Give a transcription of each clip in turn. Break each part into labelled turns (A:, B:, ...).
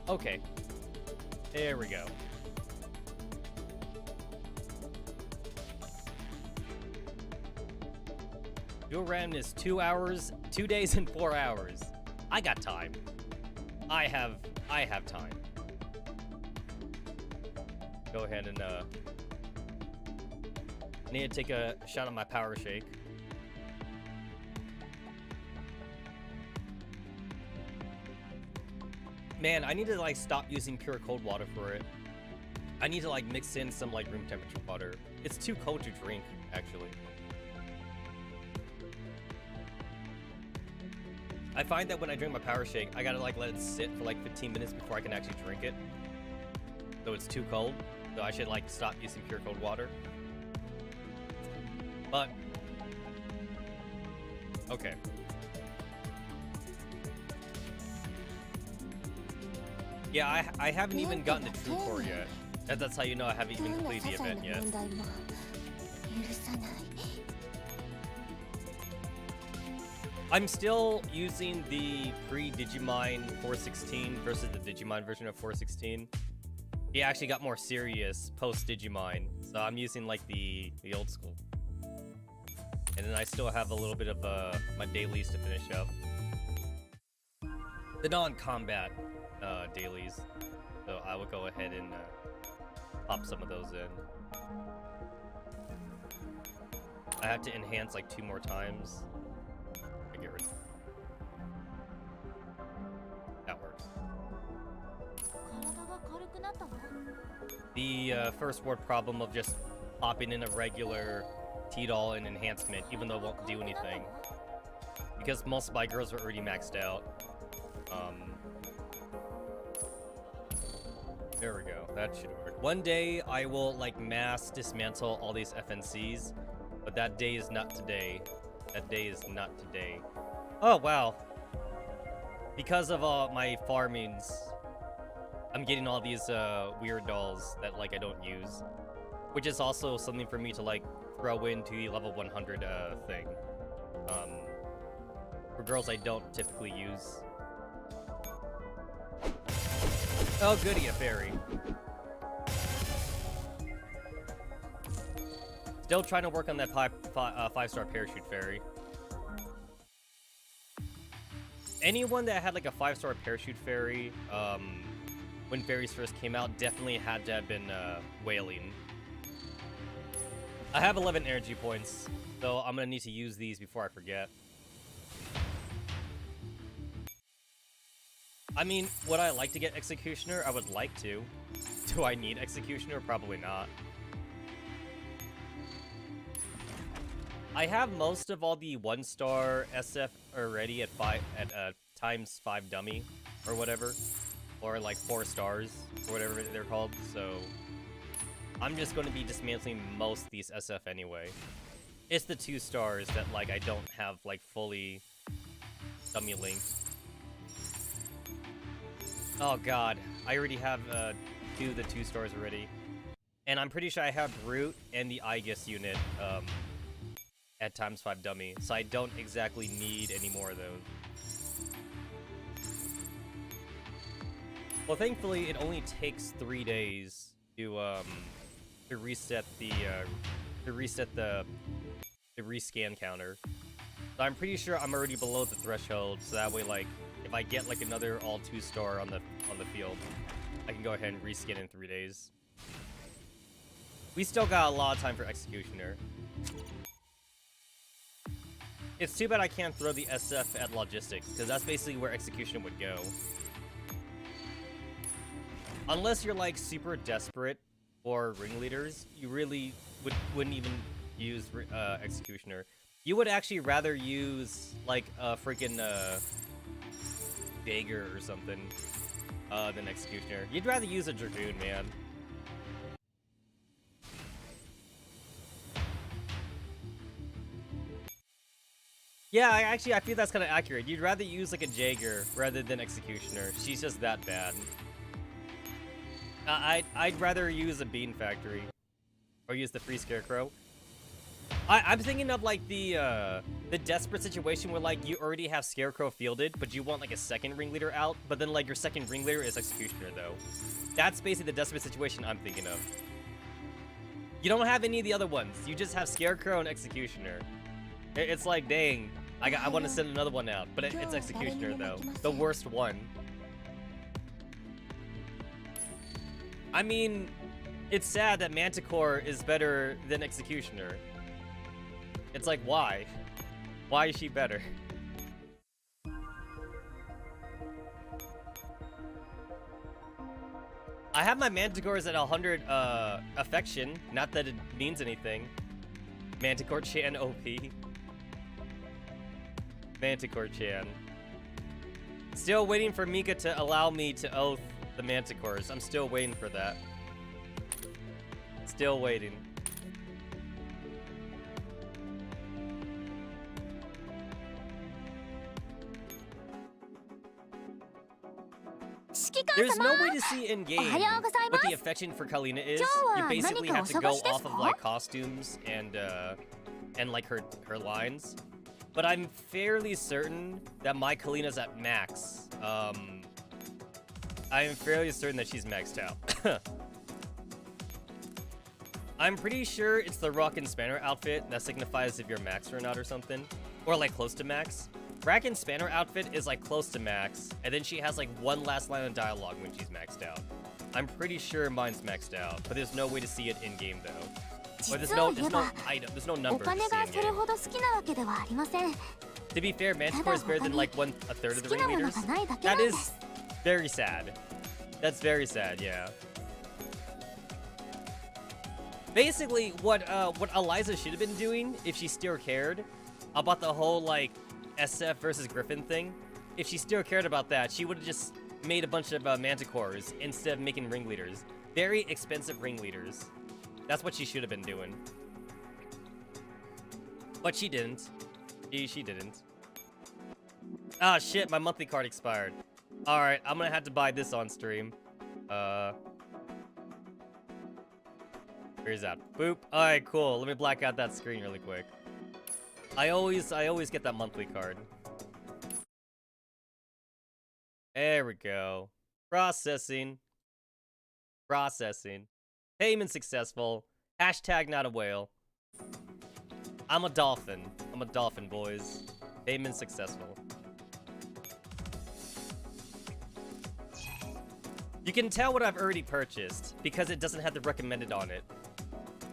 A: Okay. There we go. Dual Randomness 2 hours, 2 days and 4 hours. I got time. I have time. Go ahead and I need to take a shot of my power shake. Man, I need to like stop using pure cold water for it. I need to like mix in some like room temperature water. It's too cold to drink, actually. I find that when I drink my power shake, I gotta like let it sit for like 15 minutes before I can actually drink it. So it's too cold. So I should like stop using pure cold water. But okay. Yeah, I haven't even gotten the true core yet. That's how you know I haven't even completed the event yet. I'm still using the pre-Digimon 416 versus the Digimon version of 416. He actually got more serious post-Digimon, so I'm using like the old school. And then I still have a little bit of my dailies to finish up. The non-combat dailies. So I will go ahead and pop some of those in. I have to enhance like 2 more times. I get rid of that works. The first world problem of just popping in a regular T-doll and enhancement, even though it won't do anything. Because most of my girls are already maxed out. There we go. That should work. One day I will like mass dismantle all these FNCs, but that day is not today. That day is not today. Oh wow! Because of my farmings, I'm getting all these weird dolls that like I don't use, which is also something for me to like throw into the level 100 thing. For girls I don't typically use. Oh goody, a fairy. Still trying to work on that 5-star parachute fairy. Anyone that had like a 5-star parachute fairy when fairies first came out definitely had to have been whaling. I have 11 energy points, so I'm gonna need to use these before I forget. I mean, would I like to get Executioner? I would like to. Do I need Executioner? Probably not. I have most of all the 1-star SF already at times 5 dummy or whatever, or like 4 stars or whatever they're called. So I'm just going to be dismantling most of these SF anyway. It's the 2 stars that like I don't have like fully dummy linked. Oh god, I already have 2 of the 2 stars already. And I'm pretty sure I have Brute and the Aegis unit at times 5 dummy, so I don't exactly need any more of those. Well, thankfully, it only takes 3 days to reset the rescan counter. So I'm pretty sure I'm already below the threshold, so that way, like, if I get like another all 2-star on the field, I can go ahead and reskin in 3 days. We still got a lot of time for Executioner. It's too bad I can't throw the SF at Logistics, because that's basically where Executioner would go. Unless you're like super desperate for ringleaders, you really wouldn't even use Executioner. You would actually rather use like a freaking Dagger or something than Executioner. You'd rather use a Dragoon, man. Yeah, I feel that's kind of accurate. You'd rather use like a Jaeger rather than Executioner. She's just that bad. I'd rather use a Bean Factory or use the Free Scarecrow. I'm thinking of like the desperate situation where like you already have Scarecrow fielded, but you want like a second ringleader out, but then like your second ringleader is Executioner though. That's basically the desperate situation I'm thinking of. You don't have any of the other ones. You just have Scarecrow and Executioner. It's like, dang, I want to send another one out, but it's Executioner though, the worst one. I mean, it's sad that Manticore is better than Executioner. It's like, why? Why is she better? I have my Manticores at 100 affection. Not that it means anything. Manticore-chan OP. Manticore-chan. Still waiting for Mika to allow me to oath the Manticores. I'm still waiting for that. Still waiting. There's no way to see in game what the affection for Kalina is. You basically have to go off of like costumes and like her lines. But I'm fairly certain that my Kalina's at max. I am fairly certain that she's maxed out. I'm pretty sure it's the Rock and Spanner outfit that signifies if you're max or not or something. Or like close to max. Rack and Spanner outfit is like close to max, and then she has like one last line of dialogue when she's maxed out. I'm pretty sure mine's maxed out, but there's no way to see it in game though. Or there's no item, there's no number to see in game. To be fair, Manticore is better than like a third of the ringleaders. That is very sad. That's very sad, yeah. Basically, what Eliza should have been doing if she still cared about the whole like SF versus Griffin thing, if she still cared about that, she would have just made a bunch of Manticores instead of making ringleaders. Very expensive ringleaders. That's what she should have been doing. But she didn't. She didn't. Ah, shit, my monthly card expired. Alright, I'm gonna have to buy this on stream. Where's that? Boop. Alright, cool. Let me black out that screen really quick. I always get that monthly card. There we go. Processing. Processing. Payment successful. Hashtag not a whale. I'm a dolphin. I'm a dolphin, boys. Payment successful. You can tell what I've already purchased because it doesn't have the recommended on it.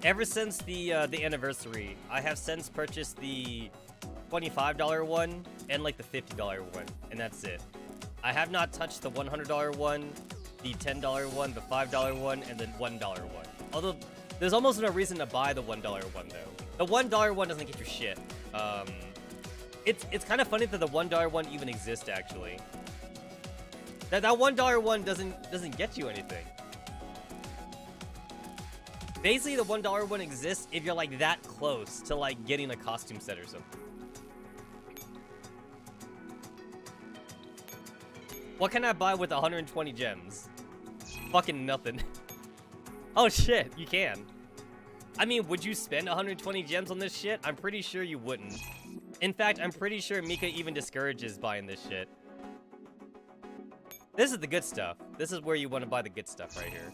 A: Ever since the anniversary, I have since purchased the $25 one and like the $50 one, and that's it. I have not touched the $100 one, the $10 one, the $5 one, and the $1 one. Although, there's almost no reason to buy the $1 one though. The $1 one doesn't get you shit. It's kind of funny that the $1 one even exists actually. That $1 one doesn't get you anything. Basically, the $1 one exists if you're like that close to like getting a costume set or something. What can I buy with 120 gems? Fucking nothing. Oh shit, you can. I mean, would you spend 120 gems on this shit? I'm pretty sure you wouldn't. In fact, I'm pretty sure Mika even discourages buying this shit. This is the good stuff. This is where you want to buy the good stuff right here.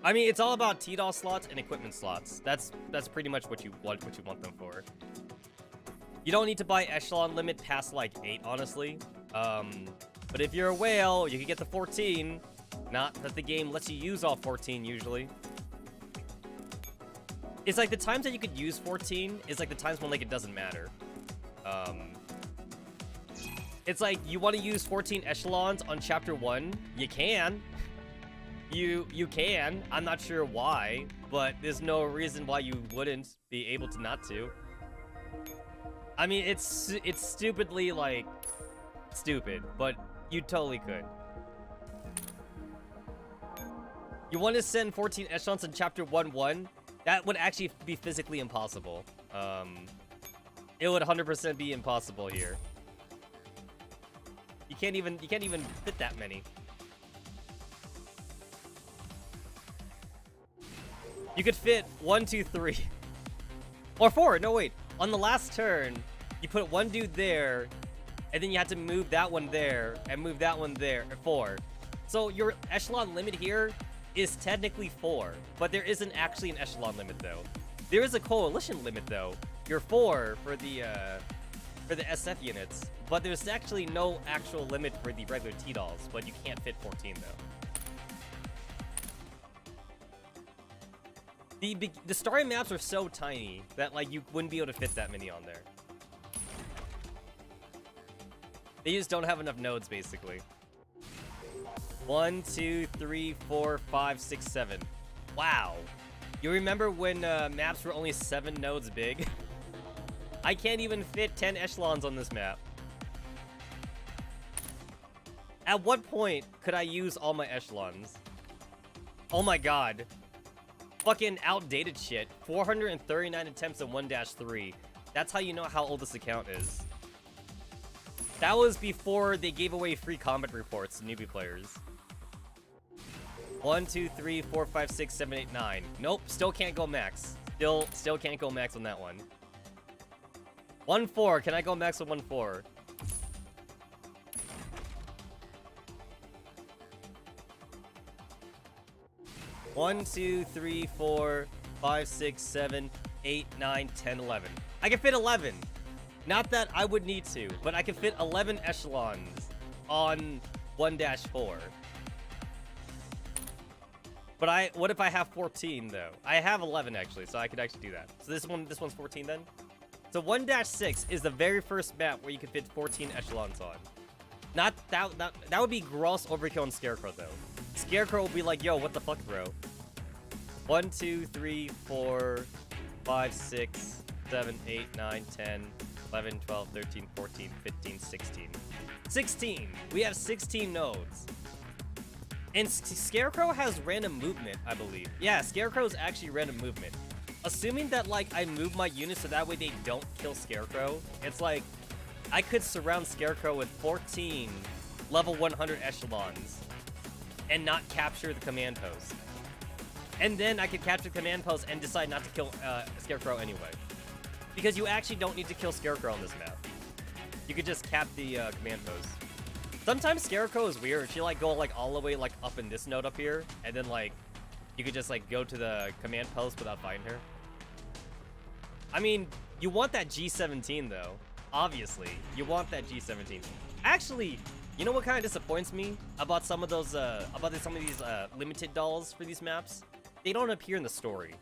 A: I mean, it's all about T-Doll slots and equipment slots. That's pretty much what you want them for. You don't need to buy Echelon limit past like 8, honestly. But if you're a whale, you can get the 14. Not that the game lets you use all 14 usually. It's like the times that you could use 14 is like the times when like it doesn't matter. It's like you want to use 14 echelons on chapter 1, you can. You can. I'm not sure why, but there's no reason why you wouldn't be able to not to. I mean, it's stupidly like stupid, but you totally could. You want to send 14 echelons in chapter 1-1? That would actually be physically impossible. It would 100% be impossible here. You can't even fit that You could fit 1, 2, 3. Or 4, no wait. On the last turn, you put one dude there, and then you have to move that one there, and move that one there, 4. So your echelon limit here is technically 4, but there isn't actually an echelon limit though. There is a coalition limit though. You're 4 for the SF units, but there's actually no actual limit for the regular T-dolls, but you can't fit 14 though. The starting maps are so tiny that like you wouldn't be able to fit that many on there. They just don't have enough nodes basically. 1, 2, 3, 4, 5, 6, 7. Wow. You remember when maps were only 7 nodes big? I can't even fit 10 echelons on this map. At what point could I use all my echelons? Oh my god. Fucking outdated shit. 439 attempts in 1-3. That's how you know how old this account is. That was before they gave away free combat reports to newbie players. 1, 2, 3, 4, 5, 6, 7, 8, 9. Nope, still can't go max. Still can't go max on that one. 1-4, can I go max with 1-4? One, 2, 3, 4, 5, 6, 7, 8, 9, 10, 11. I can fit 11. Not that I would need to, but I can fit 11 echelons on 1-4. But what if I have 14 though? I have 11 actually, so I could actually do that. So this one's 14 then? So 1-6 is the very first map where you can fit 14 echelons on. Not that would be gross overkill on Scarecrow though. Scarecrow will be like, yo, what the fuck, bro? 1, 2, 3, 4, 5, 6, 7, 8, 9, 10, 11, 12, 13, 14, 15, 16. 16! We have 16 nodes. And Scarecrow has random movement, I believe. Yeah, Scarecrow is actually random movement. Assuming that, like, I move my units so that way they don't kill Scarecrow, it's like, I could surround Scarecrow with 14 level 100 echelons and not capture the command post. And then I could capture the command post and decide not to kill Scarecrow anyway. Because you actually don't need to kill Scarecrow on this map. You could just cap the command post. Sometimes Scarecrow is weird. She like go like all the way like up in this node up here, and then like you could just like go to the command post without fighting her. I mean, you want that G17 though. Obviously, you want that G17. Actually, you know what kind of disappoints me about some of those some of these limited dolls for these maps? They don't appear in the story.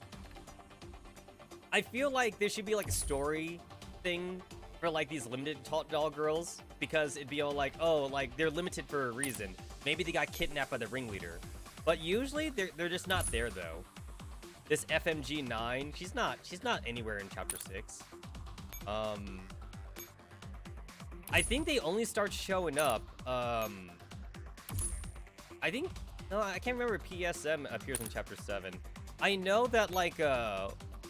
A: I feel like there should be like a story thing for like these limited doll girls, because it'd be all like, oh, like they're limited for a reason. Maybe they got kidnapped by the ringleader. But usually they're just not there though. This FMG9, she's not anywhere in chapter 6. I think they only start showing up. I think I can't remember if PSM appears in chapter 7. I know that like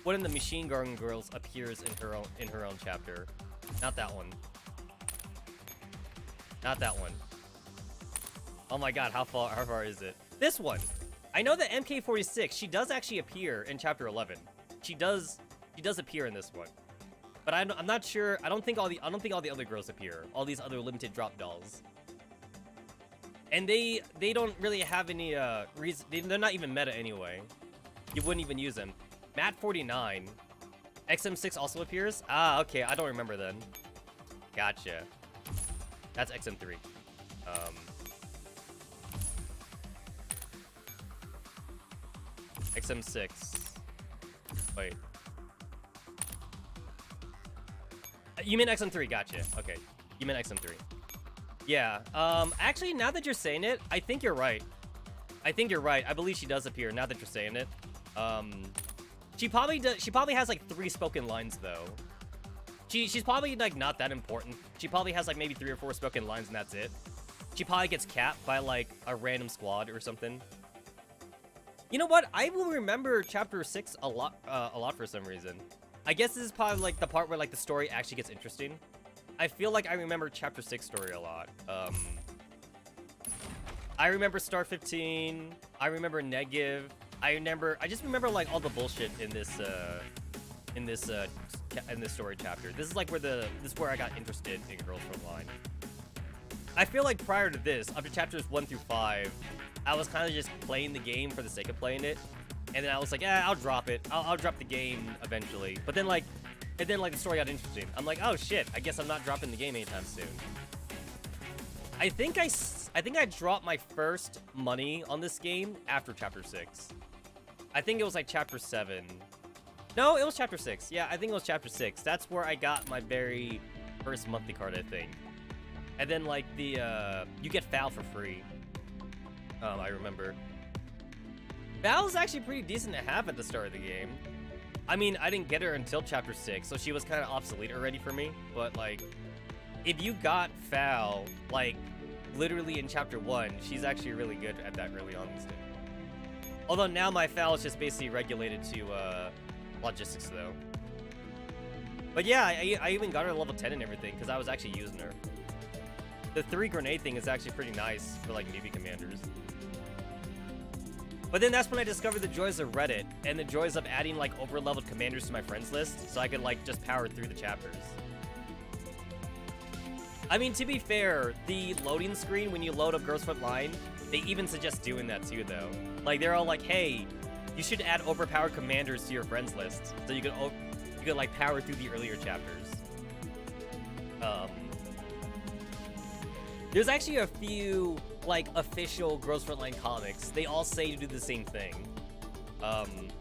A: one of the machine gun girls appears in her own chapter. Not that one. Not that one. Oh my god, how far is it? This one. I know that MK46, she does actually appear in chapter 11. She does appear in this one. But I'm not sure. I don't think all the other girls appear. All these other limited drop dolls. And they don't really have any reason. They're not even meta anyway. You wouldn't even use them. Mat 49. XM6 also appears? Ah, okay. I don't remember then. Gotcha. That's XM3. XM6. Wait. You mean XM3? Gotcha. Okay. You meant XM3. Yeah. Actually, now that you're saying it, I think you're right. I think you're right. I believe she does appear now that you're saying it. She probably does. She probably has like 3 spoken lines though. She's probably like not that important. She probably has like maybe 3 or 4 spoken lines and that's it. She probably gets capped by like a random squad or something. You know what? I will remember chapter 6 a lot for some reason. I guess this is probably like the part where like the story actually gets interesting. I feel like I remember chapter 6 story a lot. I remember Star 15. I remember Negev. I just remember like all the bullshit in this story chapter. This is like this is where I got interested in Girls Frontline. I feel like prior to this, up to chapters 1 through 5, I was kind of just playing the game for the sake of playing it, and then I was like, yeah, I'll drop it. I'll drop the game eventually. But then like the story got interesting. I'm like, oh shit, I guess I'm not dropping the game anytime soon. I think I dropped my first money on this game after chapter 6. I think it was like chapter 7. No, it was chapter 6. Yeah, I think it was chapter 6. That's where I got my very first monthly card, I think. And then like you get Val for free. I remember. Val's actually pretty decent to have at the start of the game. I mean, I didn't get her until chapter 6, so she was kind of obsolete already for me. But like, if you got Val, like, literally in chapter 1, she's actually really good at that early on in this game. Although now my Val is just basically regulated to logistics though. But yeah, I even got her level 10 and everything because I was actually using her. The 3 grenade thing is actually pretty nice for like newbie commanders. But then that's when I discovered the joys of Reddit and the joys of adding like over-leveled commanders to my friends list so I could like just power through the chapters. I mean, to be fair, the loading screen when you load up Girls Frontline, they even suggest doing that too though. Like they're all like, hey, you should add overpowered commanders to your friends list so you could like power through the earlier chapters. There's actually a few like official Girls Frontline comics. They all say to do the same thing. And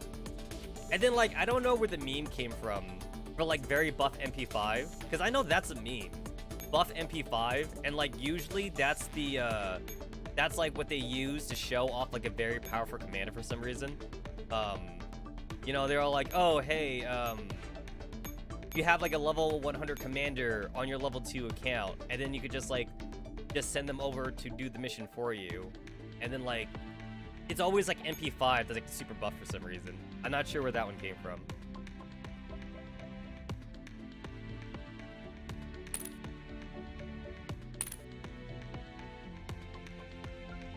A: then like I don't know where the meme came from for like very buff MP5 because I know that's a meme. Buff MP5 and like usually that's like what they use to show off like a very powerful commander for some reason. You know, they're all like, oh hey, you have like a level 100 commander on your level 2 account, and then you could just send them over to do the mission for you. And then like it's always like MP5 that's like super buff for some reason. I'm not sure where that one came from.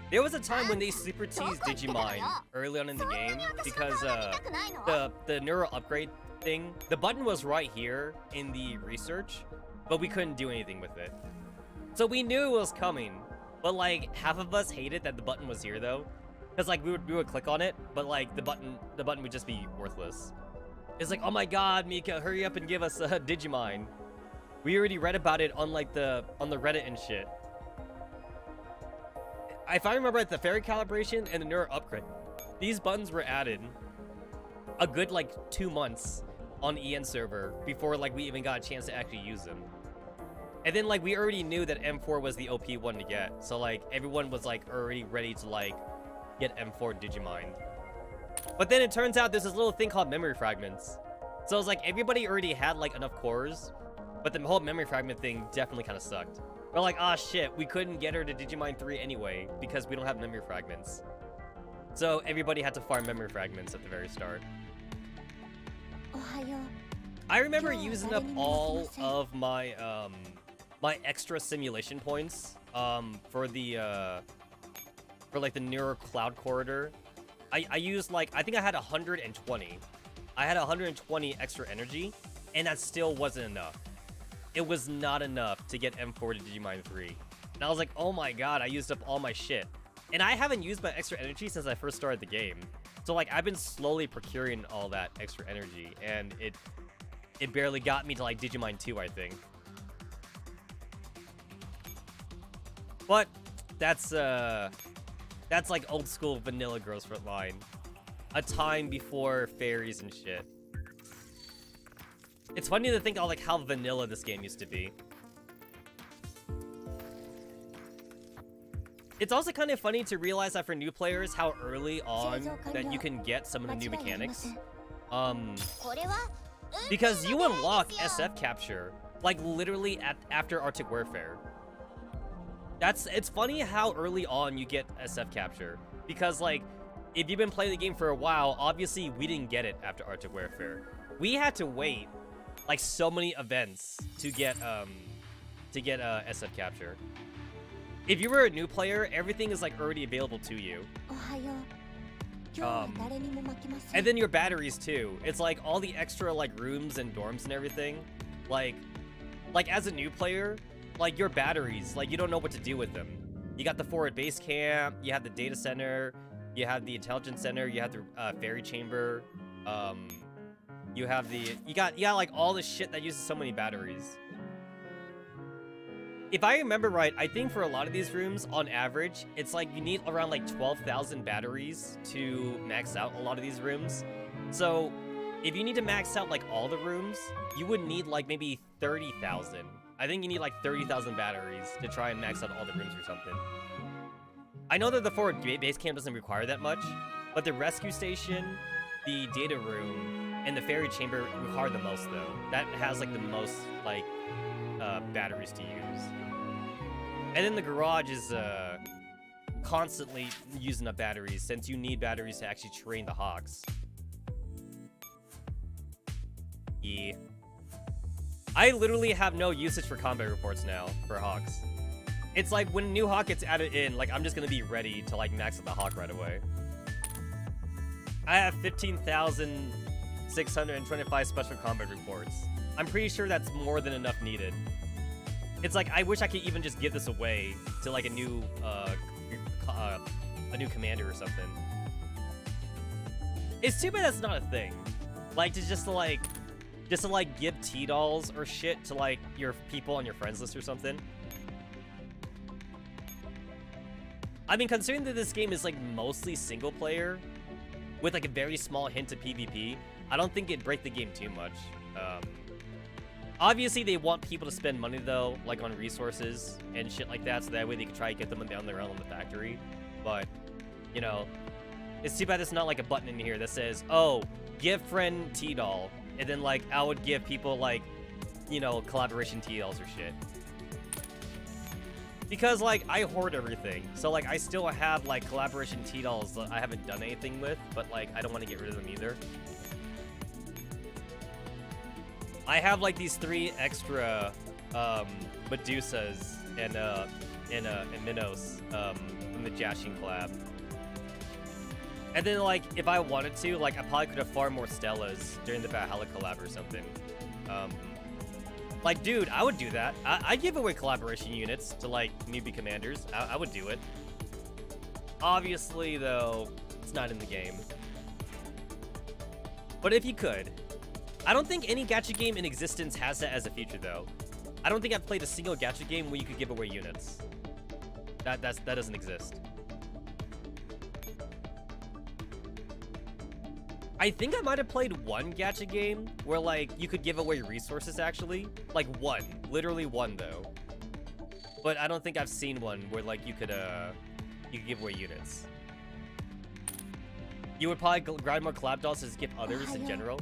A: There was a time when they super teased Digimon early on in the game because the neural upgrade thing, the button was right here in the research, but we couldn't do anything with it. So we knew it was coming, but like half of us hated that the button was here though, because like we would click on it, but like the button would just be worthless. It's like, oh my god, Mika, hurry up and give us a Digimon. We already read about it on like on the Reddit and shit. If I remember right, the fairy calibration and the neural upgrade, these buttons were added a good like 2 months on EN server before like we even got a chance to actually use them. And then like we already knew that M4 was the OP one to get, so like everyone was like already ready to like get M4 Digimon. But then it turns out there's this little thing called memory fragments. So it's like everybody already had like enough cores, but the whole memory fragment thing definitely kind of sucked. We're like, ah shit, we couldn't get her to Digimon 3 anyway because we don't have memory fragments. So everybody had to farm memory fragments at the very start. I remember using up all of my my extra simulation points for like the Neural Cloud Corridor. I used like, I think I had 120. I had 120 extra energy, and that still wasn't enough. It was not enough to get M4 to Digimon 3. And I was like, oh my god, I used up all my shit. And I haven't used my extra energy since I first started the game. So like, I've been slowly procuring all that extra energy, and it barely got me to like Digimon 2, I think. But that's like old school vanilla Girls Frontline. A time before fairies and shit. It's funny to think of like how vanilla this game used to be. It's also kind of funny to realize that for new players, how early on that you can get some of the new mechanics. Because you unlock SF capture like literally after Arctic Warfare. It's funny how early on you get SF capture, because like if you've been playing the game for a while, obviously we didn't get it after Arctic Warfare. We had to wait like so many events to get SF capture. If you were a new player, everything is like already available to you. And then your batteries too. It's like all the extra like rooms and dorms and everything. Like as a new player, like your batteries, like you don't know what to do with them. You got the forward base camp, you have the data center, you have the intelligence center, you have the ferry chamber, you got like all the shit that uses so many batteries. If I remember right, I think for a lot of these rooms, on average, it's like you need around like 12,000 batteries to max out a lot of these rooms. So if you need to max out like all the rooms, you would need like maybe 30,000. I think you need like 30,000 batteries to try and max out all the rooms or something. I know that the forward base camp doesn't require that much, but the rescue station, the data room, and the ferry chamber require the most though. That has like the most like batteries to use. And then the garage is constantly using up batteries, since you need batteries to actually train the Hawks. Yeah. I literally have no usage for combat reports now for Hawks. It's like when a new Hawk gets added in, like I'm just gonna be ready to like max out the Hawk right away. I have 15,625 special combat reports. I'm pretty sure that's more than enough needed. It's like, I wish I could even just give this away to like a new commander or something. It's too bad that's not a thing. Like, just to give T-dolls or shit to like your people on your friends list or something. I mean, considering that this game is like mostly single player with like a very small hint of PvP, I don't think it'd break the game too much. Obviously, they want people to spend money, though, like on resources and shit like that, so that way they can try to get them down their own in the factory. But, you know, it's too bad there's not, like, a button in here that says, oh, give friend T-doll. And then, like, I would give people, like, you know, collaboration T-dolls or shit. Because, like, I hoard everything. So, like, I still have, like, collaboration T-dolls that I haven't done anything with, but, like, I don't want to get rid of them either. I have like these 3 extra Medusas and Minos from the Jashin collab. And then like if I wanted to, like I probably could have farmed more Stellas during the Valhalla collab or something. Like dude, I would do that. I'd give away collaboration units to like newbie commanders. I would do it. Obviously though, it's not in the game. But if you could. I don't think any gacha game in existence has that as a feature, though. I don't think I've played a single gacha game where you could give away units. That doesn't exist. I think I might have played one gacha game where, like, you could give away resources, actually. Like, one. Literally one, though. But I don't think I've seen one where, like, you could give away units. You would probably grind more collab dolls to just give others in general.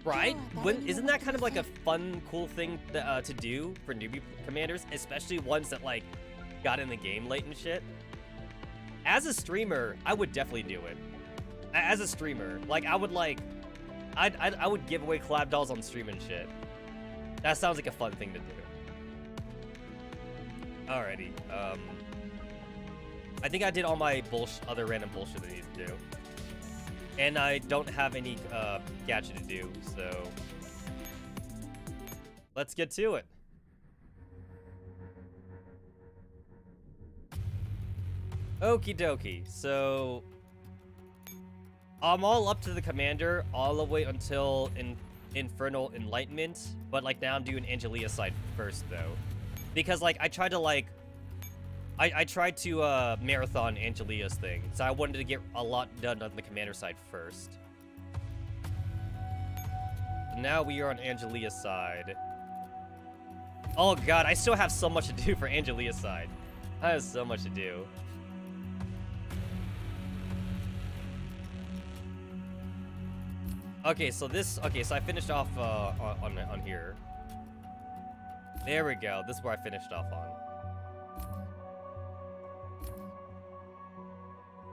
A: Right? Isn't that kind of like a fun, cool thing to do for newbie commanders, especially ones that like got in the game late and shit? As a streamer, I would definitely do it. As a streamer, like I would give away collab dolls on stream and shit. That sounds like a fun thing to do. Alrighty. I think I did all my other random bullshit I need to do. And I don't have any gacha to do, so let's get to it. Okie dokie. So I'm all up to the commander all the way until Infernal Enlightenment, but like now I'm doing Angelia side first though, because like I tried to marathon Angelia's thing, so I wanted to get a lot done on the commander side first. Now we are on Angelia's side. Oh god, I still have so much to do for Angelia's side. I have so much to do. Okay, so I finished off on here. There we go. This is where I finished off on.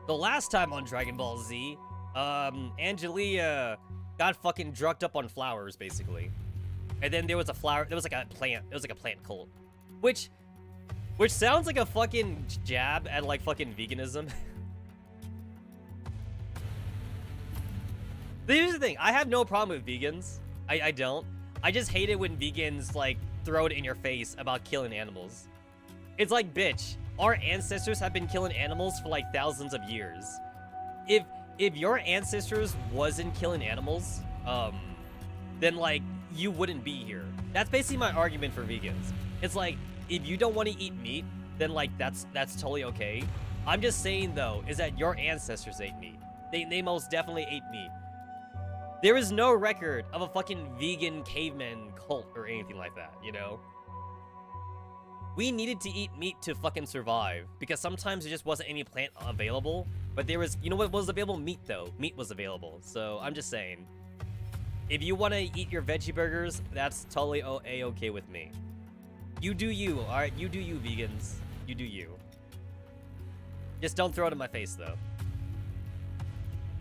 A: The last time on Dragon Ball Z, Angelia got fucking drugged up on flowers, basically. And then there was like a plant cult. Which sounds like a fucking jab at like fucking veganism. Here's the thing, I have no problem with vegans. I don't. I just hate it when vegans, like, throw it in your face about killing animals. It's like, bitch, our ancestors have been killing animals for, like, thousands of years. If your ancestors wasn't killing animals, then, like, you wouldn't be here. That's basically my argument for vegans. It's like, if you don't want to eat meat, then, like, that's totally okay. I'm just saying, though, is that your ancestors ate meat. They most definitely ate meat. There is no record of a fucking vegan caveman cult or anything like that, you know? We needed to eat meat to fucking survive, because sometimes there just wasn't any plant available, but there was, you know what was available? Meat, though. Meat was available, so I'm just saying. If you want to eat your veggie burgers, that's totally A-okay with me. You do you, alright? You do you, vegans. You do you. Just don't throw it in my face, though.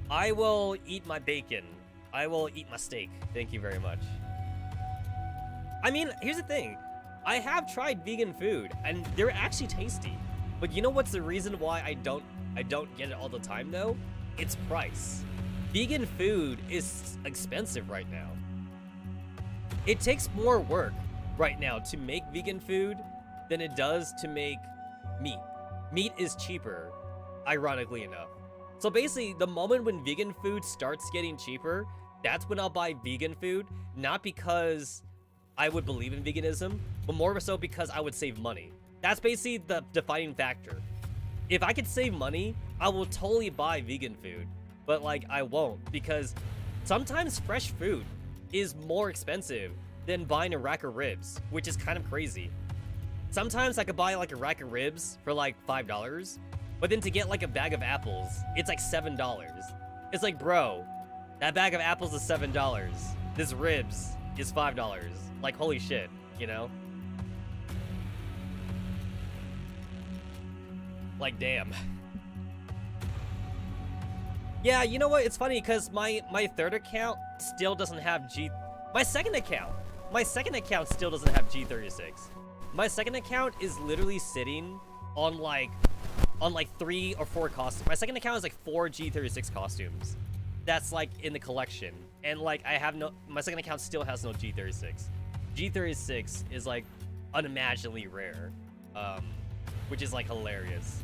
A: I will eat my bacon. I will eat my steak. Thank you very much. I mean, here's the thing. I have tried vegan food, and they're actually tasty. But you know what's the reason why I don't get it all the time, though? It's price. Vegan food is expensive right now. It takes more work right now to make vegan food than it does to make meat. Meat is cheaper, ironically enough. So basically, the moment when vegan food starts getting cheaper, that's when I'll buy vegan food, not because I would believe in veganism, but more so because I would save money. That's basically the defining factor. If I could save money, I will totally buy vegan food, but like I won't, because sometimes fresh food is more expensive than buying a rack of ribs, which is kind of crazy. Sometimes I could buy like a rack of ribs for like $5, but then to get like a bag of apples, it's like $7. It's like, bro, that bag of apples is $7. This ribs is $5. Like, holy shit, you know? Like, damn. Yeah, you know what? It's funny because my third account still doesn't have My second account still doesn't have G36. My second account is literally sitting on like 3 or 4 costumes. My second account is like 4 G36 costumes. That's like in the collection. And like my second account still has no G36. G36 is like unimaginably rare, which is like hilarious.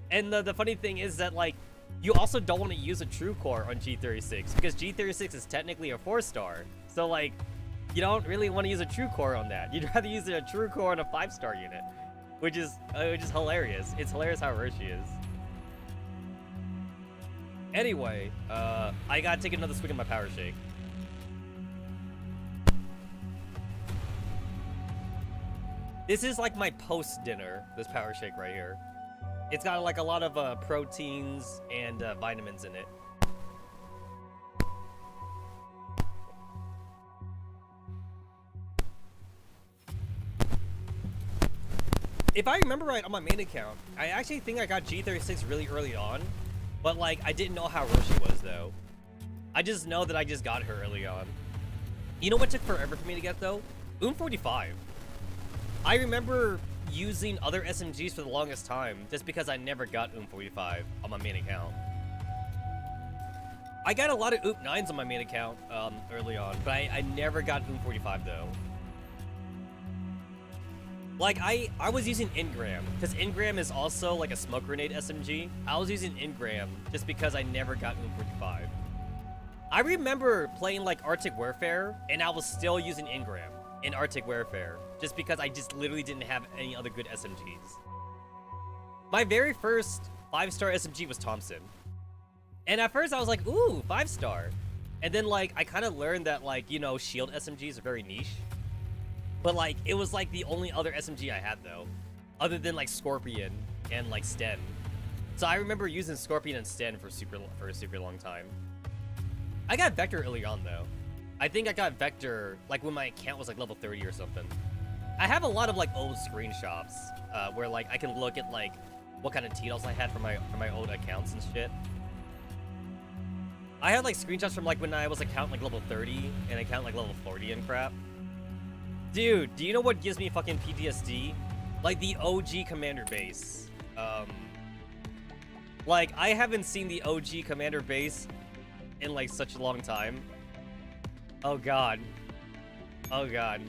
A: And the funny thing is that like you also don't want to use a true core on G36 because G36 is technically a 4-star. So like you don't really want to use a true core on that. You'd rather use a true core on a 5-star unit, which is hilarious. It's hilarious how rare she is. Anyway, I gotta take another swig of my power shake. This is like my post-dinner, this power shake right here. It's got like a lot of proteins and vitamins in it. If I remember right on my main account, I actually think I got G36 really early on, but like I didn't know how rare she was though. I just know that I just got her early on. You know what took forever for me to get though? 45. I remember using other SMGs for the longest time just because I never got 45 on my main account. I got a lot of 9s on my main account early on, but I never got 45 though. Like, I was using Ingram, because Ingram is also like a smoke grenade SMG. I was using Ingram just because I never got 45. I remember playing like Arctic Warfare, and I was still using Ingram in Arctic Warfare, just because I just literally didn't have any other good SMGs. My very first 5-star SMG was Thompson. And at first I was like, ooh, 5-star. And then like, I kind of learned that like, you know, shield SMGs are very niche. But like, it was like the only other SMG I had though, other than like Scorpion and like Sten. So I remember using Scorpion and Sten for a super long time. I got Vector early on though. I think I got Vector like when my account was like level 30 or something. I have a lot of like old screenshots where like I can look at like what kind of Titles I had for my old accounts and shit. I had like screenshots from like when I was account like level 30 and account like level 40 and crap. Dude, do you know what gives me fucking PTSD? Like the OG Commander base. Like I haven't seen the OG Commander base in like such a long time. Oh god. Oh god.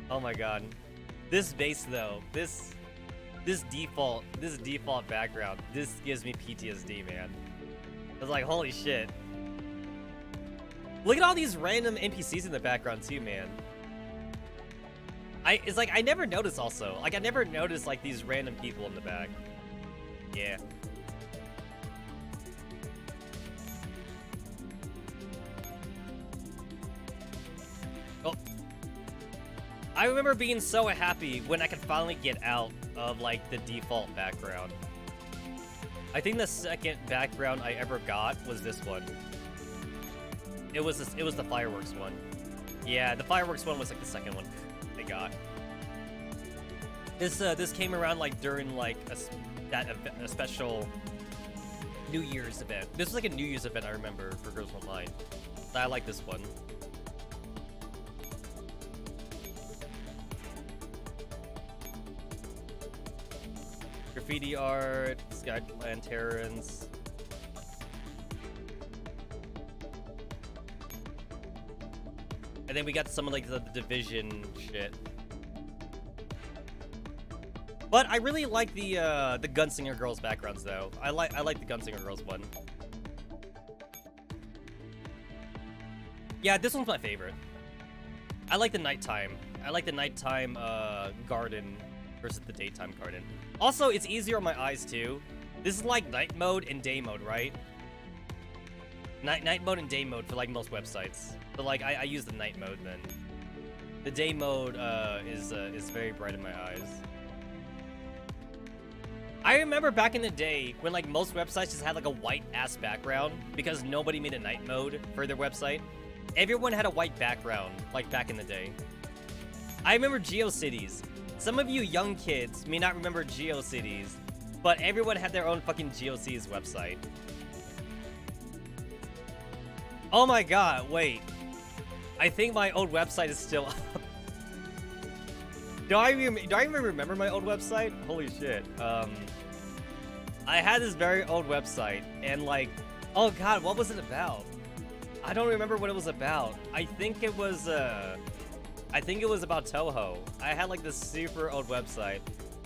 A: Oh my god. This base though, this default background, this gives me PTSD, man. I was like, holy shit. Look at all these random NPCs in the background too, man. It's like I never noticed also. Like I never noticed like these random people in the back. Yeah. Oh. I remember being so happy when I could finally get out of like the default background. I think the second background I ever got was this one. It was the fireworks one. Yeah, the fireworks one was like the second one I got. This came around like during like a special New Year's event. This was like a New Year's event I remember for Girls Online. So I like this one. Graffiti art, sky lanterns. And then we got some of like the Division shit. But I really like the Gunslinger Girls backgrounds though. I like the Gunslinger Girls one. Yeah, this one's my favorite. I like the nighttime. I like the nighttime garden versus the daytime garden. Also, it's easier on my eyes too. This is like night mode and day mode, right? Night mode and day mode for like most websites. But like I use the night mode then. The day mode is very bright in my eyes. I remember back in the day when like most websites just had like a white ass background because nobody made a night mode for their website. Everyone had a white background like back in the day. I remember GeoCities. Some of you young kids may not remember GeoCities, but everyone had their own fucking GeoCities website. Oh my god, wait. I think my old website is still up. Do I even remember my old website? Holy shit. I had this very old website, and like, oh god, what was it about? I don't remember what it was about. I think it was about Toho. I had like this super old website.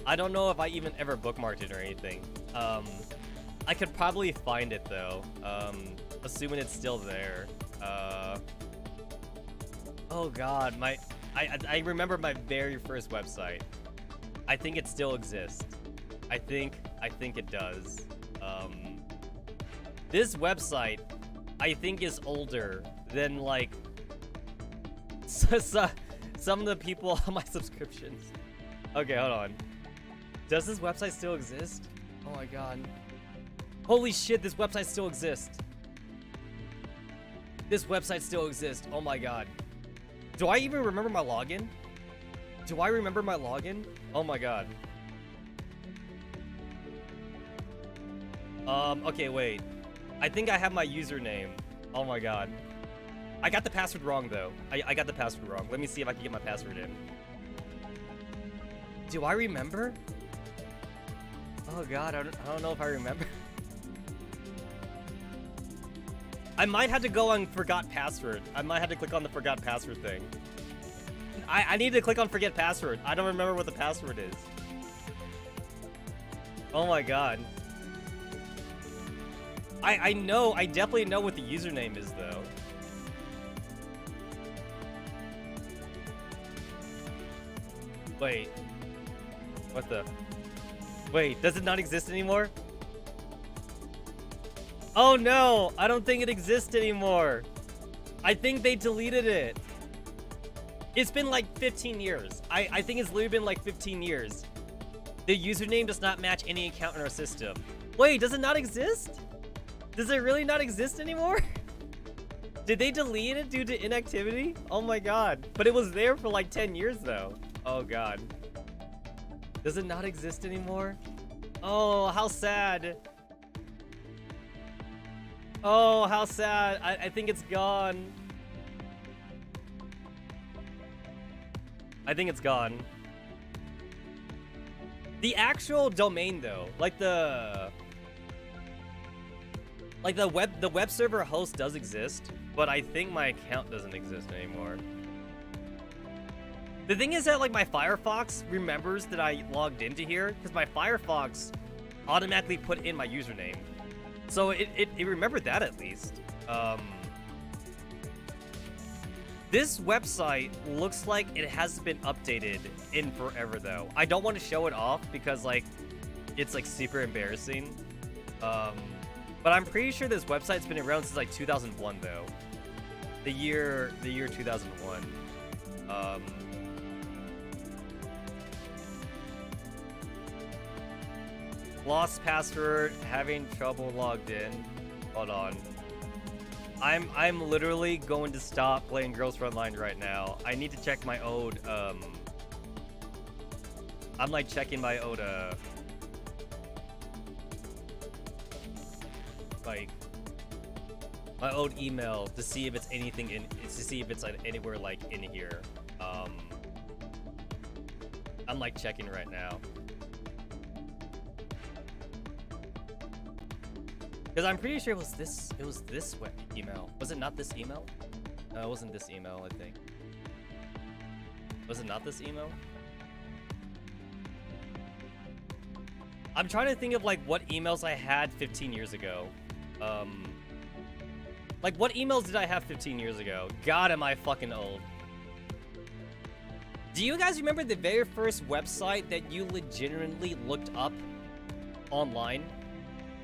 A: I don't know if I even ever bookmarked it or anything. I could probably find it though, assuming it's still there. Oh god, I remember my very first website. I think it still exists. I think it does. This website, I think, is older than like some of the people on my subscriptions. Okay, hold on. Does this website still exist? Oh my god. Holy shit, this website still exists. This website still exists. Oh my god. Do I even remember my login? Do I remember my login? Oh my god. Okay, wait. I think I have my username. Oh my god. I got the password wrong, though. I got the password wrong. Let me see if I can get my password in. Do I remember? Oh god, I don't know if I remember. I might have to go on forgot password. I might have to click on the forgot password thing. I need to click on forget password. I don't remember what the password is. Oh my god. I definitely know what the username is though. Wait. What the? Wait, does it not exist anymore? Oh no, I don't think it exists anymore. I think they deleted it. It's been like 15 years. I think it's literally been like 15 years. The username does not match any account in our system. Wait, does it not exist? Does it really not exist anymore? Did they delete it due to inactivity? Oh my god. But it was there for like 10 years though. Oh god. Does it not exist anymore? Oh, how sad. Oh, how sad. I think it's gone. I think it's gone. The actual domain though, like Like the web server host does exist, but I think my account doesn't exist anymore. The thing is that like my Firefox remembers that I logged into here because my Firefox automatically put in my username. So it remembered that at least. This website looks like it hasn't been updated in forever though. I don't want to show it off because like it's like super embarrassing. But I'm pretty sure this website's been around since like 2001 though. The year 2001. Lost password, having trouble logged in. Hold on. I'm literally going to stop playing Girls Frontline right now. I need to check my old I'm like checking my old like my old email to see if it's anything in to see if it's like anywhere like in here. I'm like checking right now. Because I'm pretty sure it was this email. Was it not this email? No, it wasn't this email, I think. Was it not this email? I'm trying to think of like what emails I had 15 years ago. Like what emails did I have 15 years ago? God, am I fucking old. Do you guys remember the very first website that you legitimately looked up online?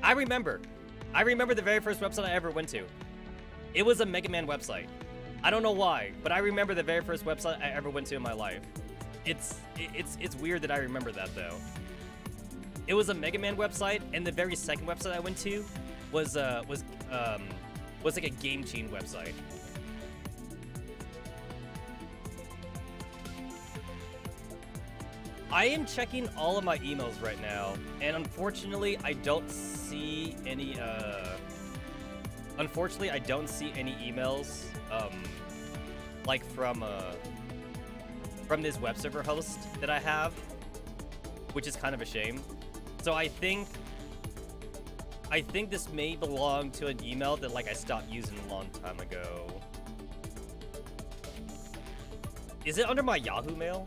A: I remember the very first website I ever went to. It was a Mega Man website. I don't know why, but I remember the very first website I ever went to in my life. It's weird that I remember that though. It was a Mega Man website, and the very second website I went to was like a Game Chain website. I am checking all of my emails right now, and unfortunately, I don't see any emails, like from this web server host that I have, which is kind of a shame. So I think this may belong to an email that like I stopped using a long time ago. Is it under my Yahoo mail?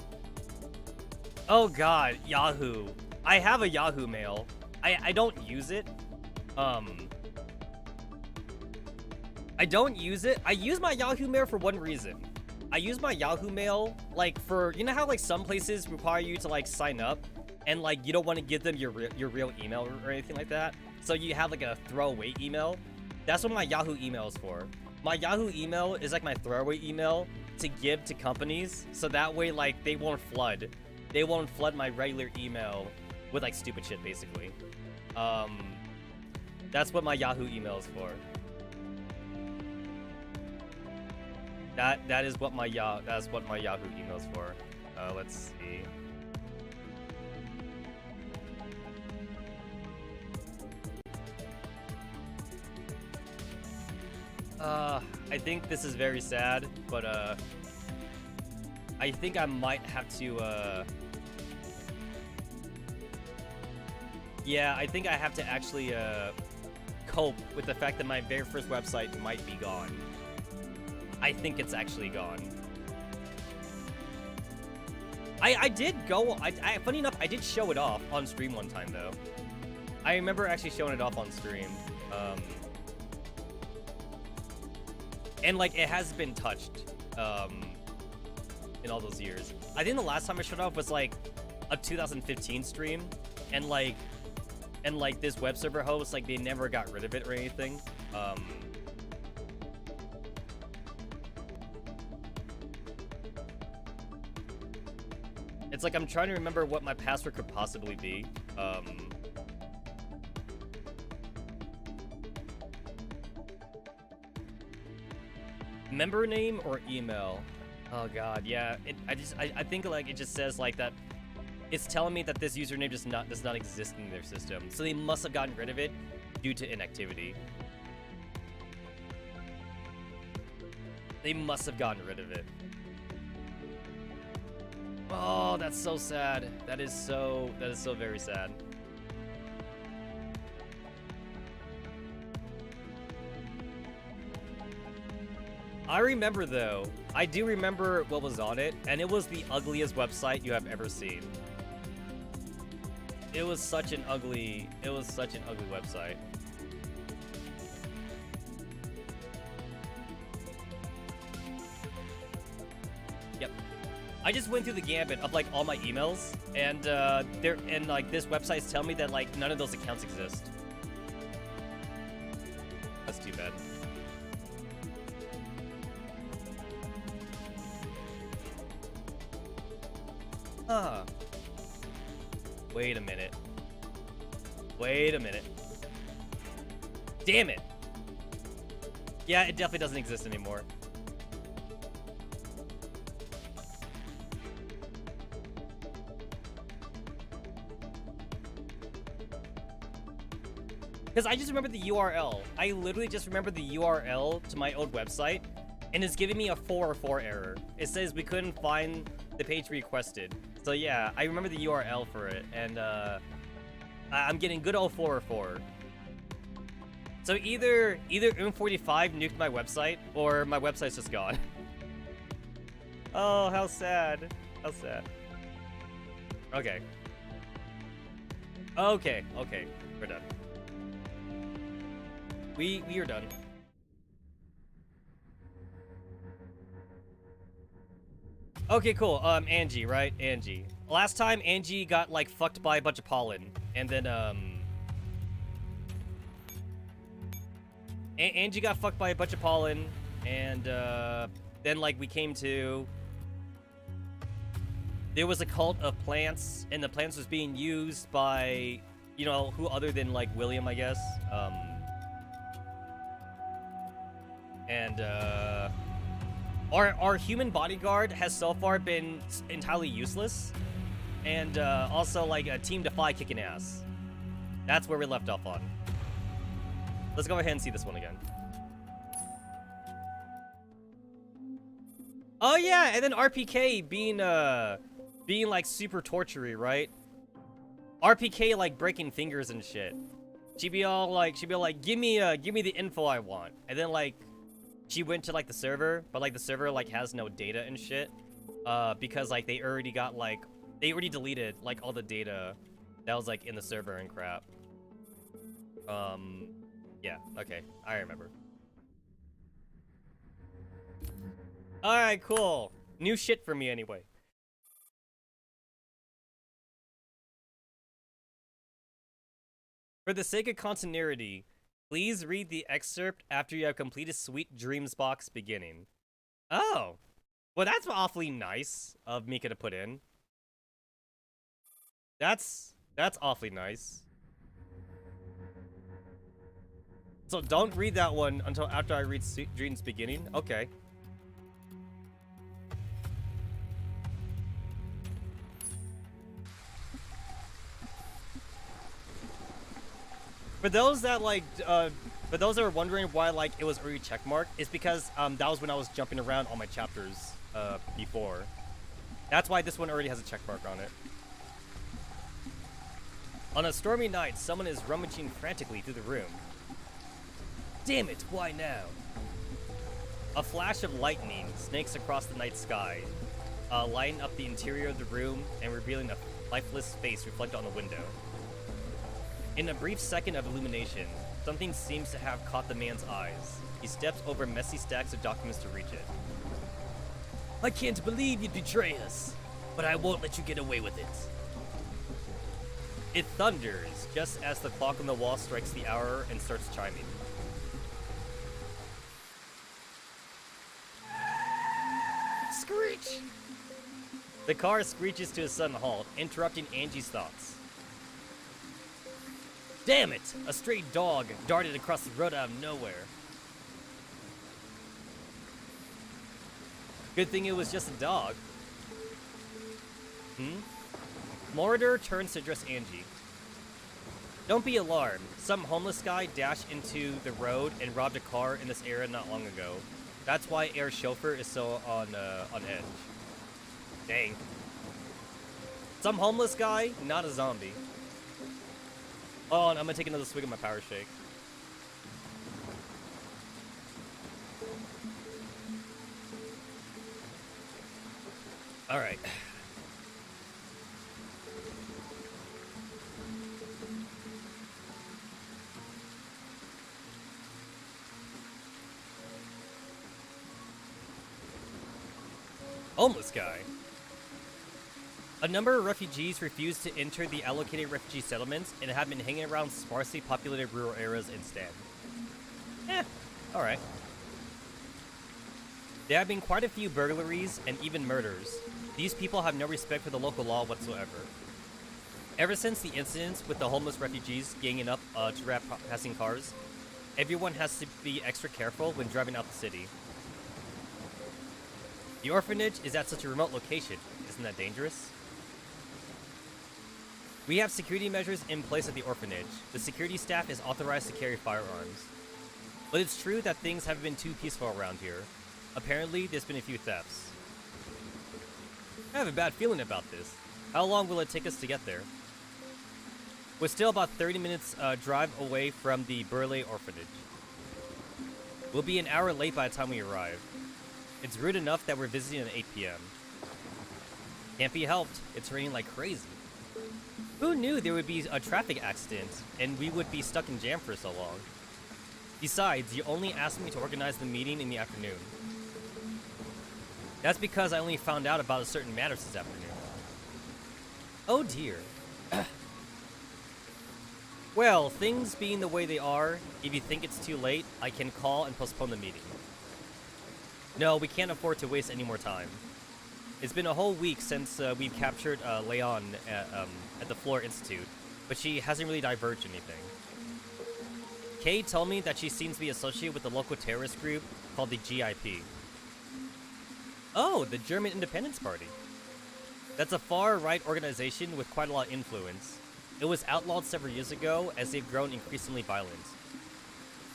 A: Oh god, Yahoo. I have a Yahoo mail. I don't use it. I don't use it. I use my Yahoo mail for one reason. I use my Yahoo mail like for, you know how like some places require you to like sign up and like you don't want to give them your real email or anything like that. So you have like a throwaway email. That's what my Yahoo email is for. My Yahoo email is like my throwaway email to give to companies, so that way like they won't flood my regular email with like stupid shit basically. That's what my Yahoo email is for. That's what my Yahoo email is for. Let's see. I think this is very sad, but I think I might have to yeah, I think I have to actually cope with the fact that my very first website might be gone. I think it's actually gone. I did go, funny enough, I did show it off on stream one time though. I remember actually showing it off on stream. And like it has been touched in all those years. I think the last time I showed off was like a 2015 stream, and like this web server host, like they never got rid of it or anything. It's like I'm trying to remember what my password could possibly be. Member name or email? Oh god, yeah. I think like it just says like that. It's telling me that this username does not exist in their system, so they must have gotten rid of it due to inactivity. They must have gotten rid of it. Oh, that's so sad. That is so very sad. I remember though. I do remember what was on it, and it was the ugliest website you have ever seen. It was such an ugly website. Yep. I just went through the gambit of like all my emails, and like this website's telling me that like none of those accounts exist. That's too bad. Huh. Wait a minute. Wait a minute. Damn it. Yeah, it definitely doesn't exist anymore. Because I just remember the URL. I literally just remember the URL to my old website, and it's giving me a 404 error. It says we couldn't find the page requested. So yeah, I remember the URL for it, and I'm getting good old 404. So either Oom45 nuked my website, or my website's just gone. Oh, how sad. How sad. Okay. Okay, we're done. We are done. Okay, cool. Angie, right? Angie. Last time, Angie got, like, fucked by a bunch of pollen. And then, Angie got fucked by a bunch of pollen. And, then, like, we came to... There was a cult of plants, and the plants was being used by, you know, who other than, like, William, I guess. And, our human bodyguard has so far been entirely useless, and also like Team Defy kicking ass. That's where we left off on. Let's go ahead and see this one again. Oh yeah, and then RPK being like super tortury, right? RPK like breaking fingers and shit. She'd be like, give me the info I want, and then like. She went to, like, the server, but, like, the server, like, has no data and shit. Because, like, they already deleted, like, all the data that was, like, in the server and crap. Yeah, okay. I remember. Alright, cool. New shit for me, anyway. For the sake of continuity... Please read the excerpt after you have completed Sweet Dreams box beginning. Oh. Well, that's awfully nice of Mika to put in. That's awfully nice. So don't read that one until after I read Sweet Dreams beginning? Okay. For those that like, for those that are wondering why like it was already checkmarked, it's because that was when I was jumping around all my chapters before. That's why this one already has a checkmark on it. On a stormy night, someone is rummaging frantically through the room. Damn it! Why now? A flash of lightning snakes across the night sky, lighting up the interior of the room and revealing a lifeless face reflected on the window. In a brief second of illumination, something seems to have caught the man's eyes. He steps over messy stacks of documents to reach it. I can't believe you'd betray us, but I won't let you get away with it. It thunders just as the clock on the wall strikes the hour and starts chiming. Screech! The car screeches to a sudden halt, interrupting Angie's thoughts. Damn it! A stray dog darted across the road out of nowhere. Good thing it was just a dog. Moroder turns to address Angie. Don't be alarmed. Some homeless guy dashed into the road and robbed a car in this area not long ago. That's why Air Chauffeur is so on edge. Dang. Some homeless guy, not a zombie. Oh, and I'm gonna take another swig of my power shake. All right. Homeless guy. A number of refugees refused to enter the allocated refugee settlements and have been hanging around sparsely populated rural areas instead. Alright. There have been quite a few burglaries and even murders. These people have no respect for the local law whatsoever. Ever since the incidents with the homeless refugees ganging up to grab passing cars, everyone has to be extra careful when driving out the city. The orphanage is at such a remote location. Isn't that dangerous? We have security measures in place at the orphanage. The security staff is authorized to carry firearms. But it's true that things haven't been too peaceful around here. Apparently, there's been a few thefts. I have a bad feeling about this. How long will it take us to get there? We're still about 30 minutes drive away from the Burley orphanage. We'll be an hour late by the time we arrive. It's rude enough that we're visiting at 8 p.m. Can't be helped. It's raining like crazy. Who knew there would be a traffic accident and we would be stuck in jam for so long? Besides, you only asked me to organize the meeting in the afternoon. That's because I only found out about a certain matter this afternoon. Oh dear. Well, things being the way they are, if you think it's too late, I can call and postpone the meeting. No, we can't afford to waste any more time. It's been a whole week since we've captured Leon at the Floor Institute, but she hasn't really diverged anything. Kay told me that she seems to be associated with the local terrorist group called the GIP. Oh, the German Independence Party. That's a far-right organization with quite a lot of influence. It was outlawed several years ago as they've grown increasingly violent.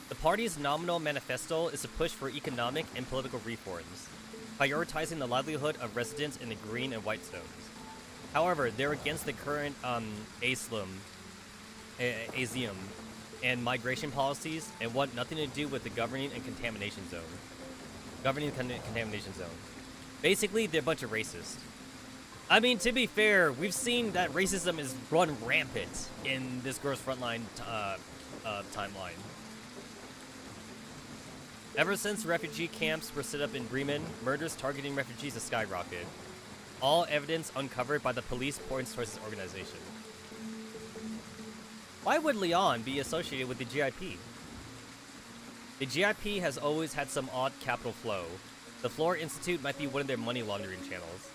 A: The party's nominal manifesto is a push for economic and political reforms, prioritizing the livelihood of residents in the Green and White Zones. However, they're against the current ASEAN and migration policies and want nothing to do with the governing contamination zone. Basically, they're a bunch of racists. I mean, to be fair, we've seen that racism is run rampant in this girl's Frontline timeline. Ever since refugee camps were set up in Bremen, murders targeting refugees have skyrocketed. All evidence uncovered by the police points towards this organization. Why would Leon be associated with the GIP? The GIP has always had some odd capital flow. The Floor Institute might be one of their money laundering channels.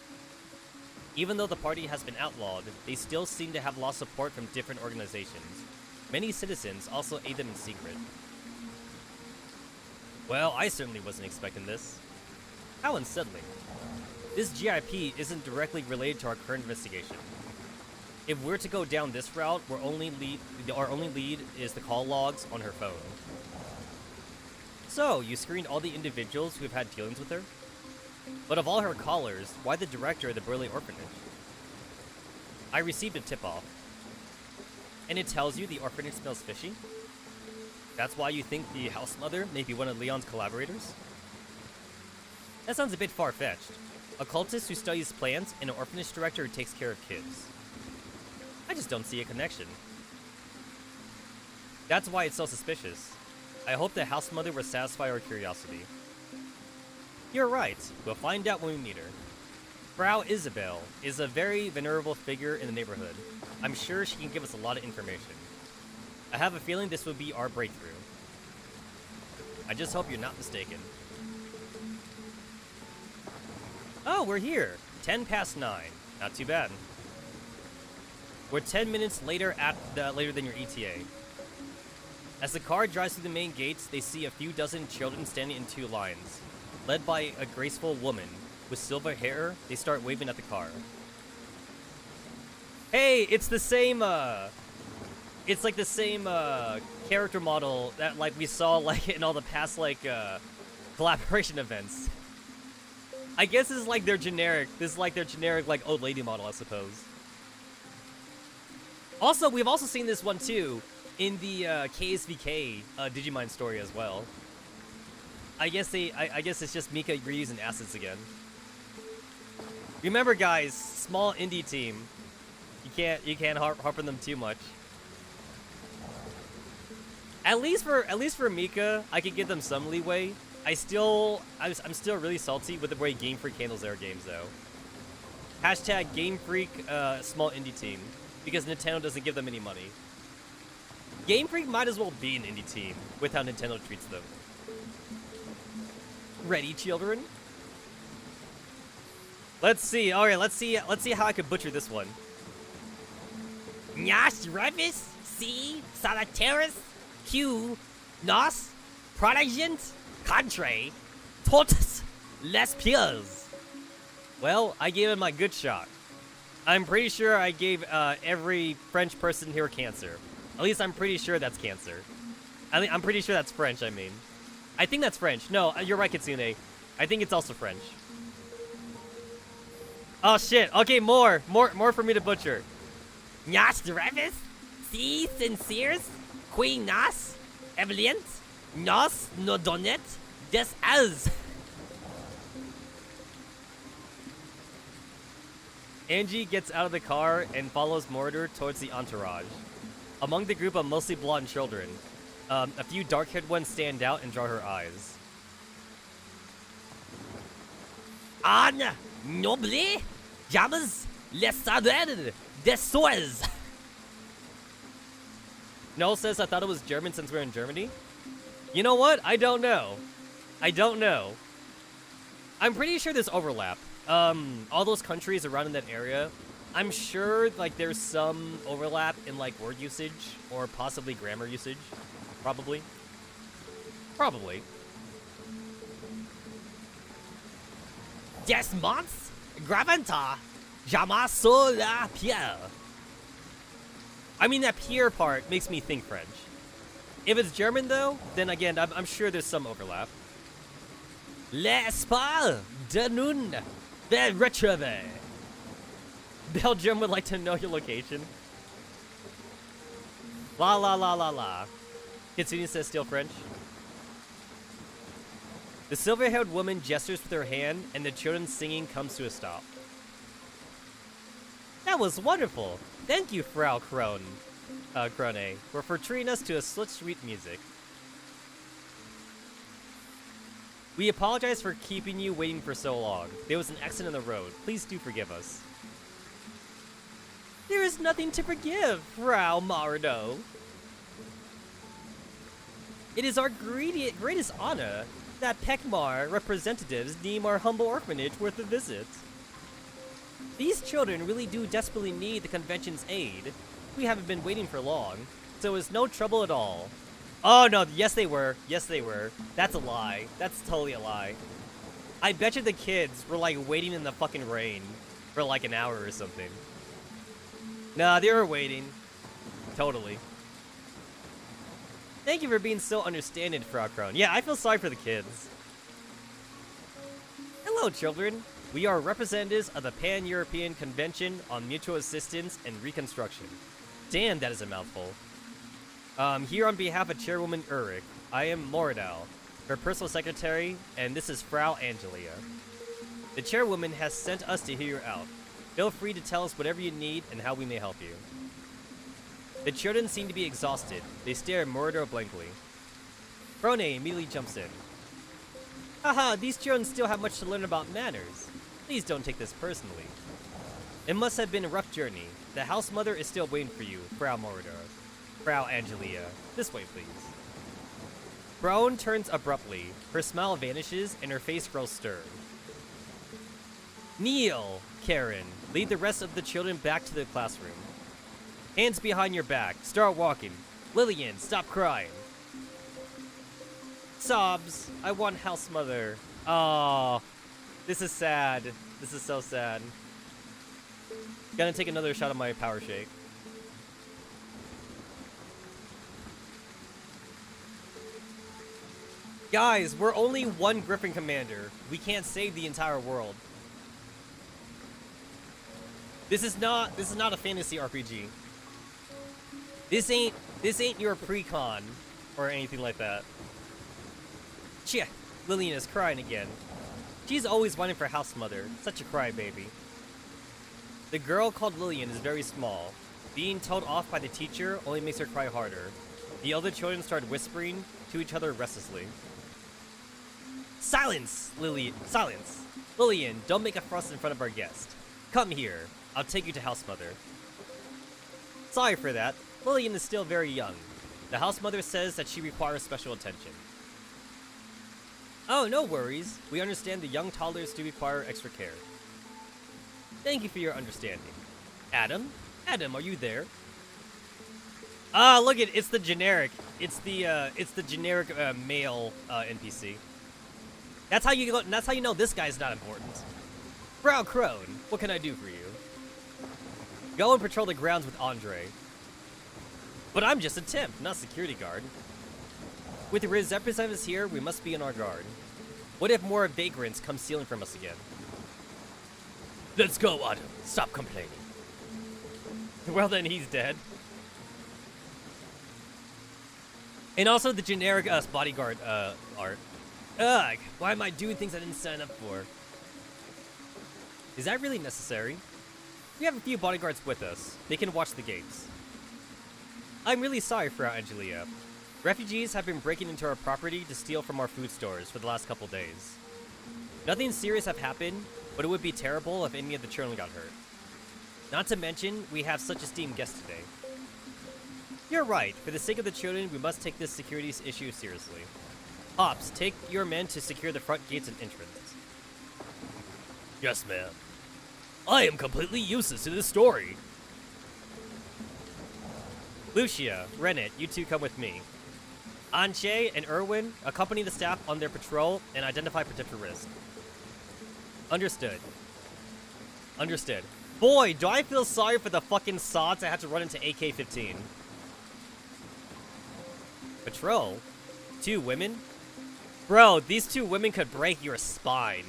A: Even though the party has been outlawed, they still seem to have lost support from different organizations. Many citizens also aid them in secret. Well, I certainly wasn't expecting this. How unsettling. This GIP isn't directly related to our current investigation. If we're to go down this route, our only lead is the call logs on her phone. So, you screened all the individuals who have had dealings with her? But of all her callers, why the director of the Burley orphanage? I received a tip-off. And it tells you the orphanage smells fishy? That's why you think the house mother may be one of Leon's collaborators? That sounds a bit far-fetched. A cultist who studies plants and an orphanage director who takes care of kids. I just don't see a connection. That's why it's so suspicious. I hope the house mother will satisfy our curiosity. You're right. We'll find out when we meet her. Frau Isabel is a very venerable figure in the neighborhood. I'm sure she can give us a lot of information. I have a feeling this would be our breakthrough. I just hope you're not mistaken. Oh, we're here. 9:10. Not too bad. We're 10 minutes later later than your ETA. As the car drives through the main gates, they see a few dozen children standing in two lines. Led by a graceful woman with silver hair, they start waving at the car. Hey, it's the same, it's like the same, character model that, like, we saw, like, in all the past, like, collaboration events. I guess this is like their generic, like, old lady model, I suppose. Also, we've also seen this one, too, in the, KSVK, Digimon story as well. I guess it's just Mika reusing assets again. Remember, guys, small indie team. You can't harp on them too much. At least for Mika, I could give them some leeway. I'm still really salty with the way Game Freak handles their games, though. Hashtag Game Freak small indie team, because Nintendo doesn't give them any money. Game Freak might as well be an indie team with how Nintendo treats them. Ready, children? Let's see. All right, let's see how I could butcher this one. Nyash Revis, C, Salateris, Q, Nos, Protagent, Contre, Totus, Les Piers. Well, I gave him my good shot. I'm pretty sure I gave every French person here cancer. At least I'm pretty sure that's cancer. I'm pretty sure that's French, I mean. I think that's French. No, you're right, Kitsune. I think it's also French. Oh, shit. Okay, more for me to butcher. Nyas Revis, C, Sinceres, Queen Nas, Evelient, Nos, Nodonet, Des Az. Angie gets out of the car and follows Mordor towards the entourage. Among the group of mostly blonde children, a few dark-haired ones stand out and draw her eyes. Anne, noble, jamas, les saders, des soirs. Noel says, I thought it was German since we're in Germany. You know what? I don't know. I'm pretty sure there's overlap. All those countries around in that area, I'm sure like there's some overlap in like word usage or possibly grammar usage. Probably. Des months, Gravanta, Jamais sur la pierre. I mean, that Pierre part makes me think French. If it's German, though, then again, I'm sure there's some overlap. L'espoir de nun de retrouver. Belgium would like to know your location. La la la la la. Kitsune says still French. The silver-haired woman gestures with her hand, and the children's singing comes to a stop. That was wonderful. Thank you, Frau Krone, for treating us to a such sweet music. We apologize for keeping you waiting for so long. There was an accident on the road. Please do forgive us. There is nothing to forgive, Frau Mardo. It is our greatest honor that Pekmar representatives deem our humble orphanage worth a visit. These children really do desperately need the convention's aid. We haven't been waiting for long, so it's no trouble at all. Oh no, yes they were. That's a lie. That's totally a lie. I bet you the kids were like waiting in the fucking rain for like an hour or something. Nah, they were waiting. Totally. Thank you for being so understanding, Frau Krone. Yeah, I feel sorry for the kids. Hello, children. We are representatives of the Pan-European Convention on Mutual Assistance and Reconstruction. Damn, that is a mouthful. Here on behalf of Chairwoman Ulrich, I am Moradal, her personal secretary, and this is Frau Angelia. The Chairwoman has sent us to hear you out. Feel free to tell us whatever you need and how we may help you. The children seem to be exhausted. They stare at Moradal blankly. Krone immediately jumps in. Haha, these children still have much to learn about manners. Please don't take this personally. It must have been a rough journey. The house mother is still waiting for you, Frau Moradal. Frau Angelia. This way, please. Braun turns abruptly. Her smile vanishes and her face grows stern. Kneel, Karen. Lead the rest of the children back to the classroom. Hands behind your back. Start walking. Lillian, stop crying. Sobs. I want house mother. Oh, this is sad. This is so sad. Gonna take another shot of my power shake. Guys, we're only one Griffin commander. We can't save the entire world. This is not a fantasy RPG. This ain't your pre-con or anything like that. Chia, Lillian is crying again. She's always wanting for house mother. Such a crybaby. The girl called Lillian is very small. Being told off by the teacher only makes her cry harder. The other children start whispering to each other restlessly. Silence, Lillian! Silence! Lillian, don't make a fuss in front of our guest. Come here. I'll take you to house mother. Sorry for that. Lillian is still very young. The house mother says that she requires special attention. Oh, no worries. We understand the young toddlers do require extra care. Thank you for your understanding. Adam? Adam, are you there? Ah, look at it's the generic. It's the generic male NPC. That's how you know this guy's not important. Frau Crone, what can I do for you? Go and patrol the grounds with Andre. But I'm just a temp, not security guard. With the representatives here, we must be on our guard. What if more vagrants come stealing from us again? Let's go, Adam. Stop complaining. Well, then he's dead. And also the generic bodyguard art. Ugh, why am I doing things I didn't sign up for? Is that really necessary? We have a few bodyguards with us. They can watch the gates. I'm really sorry for Angelia. Refugees have been breaking into our property to steal from our food stores for the last couple days. Nothing serious have happened, but it would be terrible if any of the children got hurt. Not to mention, we have such esteemed guests today. You're right. For the sake of the children, we must take this security issue seriously. Hops, take your men to secure the front gates and entrance. Yes, ma'am. I am completely useless to this story. Lucia, Rennet, you two come with me. Anche and Erwin accompany the staff on their patrol and identify potential risk. Understood. Understood. Boy, do I feel sorry for the fucking sods I had to run into AK-15. Patrol? 2 women? Bro, these 2 women could break your spine.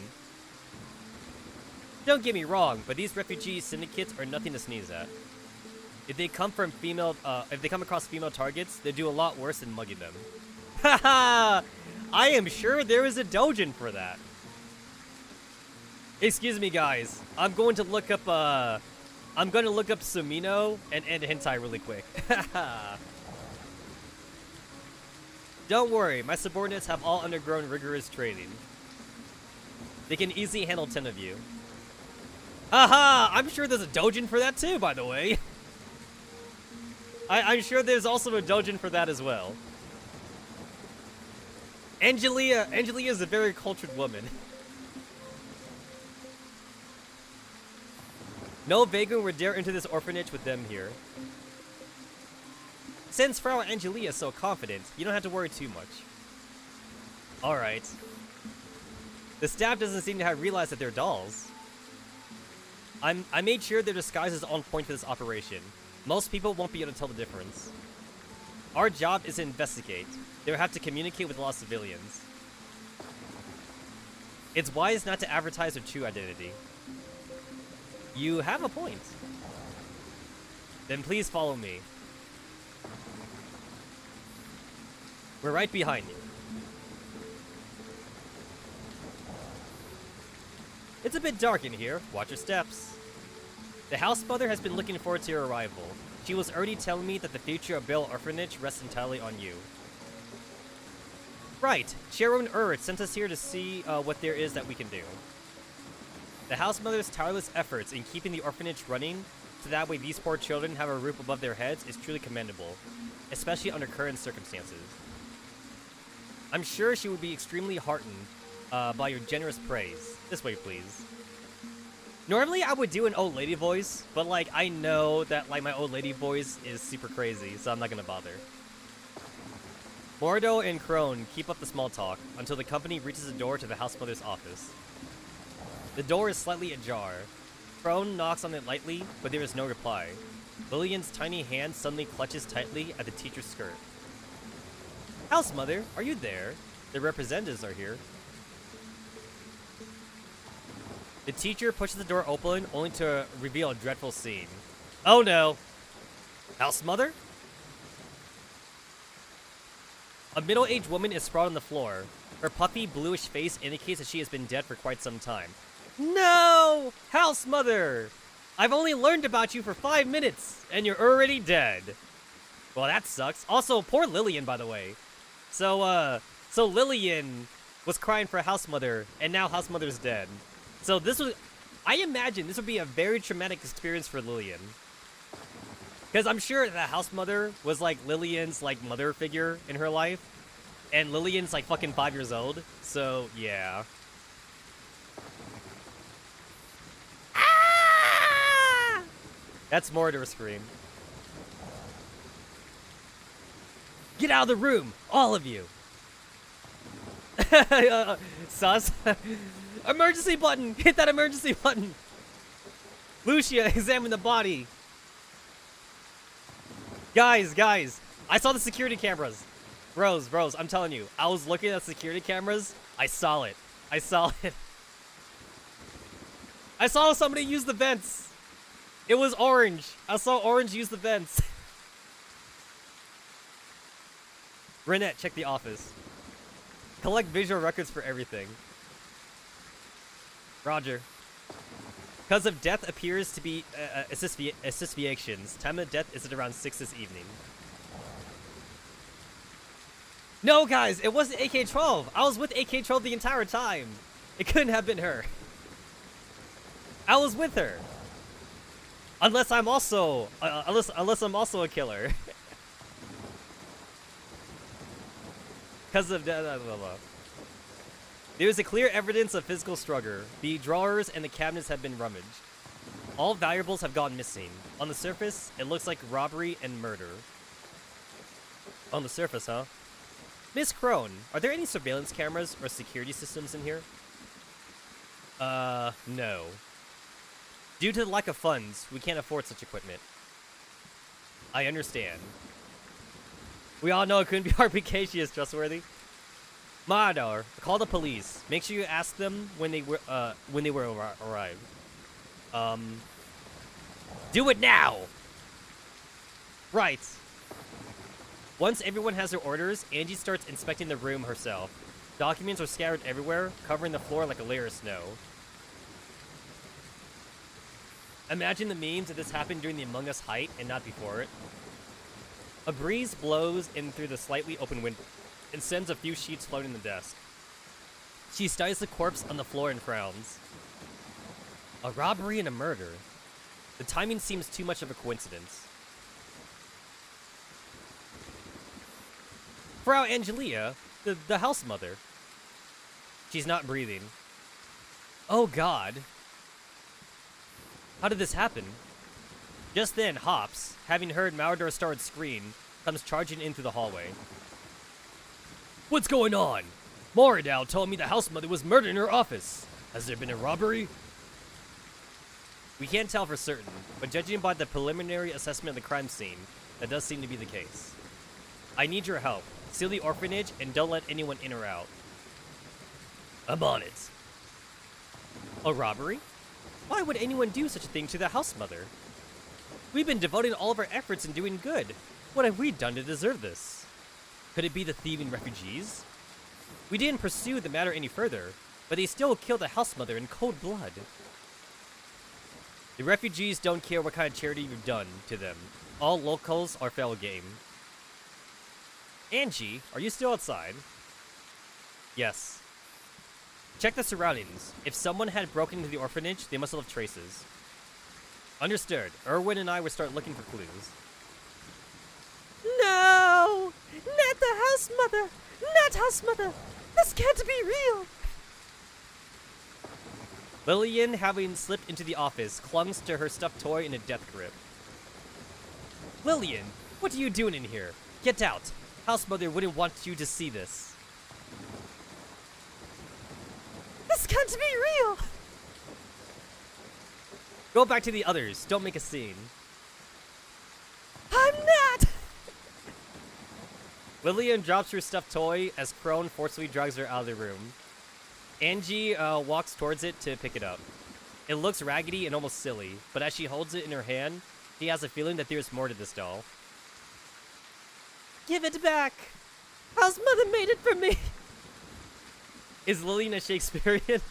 A: Don't get me wrong, but these refugee syndicates are nothing to sneeze at. If they come across female targets, they do a lot worse than mugging them. Haha! I am sure there is a doujin for that. Excuse me, guys. I'm going to look up Sumino and end hentai really quick. Don't worry, my subordinates have all undergone rigorous training. They can easily handle 10 of you. Haha! I'm sure there's a doujin for that too, by the way. I'm sure there's also a doujin for that as well. Angelia is a very cultured woman. No vagrant would dare enter this orphanage with them here. Since Frau Angelia is so confident, you don't have to worry too much. Alright. The staff doesn't seem to have realized that they're dolls. I made sure their disguise is on point for this operation. Most people won't be able to tell the difference. Our job is to investigate. They will have to communicate with a lot of civilians. It's wise not to advertise their true identity. You have a point. Then please follow me. We're right behind you. It's a bit dark in here. Watch your steps. The house mother has been looking forward to your arrival. She was already telling me that the future of Bale Orphanage rests entirely on you. Right. Sharon sent us here to see what there is that we can do. The house mother's tireless efforts in keeping the orphanage running so that way these poor children have a roof above their heads is truly commendable, especially under current circumstances. I'm sure she would be extremely heartened by your generous praise. This way, please. Normally, I would do an old lady voice, but, like, I know that, like, my old lady voice is super crazy, so I'm not gonna bother. Mordo and Crone keep up the small talk until the company reaches the door to the house mother's office. The door is slightly ajar. Crone knocks on it lightly, but there is no reply. Lillian's tiny hand suddenly clutches tightly at the teacher's skirt. House mother, are you there? The representatives are here. The teacher pushes the door open, only to reveal a dreadful scene. Oh no! House mother? A middle-aged woman is sprawled on the floor. Her puffy, bluish face indicates that she has been dead for quite some time. No! House mother! I've only learned about you for 5 minutes, and you're already dead. Well, that sucks. Also, poor Lillian, by the way. So Lillian was crying for House Mother, and now House Mother's dead. So I imagine this would be a very traumatic experience for Lillian. Because I'm sure the House Mother was, like, Lillian's, like, mother figure in her life. And Lillian's, like, fucking 5 years old. So, yeah. Ah! That's more to her scream. Get out of the room, all of you. Sus. Emergency button. Hit that emergency button. Lucia, examine the body. Guys. I saw the security cameras. Bros, I'm telling you. I was looking at security cameras. I saw it. I saw somebody use the vents. It was Orange. I saw Orange use the vents. Renette, check the office. Collect visual records for everything. Roger. Cause of death appears to be asphyxiations. Time of death is at around 6 this evening. No, guys, it wasn't AK-12. I was with AK-12 the entire time. It couldn't have been her. I was with her. Unless I'm also, unless I'm also a killer. Because of death. There is a clear evidence of physical struggle. The drawers and the cabinets have been rummaged. All valuables have gone missing. On the surface, it looks like robbery and murder. On the surface, huh? Miss Crone, are there any surveillance cameras or security systems in here? No. Due to the lack of funds, we can't afford such equipment. I understand. We all know it couldn't be RPK, she is trustworthy. Madar, call the police. Make sure you ask them when they were arrived. Do it now! Right. Once everyone has their orders, Angie starts inspecting the room herself. Documents are scattered everywhere, covering the floor like a layer of snow. Imagine the memes if this happened during the Among Us height and not before it. A breeze blows in through the slightly open window and sends a few sheets floating the desk. She studies the corpse on the floor and frowns. A robbery and a murder. The timing seems too much of a coincidence. Frau Angelia, the house mother. She's not breathing. Oh God. How did this happen? Just then, Hops, having heard Maurador Star's scream, comes charging in through the hallway. What's going on? Moradal told me the house mother was murdered in her office. Has there been a robbery? We can't tell for certain, but judging by the preliminary assessment of the crime scene, that does seem to be the case. I need your help. Seal the orphanage and don't let anyone in or out. I'm on it. A robbery? Why would anyone do such a thing to the house mother? We've been devoting all of our efforts in doing good. What have we done to deserve this? Could it be the thieving refugees? We didn't pursue the matter any further, but they still killed the house mother in cold blood. The refugees don't care what kind of charity you've done to them. All locals are fair game. Angie, are you still outside? Yes. Check the surroundings. If someone had broken into the orphanage, they must have left traces. Understood. Erwin and I will start looking for clues.
B: No! Not the house mother! Not house mother! This can't be real!
A: Lillian, having slipped into the office, clung to her stuffed toy in a death grip. Lillian, what are you doing in here? Get out! House mother wouldn't want you to see this.
B: This can't be real!
A: Go back to the others. Don't make a scene.
B: I'm not!
A: Lillian drops her stuffed toy as Crone forcibly drags her out of the room. Angie walks towards it to pick it up. It looks raggedy and almost silly, but as she holds it in her hand, she has a feeling that there's more to this doll.
B: Give it back! House mother made it for me!
A: Is Lillian a Shakespearean?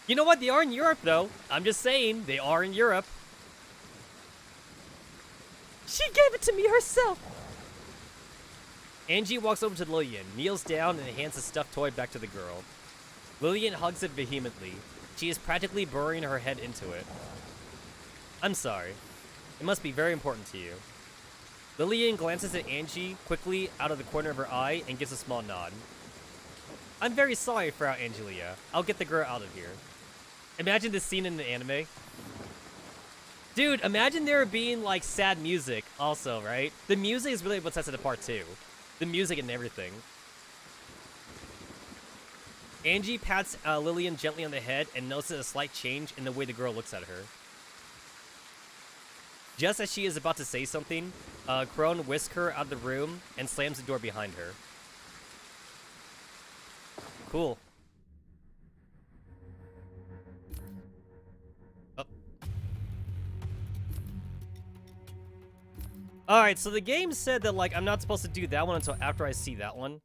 A: You know what? They are in Europe, though. I'm just saying, they are in Europe.
B: She gave it to me herself.
A: Angie walks over to Lillian, kneels down, and hands the stuffed toy back to the girl. Lillian hugs it vehemently. She is practically burying her head into it. I'm sorry. It must be very important to you. Lillian glances at Angie quickly out of the corner of her eye and gives a small nod. I'm very sorry, Frau Angelia. I'll get the girl out of here. Imagine this scene in the anime. Dude, imagine there being, like, sad music also, right? The music is really what sets it apart, too. The music and everything. Angie pats Lillian gently on the head and notices a slight change in the way the girl looks at her. Just as she is about to say something, Crone whisks her out of the room and slams the door behind her. Cool. Oh. Alright, so the game said that, like, I'm not supposed to do that one until after I see that one.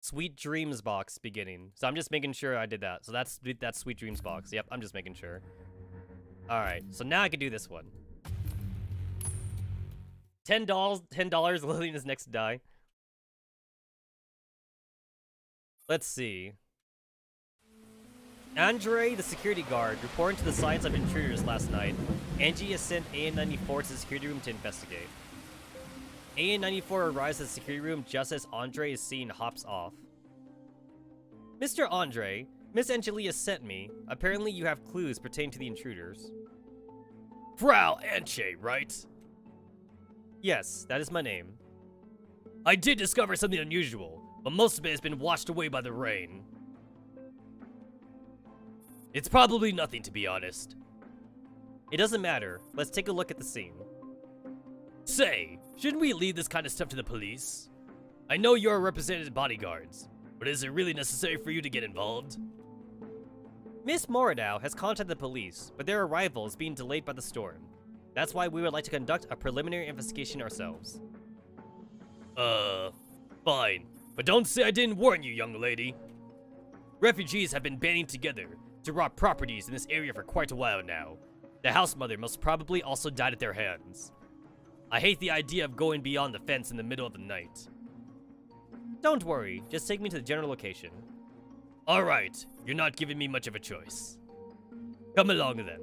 A: Sweet Dreams box beginning. So I'm just making sure I did that. So that's Sweet Dreams box. Yep, I'm just making sure. Alright, so now I can do this one. $10, Lillian is next to die. Let's see. Andre, the security guard, reporting to the signs of intruders last night. Angie has sent AN-94 to the security room to investigate. AN-94 arrives at the security room just as Andre is seen hops off. Mr. Andre, Miss Angelia sent me. Apparently you have clues pertaining to the intruders. Frau Anche, right? Yes, that is my name. I did discover something unusual, but most of it has been washed away by the rain. It's probably nothing, to be honest. It doesn't matter. Let's take a look at the scene. Say, shouldn't we leave this kind of stuff to the police? I know you're represented bodyguards, but is it really necessary for you to get involved? Miss Moridow has contacted the police, but their arrival is being delayed by the storm. That's why we would like to conduct a preliminary investigation ourselves. Fine. But don't say I didn't warn you, young lady. Refugees have been banding together to rob properties in this area for quite a while now. The house mother most probably also died at their hands. I hate the idea of going beyond the fence in the middle of the night. Don't worry, just take me to the general location. Alright, you're not giving me much of a choice. Come along then.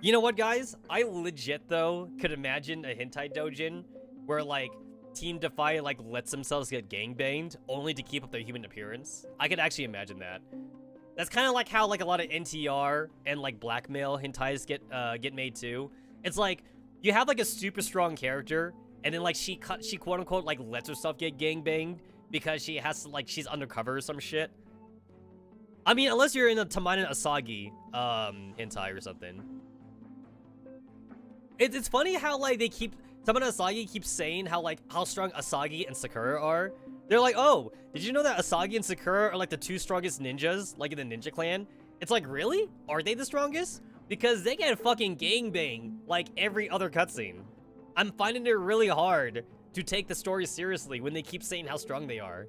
A: You know what, guys? I legit, though, could imagine a hentai doujin where, like, Team Defy, like, lets themselves get gangbanged only to keep up their human appearance. I could actually imagine that. That's kind of like how, like, a lot of NTR and, like, blackmail hentais get made, too. It's like, you have, like, a super strong character, and then, like, she quote-unquote, like, lets herself get gangbanged because she has to, like, she's undercover or some shit. I mean, unless you're in a Tamarin Asagi, hentai or something. It's funny how, like, they keep... Tamarin Asagi keeps saying how, like, how strong Asagi and Sakura are. They're like, oh, did you know that Asagi and Sakura are, like, the two strongest ninjas, like, in the ninja clan? It's like, really? Are they the strongest? Because they get fucking gangbang, like, every other cutscene. I'm finding it really hard to take the story seriously when they keep saying how strong they are.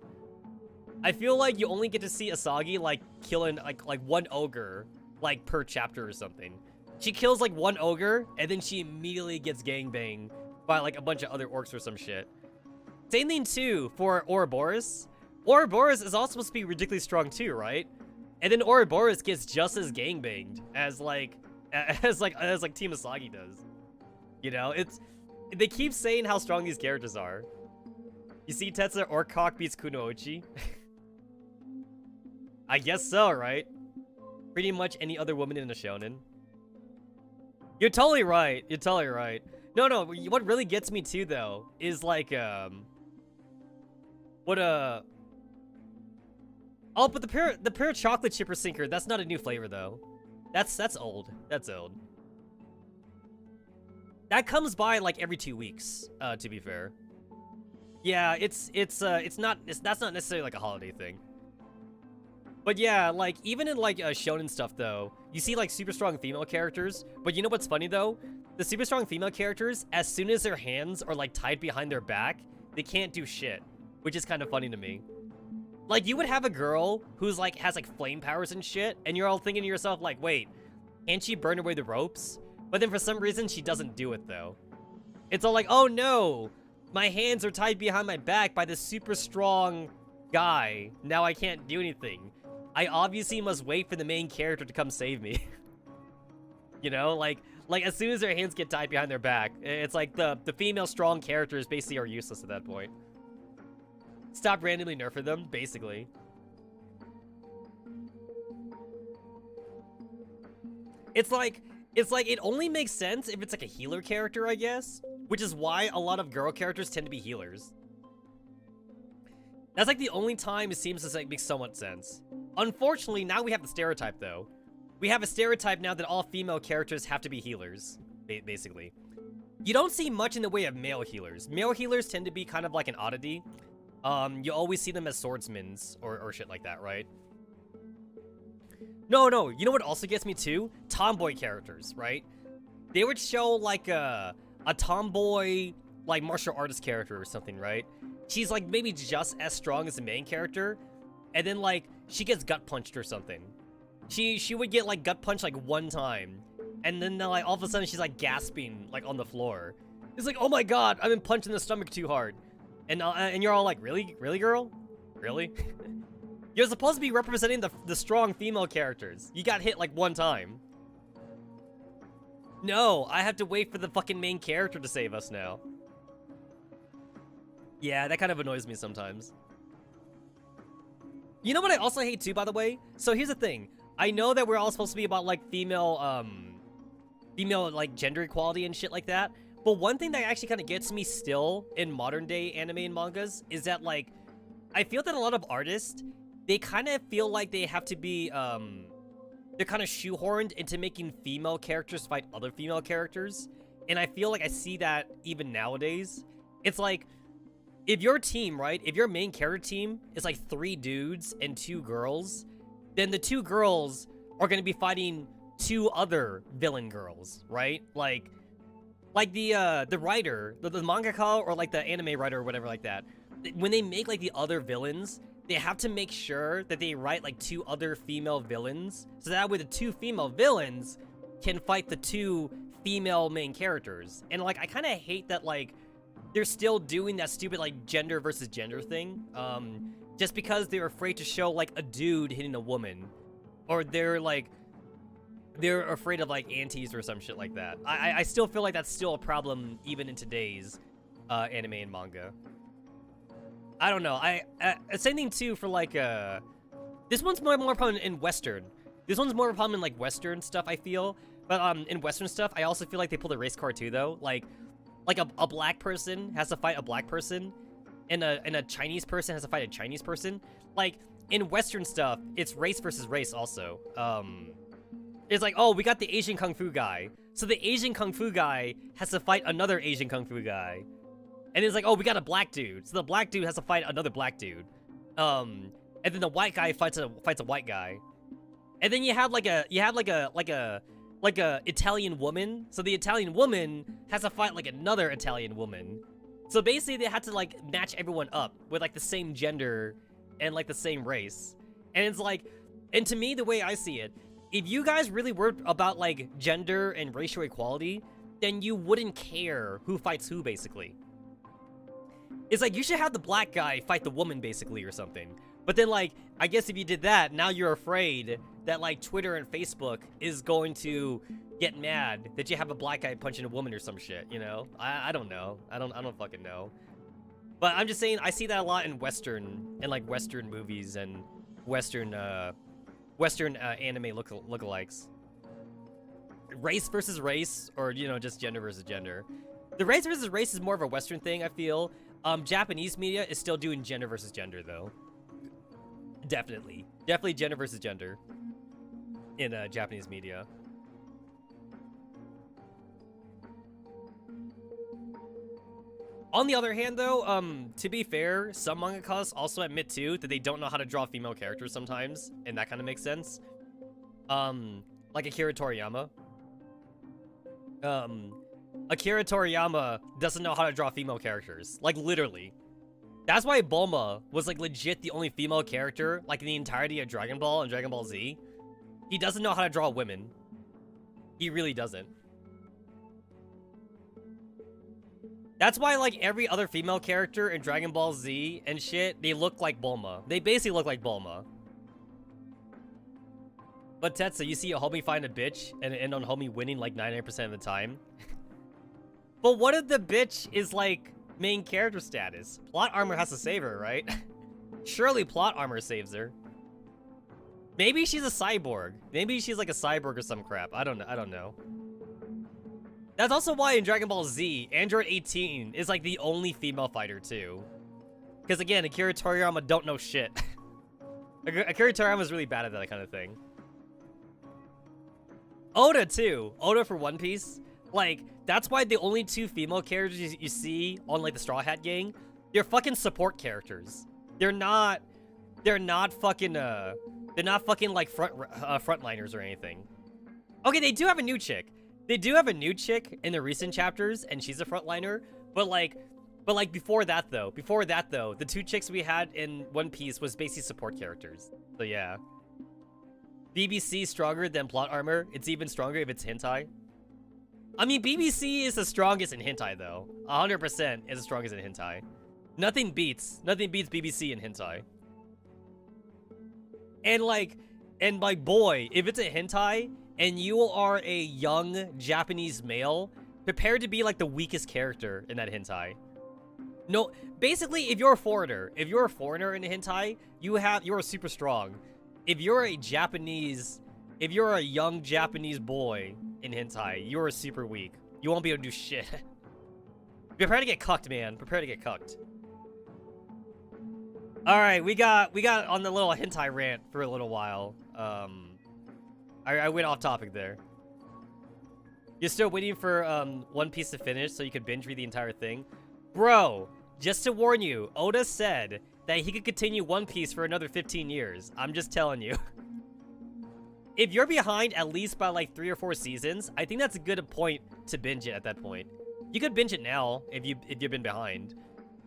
A: I feel like you only get to see Asagi, like, killing, like one ogre, like, per chapter or something. She kills, like, one ogre, and then she immediately gets gangbanged by, like, a bunch of other orcs or some shit. Same thing, too, for Ouroboros. Ouroboros is also supposed to be ridiculously strong, too, right? And then Ouroboros gets just as gangbanged as Team Asagi does. You know, they keep saying how strong these characters are. You see, Tetsa Orcock beats Kunoichi. I guess so, right? Pretty much any other woman in a shonen. You're totally right. You're totally right. No, what really gets me too, though, is like, oh, but the pure chocolate chipper sinker, that's not a new flavor, though. That's old. That's old. That comes by, like, every 2 weeks, to be fair. Yeah, that's not necessarily, like, a holiday thing. But yeah, like, even in, like, shonen stuff, though, you see, like, super strong female characters, but you know what's funny, though? The super strong female characters, as soon as their hands are, like, tied behind their back, they can't do shit, which is kind of funny to me. Like, you would have a girl who's, like, has, like, flame powers and shit, and you're all thinking to yourself, like, wait, can't she burn away the ropes? But then for some reason, she doesn't do it, though. It's all like, oh no, my hands are tied behind my back by this super strong guy. Now I can't do anything. I obviously must wait for the main character to come save me. You know, like as soon as their hands get tied behind their back, it's like the female strong characters basically are useless at that point. Stop randomly nerfing them, basically. It's like it only makes sense if it's like a healer character, I guess, which is why a lot of girl characters tend to be healers. That's like the only time it seems to like make somewhat sense. Unfortunately, now we have the stereotype though. We have a stereotype now that all female characters have to be healers, basically. You don't see much in the way of male healers. Male healers tend to be kind of like an oddity. You always see them as swordsmen or shit like that, right? No, you know what also gets me too? Tomboy characters, right? They would show like a tomboy like martial artist character or something, right? She's like maybe just as strong as the main character, and then like she gets gut punched or something. She would get like gut punched like one time, and then like all of a sudden she's like gasping like on the floor. It's like, oh my god, I've been punched in the stomach too hard, and you're all like, really, girl, really? You're supposed to be representing the strong female characters. You got hit like one time. No, I have to wait for the fucking main character to save us now. Yeah, that kind of annoys me sometimes. You know what I also hate too, by the way? So here's the thing. I know that we're all supposed to be about like female like gender equality and shit like that. But one thing that actually kind of gets me still in modern day anime and mangas is that like, I feel that a lot of artists, they kind of feel like they have to be, they're kind of shoehorned into making female characters fight other female characters. And I feel like I see that even nowadays. It's like, if your team, right, if your main character team is like 3 dudes and 2 girls, then the 2 girls are going to be fighting 2 other villain girls, right? Like the writer, the mangaka or like the anime writer or whatever like that, when they make like the other villains, they have to make sure that they write like 2 other female villains, so that way the 2 female villains can fight the 2 female main characters. And like, I kind of hate that like they're still doing that stupid like gender versus gender thing, just because they're afraid to show like a dude hitting a woman, or they're afraid of like antis or some shit like that. I still feel like that's still a problem even in today's anime and manga. I don't know. Same thing too for like this one's more prominent in Western. This one's more prominent in like Western stuff, I feel. But in Western stuff, I also feel like they pull the race card too, though. Like a black person has to fight a black person, and a Chinese person has to fight a Chinese person. Like in Western stuff, it's race versus race also. It's like, oh, we got the Asian Kung Fu guy, so the Asian Kung Fu guy has to fight another Asian Kung Fu guy. And it's like, oh, we got a black dude, so the black dude has to fight another black dude. And then the white guy fights a white guy. And then you have like a Italian woman, so the Italian woman has to fight like another Italian woman. So basically they had to like match everyone up with like the same gender and like the same race. And it's like, and to me, the way I see it, if you guys really were about like gender and racial equality, then you wouldn't care who fights who, basically. It's like, you should have the black guy fight the woman, basically, or something. But then, like, I guess if you did that, now you're afraid that, like, Twitter and Facebook is going to get mad that you have a black guy punching a woman or some shit, you know? I don't know. I don't fucking know. But I'm just saying, I see that a lot in Western movies and Western anime lookalikes. Race versus race, or, you know, just gender versus gender. The race versus race is more of a Western thing, I feel. Japanese media is still doing gender versus gender, though. Definitely gender versus gender in Japanese media. On the other hand, though, to be fair, some mangakas also admit too that they don't know how to draw female characters sometimes, and that kind of makes sense. Like Akira Toriyama. Akira Toriyama doesn't know how to draw female characters. Like, literally. That's why Bulma was like legit the only female character like in the entirety of Dragon Ball and Dragon Ball Z. He doesn't know how to draw women. He really doesn't. That's why like every other female character in Dragon Ball Z and shit, they look like Bulma. They basically look like Bulma. But Tetsu, you see a homie find a bitch and end on homie winning like 99% of the time. But what if the bitch is like main character status? Plot armor has to save her, right? Surely plot armor saves her. Maybe she's a cyborg. Maybe she's like a cyborg or some crap. I don't know. That's also why in Dragon Ball Z, Android 18 is like the only female fighter too. Because again, Akira Toriyama don't know shit. Akira Toriyama's really bad at that kind of thing. Oda too. Oda for One Piece. Like, that's why the only two female characters you see on like the Straw Hat Gang, they're fucking support characters. They're not fucking like frontliners or anything. Okay, they do have a new chick. They do have a new chick in the recent chapters, and she's a frontliner. But like before that though, the two chicks we had in One Piece was basically support characters. So yeah. BBC stronger than plot armor. It's even stronger if it's hentai. I mean, BBC is the strongest in hentai though. 100% is the strongest in hentai. Nothing beats BBC in hentai. And boy, if it's a hentai and you are a young Japanese male, prepare to be like the weakest character in that hentai. No, basically, if you're a foreigner in a hentai, you're super strong. If you're a young Japanese boy in hentai, you're super weak. You won't be able to do shit. Prepare to get cucked, man. Prepare to get cucked. All right, we got on the little hentai rant for a little while. I went off topic there. You're still waiting for One Piece to finish so you could binge read the entire thing? Bro, just to warn you, Oda said that he could continue One Piece for another 15 years. I'm just telling you. If you're behind at least by like 3 or 4 seasons, I think that's a good point to binge it at that point. You could binge it now if you've been behind.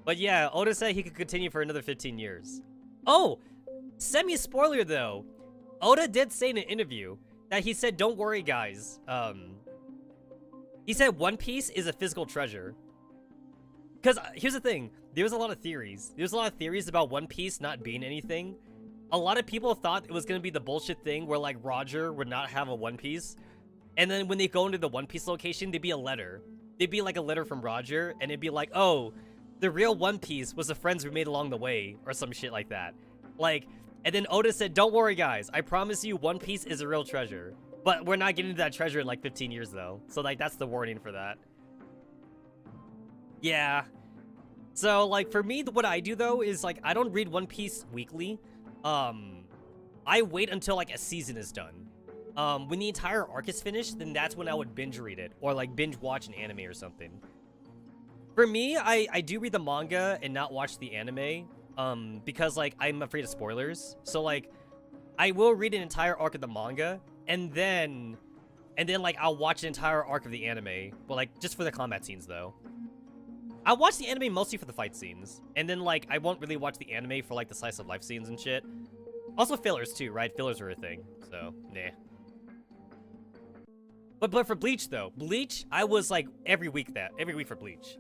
A: But yeah, Oda said he could continue for another 15 years. Oh, semi-spoiler though. Oda did say in an interview that he said, don't worry guys. He said One Piece is a physical treasure. Because here's the thing, there's a lot of theories. There's a lot of theories about One Piece not being anything. A lot of people thought it was going to be the bullshit thing where like Roger would not have a One Piece. And then when they go into the One Piece location, there'd be a letter. There'd be like a letter from Roger and it'd be like, oh, the real One Piece was the friends we made along the way or some shit like that. Like, and then Oda said, don't worry guys, I promise you One Piece is a real treasure. But we're not getting to that treasure in like 15 years though. So like that's the warning for that. Yeah. So like for me, what I do though is like I don't read One Piece weekly. I wait until like a season is done. When the entire arc is finished, then that's when I would binge read it or like binge watch an anime or something. For me, I do read the manga and not watch the anime, because like I'm afraid of spoilers. So like I will read an entire arc of the manga and then like I'll watch an entire arc of the anime, but like just for the combat scenes though. I watch the anime mostly for the fight scenes, and then like I won't really watch the anime for like the slice of life scenes and shit. Also fillers too, right? Fillers are a thing, so nah. But for Bleach though, Bleach, I was like every week for Bleach.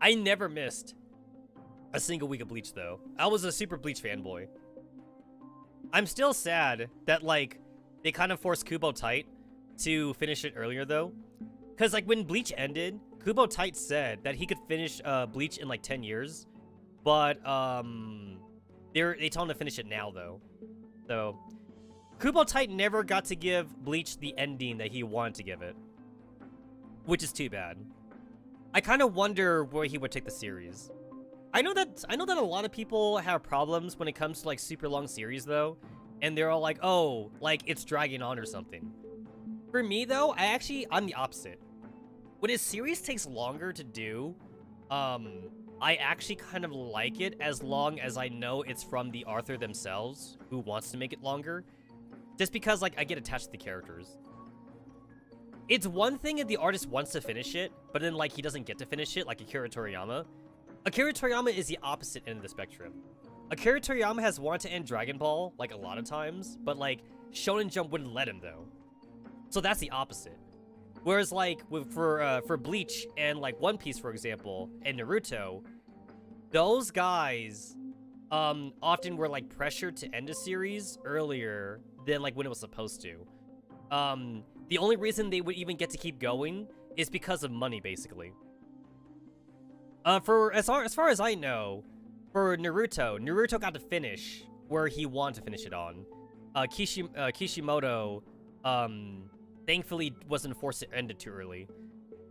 A: I never missed a single week of Bleach though. I was a super Bleach fanboy. I'm still sad that like they kind of forced Kubo Tight to finish it earlier though. Cause like when Bleach ended, Kubo Tight said that he could finish Bleach in like 10 years. But they told him to finish it now though. So Kubo Tight never got to give Bleach the ending that he wanted to give it. Which is too bad. I kind of wonder where he would take the series. I know that a lot of people have problems when it comes to like super long series though, and they're all like, "Oh, like it's dragging on or something." For me though, I'm the opposite. When a series takes longer to do, I actually kind of like it as long as I know it's from the author themselves who wants to make it longer. Just because like I get attached to the characters. It's one thing if the artist wants to finish it, but then like he doesn't get to finish it, like Akira Toriyama. Akira Toriyama is the opposite end of the spectrum. Akira Toriyama has wanted to end Dragon Ball, like, a lot of times, but, like, Shonen Jump wouldn't let him, though. So that's the opposite. Whereas, like, for Bleach and, like, One Piece, for example, and Naruto, those guys often were, like, pressured to end a series earlier than, like, when it was supposed to. The only reason they would even get to keep going is because of money, basically. For as far as I know, for Naruto got to finish where he wanted to finish it on. Kishimoto, thankfully wasn't forced to end it too early.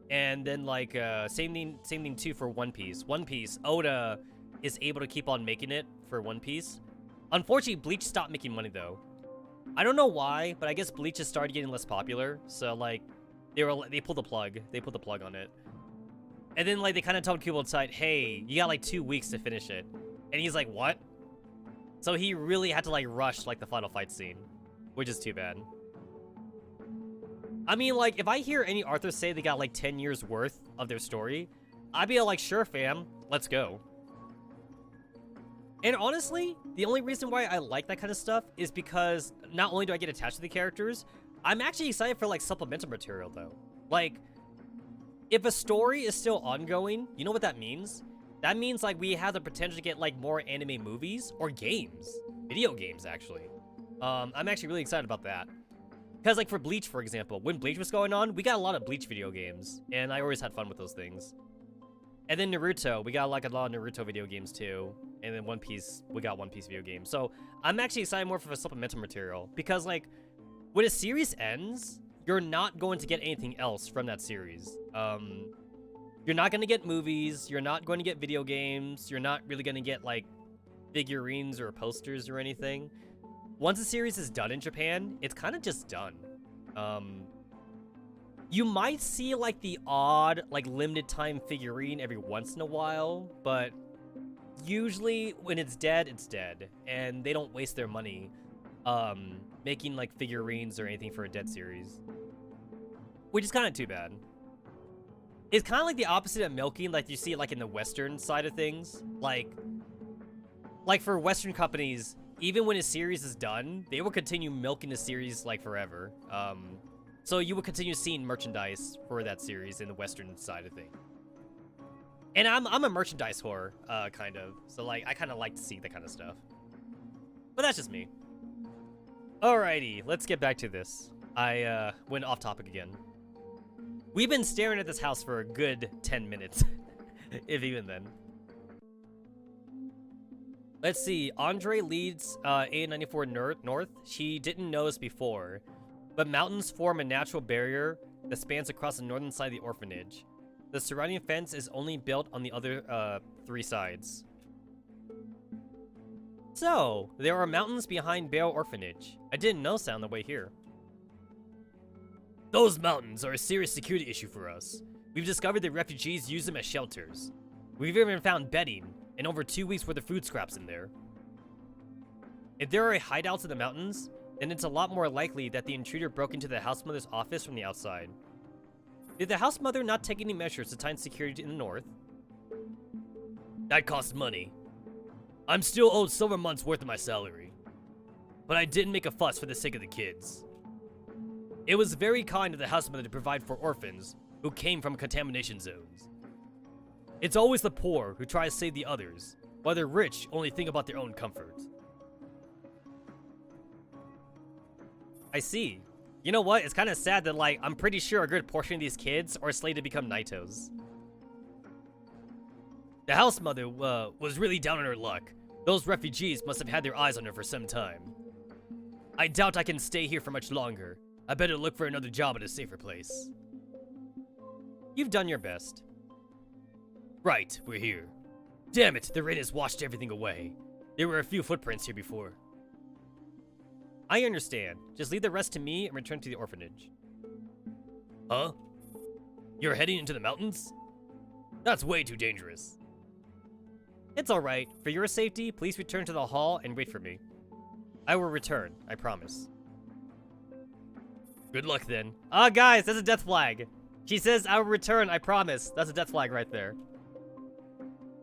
A: And then, like, same thing too for One Piece. One Piece, Oda is able to keep on making it for One Piece. Unfortunately, Bleach stopped making money, though. I don't know why, but I guess Bleach has started getting less popular, so, like, they pulled the plug. They pulled the plug on it. And then, like, they kind of told people inside, hey, you got, like, 2 weeks to finish it. And he's like, what? So he really had to, like, rush, like, the final fight scene, which is too bad. I mean, like, if I hear any authors say they got, like, 10 years worth of their story, I'd be like, sure, fam, let's go. And honestly, the only reason why I like that kind of stuff is because not only do I get attached to the characters, I'm actually excited for, like, supplemental material, though. Like, if a story is still ongoing, you know what that means? That means, like, we have the potential to get, like, more anime movies or games. Video games, actually. I'm actually really excited about that. Because, like, for Bleach, for example, when Bleach was going on, we got a lot of Bleach video games, and I always had fun with those things. And then Naruto, we got, like, a lot of Naruto video games, too. And then One Piece, we got One Piece video games. So, I'm actually excited more for the supplemental material. Because, like, when a series ends, you're not going to get anything else from that series. You're not going to get movies, you're not going to get video games, you're not really going to get, like, figurines or posters or anything. Once a series is done in Japan, it's kind of just done. You might see, like, the odd, like, limited time figurine every once in a while, but usually when it's dead, and they don't waste their money making, like, figurines or anything for a dead series. Which is kind of too bad. It's kind of like the opposite of milking, like you see it, like, in the Western side of things. Like for Western companies, even when a series is done, they will continue milking the series, like, forever. So you will continue seeing merchandise for that series in the Western side of things. And I'm a merchandise whore, kind of. So, like, I kind of like to see that kind of stuff. But that's just me. Alrighty, let's get back to this. I went off topic again. We've been staring at this house for a good 10 minutes, if even then. Let's see, Andre leads A94 North. She didn't know this before, but mountains form a natural barrier that spans across the northern side of the orphanage. The surrounding fence is only built on the other 3 sides. So, there are mountains behind Bale Orphanage. I didn't know so on the way here. Those mountains are a serious security issue for us. We've discovered that refugees use them as shelters. We've even found bedding, and over 2 weeks worth of food scraps in there. If there are hideouts in the mountains, then it's a lot more likely that the intruder broke into the house mother's office from the outside. Did the house mother not take any measures to tighten security in the north? That costs money. I'm still owed several months worth of my salary. But I didn't make a fuss for the sake of the kids. It was very kind of the house mother to provide for orphans who came from contamination zones. It's always the poor who try to save the others, while the rich only think about their own comfort. I see. You know what? It's kind of sad that, like, I'm pretty sure a good portion of these kids are slated to become Naitos. The house mother was really down on her luck. Those refugees must have had their eyes on her for some time. I doubt I can stay here for much longer. I better look for another job at a safer place. You've done your best. Right, we're here. Damn it, the rain has washed everything away. There were a few footprints here before. I understand. Just leave the rest to me and return to the orphanage. Huh? You're heading into the mountains? That's way too dangerous. It's alright. For your safety, please return to the hall and wait for me. I will return, I promise. Good luck then. Ah, guys, that's a death flag. She says, I will return, I promise. That's a death flag right there.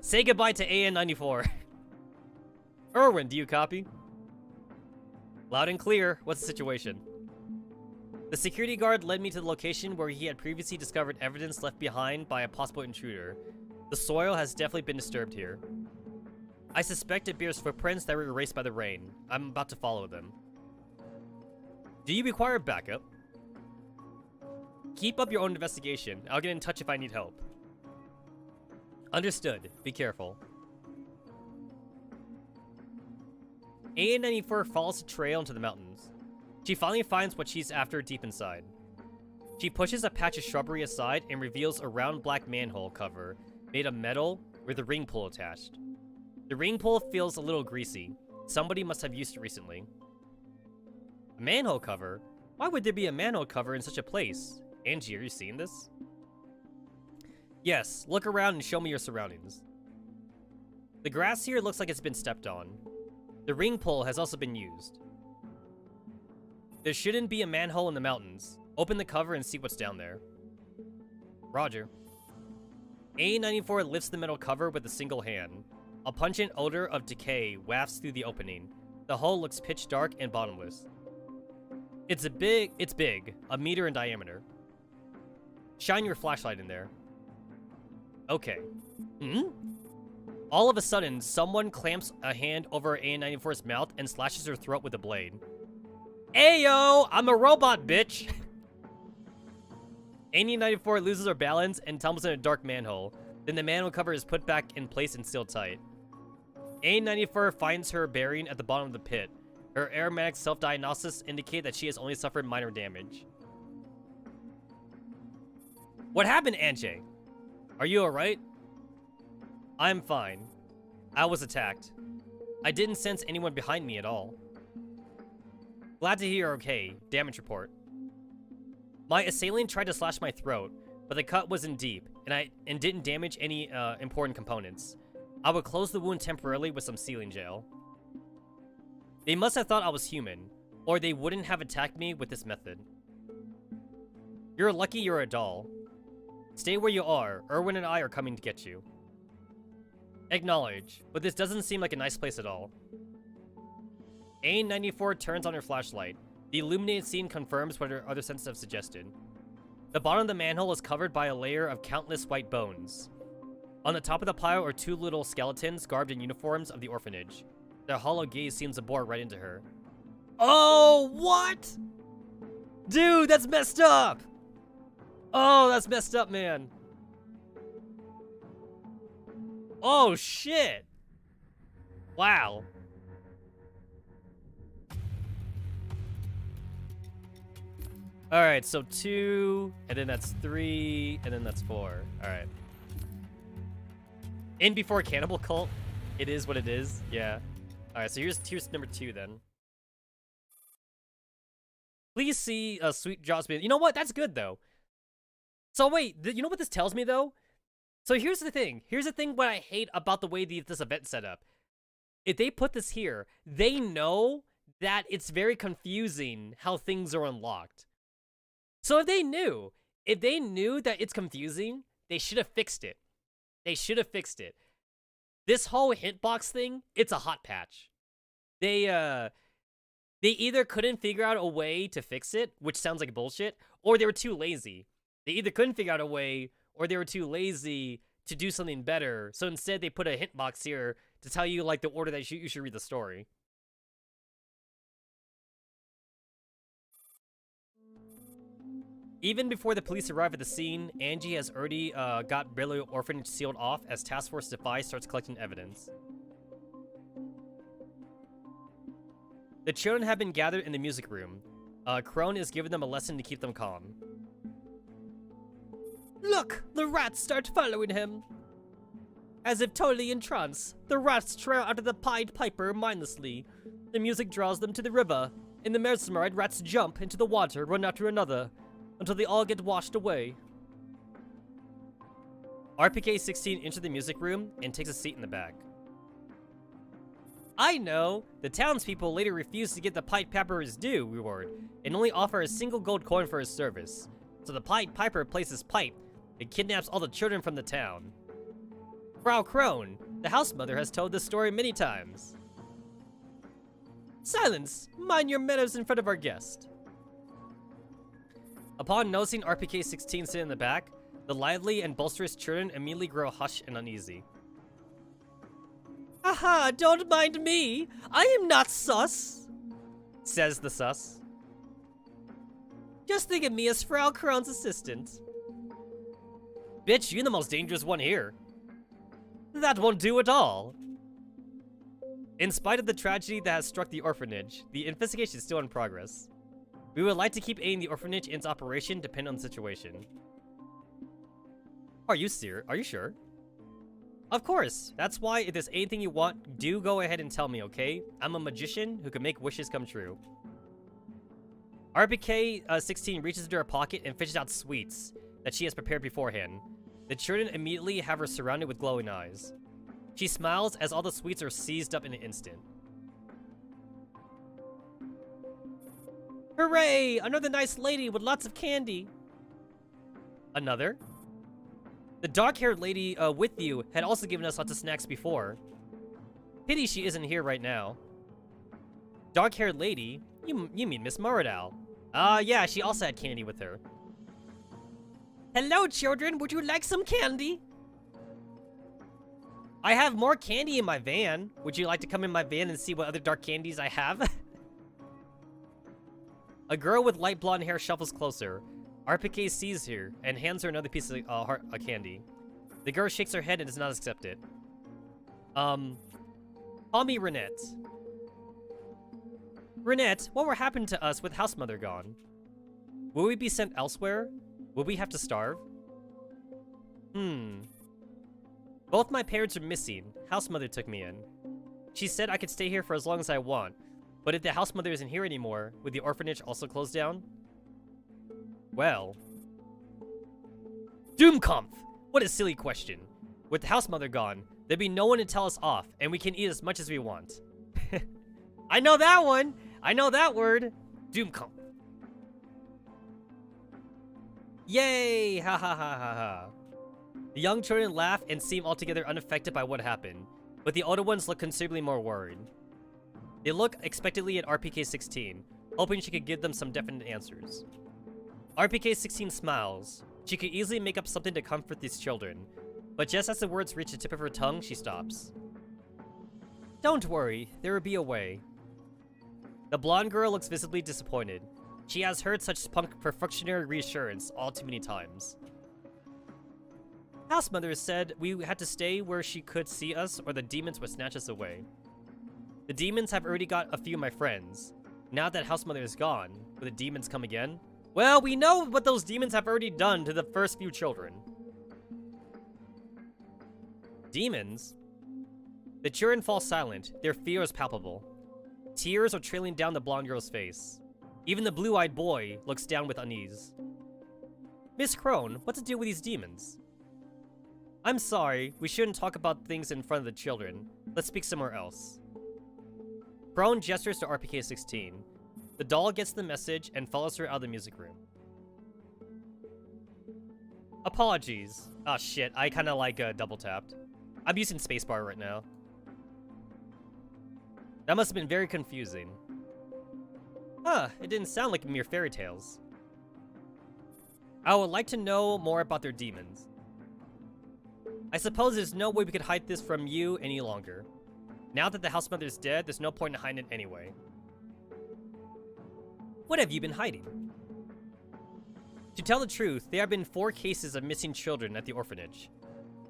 A: Say goodbye to AN94. Erwin, do you copy? Loud and clear. What's the situation? The security guard led me to the location where he had previously discovered evidence left behind by a possible intruder. The soil has definitely been disturbed here. I suspect it bears footprints that were erased by the rain. I'm about to follow them. Do you require backup? Keep up your own investigation. I'll get in touch if I need help. Understood. Be careful. AN94 follows the trail into the mountains. She finally finds what she's after deep inside. She pushes a patch of shrubbery aside and reveals a round black manhole cover made of metal with a ring pull attached. The ring pull feels a little greasy. Somebody must have used it recently. A manhole cover? Why would there be a manhole cover in such a place? Angie, are you seeing this? Yes, look around and show me your surroundings. The grass here looks like it's been stepped on. The ring pull has also been used. There shouldn't be a manhole in the mountains. Open the cover and see what's down there. Roger. A94 lifts the metal cover with a single hand. A pungent odor of decay wafts through the opening. The hole looks pitch dark and bottomless. It's big, a meter in diameter. Shine your flashlight in there. Okay. All of a sudden, someone clamps a hand over A94's mouth and slashes her throat with a blade. Ayo! I'm a robot, bitch! A94 loses her balance and tumbles in a dark manhole. Then the manhole cover is put back in place and sealed tight. A94 finds her bearing at the bottom of the pit. Her aromatic self-diagnosis indicate that she has only suffered minor damage. What happened, Angie? Are you alright? I'm fine. I was attacked. I didn't sense anyone behind me at all. Glad to hear you're okay. Damage report. My assailant tried to slash my throat, but the cut wasn't deep, and didn't damage any important components. I would close the wound temporarily with some sealing gel. They must have thought I was human, or they wouldn't have attacked me with this method. You're lucky you're a doll. Stay where you are. Erwin and I are coming to get you. Acknowledge, but this doesn't seem like a nice place at all. A94 turns on her flashlight. The illuminated scene confirms what her other senses have suggested. The bottom of the manhole is covered by a layer of countless white bones. On the top of the pile are two little skeletons garbed in uniforms of the orphanage. Their hollow gaze seems to bore right into her. Oh, what? Dude, that's messed up! Oh, that's messed up, man. Oh, shit! Wow. Alright, so 2, and then that's 3, and then that's 4. Alright. In before Cannibal Cult, it is what it is. Yeah. Alright, so here's number 2 then. Please see Sweet Jobs. You know what? That's good, though. So wait, you know what this tells me, though? So here's the thing. Here's the thing what I hate about the way this event's set up. If they put this here, they know that it's very confusing how things are unlocked. So if they knew that it's confusing, they should have fixed it. They should have fixed it. This whole hitbox thing, it's a hot patch. They either couldn't figure out a way to fix it, which sounds like bullshit, or they were too lazy. They either couldn't figure out a way, or they were too lazy to do something better. So instead, they put a hitbox here to tell you like the order that you should read the story. Even before the police arrive at the scene, Angie has already got Brillo Orphanage sealed off as Task Force Defy starts collecting evidence. The children have been gathered in the music room. Crone is giving them a lesson to keep them calm.
B: Look! The rats start following him! As if totally in trance, the rats trail out of the Pied Piper mindlessly. The music draws them to the river. In the mesmerized, rats jump into the water, one after another, until they all get washed away.
A: RPK-16 enters the music room and takes a seat in the back.
B: I know!
A: The townspeople later refuse to give the Pied Piper his due reward, and only offer a single gold coin for his service. So the Pied Piper plays his pipe and kidnaps all the children from the town.
B: Frau Crone, the house mother, has told this story many times. Silence! Mind your manners in front of our guest. Upon noticing RPK-16 sitting in the back, the lively and boisterous children immediately grow hushed and uneasy. Aha, don't mind me! I am not sus! Says the sus. Just think of me as Frau Crone's assistant. Bitch, you're the most dangerous one here. That won't do at all. In spite of the tragedy that has struck the orphanage, the investigation is still in progress. We would like to keep aiding the orphanage in its operation depending on the situation. Are you sure? Of course. That's why if there's anything you want, do go ahead and tell me, okay? I'm a magician who can make wishes come true. RPK-16 reaches into her pocket and fishes out sweets that she has prepared beforehand. The children immediately have her surrounded with glowing eyes. She smiles as all the sweets are seized up in an instant. Hooray! Another nice lady with lots of candy. Another? The dark-haired lady with you had also given us lots of snacks before. Pity she isn't here right now. Dark-haired lady? You mean Miss Muradal? Yeah, she also had candy with her. Hello, children. Would you like some candy? I have more candy in my van. Would you like to come in my van and see what other dark candies I have? A girl with light blonde hair shuffles closer. RPK sees her and hands her another piece of candy. The girl shakes her head and does not accept it. Call me Renette. Renette, what will happen to us with house mother gone? Will we be sent elsewhere? Will we have to starve? Both my parents are missing. House mother took me in. She said I could stay here for as long as I want. But if the house mother isn't here anymore, would the orphanage also close down? Well... Doomkampf! What a silly question. With the house mother gone, there'd be no one to tell us off, and we can eat as much as we want. I know that one! I know that word! Doomkampf. Yay! Ha ha ha ha ha. The young children laugh and seem altogether unaffected by what happened, but the older ones look considerably more worried. They look expectantly at RPK-16, hoping she could give them some definite answers. RPK-16 smiles. She could easily make up something to comfort these children, but just as the words reach the tip of her tongue, she stops. Don't worry, there will be a way. The blonde girl looks visibly disappointed. She has heard such perfunctory reassurance all too many times. House mother said we had to stay where she could see us or the demons would snatch us away. The demons have already got a few of my friends. Now that house mother is gone, will the demons come again? Well, we know what those demons have already done to the first few children. Demons? The children fall silent, their fear is palpable. Tears are trailing down the blonde girl's face. Even the blue-eyed boy looks down with unease. Miss Crone, what's to do with these demons? I'm sorry, we shouldn't talk about things in front of the children. Let's speak somewhere else. Crone gestures to RPK-16. The doll gets the message and follows her out of the music room. Apologies. Oh shit, I kinda like double tapped. I'm using spacebar right now. That must have been very confusing. Huh, it didn't sound like mere fairy tales. I would like to know more about their demons. I suppose there's no way we could hide this from you any longer. Now that the house mother's dead, there's no point in hiding it anyway. What have you been hiding? To tell the truth, there have been 4 cases of missing children at the orphanage.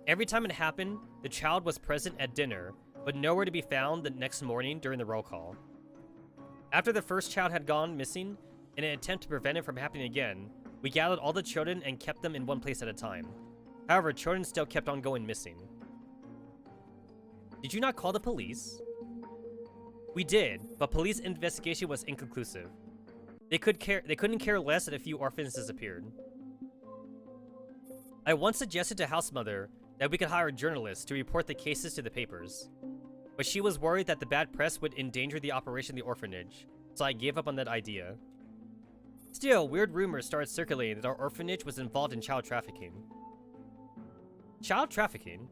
B: Every time it happened, the child was present at dinner, but nowhere to be found the next morning during the roll call. After the first child had gone missing, in an attempt to prevent it from happening again, we gathered all the children and kept them in one place at a time. However, children still kept on going missing. Did you not call the police? We did, but police investigation was inconclusive. They couldn't care less that a few orphans disappeared. I once suggested to house mother that we could hire journalists to report the cases to the papers, but she was worried that the bad press would endanger the operation of the orphanage, so I gave up on that idea. Still, weird rumors started circulating that our orphanage was involved in child trafficking. Child trafficking?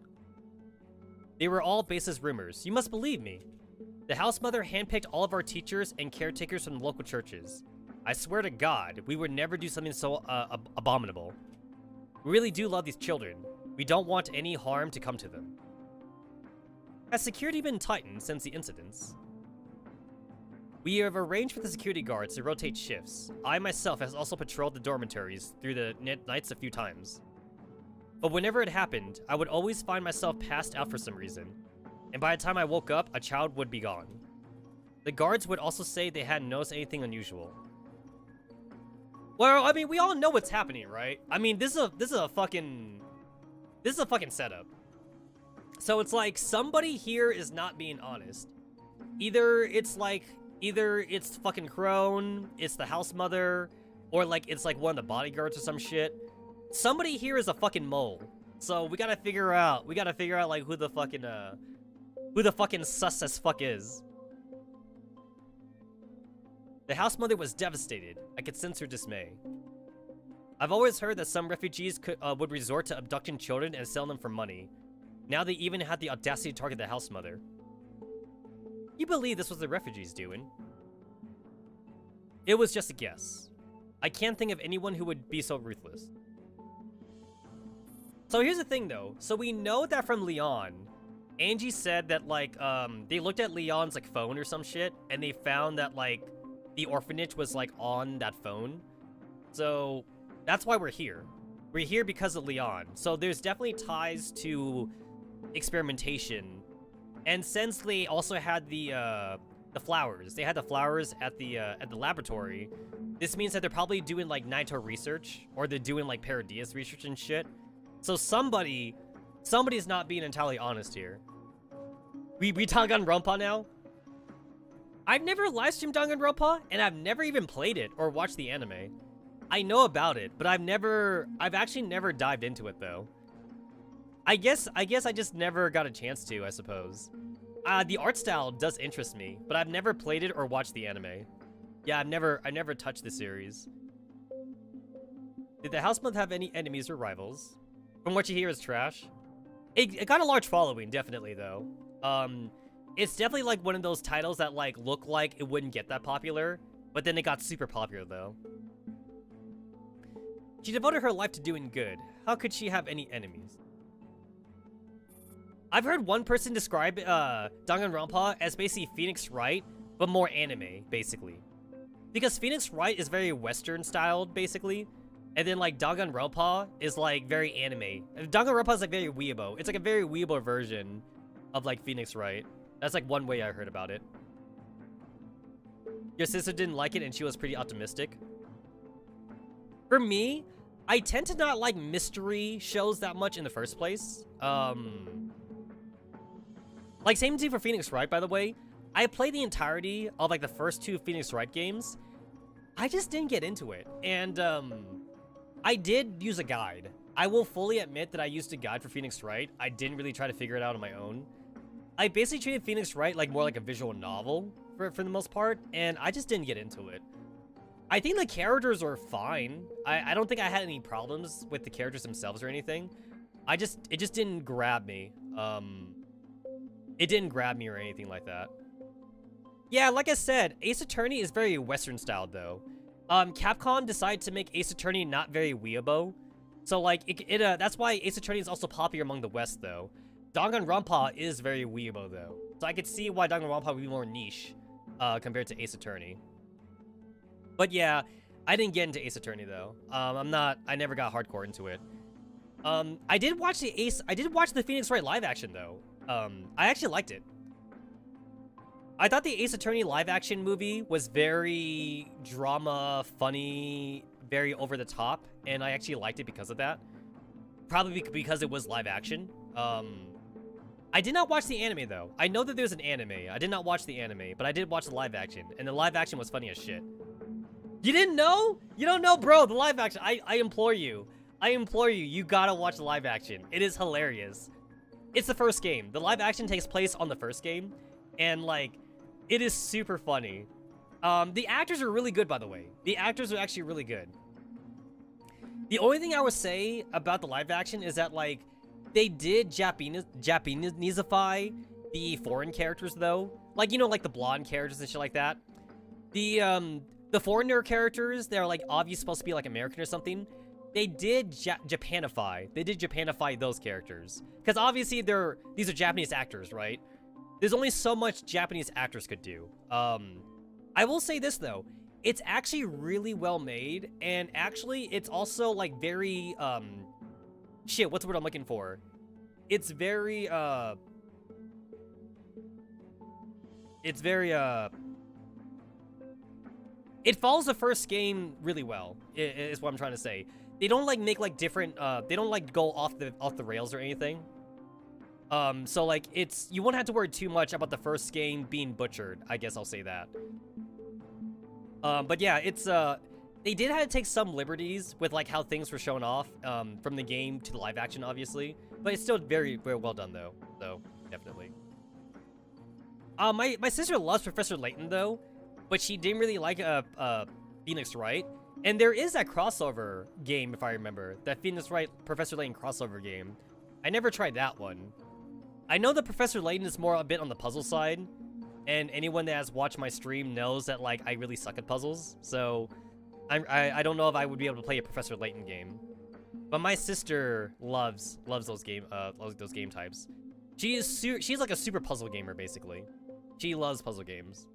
B: They were all baseless rumors. You must believe me. The house mother handpicked all of our teachers and caretakers from the local churches. I swear to God, we would never do something so abominable. We really do love these children. We don't want any harm to come to them. Has security been tightened since the incidents? We have arranged for the security guards to rotate shifts. I myself has also patrolled the dormitories through the nights a few times. But whenever it happened, I would always find myself passed out for some reason. And by the time I woke up, a child would be gone. The guards would also say they hadn't noticed anything unusual. Well, I mean, we all know what's happening, right? I mean, this is a fucking setup. So it's like somebody here is not being honest. Either it's fucking Crone, it's the house mother, or like it's like one of the bodyguards or some shit. Somebody here is a fucking mole. So we gotta figure out like who the fucking sus as fuck is. The house mother was devastated. I could sense her dismay. I've always heard that some refugees would resort to abducting children and selling them for money. Now they even had the audacity to target the house mother. You believe this was the refugees doing? It was just a guess. I can't think of anyone who would be so ruthless. So here's the thing though. So we know that from Leon, Angie said that like, they looked at Leon's like phone or some shit and they found that like the orphanage was like on that phone. So that's why we're here. We're here because of Leon. So there's definitely ties to experimentation. And since they also had the flowers, they had the flowers at the laboratory. This means that they're probably doing like Naito research, or they're doing like Paradias research and shit. So somebody's not being entirely honest here. We Danganronpa now? I've never livestreamed Danganronpa, and I've never even played it or watched the anime. I know about it, but I've actually never dived into it though. I guess I just never got a chance to, I suppose. The art style does interest me, but I've never played it or watched the anime. Yeah, I never touched the series. Did the house mother have any enemies or rivals? From what you hear is trash. It got a large following, definitely though. It's definitely like one of those titles that like look like it wouldn't get that popular, but then it got super popular though. She devoted her life to doing good. How could she have any enemies? I've heard one person describe Danganronpa as basically Phoenix Wright, but more anime, basically. Because Phoenix Wright is very Western styled, basically. And then like Danganronpa is like very anime. Danganronpa is like very weeabo. It's like a very weeabo version of like Phoenix Wright. That's like one way I heard about it. Your sister didn't like it and she was pretty optimistic. For me, I tend to not like mystery shows that much in the first place. Like, same thing for Phoenix Wright, by the way. I played the entirety of, like, the first two Phoenix Wright games. I just didn't get into it. And, I did use a guide. I will fully admit that I used a guide for Phoenix Wright. I didn't really try to figure it out on my own. I basically treated Phoenix Wright like more like a visual novel for the most part, and I just didn't get into it. I think the characters are fine. I don't think I had any problems with the characters themselves or anything. It just didn't grab me. It didn't grab me or anything like that. Yeah, like I said, Ace Attorney is very Western styled though. Capcom decided to make Ace Attorney not very weeabo. So like, that's why Ace Attorney is also popular among the West though. Danganronpa is very weeabo though. So I could see why Danganronpa would be more niche compared to Ace Attorney. But yeah, I didn't get into Ace Attorney though. I never got hardcore into it. I did watch the Phoenix Wright live action though. I actually liked it. I thought the Ace Attorney live action movie was very drama, funny, very over the top, and I actually liked it because of that. Probably because it was live action. I did not watch the anime though. I know that there's an anime. I did not watch the anime, but I did watch the live action, and the live action was funny as shit. You didn't know? You don't know, bro, the live action. I implore you. You gotta watch the live action. It is hilarious. It's the first game. The live action takes place on the first game, and like, it is super funny. The actors are really good, by the way. The actors are actually really good. The only thing I would say about the live action is that like, They did Japaneseify the foreign characters though. Like, you know, like the blonde characters and shit like that. The foreigner characters, they're like obviously supposed to be like American or something. They did Japanify. They did Japanify those characters. Because obviously these are Japanese actors, right? There's only so much Japanese actors could do. I will say this though. It's actually really well made, and actually it's also like very shit, what's the word I'm looking for? It's very it follows the first game really well, is what I'm trying to say. They don't like make like different they don't like go off the rails or anything. So like you won't have to worry too much about the first game being butchered, I guess I'll say that. But yeah, it's they did have to take some liberties with like how things were shown off from the game to the live action, obviously, but it's still very, very well done though. So definitely. My sister loves Professor Layton though, but she didn't really like Phoenix Wright. And there is that crossover game, if I remember, that Phoenix Wright Professor Layton crossover game. I never tried that one. I know that Professor Layton is more a bit on the puzzle side, and anyone that has watched my stream knows that like I really suck at puzzles. So I don't know if I would be able to play a Professor Layton game. But my sister loves those game types. She's like a super puzzle gamer basically. She loves puzzle games.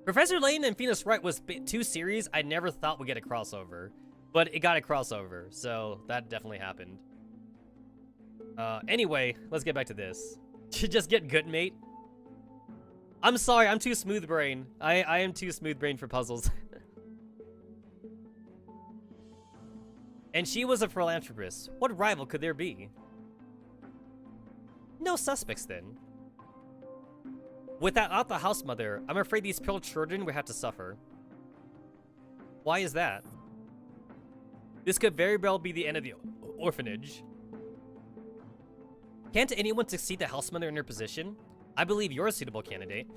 B: Professor Layton and Phoenix Wright was two series I never thought would get a crossover, but it got a crossover, so that definitely happened. Anyway, let's get back to this. Just get good, mate. I'm sorry, I'm too smooth brain. I am too smooth brain for puzzles. And she was a philanthropist. What rival could there be? No suspects then. Without the house mother, I'm afraid these poor children would have to suffer. Why is that? This could very well be the end of the orphanage. Can't anyone succeed the house mother in her position? I believe you're a suitable candidate.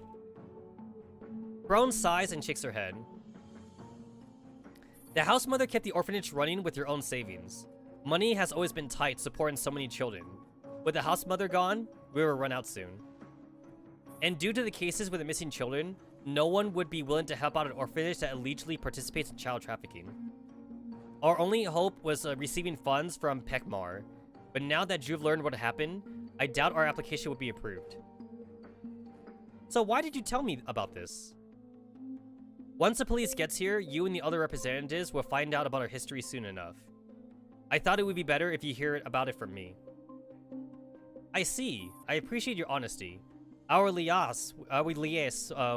B: Crone sighs and shakes her head. The house mother kept the orphanage running with her own savings. Money has always been tight supporting so many children. With the house mother gone, we will run out soon. And due to the cases with the missing children, no one would be willing to help out an orphanage that allegedly participates in child trafficking. Our only hope was receiving funds from Pekmar, but now that you've learned what happened, I doubt our application would be approved. So why did you tell me about this? Once the police gets here, you and the other representatives will find out about our history soon enough. I thought it would be better if you hear about it from me. I see. I appreciate your honesty. We liaise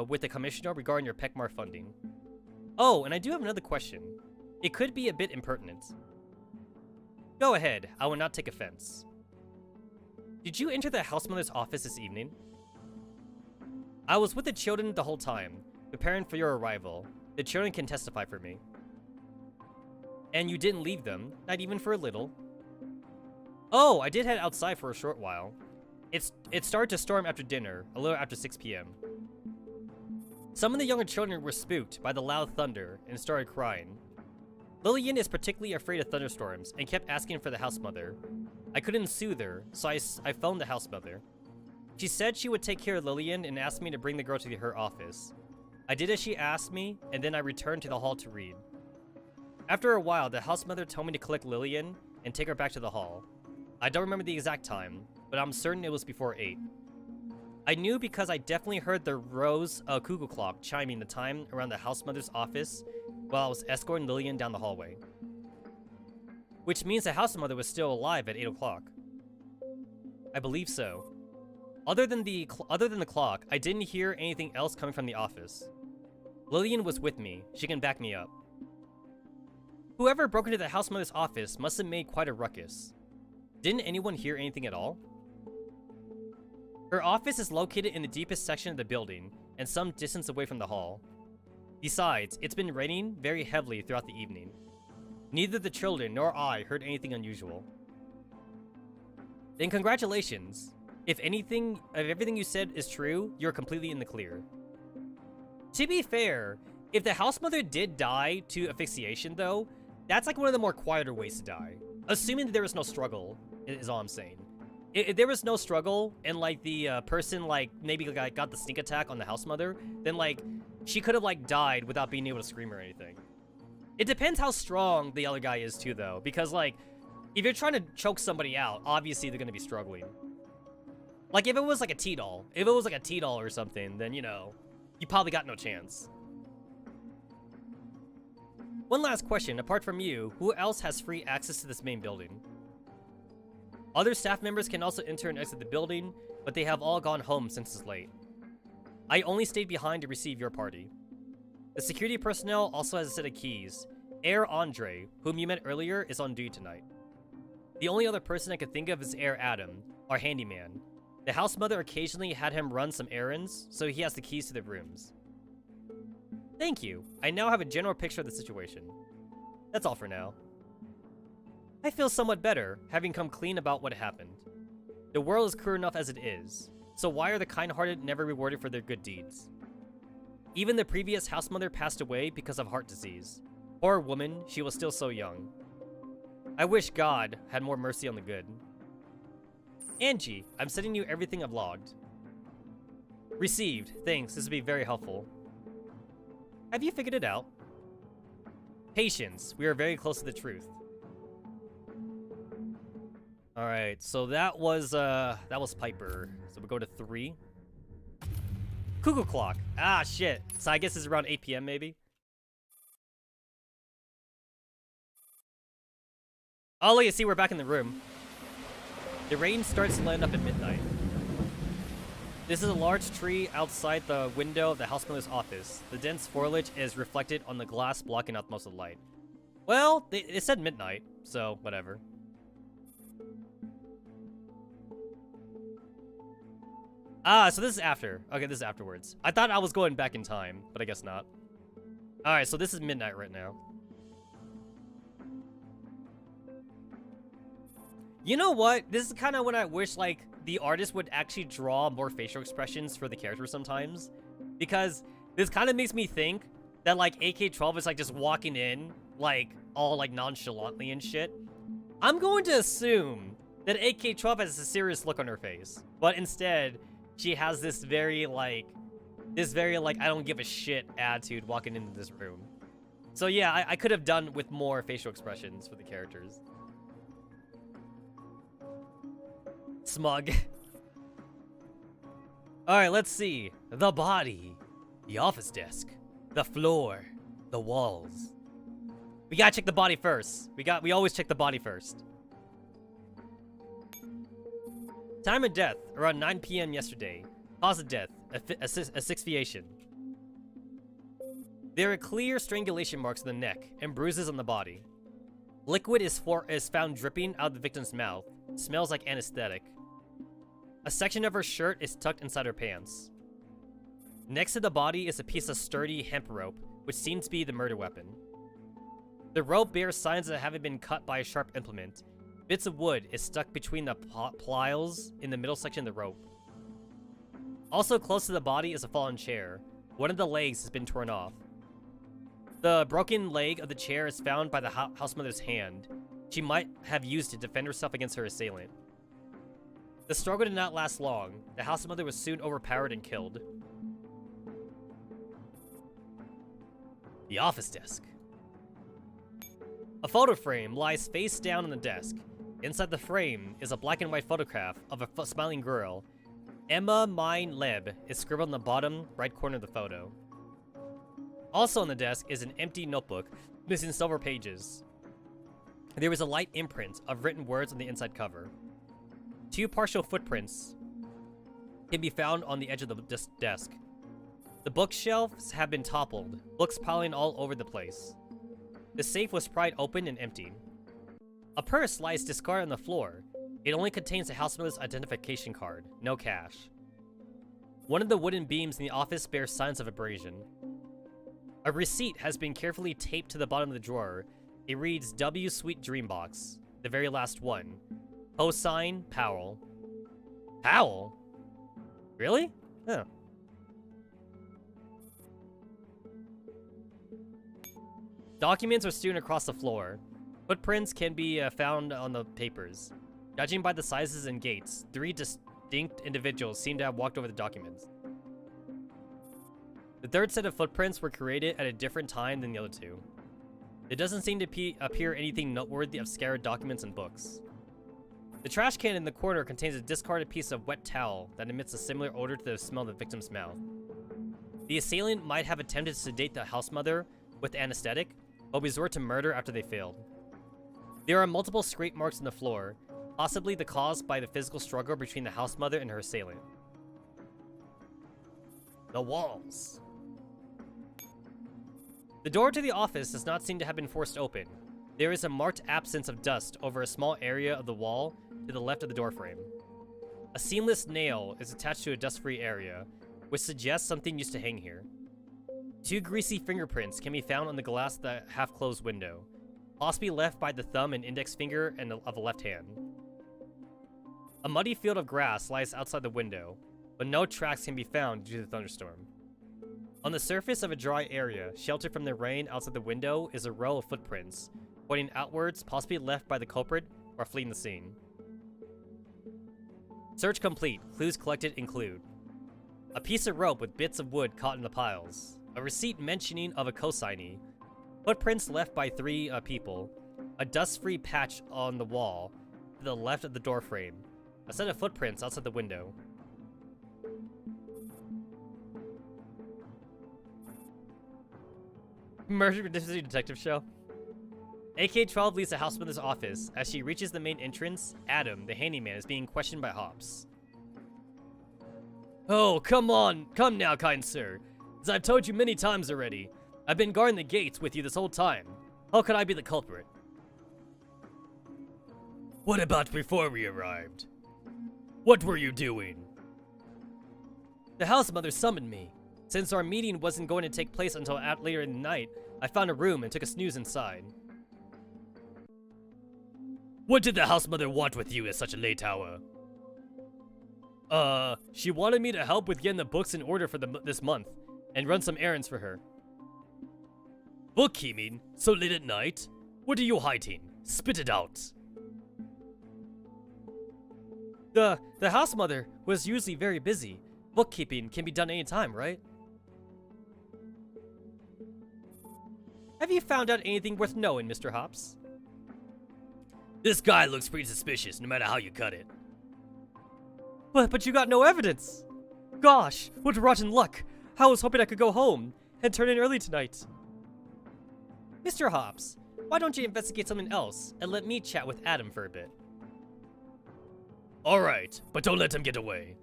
B: with the commissioner regarding your Pekmar funding. Oh, and I do have another question. It could be a bit impertinent. Go ahead, I will not take offense. Did you enter the house mother's office this evening? I was with the children the whole time, preparing for your arrival. The children can testify for me. And you didn't leave them, not even for a little. Oh, I did head outside for a short while. It started to storm after dinner, a little after 6 p.m. Some of the younger children were spooked by the loud thunder and started crying. Lillian is particularly afraid of thunderstorms and kept asking for the house mother. I couldn't soothe her, so I phoned the house mother. She said she would take care of Lillian and asked me to bring the girl to her office. I did as she asked me, and then I returned to the hall to read. After a while, the house mother told me to collect Lillian and take her back to the hall. I don't remember the exact time, but I'm certain it was before 8. I knew because I definitely heard the Rose cuckoo clock chiming the time around the house mother's office while I was escorting Lillian down the hallway. Which means the house mother was still alive at 8 o'clock. I believe so. Other than the clock, I didn't hear anything else coming from the office. Lillian was with me. She can back me up. Whoever broke into the house mother's office must have made quite a ruckus. Didn't anyone hear anything at all? Her office is located in the deepest section of the building and some distance away from the hall. Besides, it's been raining very heavily throughout the evening. Neither the children nor I heard anything unusual. Then congratulations. If everything you said is true, you're completely in the clear. To be fair, if the house mother did die to asphyxiation though, that's like one of the more quieter ways to die. assuming that there was no struggle, is all I'm saying. If there was no struggle and like the person like maybe like got the sneak attack on the house mother, then like she could have like died without being able to scream or anything. It depends how strong the other guy is too, though, because like if you're trying to choke somebody out, obviously they're gonna be struggling. Like if it was like a T-doll, or something, then you know, you probably got no chance. One last question, apart from you, who else has free access to this main building? Other staff members can also enter and exit the building, but they have all gone home since it's late. I only stayed behind to receive your party. The security personnel also has a set of keys. Air Andre, whom you met earlier, is on duty tonight. The only other person I could think of is Air Adam, our handyman. The house mother occasionally had him run some errands, so he has the keys to the rooms. Thank you. I now have a general picture of the situation. That's all for now. I feel somewhat better, having come clean about what happened. The world is cruel enough as it is, so why are the kind-hearted never rewarded for their good deeds? Even the previous house mother passed away because of heart disease. Poor woman, she was still so young. I wish God had more mercy on the good. Angie, I'm sending you everything I've logged. Received. Thanks, this would be very helpful. Have you figured it out? Patience. We are very close to the truth. Alright, so that was Piper. So we go to 3. Cuckoo clock. Ah, shit. So I guess it's around 8 p.m. maybe? Oh, look, you see, we're back in the room. The rain starts to land up at midnight. This is a large tree outside the window of the house mother's office. The dense foliage is reflected on the glass, blocking out most of the light. Well, it said midnight, so whatever. Ah, so this is after. Okay, this is afterwards. I thought I was going back in time, but I guess not. Alright, so this is midnight right now. You know what? This is kind of when I wish, like, the artist would actually draw more facial expressions for the characters sometimes. Because this kind of makes me think that, like, AK-12 is, like, just walking in, like, all, like, nonchalantly and shit. I'm going to assume that AK-12 has a serious look on her face. But instead, she has this very, like, I don't give a shit attitude walking into this room. So, yeah, I could have done with more facial expressions for the characters. Smug. Alright, let's see. The body. The office desk. The floor. The walls. We gotta check the body first. We always check the body first. Time of death, around 9 p.m. yesterday. Cause of death, asphyxiation. There are clear strangulation marks on the neck and bruises on the body. Liquid is found dripping out of the victim's mouth. Smells like anesthetic. A section of her shirt is tucked inside her pants. Next to the body is a piece of sturdy hemp rope, which seems to be the murder weapon. The rope bears signs of having been cut by a sharp implement. Bits of wood is stuck between the pliers in the middle section of the rope. Also close to the body is a fallen chair. One of the legs has been torn off. The broken leg of the chair is found by the house mother's hand. She might have used it to defend herself against her assailant. The struggle did not last long. The house mother was soon overpowered and killed. The office desk. A photo frame lies face down on the desk. Inside the frame is a black and white photograph of a smiling girl. Emma Mein Leb is scribbled in the bottom right corner of the photo. Also on the desk is an empty notebook missing several pages. There was a light imprint of written words on the inside cover. 2 partial footprints can be found on the edge of the desk. The bookshelves have been toppled, books piling all over the place. The safe was pried open and emptied. A purse lies discarded on the floor. It only contains the house mother's identification card, no cash. One of the wooden beams in the office bears signs of abrasion. A receipt has been carefully taped to the bottom of the drawer. It reads W Sweet Dream Box, the very last one. Cosign, Powell. Powell? Really? Huh. Documents are strewn across the floor.
A: Footprints can be found on the papers. Judging by the sizes and gaits, 3 distinct individuals seem to have walked over the documents. The third set of footprints were created at a different time than the other 2. There doesn't seem to appear anything noteworthy of scattered documents and books. The trash can in the corner contains a discarded piece of wet towel that emits a similar odor to the smell of the victim's mouth. The assailant might have attempted to sedate the house mother with anesthetic, but resort to murder after they failed. There are multiple scrape marks on the floor, possibly the cause by the physical struggle between the house mother and her assailant. The walls. The door to the office does not seem to have been forced open. There is a marked absence of dust over a small area of the wall to the left of the doorframe. A seamless nail is attached to a dust-free area, which suggests something used to hang here. 2 greasy fingerprints can be found on the glass of the half-closed window, possibly left by the thumb and index finger of the left hand. A muddy field of grass lies outside the window, but no tracks can be found due to the thunderstorm. On the surface of a dry area, sheltered from the rain outside the window, is a row of footprints, pointing outwards, possibly left by the culprit or fleeing the scene. Search complete. Clues collected include a piece of rope with bits of wood caught in the piles, a receipt mentioning of a consignee, footprints left by 3 people, a dust-free patch on the wall to the left of the doorframe, a set of footprints outside the window. Murder Mystery Detective Show. AK-12 leaves the house mother's office. As she reaches the main entrance, Adam, the handyman, is being questioned by Hops. Oh, come on. Come now, kind sir. As I've told you many times already, I've been guarding the gates with you this whole time. How could I be the culprit? What about before we arrived? What were you doing? The house mother summoned me. Since our meeting wasn't going to take place until later in the night, I found a room and took a snooze inside. What did the house mother want with you at such a late hour? She wanted me to help with getting the books in order for this month, and run some errands for her. Bookkeeping? So late at night? What are you hiding? Spit it out. The house mother was usually very busy. Bookkeeping can be done anytime, right? Have you found out anything worth knowing, Mr. Hops? This guy looks pretty suspicious, no matter how you cut it. But you got no evidence! Gosh, what rotten luck! I was hoping I could go home and turn in early tonight. Mr. Hops, why don't you investigate something else and let me chat with Adam for a bit? Alright, but don't let him get away.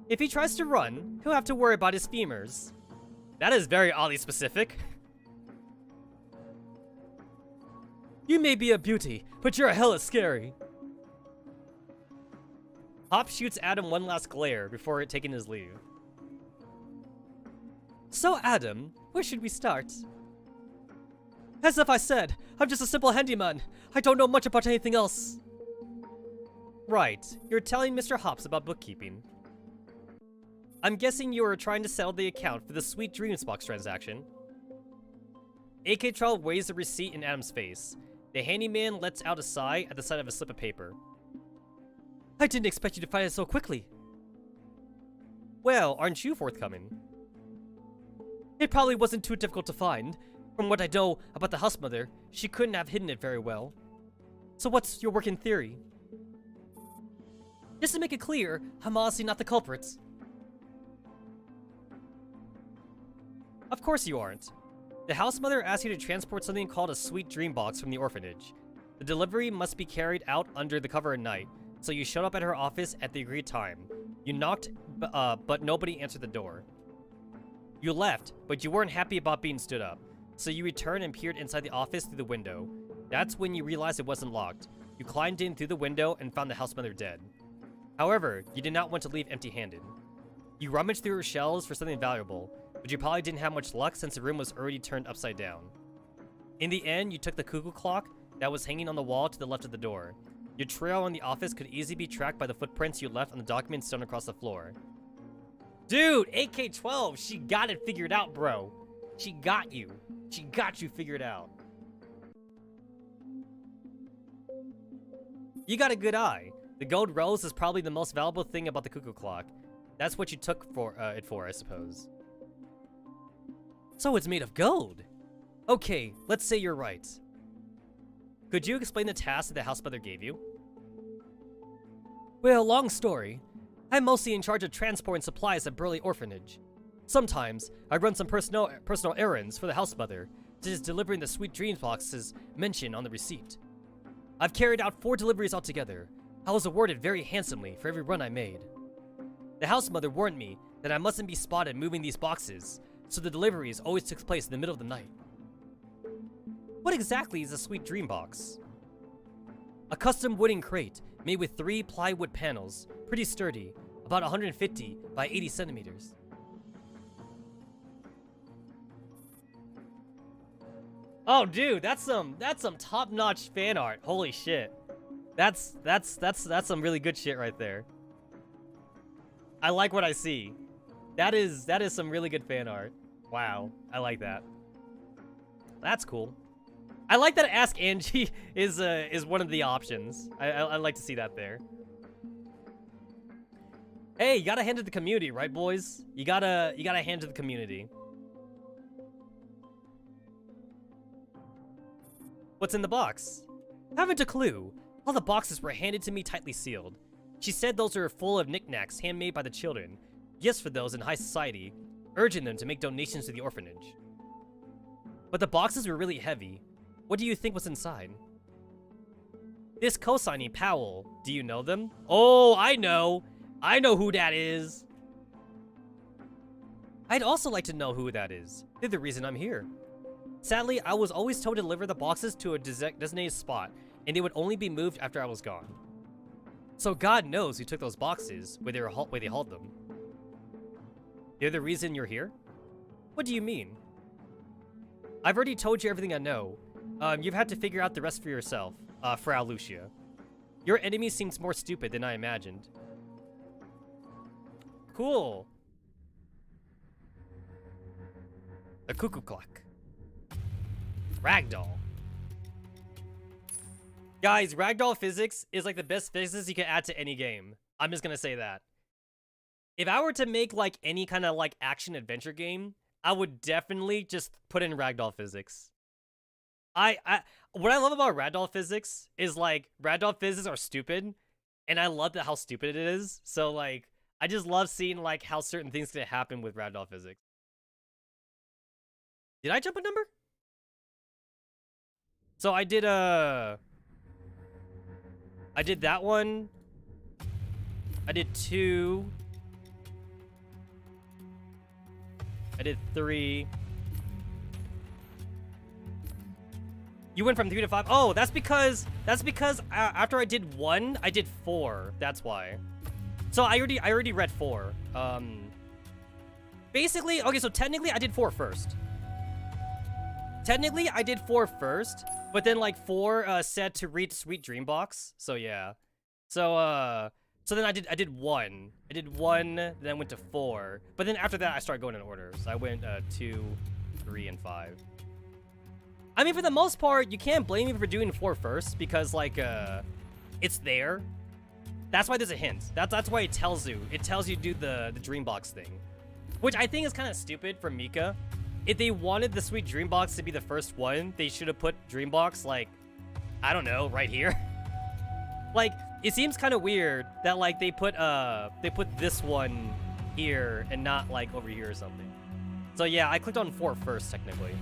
A: If he tries to run, he'll have to worry about his femurs. That is very oddly specific. You may be a beauty, but you're a hella scary. Hop shoots Adam one last glare before taking his leave. So Adam, where should we start? As if I said, I'm just a simple handyman. I don't know much about anything else. Right, you're telling Mr. Hops about bookkeeping. I'm guessing you were trying to settle the account for the Sweet Dreams box transaction. AK-12 weighs the receipt in Adam's face. The handyman lets out a sigh at the sight of a slip of paper. I didn't expect you to find it so quickly. Well, aren't you forthcoming? It probably wasn't too difficult to find. From what I know about the house mother, she couldn't have hidden it very well. So what's your working theory? Just to make it clear, I'm honestly not the culprit. Of course you aren't. The house mother asked you to transport something called a Sweet Dream box from the orphanage. The delivery must be carried out under the cover of night, so you showed up at her office at the agreed time. You knocked, but nobody answered the door. You left, but you weren't happy about being stood up, so you returned and peered inside the office through the window. That's when you realized it wasn't locked. You climbed in through the window and found the house mother dead. However, you did not want to leave empty-handed. You rummaged through her shelves for something valuable, but you probably didn't have much luck since the room was already turned upside down. In the end, you took the cuckoo clock that was hanging on the wall to the left of the door. Your trail in the office could easily be tracked by the footprints you left on the documents strewn across the floor. Dude, AK-12, she got it figured out, bro. She got you. She got you figured out.
B: You got a good eye. The gold rose is probably the most valuable thing about the cuckoo clock. That's what you took it for, I suppose. So it's made of gold. Okay, let's say you're right. Could you explain the task that the house mother gave you? Well, long story. I'm mostly in charge of transporting supplies at Burley Orphanage. Sometimes, I run some personal errands for the house mother, such as delivering the Sweet Dreams boxes mentioned on the receipt. I've carried out 4 deliveries altogether. I was awarded very handsomely for every run I made. The house mother warned me that I mustn't be spotted moving these boxes, so the deliveries always took place in the middle of the night. What exactly is a Sweet Dream box? A custom wooden crate made with 3 plywood panels, pretty sturdy, about 150 by 80 centimeters. Oh, dude, that's some top-notch fan art. Holy shit, that's some really good shit right there. I like what I see. That is some really good fan art. Wow, I like that. That's cool. I like that Ask Angie is one of the options. I like to see that there. Hey, you gotta hand it to the community, right, boys? You gotta hand it to the community. What's in the box? Haven't a clue. All the boxes were handed to me tightly sealed. She said those are full of knickknacks handmade by the children, gifts for those in high society, urging them to make donations to the orphanage. But the boxes were really heavy. What do you think was inside? This co-signing Powell. Do you know them? Oh, I know. I know who that is. I'd also like to know who that is. They're the reason I'm here. Sadly, I was always told to deliver the boxes to a designated spot, and they would only be moved after I was gone. So God knows who took those boxes where they hauled them. They're the reason you're here? What do you mean? I've already told you everything I know. You've had to figure out the rest for yourself, Frau Lucia. Your enemy seems more stupid than I imagined. Cool. The cuckoo clock. Ragdoll. Guys, ragdoll physics is like the best physics you can add to any game. I'm just gonna say that. If I were to make like any kind of like action adventure game, I would definitely just put in ragdoll physics. What I love about ragdoll physics is like ragdoll physics are stupid, and I love how stupid it is. So like I just love seeing like how certain things can happen with ragdoll physics. Did I jump a number? So I did that one. I did 2. I did 3. You went from 3 to 5. Oh, that's because after I did 1, I did 4. That's why. So I already read 4. Basically, okay, so technically I did 4 first. Technically, I did 4 first, but then like 4 said to read Sweet Dream Box. So yeah. So then I did 1. I did 1, then I went to 4. But then after that, I started going in order. So I went 2, 3, and 5. I mean, for the most part, you can't blame me for doing 4 first because like it's there. That's why there's a hint. That's why it tells you. It tells you to do the Dream Box thing, which I think is kind of stupid for Mika. If they wanted the Sweet Dream Box to be the first one, they should have put Dream Box, like, I don't know, right here. Like, it seems kind of weird that, like, they put this one here and not, like, over here or something. So, yeah, I clicked on 4 first, technically.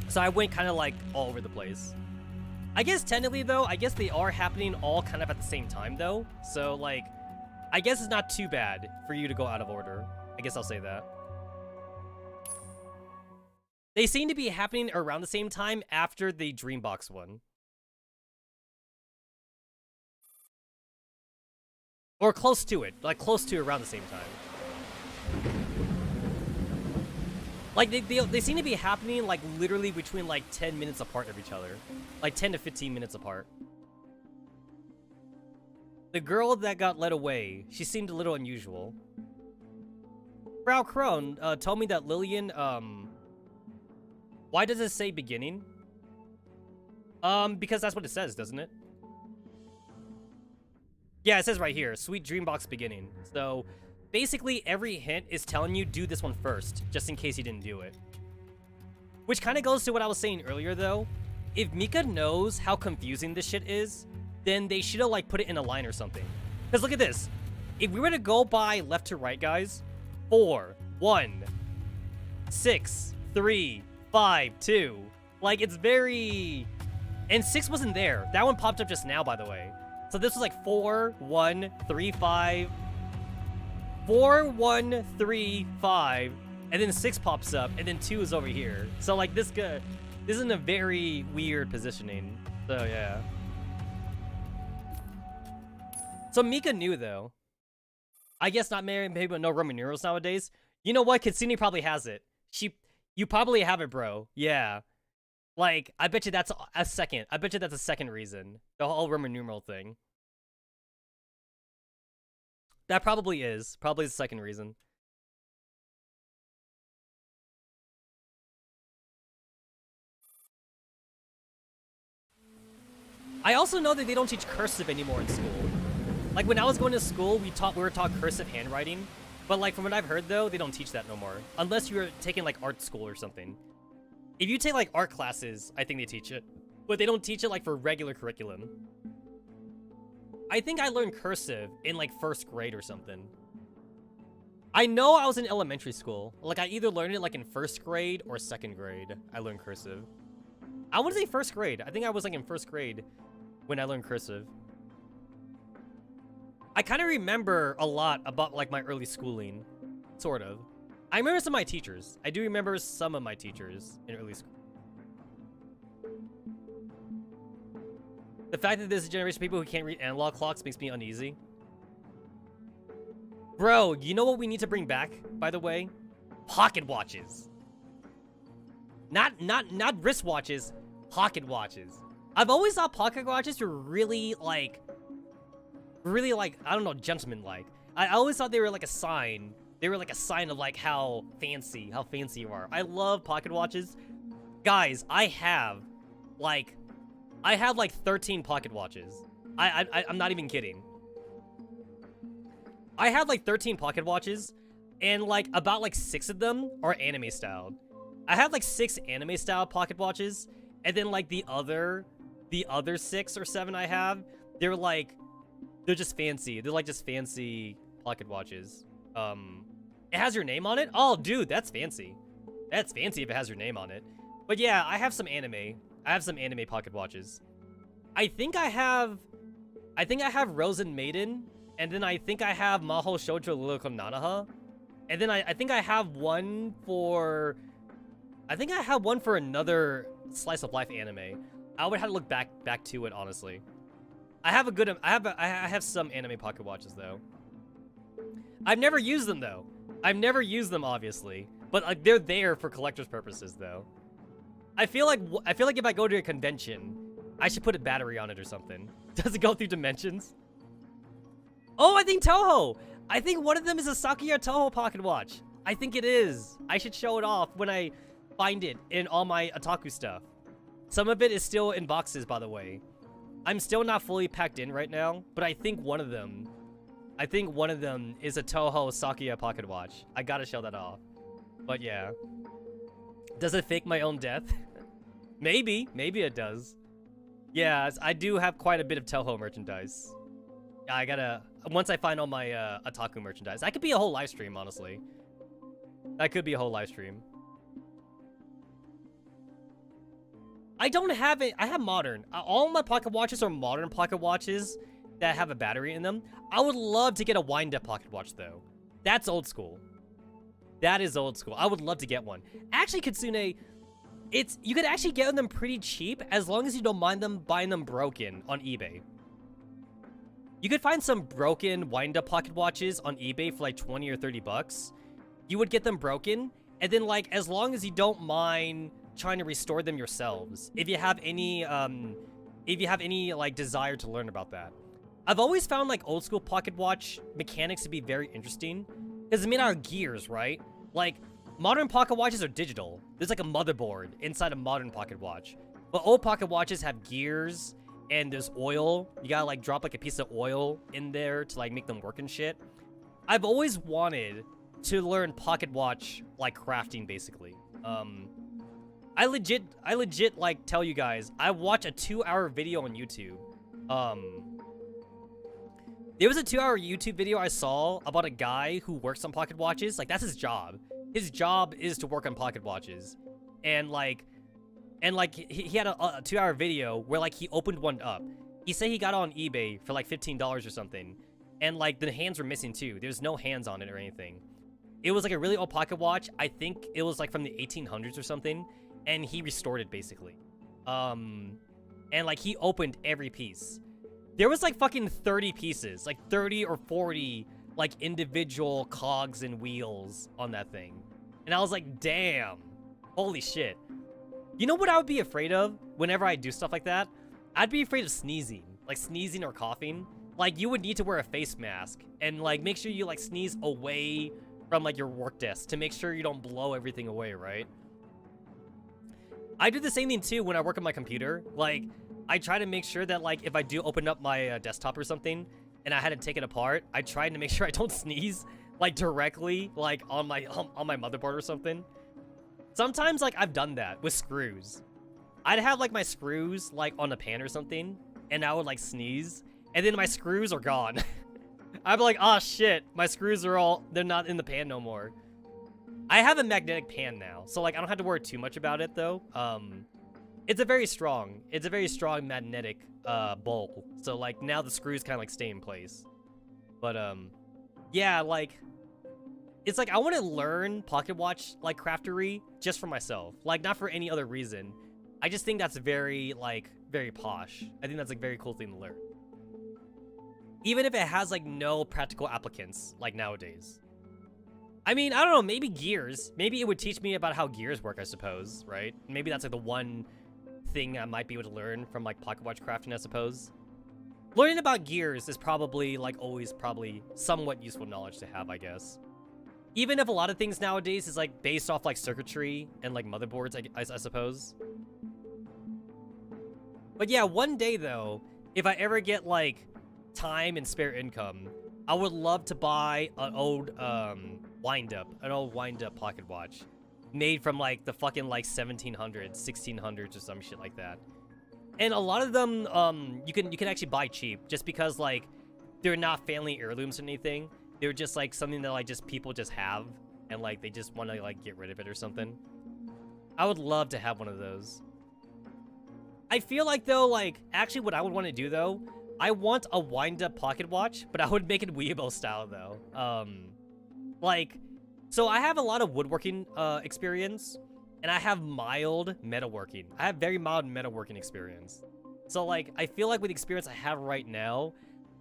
B: So I went kind of, like, all over the place. I guess, technically, though, I guess they are happening all kind of at the same time, though. So, like, I guess it's not too bad for you to go out of order. I guess I'll say that. They seem to be happening around the same time after the Dreambox one. Or close to it. Like, close to around the same time. Like, they seem to be happening, like, literally between, like, 10 minutes apart of each other. Like, 10 to 15 minutes apart. The girl that got led away, she seemed a little unusual. Frau Krohn told me that Lillian, why does it say beginning? Because that's what it says, doesn't it? Yeah, it says right here, Sweet Dreambox beginning. So basically every hint is telling you do this one first, just in case you didn't do it. Which kind of goes to what I was saying earlier, though. If Mika knows how confusing this shit is, then they should have, like, put it in a line or something. Because look at this. If we were to go by left to right, guys, 4, 1, 6, 3, 5, 2. Like, it's very... And 6 wasn't there. That one popped up just now, by the way. So this was like 4, 1, 3, 5. 4, 1, 3, 5. And then 6 pops up, and then 2 is over here. So, like, this is in a very weird positioning. So, yeah. So, Mika knew, though. I guess not maybe no Roman numerals nowadays. You know what? Kitsune probably has it. You probably have it, bro. Yeah. Like, I bet you that's a second. I bet you that's a second reason. The whole Roman numeral thing. That probably is. Probably the second reason. I also know that they don't teach cursive anymore in school. Like, when I was going to school, we were taught cursive handwriting. But, like, from what I've heard, though, they don't teach that no more. Unless you're taking, like, art school or something. If you take, like, art classes, I think they teach it. But they don't teach it, like, for regular curriculum. I think I learned cursive in, like, 1st grade or something. I know I was in elementary school. Like, I either learned it, like, in 1st grade or 2nd grade. I learned cursive. I want to say 1st grade. I think I was, like, in 1st grade when I learned cursive. I kind of remember a lot about, like, my early schooling. Sort of. I remember some of my teachers. I do remember some of my teachers in early school. The fact that there's a generation of people who can't read analog clocks makes me uneasy. Bro, you know what we need to bring back, by the way? Pocket watches. Not wristwatches, pocket watches. I've always thought pocket watches were really, like, I don't know, gentleman-like. I always thought they were like a sign. They were like a sign of, like, how fancy you are. I love pocket watches. Guys, I have like 13 pocket watches. I'm not even kidding. I have like 13 pocket watches, and like about like 6 of them are anime styled. I have like 6 anime style pocket watches, and then like the other 6 or 7 I have, they're just fancy. They're like just fancy pocket watches. It has your name on it? Oh, dude, that's fancy. That's fancy if it has your name on it. But yeah, I have some anime. I have some anime pocket watches. I think I have Rosen Maiden, and then I think I have Maho Shoujo Luriko Nanaha. And then I think I have one for another slice of life anime. I would have to look back to it, honestly. I have some anime pocket watches though. I've never used them though. I've never used them, obviously, but like they're there for collector's purposes though. I feel like if I go to a convention, I should put a battery on it or something. Does it go through dimensions? Oh, I think Toho. I think one of them is a Sakuya Toho pocket watch. I think it is. I should show it off when I find it in all my otaku stuff. Some of it is still in boxes, by the way. I'm still not fully packed in right now, but I think one of them is a Toho Sakuya pocket watch. I gotta show that off. But yeah. Does it fake my own death? Maybe it does. Yeah, I do have quite a bit of Toho merchandise. I gotta, once I find all my otaku merchandise. That could be a whole live stream, honestly. That could be a whole live stream. I don't have it. I have modern. All my pocket watches are modern pocket watches that have a battery in them. I would love to get a wind-up pocket watch, though. That's old school. That is old school. I would love to get one. Actually, Kitsune, you could actually get them pretty cheap as long as you don't mind them buying them broken on eBay. You could find some broken wind-up pocket watches on eBay for like 20 or 30 bucks. You would get them broken, and then like as long as you don't mind trying to restore them yourselves, if you have any like desire to learn about that. I've always found like old school pocket watch mechanics to be very interesting because it's made out of gears, right? Like modern pocket watches are digital. There's like a motherboard inside a modern pocket watch, but old pocket watches have gears and there's oil. You gotta like drop like a piece of oil in there to like make them work and shit. I've always wanted to learn pocket watch like crafting basically. I legit like tell you guys, I watch a 2-hour video on YouTube. There was a 2-hour YouTube video I saw about a guy who works on pocket watches. Like, that's his job. His job is to work on pocket watches. And like he had a 2-hour video where like he opened one up. He said he got it on eBay for like $15 or something. And like the hands were missing too. There's no hands on it or anything. It was like a really old pocket watch. I think it was like from the 1800s or something. And he restored it basically. And like he opened every piece. There was like fucking 30 pieces, like 30 or 40 like individual cogs and wheels on that thing. And I was like, damn, holy shit. You know what I would be afraid of whenever I do stuff like that? I'd be afraid of sneezing, like sneezing or coughing. Like you would need to wear a face mask and like make sure you like sneeze away from like your work desk to make sure you don't blow everything away, right? I do the same thing too when I work on my computer. Like I try to make sure that like if I do open up my desktop or something and I had to take it apart, I try to make sure I don't sneeze like directly like on my motherboard or something. Sometimes like I've done that with screws. I'd have like my screws like on a pan or something and I would like sneeze and then my screws are gone. I'd be like, oh shit, my screws are they're not in the pan no more. I have a magnetic pan now, so like I don't have to worry too much about it though. It's a very strong magnetic bowl. So like now the screws kind of like stay in place. But yeah, like it's like I want to learn pocket watch like craftery just for myself, like not for any other reason. I just think that's very posh. I think that's like very cool thing to learn. Even if it has like no practical applicants like nowadays. I mean, I don't know, maybe gears. Maybe it would teach me about how gears work, I suppose, right? Maybe that's like the one thing I might be able to learn from like pocket watch crafting, I suppose. Learning about gears is probably like always somewhat useful knowledge to have, I guess. Even if a lot of things nowadays is like based off like circuitry and like motherboards, I suppose. But yeah, one day though, if I ever get like time and spare income, I would love to buy an old wind-up pocket watch made from like the fucking like 1700s, 1600s or some shit like that. And a lot of them you can actually buy cheap just because like they're not family heirlooms or anything. They're just like something that like just people just have and like they just want to like get rid of it or something. I would love to have one of those. I feel like though, like actually what I would want to do though, I want a wind-up pocket watch, but I would make it Weibo style though. Like, so I have a lot of woodworking experience, and I have mild metalworking. I have very mild metalworking experience. So like, I feel like with the experience I have right now,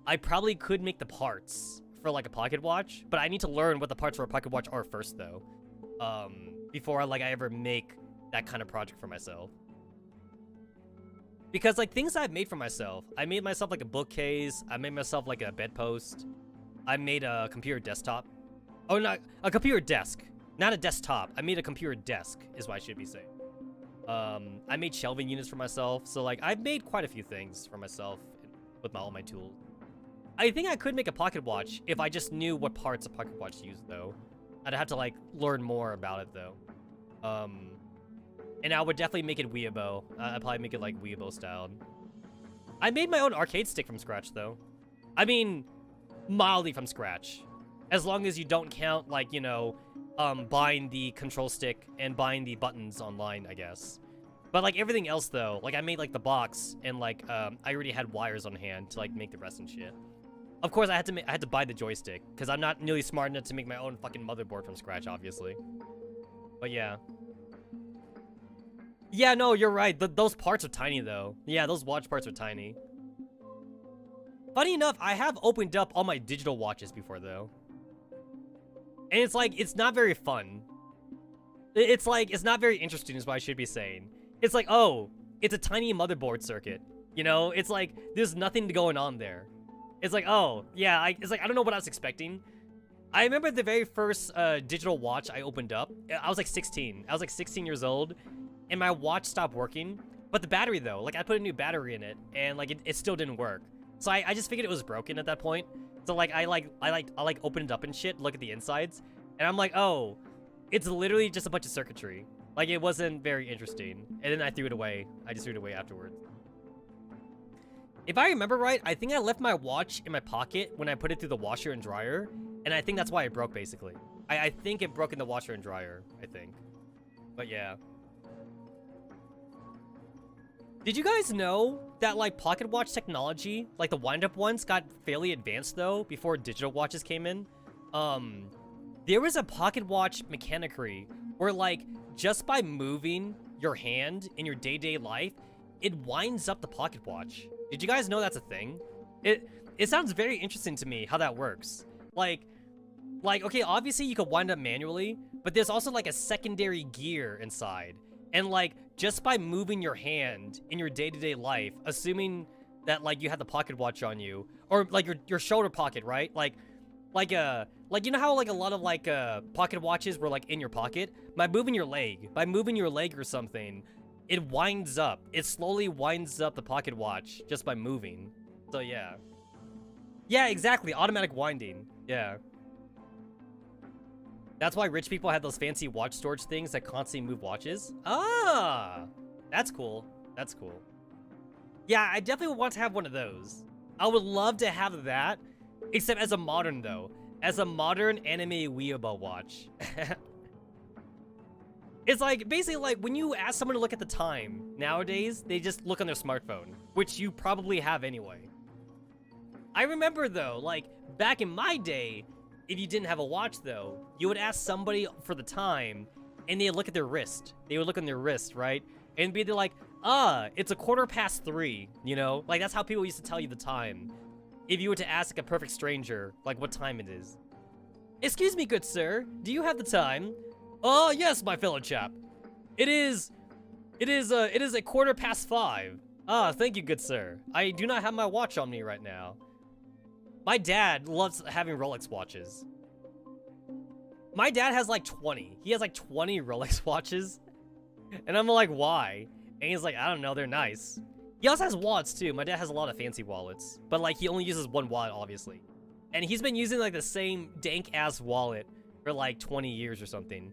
B: I probably could make the parts for like a pocket watch, but I need to learn what the parts for a pocket watch are first though, before I ever make that kind of project for myself. Because like things I've made for myself, I made myself like a bookcase, I made myself like a bedpost, I made a computer desktop. Oh, not a computer desk, not a desktop. I made a computer desk is what I should be saying. I made shelving units for myself, so like I've made quite a few things for myself with all my tools. I think I could make a pocket watch if I just knew what parts a pocket watch used though. I'd have to like learn more about it though. And I would definitely make it Weibo. I'd probably make it like Weibo styled. I made my own arcade stick from scratch though. I mean, mildly from scratch. As long as you don't count like, you know, buying the control stick and buying the buttons online, I guess. But like everything else though, like I made like the box and like I already had wires on hand to like make the rest and shit. Of course I had to buy the joystick because I'm not nearly smart enough to make my own fucking motherboard from scratch, obviously. But yeah. Yeah, no, you're right. Those parts are tiny, though. Yeah, those watch parts are tiny. Funny enough, I have opened up all my digital watches before, though. And it's like, it's not very fun. It's like, it's not very interesting is what I should be saying. It's like, oh, it's a tiny motherboard circuit. You know, it's like, there's nothing going on there. It's like, oh, yeah, it's like, I don't know what I was expecting. I remember the very first digital watch I opened up. I was like 16. I was like 16 years old. And my watch stopped working.
A: But the battery though, like I put a new battery in it and like it still didn't work. So I just figured it was broken at that point. So like I opened it up and shit, look at the insides, and I'm like, oh, it's literally just a bunch of circuitry. Like it wasn't very interesting. And then I threw it away. I just threw it away afterwards. If I remember right, I think I left my watch in my pocket when I put it through the washer and dryer, and I think that's why it broke basically. I think it broke in the washer and dryer, I think. But yeah. Did you guys know that like pocket watch technology, like the wind-up ones, got fairly advanced though before digital watches came in? There was a pocket watch mechanicry where like just by moving your hand in your day-to-day life, it winds up the pocket watch. Did you guys know that's a thing? It sounds very interesting to me how that works. Like okay, obviously you could wind up manually, but there's also like a secondary gear inside. And like just by moving your hand in your day-to-day life, assuming that like you had the pocket watch on you, or like your shoulder pocket, right? Like you know how like a lot of like pocket watches were like in your pocket? By moving your leg or something, it winds up. It slowly winds up the pocket watch just by moving. So yeah. Yeah, exactly. Automatic winding. Yeah. That's why rich people have those fancy watch storage things that constantly move watches. Ah, that's cool. That's cool. Yeah, I definitely want to have one of those. I would love to have that, except as a modern though. As a modern anime weeaboo watch. It's like, basically like when you ask someone to look at the time, nowadays, they just look on their smartphone, which you probably have anyway. I remember though, like back in my day, if you didn't have a watch though, you would ask somebody for the time and they'd look at their wrist. They would look on their wrist, right? And be like, it's 3:15, you know? Like that's how people used to tell you the time. If you were to ask like a perfect stranger, like what time it is. Excuse me, good sir, do you have the time? Oh, yes, my fellow chap. It is 5:15. Ah, thank you, good sir. I do not have my watch on me right now. My dad loves having Rolex watches. My dad has like 20. He has like 20 Rolex watches. And I'm like, why? And he's like, I don't know, they're nice. He also has wallets too. My dad has a lot of fancy wallets. But like, he only uses one wallet, obviously. And he's been using like the same dank-ass wallet for like 20 years or something.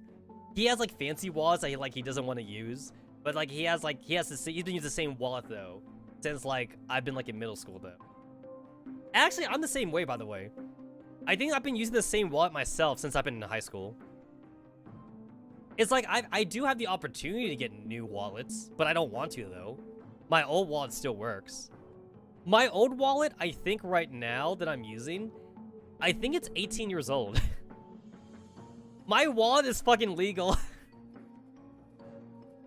A: He has like fancy wallets that he doesn't want to use. But like, he's been using the same wallet though. Since like, I've been like in middle school though. Actually, I'm the same way, by the way. I think I've been using the same wallet myself since I've been in high school. It's like, I do have the opportunity to get new wallets, but I don't want to, though. My old wallet still works. My old wallet, I think right now that I'm using, I think it's 18 years old. My wallet is fucking legal.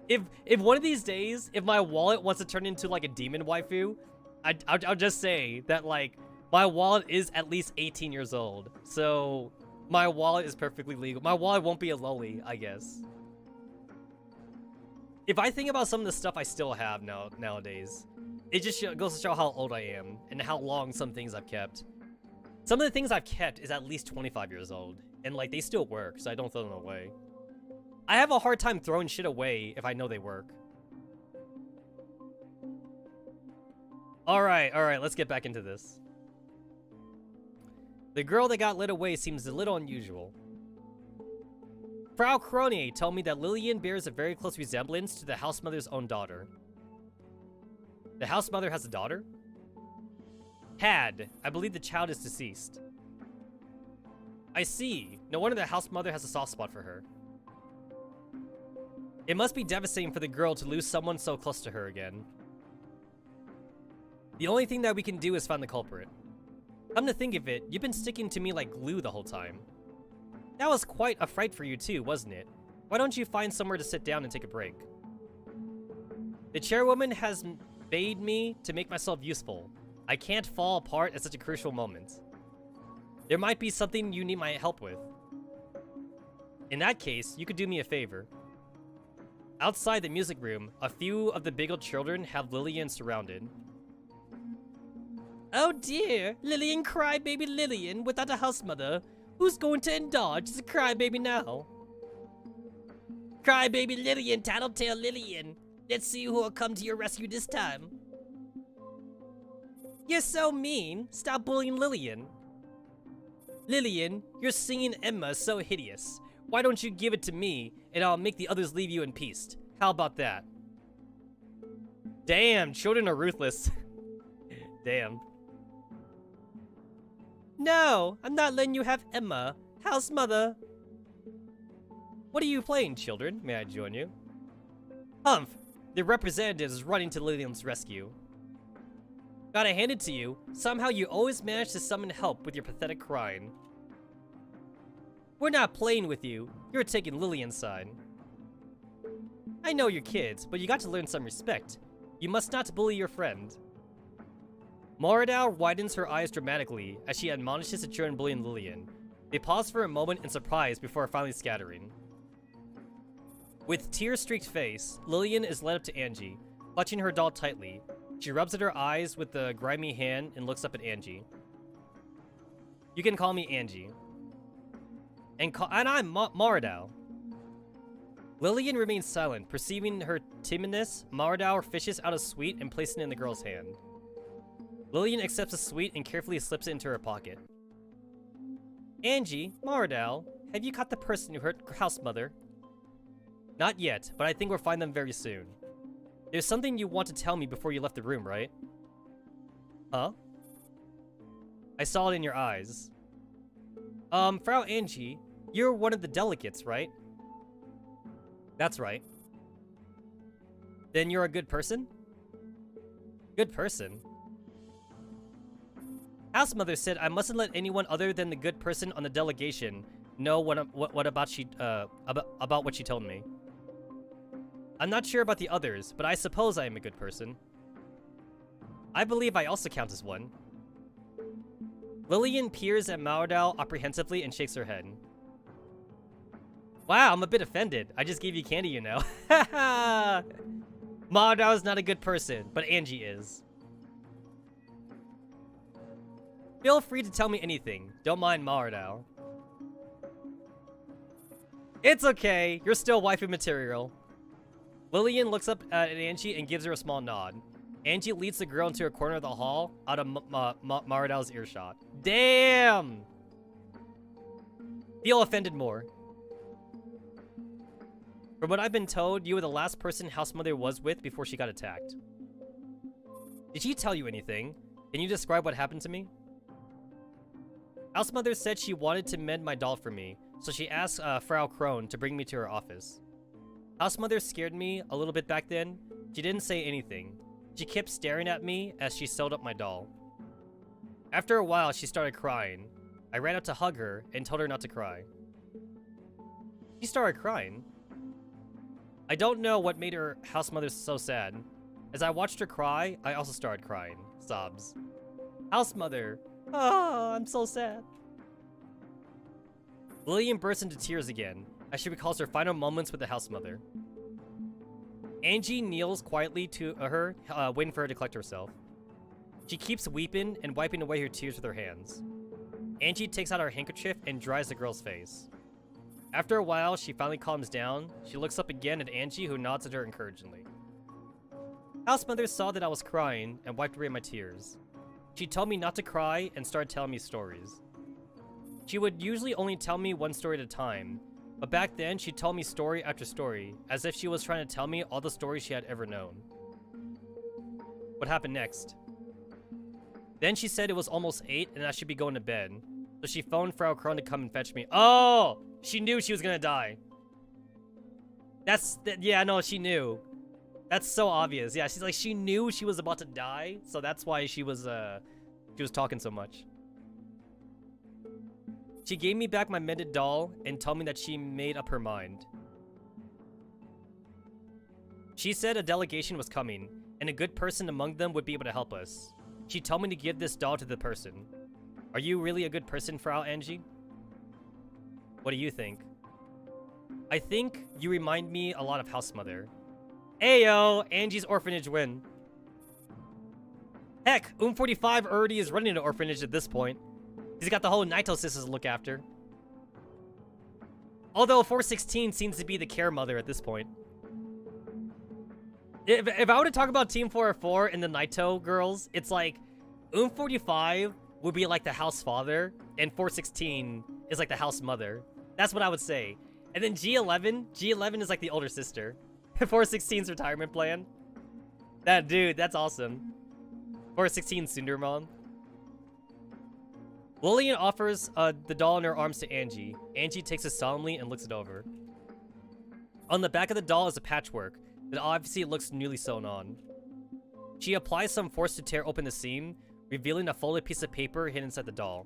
A: If one of these days, if my wallet wants to turn into like a demon waifu, I'll just say that like, my wallet is at least 18 years old, so my wallet is perfectly legal. My wallet won't be a loli, I guess. If I think about some of the stuff I still have nowadays, it just goes to show how old I am and how long some things I've kept. Some of the things I've kept is at least 25 years old, and like they still work, so I don't throw them away. I have a hard time throwing shit away if I know they work. Alright, let's get back into this. The girl that got lit away seems a little unusual. Frau Cronier told me that Lillian bears a very close resemblance to the house mother's own daughter. The house mother has a daughter? Had. I believe the child is deceased. I see. No wonder the house mother has a soft spot for her. It must be devastating for the girl to lose someone so close to her again. The only thing that we can do is find the culprit. Come to think of it, you've been sticking to me like glue the whole time. That was quite a fright for you too, wasn't it? Why don't you find somewhere to sit down and take a break? The chairwoman has bade me to make myself useful. I can't fall apart at such a crucial moment. There might be something you need my help with. In that case, you could do me a favor. Outside the music room, a few of the Biggle children have Lillian surrounded. Oh dear, Lillian crybaby Lillian without a house mother. Who's going to indulge as a crybaby now? Crybaby Lillian, tattletale Lillian.
B: Let's see who will come to your rescue this time. You're so mean. Stop bullying Lillian. Lillian, your singing Emma is so hideous. Why don't you give it to me, and I'll make the others leave you in peace? How about that? Damn, children are ruthless. Damn. No, I'm not letting you have Emma. House mother. What are you playing, children? May I join you? Humph, the representative is running to Lillian's rescue. Gotta hand it to you. Somehow you always manage to summon help with your pathetic crying. We're not playing with you. You're taking Lillian's side. I know you're kids, but you got to learn some respect. You must not bully your friend. Moradao widens her eyes dramatically as she admonishes the children bullying Lillian. They pause for a moment in surprise before finally scattering. With tear-streaked face, Lillian is led up to Angie, clutching her doll tightly. She rubs at her eyes with the grimy hand and looks up at Angie. You can call me Angie. And I'm Moradao. Lillian remains silent. Perceiving her timidness, Moradao fishes out a sweet and places it in the girl's hand. Lillian accepts the sweet and carefully slips it into her pocket. Angie, Moradao, have you caught the person who hurt house mother? Not yet, but I think we'll find them very soon. There's something you want to tell me before you left the room, right? Huh? I saw it in your eyes. Frau Angie, you're one of the delegates, right? That's right. Then you're a good person? Good person? House mother said I mustn't let anyone other than the good person on the delegation know what about what she told me. I'm not sure about the others, but I suppose I am a good person. I believe I also count as one. Lillian peers at Moradao apprehensively and shakes her head. Wow, I'm a bit offended. I just gave you candy, you know. Moradao is not a good person, but Angie is. Feel free to tell me anything. Don't mind Moradao. It's okay. You're still waifu material. Lillian looks up at Angie and gives her a small nod. Angie leads the girl into a corner of the hall out of Maradao's earshot. Damn! Feel offended more. From what I've been told, you were the last person House Mother was with before she got attacked. Did she tell you anything? Can you describe what happened to me? House Mother said she wanted to mend my doll for me, so she asked Frau Krone to bring me to her office. House Mother scared me a little bit back then. She didn't say anything. She kept staring at me as she sewed up my doll. After a while, she started crying. I ran up to hug her and told her not to cry. She started crying. I don't know what made her House Mother so sad. As I watched her cry, I also started crying. Sobs. House Mother. Oh, I'm so sad. Lillian bursts into tears again as she recalls her final moments with the House Mother. Angie kneels quietly to her, waiting for her to collect herself. She keeps weeping and wiping away her tears with her hands. Angie takes out her handkerchief and dries the girl's face. After a while, she finally calms down. She looks up again at Angie, who nods at her encouragingly. House Mother saw that I was crying and wiped away my tears. She told me not to cry and started telling me stories. She would usually only tell me one story at a time, but back then she told me story after story, as if she was trying to tell me all the stories she had ever known. What happened next? Then she said it was almost 8 and I should be going to bed, so she phoned Frau Krone to come and fetch me. Oh! She knew she was gonna die. Yeah, no, she knew. That's so obvious. Yeah, she's like, she knew she was about to die, so that's why she was talking so much. She gave me back my mended doll and told me that she made up her mind. She said a delegation was coming, and a good person among them would be able to help us. She told me to give this doll to the person. Are you really a good person, Frau Angie? What do you think? I think you remind me a lot of House Mother. Ayo, Angie's orphanage win. Heck, 45 already is running an orphanage at this point. He's got the whole Naito sisters to look after. Although 416 seems to be the care mother at this point. If I were to talk about Team 404 and the Naito girls, it's like 45 would be like the house father, and 416 is like the house mother. That's what I would say. And then G11 is like the older sister. 416's retirement plan. That dude, that's awesome. 416 Sundermon. Lillian offers the doll in her arms to Angie. Angie takes it solemnly and looks it over. On the back of the doll is a patchwork that obviously looks newly sewn on. She applies some force to tear open the seam, revealing a folded piece of paper hidden inside the doll.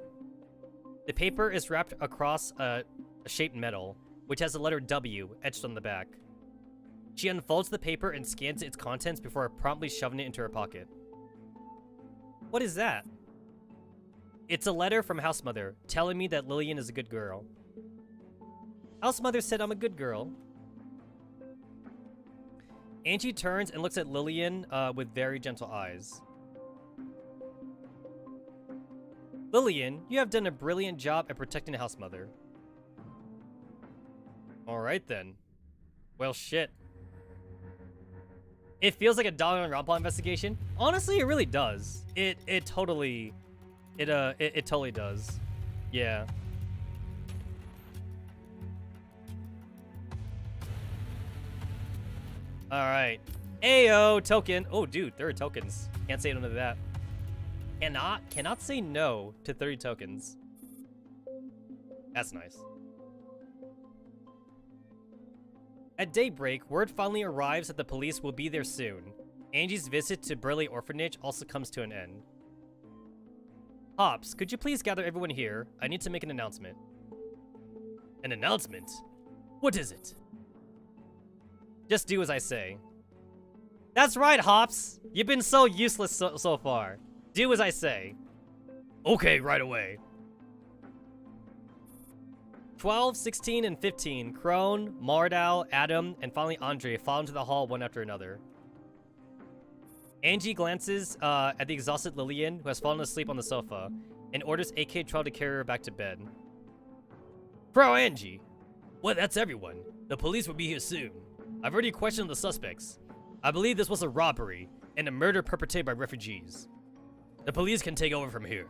B: The paper is wrapped across a shaped metal, which has the letter W etched on the back. She unfolds the paper and scans its contents before promptly shoving it into her pocket. What is that? It's a letter from Housemother, telling me that Lillian is a good girl. Housemother said I'm a good girl. Angie turns and looks at Lillian with very gentle eyes. Lillian, you have done a brilliant job at protecting Housemother. Alright then. Well, shit. It feels like a Danganronpa investigation. Honestly, it really does. It totally does. Yeah. Alright. Ayo, token. Oh, dude, 30 tokens. Can't say no to that. Cannot say no to 30 tokens. That's nice. At daybreak, word finally arrives that the police will be there soon. Angie's visit to Burley Orphanage also comes to an end. Hops, could you please gather everyone here? I need to make an announcement. An announcement? What is it? Just do as I say. That's right, Hops! You've been so useless so far. Do as I say. Okay, right away. 12, 16, and 15, Crone, Mardau, Adam, and finally Andre fall into the hall one after another. Angie glances at the exhausted Lillian, who has fallen asleep on the sofa, and orders AK-12 to carry her back to bed. Bro, Angie! Well, that's everyone. The police will be here soon. I've already questioned the suspects. I believe this was a robbery and a murder perpetrated by refugees. The police can take over from here.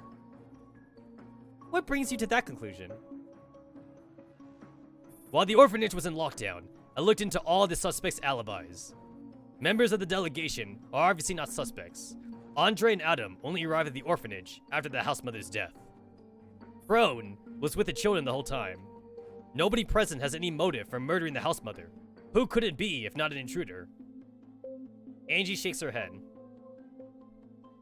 B: What brings you to that conclusion? While the orphanage was in lockdown, I looked into all the suspects' alibis. Members of the delegation are obviously not suspects. Andre and Adam only arrived at the orphanage after the housemother's death. Crone was with the children the whole time. Nobody present has any motive for murdering the housemother. Who could it be if not an intruder? Angie shakes her head.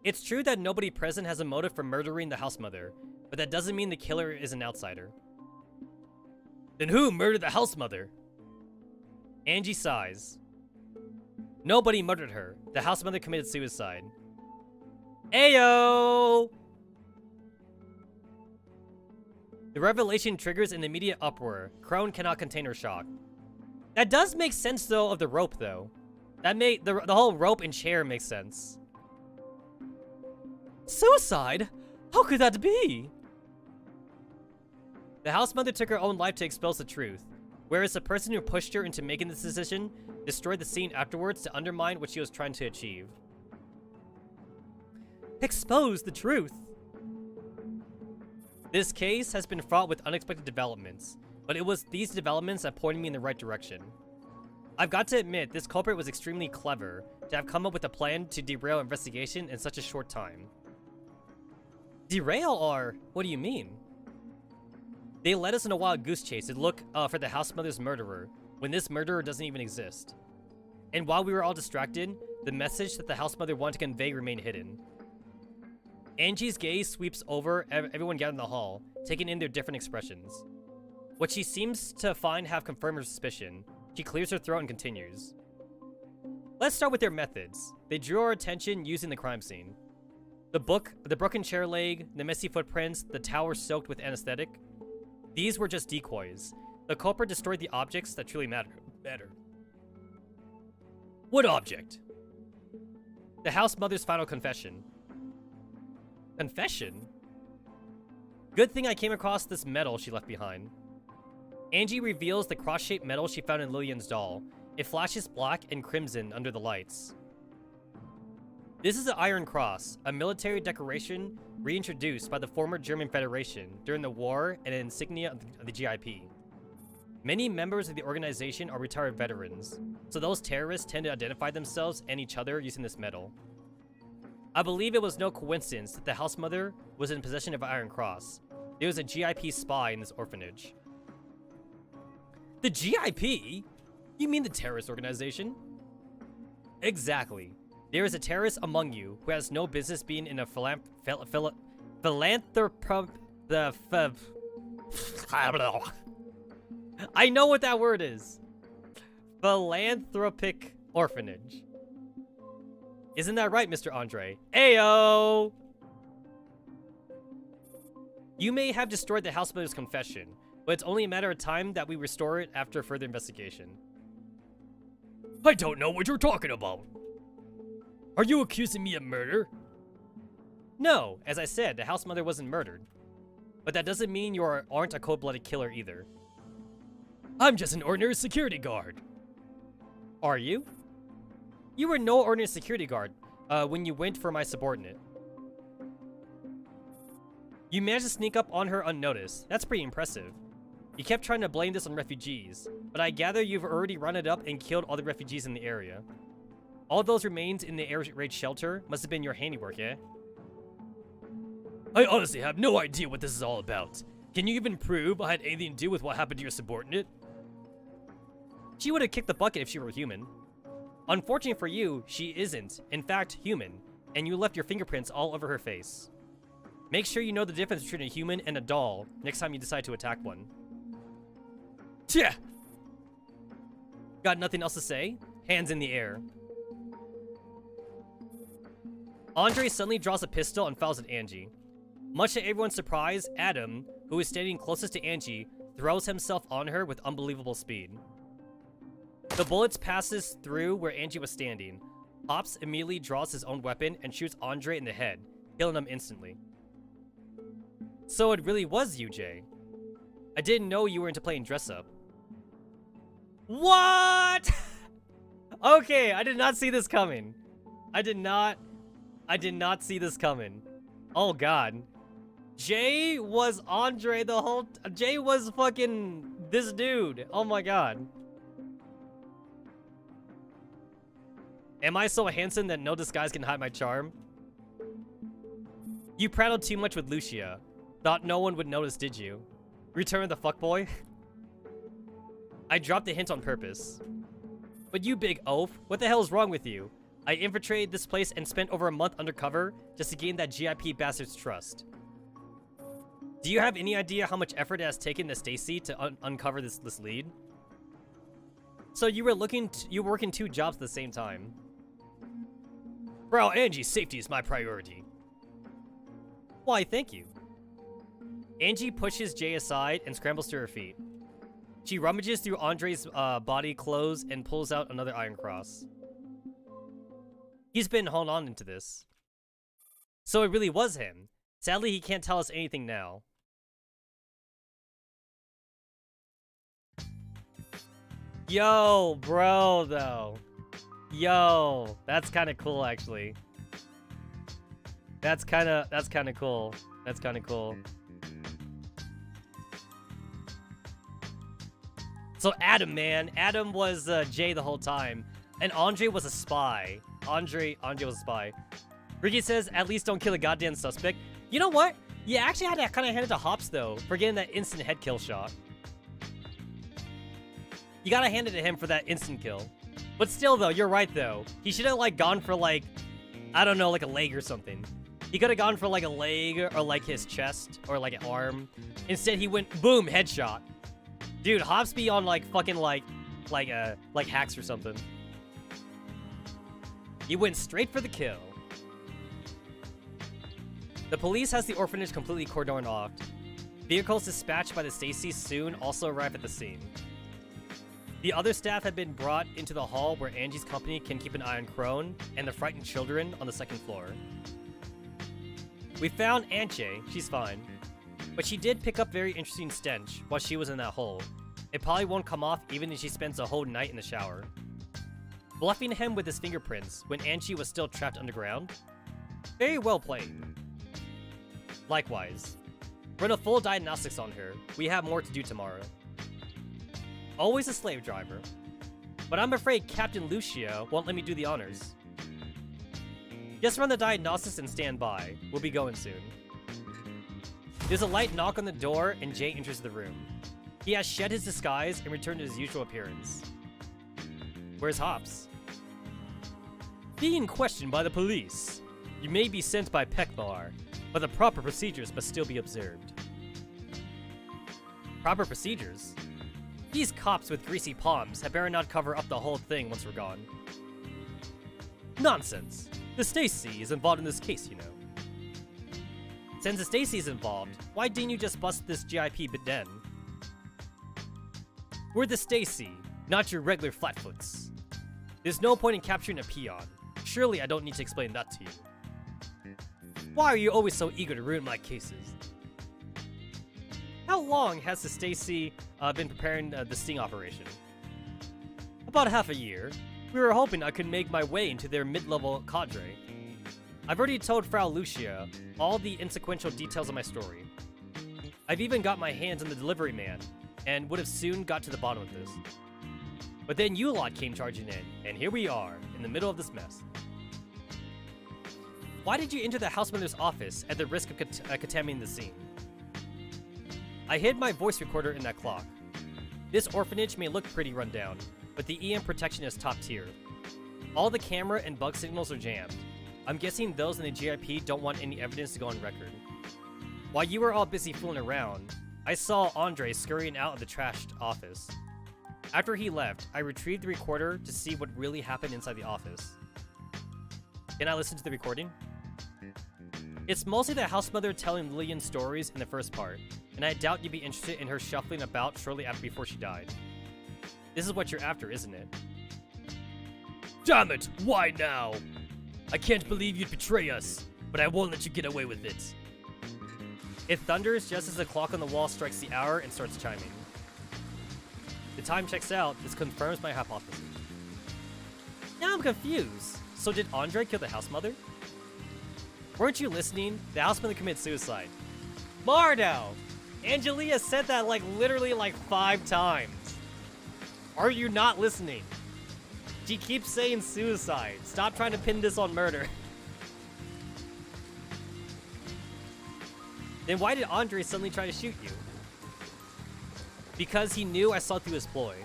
B: It's true that nobody present has a motive for murdering the housemother, but that doesn't mean the killer is an outsider. Then who murdered the housemother? Angie sighs. Nobody murdered her. The housemother committed suicide. Ayo! The revelation triggers an immediate uproar. Crone cannot contain her shock. That does make sense, though, of the rope, though. That made the whole rope and chair makes sense. Suicide? How could that be? The housemother took her own life to expose the truth, whereas the person who pushed her into making this decision destroyed the scene afterwards to undermine what she was trying to achieve. Expose the truth! This case has been fraught with unexpected developments, but it was these developments that pointed me in the right direction. I've got to admit, this culprit was extremely clever to have come up with a plan to derail investigation in such a short time. Derail or what do you mean? They led us in a wild goose chase to look for the housemother's murderer, when this murderer doesn't even exist. And while we were all distracted, the message that the housemother wanted to convey remained hidden. Angie's gaze sweeps over everyone gathered in the hall, taking in their different expressions. What she seems to find have confirmed her suspicion. She clears her throat and continues. Let's start with their methods. They drew our attention using the crime scene. The book, the broken chair leg, the messy footprints, the tower soaked with anesthetic. These were just decoys. The culprit destroyed the objects that truly mattered. What object? The housemother's final confession. Confession? Good thing I came across this medal she left behind. Angie reveals the cross-shaped medal she found in Lillian's doll.
A: It flashes black and crimson under the lights. This is the Iron Cross, a military decoration reintroduced by the former German Federation during the war and an insignia of the GIP. Many members of the organization are retired veterans, so those terrorists tend to identify themselves and each other using this medal. I believe it was no coincidence that the house mother was in possession of an Iron Cross. There was a GIP spy in this orphanage. The GIP? You mean the terrorist organization? Exactly. There is a terrorist among you who has no business being in a I know what that word is. Philanthropic orphanage. Isn't that right, Mr. Andre? Ayo! You may have destroyed the house mother's confession, but it's only a matter of time that we restore it after further investigation. I don't know what you're talking about. Are you accusing me of murder? No, as I said, the house mother wasn't murdered. But that doesn't mean you aren't a cold-blooded killer either. I'm just an ordinary security guard. Are you? You were no ordinary security guard when you went for my subordinate. You managed to sneak up on her unnoticed. That's pretty impressive. You kept trying to blame this on refugees, but I gather you've already rounded up and killed all the refugees in the area. All those remains in the air raid shelter must have been your handiwork, eh? I honestly have no idea what this is all about. Can you even prove I had anything to do with what happened to your subordinate? She would have kicked the bucket if she were human. Unfortunately for you, she isn't, in fact, human, and you left your fingerprints all over her face. Make sure you know the difference between a human and a doll next time you decide to attack one. Tja! Got nothing else to say? Hands in the air. Andre suddenly draws a pistol and fires at Angie. Much to everyone's surprise, Adam, who is standing closest to Angie, throws himself on her with unbelievable speed. The bullets passes through where Angie was standing. Hops immediately draws his own weapon and shoots Andre in the head, killing him instantly. So it really was you, Jay. I didn't know you were into playing dress-up. What? Okay, I did not see this coming. I did not see this coming. Oh god. Jay was Andre the whole Jay was fucking this dude. Oh my god. Am I so handsome that no disguise can hide my charm? You prattled too much with Lucia. Thought no one would notice, did you? Return the fuckboy? I dropped the hint on purpose. But you big oaf, what the hell is wrong with you? I infiltrated this place and spent over a month undercover just to gain that GIP bastard's trust. Do you have any idea how much effort it has taken the Stacy to uncover this lead? So you were working two jobs at the same time. Bro, Angie's safety is my priority. Why, thank you. Angie pushes Jay aside and scrambles to her feet. She rummages through Andre's body clothes and pulls out another Iron Cross. He's been holding on into this. So it really was him. Sadly, he can't tell us anything now. Yo, bro, though. Yo, that's kind of cool, actually. That's kind of cool. That's kind of cool. So Adam, man. Adam was Jay the whole time. And Andre was a spy. Andre was a spy. Ricky says, at least don't kill a goddamn suspect. You know what? You actually had to kind of hand it to Hops, though, for getting that instant head kill shot. You gotta hand it to him for that instant kill. But still, though, you're right, though. He should have, like, gone for, like, I don't know, like a leg or something. He could have gone for, like, a leg or, like, his chest or, like, an arm. Instead, he went, boom, headshot. Dude, Hops be on, like, fucking, like hacks or something. He went straight for the kill. The police has the orphanage completely cordoned off. Vehicles dispatched by the Stacy soon also arrive at the scene. The other staff had been brought into the hall where Angie's company can keep an eye on Crone and the frightened children on the second floor. We found Anche, she's fine. But she did pick up very interesting stench while she was in that hole. It probably won't come off even if she spends a whole night in the shower.
B: bluffing him with his fingerprints when Angie was still trapped underground? Very well played. Likewise, run a full diagnostics on her. We have more to do tomorrow. Always a slave driver. But I'm afraid Captain Lucia won't let me do the honors. Just run the diagnostics and stand by. We'll be going soon. There's a light knock on the door and Jay enters the room. He has shed his disguise and returned to his usual appearance. Where's Hops? Being questioned by the police. You may be sent by Pekbar, but the proper procedures must still be observed. Proper procedures? These cops with greasy palms had better not cover up the whole thing once we're gone. Nonsense. The Stacy is involved in this case, you know. Since the Stacy is involved, why didn't you just bust this GIP then? We're the Stacy, not your regular flatfoots. There's no point in capturing a peon. Surely I don't need to explain that to you. Why are you always so eager to ruin my cases? How long has the Stacy been preparing the sting operation? About half a year. We were hoping I could make my way into their mid-level cadre. I've already told Frau Lucia all the insequential details of my story. I've even got my hands on the delivery man, and would have soon got to the bottom of this. But then you lot came charging in, and here we are, in the middle of this mess. Why did you enter the housemother's office at the risk of contaminating the scene? I hid my voice recorder in that clock. This orphanage may look pretty run down, but the EM protection is top tier. All the camera and bug signals are jammed. I'm guessing those in the GIP don't want any evidence to go on record. While you were all busy fooling around, I saw Andre scurrying out of the trashed office. After he left, I retrieved the recorder to see what really happened inside the office. Can I listen to the recording? It's mostly the housemother telling Lillian stories in the first part, and I doubt you'd be interested in her shuffling about shortly before she died. This is what you're after, isn't it? Damn it! Why now? I can't believe you'd betray us, but I won't let you get away with it. It thunders just as the clock on the wall strikes the hour and starts chiming. The time checks out. This confirms my hypothesis. Now I'm confused. So did Andre kill the housemother? Weren't you listening? The housemother committed suicide. Mardo! Angelia said that literally 5 times. Are you not listening? She keeps saying suicide. Stop trying to pin this on murder. Then why did Andre suddenly try to shoot you? Because he knew I saw through his ploy.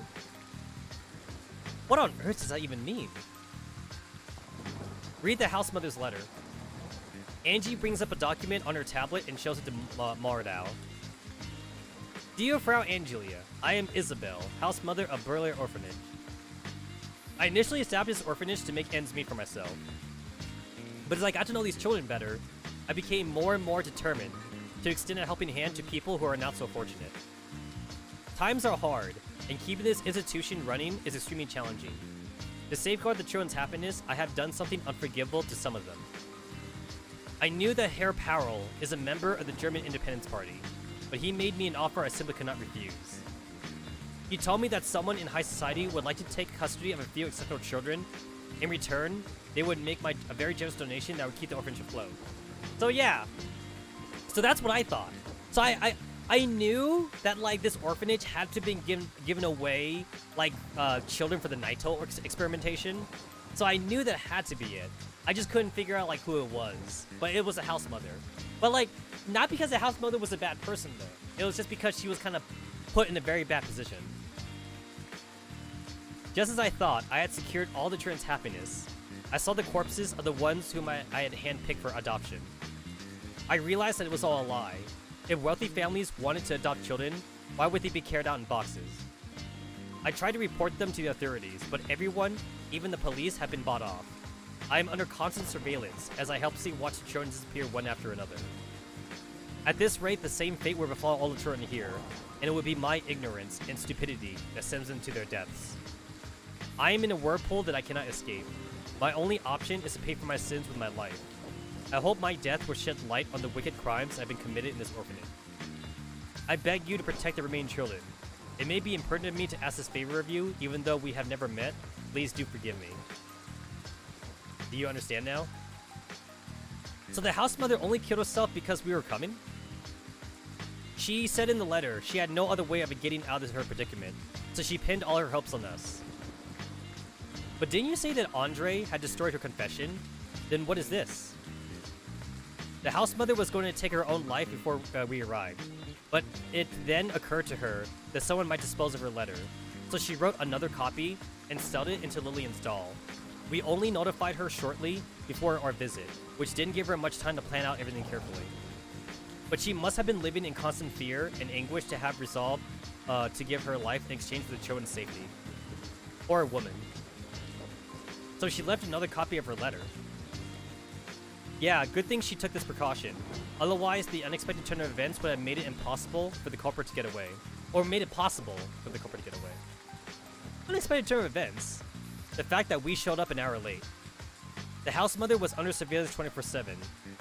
B: What on earth does that even mean? Read the housemother's letter. Angie brings up a document on her tablet and shows it to Mardau. Dear Frau Angelia, I am Isabel, housemother of Berlaire Orphanage. I initially established this orphanage to make ends meet for myself. But as I got to know these children better, I became more and more determined to extend a helping hand to people who are not so fortunate. Times are hard, and keeping this institution running is extremely challenging. To safeguard the children's happiness, I have done something unforgivable to some of them. I knew that Herr Powell is a member of the German Independence Party, but he made me an offer I simply could not refuse. He told me that someone in high society would like to take custody of a few exceptional children. In return, they would make a very generous donation that would keep the orphanage afloat. So yeah. So that's what I thought. So I knew that this orphanage had to be given away children for the Naito experimentation. So I knew that had to be it. I just couldn't figure out who it was. But it was a housemother. But not because the housemother was a bad person though. It was just because she was kind of put in a very bad position. Just as I thought, I had secured all the children's happiness. I saw the corpses of the ones whom I had handpicked for adoption. I realized that it was all a lie. If wealthy families wanted to adopt children, why would they be carried out in boxes? I tried to report them to the authorities, but everyone, even the police, had been bought off. I am under constant surveillance as I helplessly watch the children disappear one after another. At this rate, the same fate will befall all the children here, and it would be my ignorance and stupidity that sends them to their deaths. I am in a whirlpool that I cannot escape. My only option is to pay for my sins with my life. I hope my death will shed light on the wicked crimes that have been committed in this orphanage. I beg you to protect the remaining children.
A: It may be impertinent of me to ask this favor of you, even though we have never met. Please do forgive me. Do you understand now? So the house mother only killed herself because we were coming? She said in the letter she had no other way of getting out of her predicament, so she pinned all her hopes on us. But didn't you say that Andre had destroyed her confession? Then what is this? The house mother was going to take her own life before we arrived, but it then occurred to her that someone might dispose of her letter, so she wrote another copy and stuffed it into Lillian's doll. We only notified her shortly before our visit, which didn't give her much time to plan out everything carefully. But she must have been living in constant fear and anguish to have resolved to give her life in exchange for the children's safety. Or a woman. So she left another copy of her letter. Yeah, good thing she took this precaution. Otherwise, the unexpected turn of events would have made it impossible for the culprit to get away. Or made it possible for the culprit to get away. Unexpected turn of events? The fact that we showed up an hour late. The house mother was under surveillance 24/7.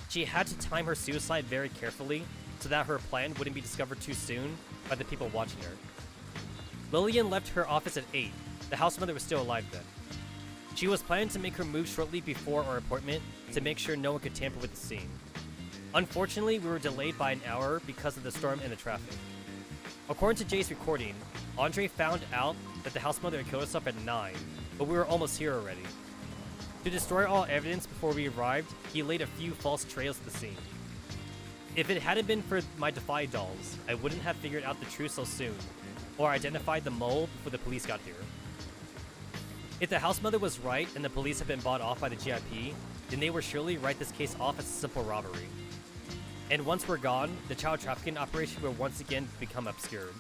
A: She had to time her suicide very carefully so that her plan wouldn't be discovered too soon by the people watching her. Lillian left her office at 8. The house mother was still alive then. She was planning to make her move shortly before our appointment to make sure no one could tamper with the scene. Unfortunately, we were delayed by an hour because of the storm and the traffic. According to Jay's recording, Andre found out that the house mother had killed herself at 9, but we were almost here already. To destroy all evidence before we arrived, he laid a few false trails at the scene. If it hadn't been for my Defy dolls, I wouldn't have figured out the truth so soon, or identified the mole before the police got here. If the house mother was right and the police had been bought off by the GIP, then they would surely write this case off as a simple robbery. And once we're gone, the child trafficking operation will once again become obscured.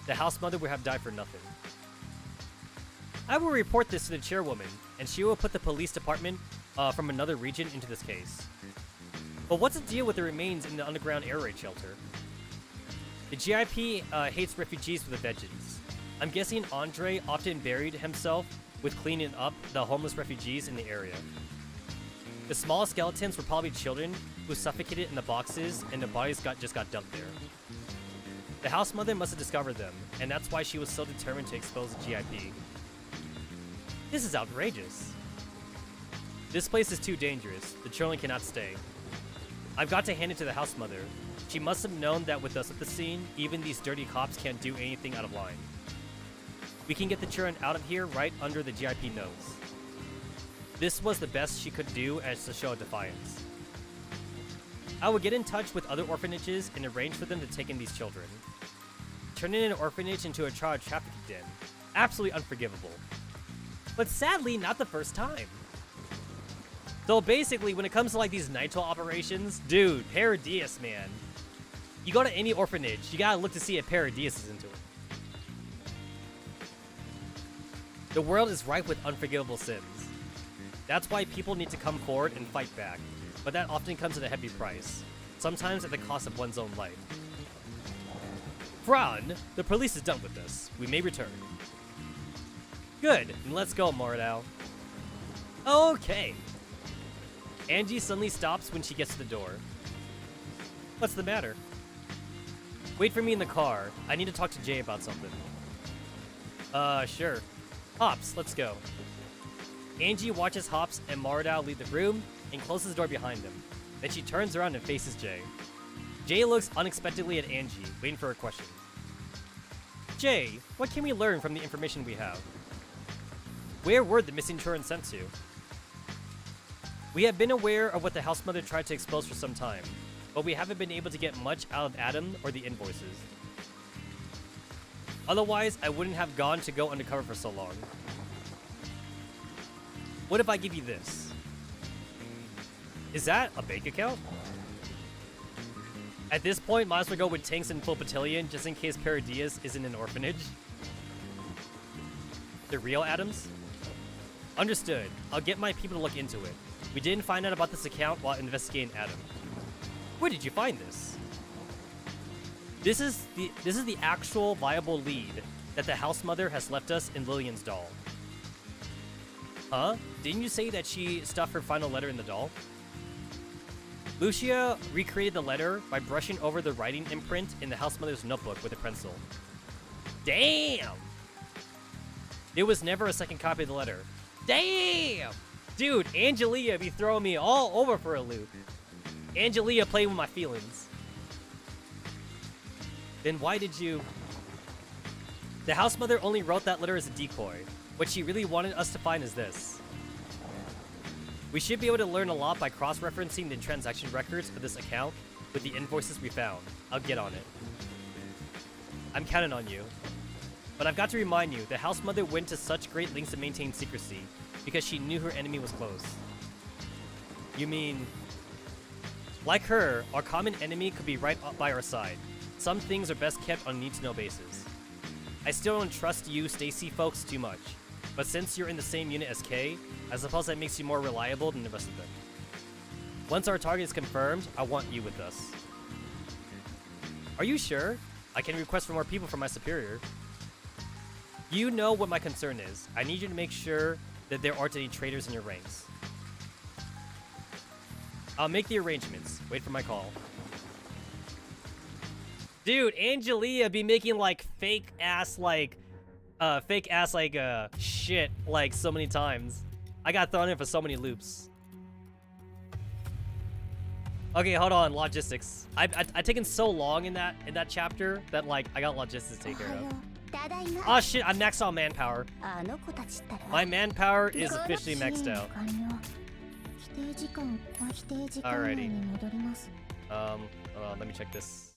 A: The house mother would have died for nothing. I will report this to the chairwoman, and she will put the police department from another region into this case. But what's the deal with the remains in the underground air raid shelter? The GIP hates refugees with a vengeance. I'm guessing Andre often buried himself with cleaning up the homeless refugees in the area. The small skeletons were probably children who suffocated in the boxes and the bodies just got dumped there. The house mother must have discovered them, and that's why she was so determined to expose the GIP. This is outrageous. This place is too dangerous. The children cannot stay. I've got to hand it to the house mother. She must have known that with us at the scene, even these dirty cops can't do anything out of line. We can get the children out of here right under the GIP nose. This was the best she could do as a show of defiance. I will get in touch with other orphanages and arrange for them to take in these children. Turning an orphanage into a child trafficking den. Absolutely unforgivable. But sadly, not the first time. So basically, when it comes to like these Naito operations, dude, Paradies, man. You go to any orphanage, you gotta look to see if Paradies is into it. The world is ripe with unforgivable sins. That's why people need to come forward and fight back, but that often comes at a heavy price, sometimes at the cost of one's own life. Fran, the police is done with this. We may return. Good, then let's go, Moradao. Okay. Angie suddenly stops when she gets to the door. What's the matter? Wait for me in the car. I need to talk to Jay about something. Sure. Hops, let's go. Angie watches Hops and Moradao leave the room and closes the door behind them. Then she turns around and faces Jay. Jay looks unexpectedly at Angie, waiting for her question. Jay, what can we learn from the information we have? Where were the missing children sent to? We have been aware of what the house mother tried to expose for some time, but we haven't been able to get much out of Adam or the invoices. Otherwise, I wouldn't have gone to go undercover for so long. What if I give you this? Is that a bank account? At this point, might as well go with tanks and full battalion just in case Paradies is in an orphanage. The real Adams? Understood. I'll get my people to look into it. We didn't find out about this account while investigating Adam. Where did you find this? This is the actual viable lead that the house mother has left us in Lillian's doll. Huh? Didn't you say that she stuffed her final letter in the doll? Lucia recreated the letter by brushing over the writing imprint in the house mother's notebook with a pencil.
B: Damn! It was never a second copy of the letter. Damn! Dude, Angelia be throwing me all over for a loop. Angelia playing with my feelings. Then why did you... The house mother only wrote that letter as a decoy. What she really wanted us to find is this. We should be able to learn a lot by cross-referencing the transaction records for this account with the invoices we found. I'll get on it. I'm counting on you. But I've got to remind you, the house mother went to such great lengths to maintain secrecy because she knew her enemy was close. You mean... Like her, our common enemy could be right up by our side. Some things are best kept on need-to-know basis. I still don't trust you, Stacy folks, too much. But since you're in the same unit as Kay, I suppose that makes you more reliable than the rest of them. Once our target is confirmed, I want you with us. Are you sure? I can request for more people from my superior. You know what my concern is. I need you to make sure that there aren't any traitors in your ranks. I'll make the arrangements. Wait for my call. Dude, Angelia be making like fake ass shit like so many times. I got thrown in for so many loops. Okay, hold on, logistics. I've taken so long in that chapter that like I got logistics to take care of. Oh shit, I'm maxed out manpower. My manpower is officially maxed out. Alrighty. Hold on, let me check this.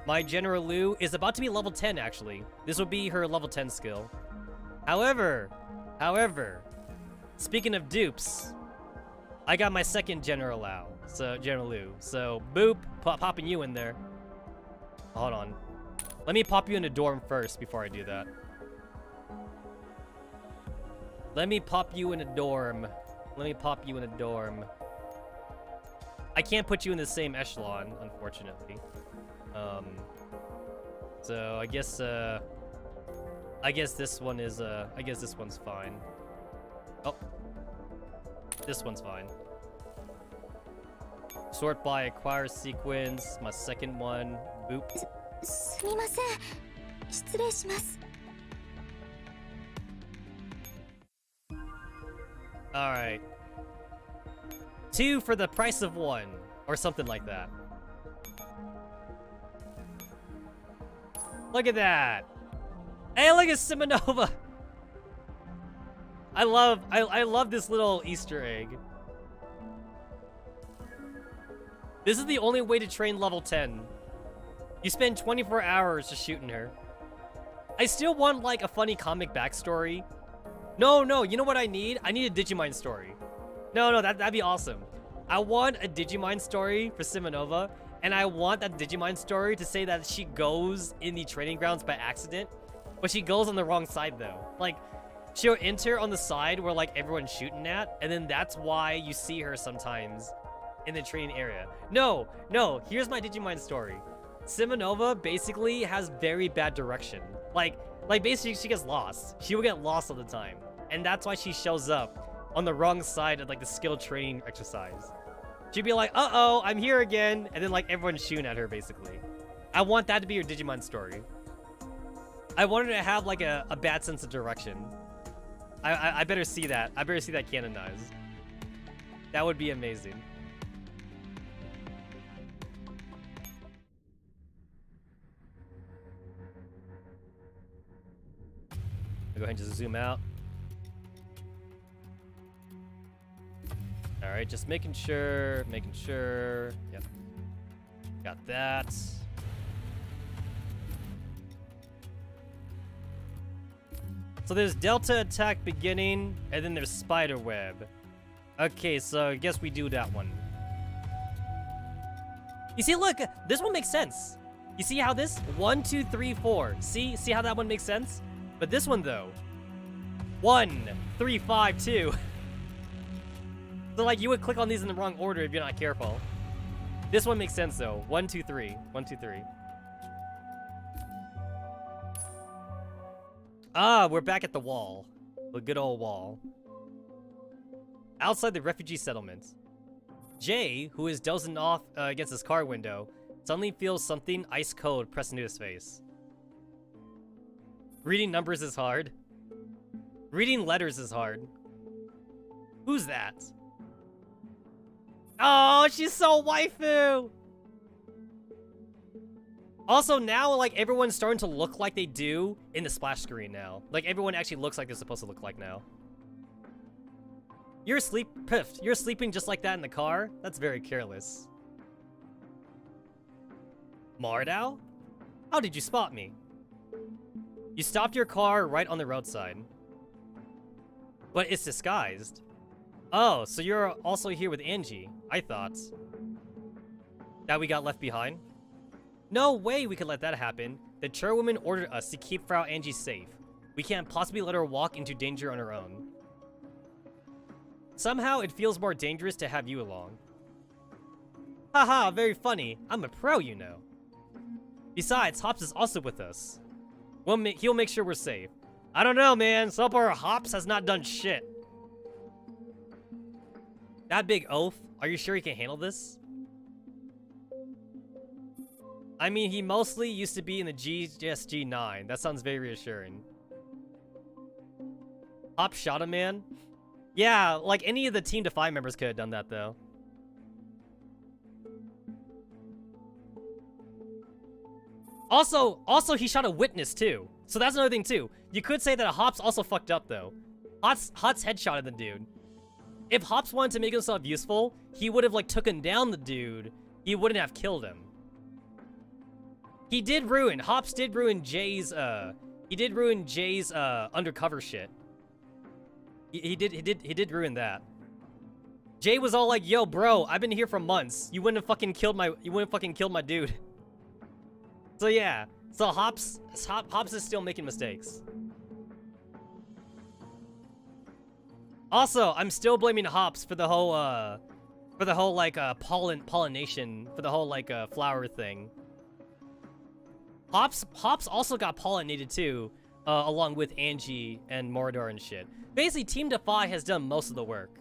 B: My General Lu is about to be level 10 actually. This will be her level 10 skill. However, speaking of dupes, I got my second General Lu. So boop, popping you in there. Hold on. Let me pop you in a dorm first before I do that. Let me pop you in a dorm. I can't put you in the same echelon, unfortunately. So I guess this one is I guess this one's fine. Oh. This one's fine. Sort by acquire sequence, my second one. Boop. Alright. 2 for the price of 1. Or something like that. Look at that! Hey, look at Simonova! I love this little Easter egg. This is the only way to train level 10. You spend 24 hours just shooting her. I still want, like, a funny comic backstory. No, you know what I need? I need a Digimon story. No, that'd be awesome. I want a Digimon story for Simonova, and I want that Digimon story to say that she goes in the training grounds by accident, but she goes on the wrong side, though. Like, she'll enter on the side where, like, everyone's shooting at, and then that's why you see her sometimes in the training area. No, here's my Digimon story. Simonova basically has very bad direction. Like basically she gets lost. She will get lost all the time. And that's why she shows up on the wrong side of like the skill training exercise. She'd be like, uh-oh, I'm here again. And then like everyone's shooting at her basically. I want that to be your Digimon story. I want her to have like a bad sense of direction. I better see that. I better see that canonized. That would be amazing. Go ahead and just zoom out. All right, just making sure. Yep. Got that. So there's Delta attack beginning, and then there's spider web. Okay, so I guess we do that one. You see, look, this one makes sense. You see how this? 1, 2, 3, 4. See how that one makes sense? But this one though, 1, 3, 5, 2. So like you would click on these in the wrong order if you're not careful. This one makes sense though. 1, 2, 3. 1, 2, 3. Ah, we're back at the wall. The good old wall. Outside the refugee settlement, Jay, who is dozing off against his car window, suddenly feels something ice cold pressed into his face.
A: Reading numbers is hard. Reading letters is hard. Who's that? Oh, she's so waifu! Also, now, like, everyone's starting to look like they do in the splash screen now. Like, everyone actually looks like they're supposed to look like now. You're asleep, Piff. You're sleeping just like that in the car? That's very careless. Mardau? How did you spot me? You stopped your car right on the roadside. But it's disguised. Oh, so you're also here with Angie. I thought that we got left behind. No way we could let that happen. The chairwoman ordered us to keep Frau Angie safe. We can't possibly let her walk into danger on her own. Somehow it feels more dangerous to have you along. Haha, very funny. I'm a pro, you know. Besides, Hops is also with us. He'll make sure we're safe. I don't know, man. So far, Hops has not done shit. That big oaf? Are you sure he can handle this? I mean, he mostly used to be in the GSG-9. That sounds very reassuring. Hops shot a man? Yeah, like any of the Team Defy members could have done that, though. Also, he shot a witness, too. So that's another thing, too. You could say that Hops also fucked up, though. Hops headshotted the dude. If Hops wanted to make himself useful, he would have, like, taken down the dude. He wouldn't have killed him. Hops did ruin Jay's, undercover shit. He did ruin that. Jay was all like, yo, bro, I've been here for months. You wouldn't have fucking killed my dude. So yeah. So Hops is still making mistakes. Also, I'm still blaming Hops for the whole like pollination, for the whole like flower thing. Hops also got pollinated too, along with Angie and Mordor and shit. Basically, Team Defy has done most of the work.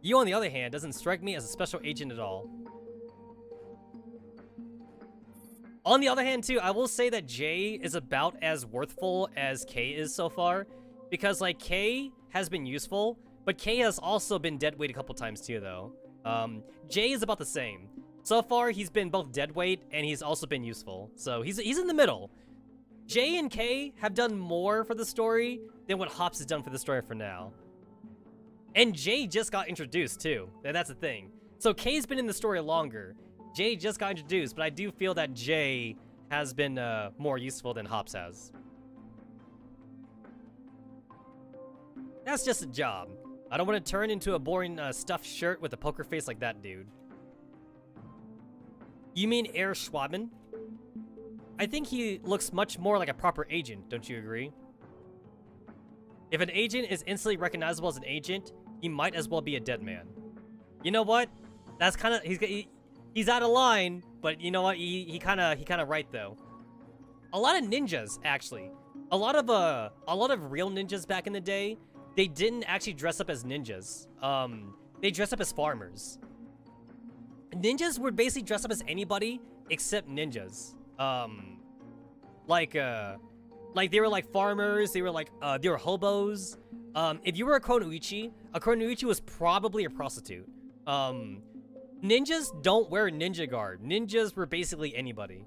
A: You, on the other hand, doesn't strike me as a special agent at all. On the other hand, too, I will say that Jay is about as worthful as K is so far. Because, like, K has been useful, but K has also been deadweight a couple times, too, though. Jay is about the same. So far, he's been both deadweight, and he's also been useful. So, he's in the middle. J and K have done more for the story than what Hops has done for the story for now. And J just got introduced, too. That's the thing. So, K's been in the story longer. J just got introduced, but I do feel that J has been more useful than Hops has. That's just a job. I don't want to turn into a boring stuffed shirt with a poker face like that dude. You mean Herr Schwabman? I think he looks much more like a proper agent, don't you agree? If an agent is instantly recognizable as an agent, he might as well be a dead man. You know what? That's kind of he's out of line, but you know what? He kind of right though. A lot of ninjas actually. A lot of real ninjas back in the day, they didn't actually dress up as ninjas. They dressed up as farmers. Ninjas would basically dress up as anybody except ninjas. Like they were like farmers, they were hobos. If you were a Konoichi was probably a prostitute. Ninjas don't wear ninja garb. Ninjas were basically anybody.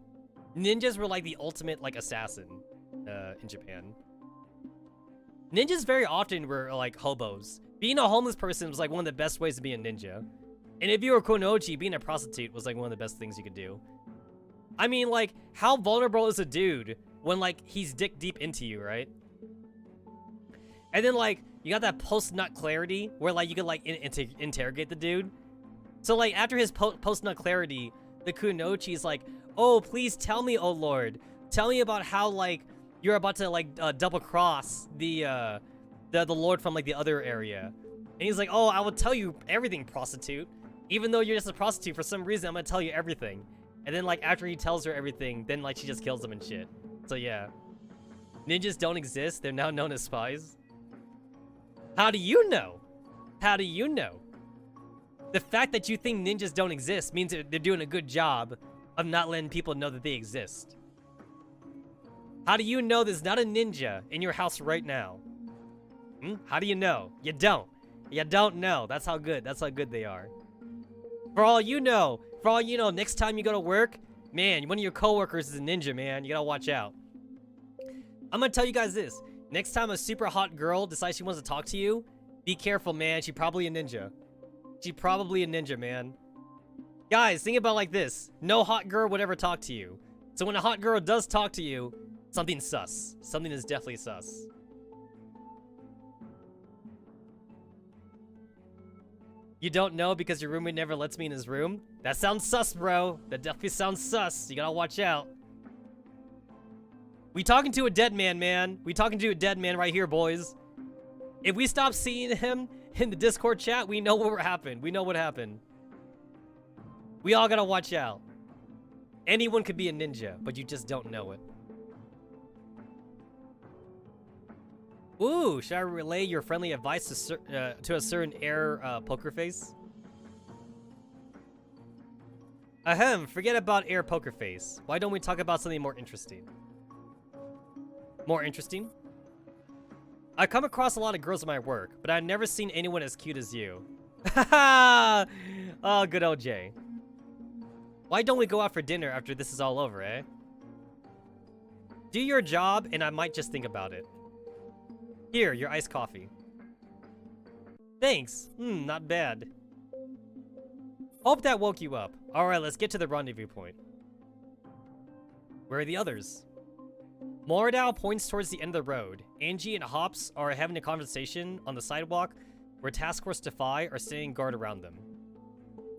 A: Ninjas were like the ultimate like assassin in Japan. Ninjas very often were like hobos. Being a homeless person was like one of the best ways to be a ninja. And if you were Konoichi, being a prostitute was like one of the best things you could do. I mean, like, how vulnerable is a dude when like he's dick deep into you, right? And then like you got that post-nut clarity where like you could like interrogate the dude. So like after his post-nut clarity, the Kunoichi is like, oh, please tell me, oh lord, tell me about how like you're about to like double cross the lord from like the other area. And he's like, oh, I will tell you everything, prostitute. Even though you're just a prostitute, for some reason I'm gonna tell you everything. And then like after he tells her everything, then like she just kills him and shit. So yeah, ninjas don't exist. They're now known as spies. How do you know? How do you know? The fact that you think ninjas don't exist means that they're doing a good job of not letting people know that they exist.
B: How do you know there's not a ninja in your house right now? How do you know? You don't. You don't know. That's how good they are. For all you know, next time you go to work, man, one of your coworkers is a ninja, man. You gotta watch out. I'm gonna tell you guys this. Next time a super hot girl decides she wants to talk to you, be careful, man. She's probably a ninja. She's probably a ninja, man. Guys, think about it like this. No hot girl would ever talk to you. So when a hot girl does talk to you, something's sus. Something is definitely sus. You don't know because your roommate never lets me in his room? That sounds sus, bro. That definitely sounds sus. You gotta watch out. We talking to a dead man, man. We talking to a dead man right here, boys. If we stop seeing him in the Discord chat, we know what happened. We know what happened. We all gotta watch out. Anyone could be a ninja, but you just don't know it. Ooh, should I relay your friendly advice to a certain air poker face? Ahem, forget about air poker face. Why don't we talk about something more interesting? More interesting? I come across a lot of girls at my work, but I've never seen anyone as cute as you. Haha! Oh, good old Jay. Why don't we go out for dinner after this is all over, eh? Do your job, and I might just think about it. Here, your iced coffee. Thanks. Not bad. Hope that woke you up. Alright, let's get to the rendezvous point. Where are the others? Moradao points towards the end of the road. Angie and Hops are having a conversation on the sidewalk where Task Force Defy are standing guard around them.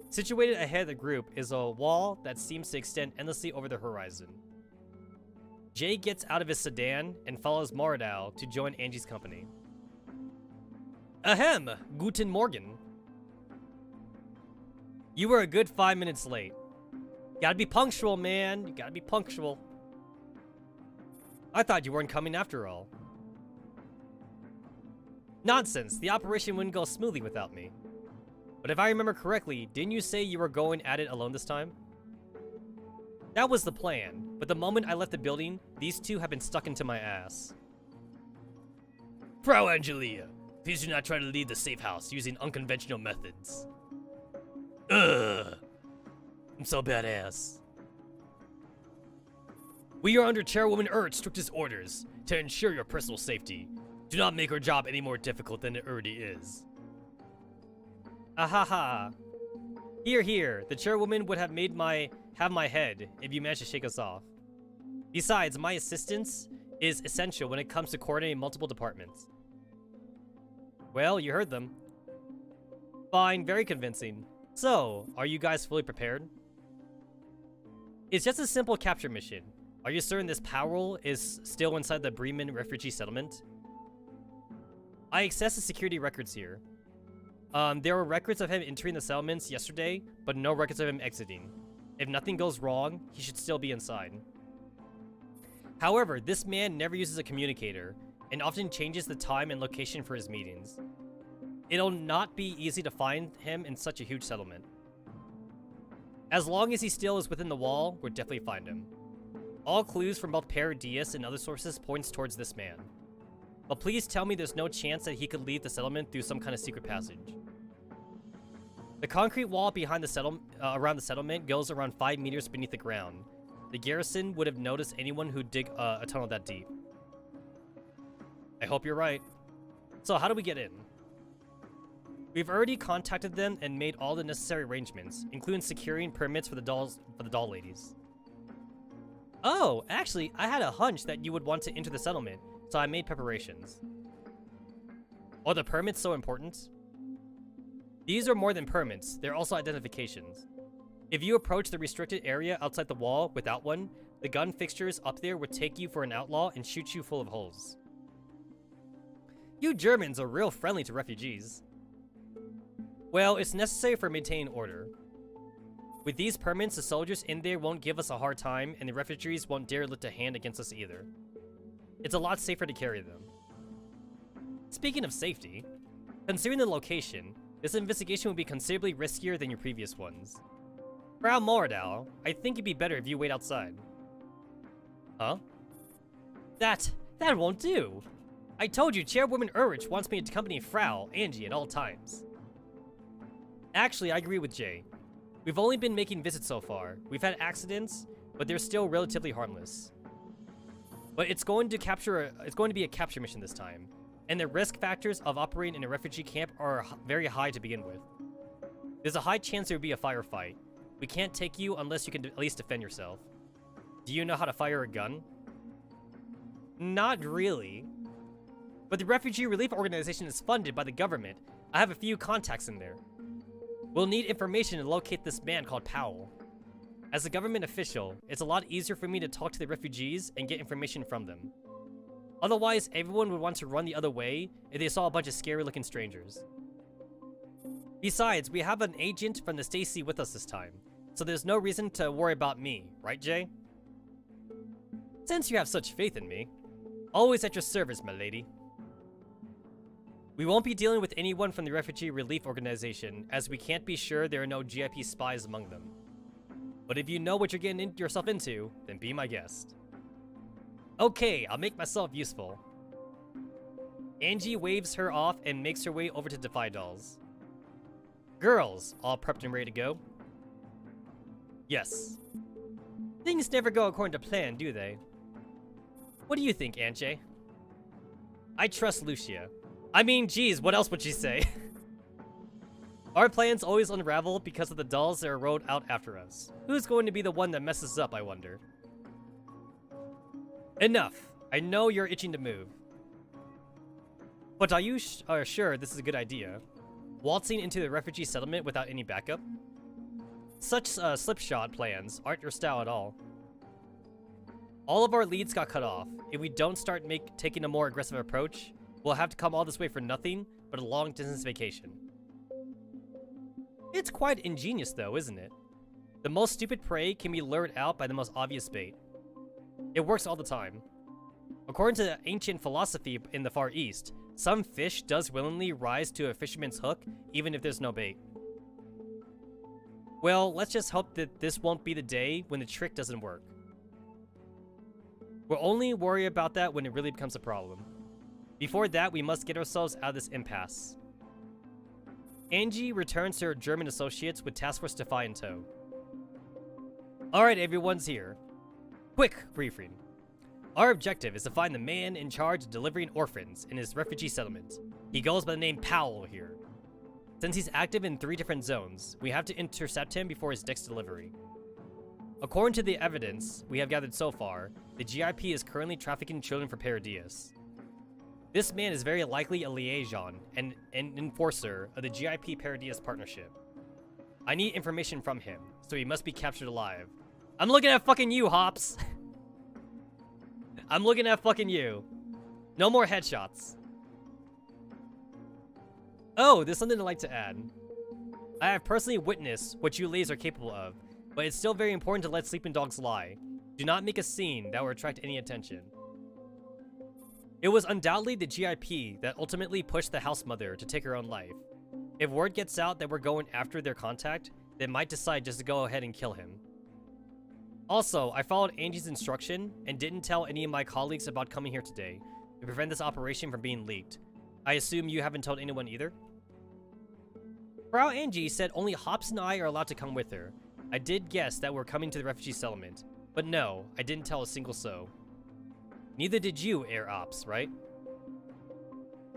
B: Situated ahead of the group is a wall that seems to extend endlessly over the horizon. Jay gets out of his sedan and follows Moradao to join Angie's company. Ahem! Guten Morgen. You were a good 5 minutes late. Gotta be punctual, man. You gotta be punctual. I thought you weren't coming after all. Nonsense. The operation wouldn't go smoothly without me. But if I remember correctly, didn't you say you were going at it alone this time? That was the plan, but the moment I left the building, these two have been stuck into my ass. Frau Angelia, please do not try to leave the safe house using unconventional methods. Ugh. I'm so badass. We are under Chairwoman Ert's strictest orders to ensure your personal safety. Do not make her job any more difficult than it already is. Ahaha. Here, here. The chairwoman would have have my head if you managed to shake us off. Besides, my assistance is essential when it comes to coordinating multiple departments. Well, you heard them. Fine, very convincing. So, are you guys fully prepared? It's just a simple capture mission. Are you certain this Powell is still inside the Bremen refugee settlement? I accessed the security records here. There were records of him entering the settlements yesterday, but no records of him exiting. If nothing goes wrong, he should still be inside. However, this man never uses a communicator, and often changes the time and location for his meetings. It'll not be easy to find him in such a huge settlement. As long as he still is within the wall, we'll definitely find him. All clues from both Paradias and other sources points towards this man. But please tell me there's no chance that he could leave the settlement through some kind of secret passage. The concrete wall behind the around the settlement goes around 5 meters beneath the ground. The garrison would have noticed anyone who dig a tunnel that deep. I hope you're right. So how do we get in? We've already contacted them and made all the necessary arrangements, including securing permits for the doll ladies. Oh, actually, I had a hunch that you would want to enter the settlement, so I made preparations. Are the permits so important? These are more than permits, they're also identifications. If you approach the restricted area outside the wall without one, the gun fixtures up there would take you for an outlaw and shoot you full of holes. You Germans are real friendly to refugees. Well, it's necessary for maintaining order. With these permits, the soldiers in there won't give us a hard time, and the refugees won't dare lift a hand against us either. It's a lot safer to carry them. Speaking of safety, considering the location, this investigation would be considerably riskier than your previous ones. Frau Moradau, I think it'd be better if you wait outside. Huh? That won't do. I told you Chairwoman Ulrich wants me to accompany Frau Angie at all times. Actually, I agree with Jay. We've only been making visits so far. We've had accidents, but they're still relatively harmless. But it's going to be a capture mission this time, and the risk factors of operating in a refugee camp are very high to begin with. There's a high chance there will be a firefight. We can't take you unless you can at least defend yourself. Do you know how to fire a gun? Not really. But the Refugee Relief Organization is funded by the government. I have a few contacts in there. We'll need information to locate this man called Powell. As a government official, it's a lot easier for me to talk to the refugees and get information from them. Otherwise, everyone would want to run the other way if they saw a bunch of scary-looking strangers. Besides, we have an agent from the Stacy with us this time, so there's no reason to worry about me, right, Jay? Since you have such faith in me, always at your service, my lady. We won't be dealing with anyone from the Refugee Relief Organization, as we can't be sure there are no GIP spies among them. But if you know what you're getting yourself into, then be my guest. Okay, I'll make myself useful. Angie waves her off and makes her way over to Defy Dolls. Girls, all prepped and ready to go? Yes. Things never go according to plan, do they? What do you think, Anche? I trust Lucia. I mean, geez, what else would she say? Our plans always unravel because of the dolls that are rode out after us. Who's going to be the one that messes up, I wonder? Enough. I know you're itching to move. But are you sure this is a good idea? Waltzing into the refugee settlement without any backup? Such slipshod plans aren't your style at all. All of our leads got cut off. If we don't start taking a more aggressive approach, we'll have to come all this way for nothing but a long-distance vacation. It's quite ingenious though, isn't it? The most stupid prey can be lured out by the most obvious bait. It works all the time. According to the ancient philosophy in the Far East, some fish does willingly rise to a fisherman's hook even if there's no bait. Well, let's just hope that this won't be the day when the trick doesn't work. We'll only worry about that when it really becomes a problem. Before that, we must get ourselves out of this impasse. Angie returns to her German associates with Task Force Defy in tow. Alright, everyone's here. Quick briefing. Our objective is to find the man in charge of delivering orphans in his refugee settlement. He goes by the name Powell here. Since he's active in 3 different zones, we have to intercept him before his next delivery. According to the evidence we have gathered so far, the GIP is currently trafficking children for Paradies. This man is very likely a liaison and an enforcer of the GIP Paradies partnership. I need information from him, so he must be captured alive. I'm looking at fucking you, Hops! I'm looking at fucking you. No more headshots. Oh, there's something I'd like to add. I have personally witnessed what you ladies are capable of, but it's still very important to let sleeping dogs lie. Do not make a scene that will attract any attention. It was undoubtedly the GIP that ultimately pushed the house mother to take her own life. If word gets out that we're going after their contact, they might decide just to go ahead and kill him. Also, I followed Angie's instruction and didn't tell any of my colleagues about coming here today to prevent this operation from being leaked. I assume you haven't told anyone either? Frau Angie said only Hops and I are allowed to come with her. I did guess that we're coming to the refugee settlement, but no, I didn't tell a single soul. Neither did you, Air Ops, right?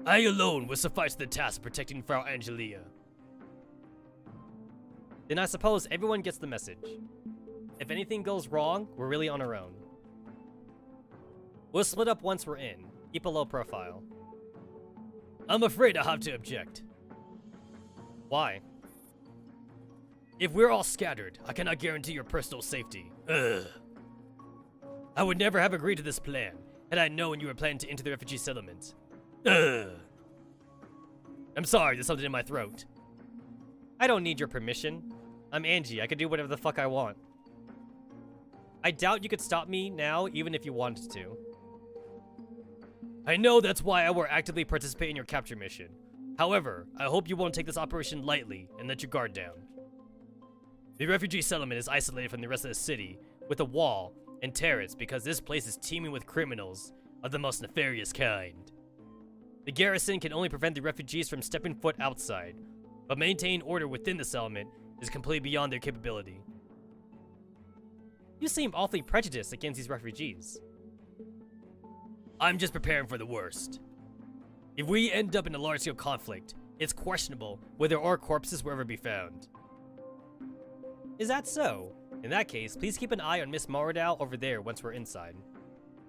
B: I alone will suffice the task of protecting Frau Angelia. Then I suppose everyone gets the message. If anything goes wrong, we're really on our own. We'll split up once we're in. Keep a low profile. I'm afraid I have to object. Why? If we're all scattered, I cannot guarantee your personal safety. Ugh. I would never have agreed to this plan had I known you were planning to enter the refugee settlement. Ugh. I'm sorry, there's something in my throat. I don't need your permission. I'm Angie, I can do whatever the fuck I want. I doubt you could stop me now, even if you wanted to. I know that's why I will actively participate in your capture mission. However, I hope you won't take this operation lightly and let your guard down. The refugee settlement is isolated from the rest of the city with a wall and turrets because this place is teeming with criminals
A: of the most nefarious kind. The garrison can only prevent the refugees from stepping foot outside, but maintaining order within the settlement is completely beyond their capability. You seem awfully prejudiced against these refugees. I'm just preparing for the worst. If we end up in a large-scale conflict, it's questionable whether our corpses will ever be found. Is that so? In that case, please keep an eye on Miss Moradal over there once we're inside.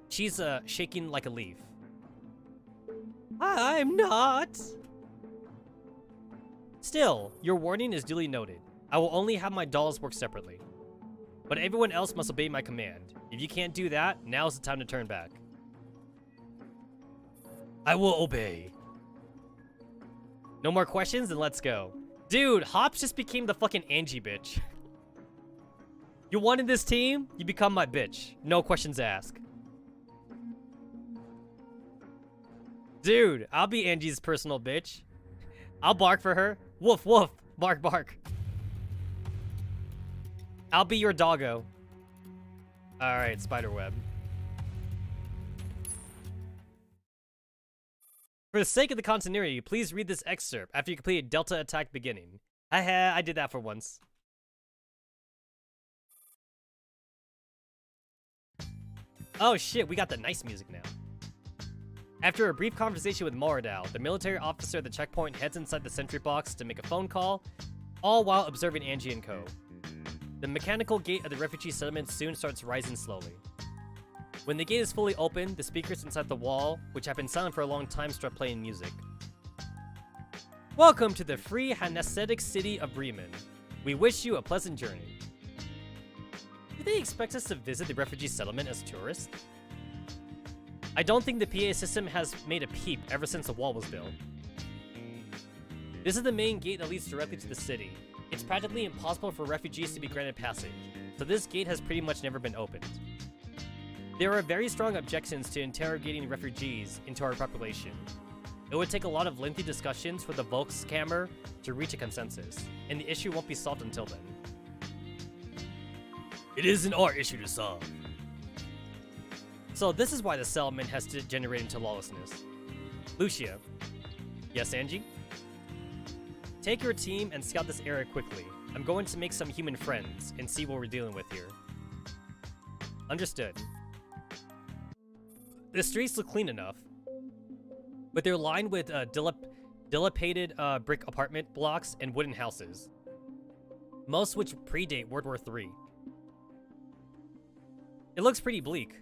A: She's, shaking like a leaf. I'm not! Still, your warning is duly noted. I will only have my dolls work separately. But everyone else must obey my command. If you can't do that, now's the time to turn back. I will obey. No more questions, then let's go. Dude, Hops just became the fucking Angie bitch. You wanted this team? You become my bitch. No questions asked. Dude, I'll be Angie's personal bitch. I'll bark for her. Woof, woof. Bark, bark. I'll be your doggo. Alright, spiderweb. For the sake of the continuity, please read this excerpt after you complete a Delta attack beginning. I did that for once. Oh shit, we got the nice music now. After a brief conversation with Moradal, the military officer at the checkpoint heads inside the sentry box to make a phone call, all while observing Angie and co. The mechanical gate of the refugee settlement soon starts rising slowly. When the gate is fully open, the speakers inside the wall, which have been silent for a long time, start playing music. Welcome to the free Hanseatic city of Bremen. We wish you a pleasant journey. Do they expect us to visit the refugee settlement as tourists? I don't think the PA system has made a peep ever since the wall was built. This is the main gate that leads directly to the city. It's practically impossible for refugees to be granted passage, so this gate has pretty much never been opened. There are very strong objections to interrogating refugees into our population. It would take a lot of lengthy discussions for the Volkskammer to reach a consensus, and the issue won't be solved until then. It isn't our issue to solve. So this is why the settlement has degenerated into lawlessness. Lucia. Yes, Angie? Take your team and scout this area quickly. I'm going to make some human friends and see what we're dealing with here. Understood. The streets look clean enough, but they're lined with dilapidated brick apartment blocks and wooden houses, most which predate World War III. It looks pretty bleak.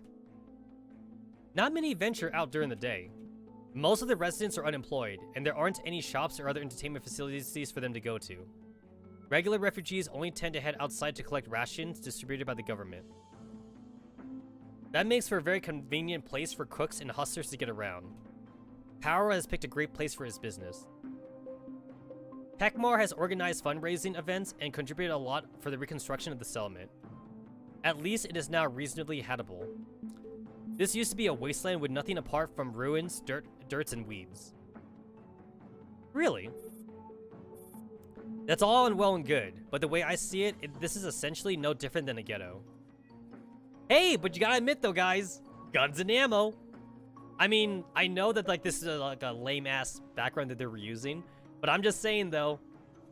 A: Not many venture out during the day. Most of the residents are unemployed, and there aren't any shops or other entertainment facilities for them to go to. Regular refugees only tend to head outside to collect rations distributed by the government. That makes for a very convenient place for cooks and hustlers to get around. Power has picked a great place for his business. Pekmar has organized fundraising events and contributed a lot for the reconstruction of the settlement. At least it is now reasonably habitable. This used to be a wasteland with nothing apart from ruins, dirts, and weeds. Really? That's all well and good, but the way I see it, this is essentially no different than a ghetto. Hey, but you gotta admit though, guys, guns and ammo. I mean, I know that like this is like a lame-ass background that they're reusing, but I'm just saying though,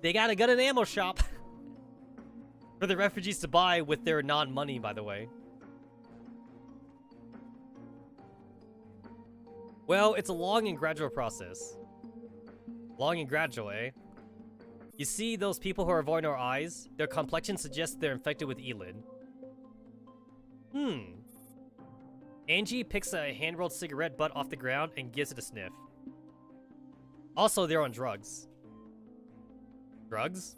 A: they got a gun and ammo shop for the refugees to buy with their non-money, by the way. Well, it's a long and gradual process. Long and gradual, eh? You see those people who are avoiding our eyes? Their complexion suggests they're infected with Elid. Angie picks a hand-rolled cigarette butt off the ground and gives it a sniff. Also, they're on drugs. Drugs?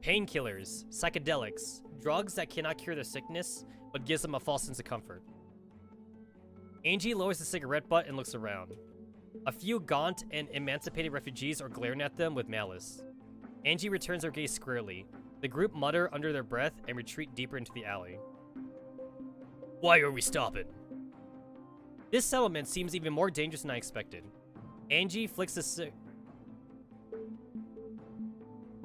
A: Painkillers, psychedelics, drugs that cannot cure their sickness, but gives them a false sense of comfort. Angie lowers the cigarette butt and looks around. A few gaunt and emancipated refugees are glaring at them with malice. Angie returns her gaze squarely. The group mutter under their breath and retreat deeper into the alley. Why are we stopping? This settlement seems even more dangerous than I expected. Angie flicks a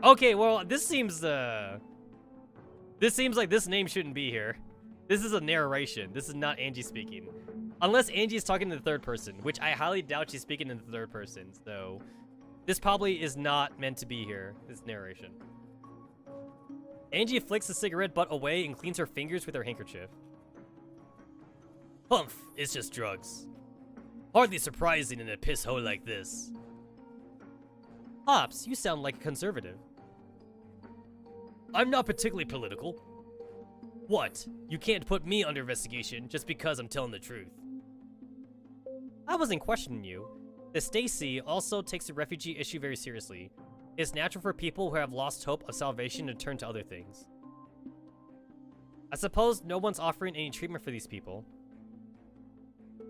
A: Okay, well, this seems like this name shouldn't be here. This is a narration. This is not Angie speaking. Unless Angie's talking in the third person, which I highly doubt she's speaking in the third person, so this probably is not meant to be here, this narration. Angie flicks the cigarette butt away and cleans her fingers with her handkerchief. Humph, it's just drugs. Hardly surprising in a piss hole like this.
B: Hops, you sound like a conservative.
A: I'm not particularly political. What? You can't put me under investigation just because I'm telling the truth.
B: I wasn't questioning you. The Stacy also takes the refugee issue very seriously. It's natural for people who have lost hope of salvation to turn to other things. I suppose no one's offering any treatment for these people.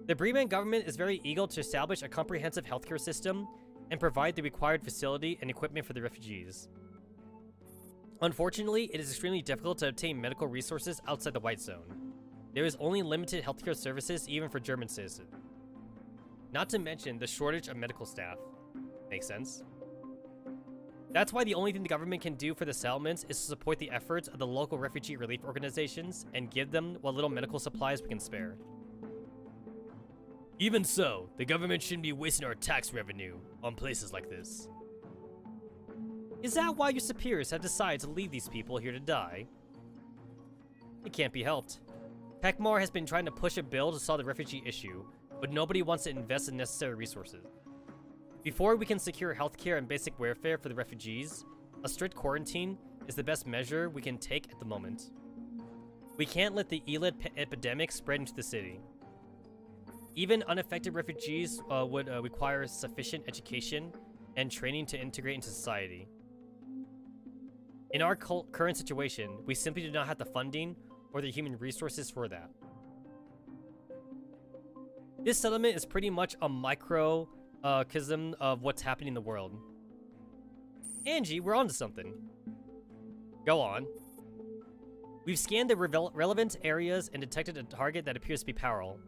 B: The Bremen government is very eager to establish a comprehensive healthcare system and provide the required facility and equipment for the refugees. Unfortunately, it is extremely difficult to obtain medical resources outside the White Zone. There is only limited healthcare services even for German citizens. Not to mention the shortage of medical staff. Makes sense? That's why the only thing the government can do for the settlements is to support the efforts of the local refugee relief organizations and give them what little medical supplies we can spare.
A: Even so, the government shouldn't be wasting our tax revenue on places like this.
B: Is that why your superiors have decided to leave these people here to die? It can't be helped. Pekmar has been trying to push a bill to solve the refugee issue, but nobody wants to invest in necessary resources. Before we can secure healthcare and basic welfare for the refugees, a strict quarantine is the best measure we can take at the moment. We can't let the ELID epidemic spread into the city. Even unaffected refugees would require sufficient education and training to integrate into society. In our current situation, we simply do not have the funding or the human resources for that. This settlement is pretty much a microcosm of what's happening in the world. Angie, we're onto something.
A: Go on.
B: We've scanned the relevant areas and detected a target that appears to be Powell.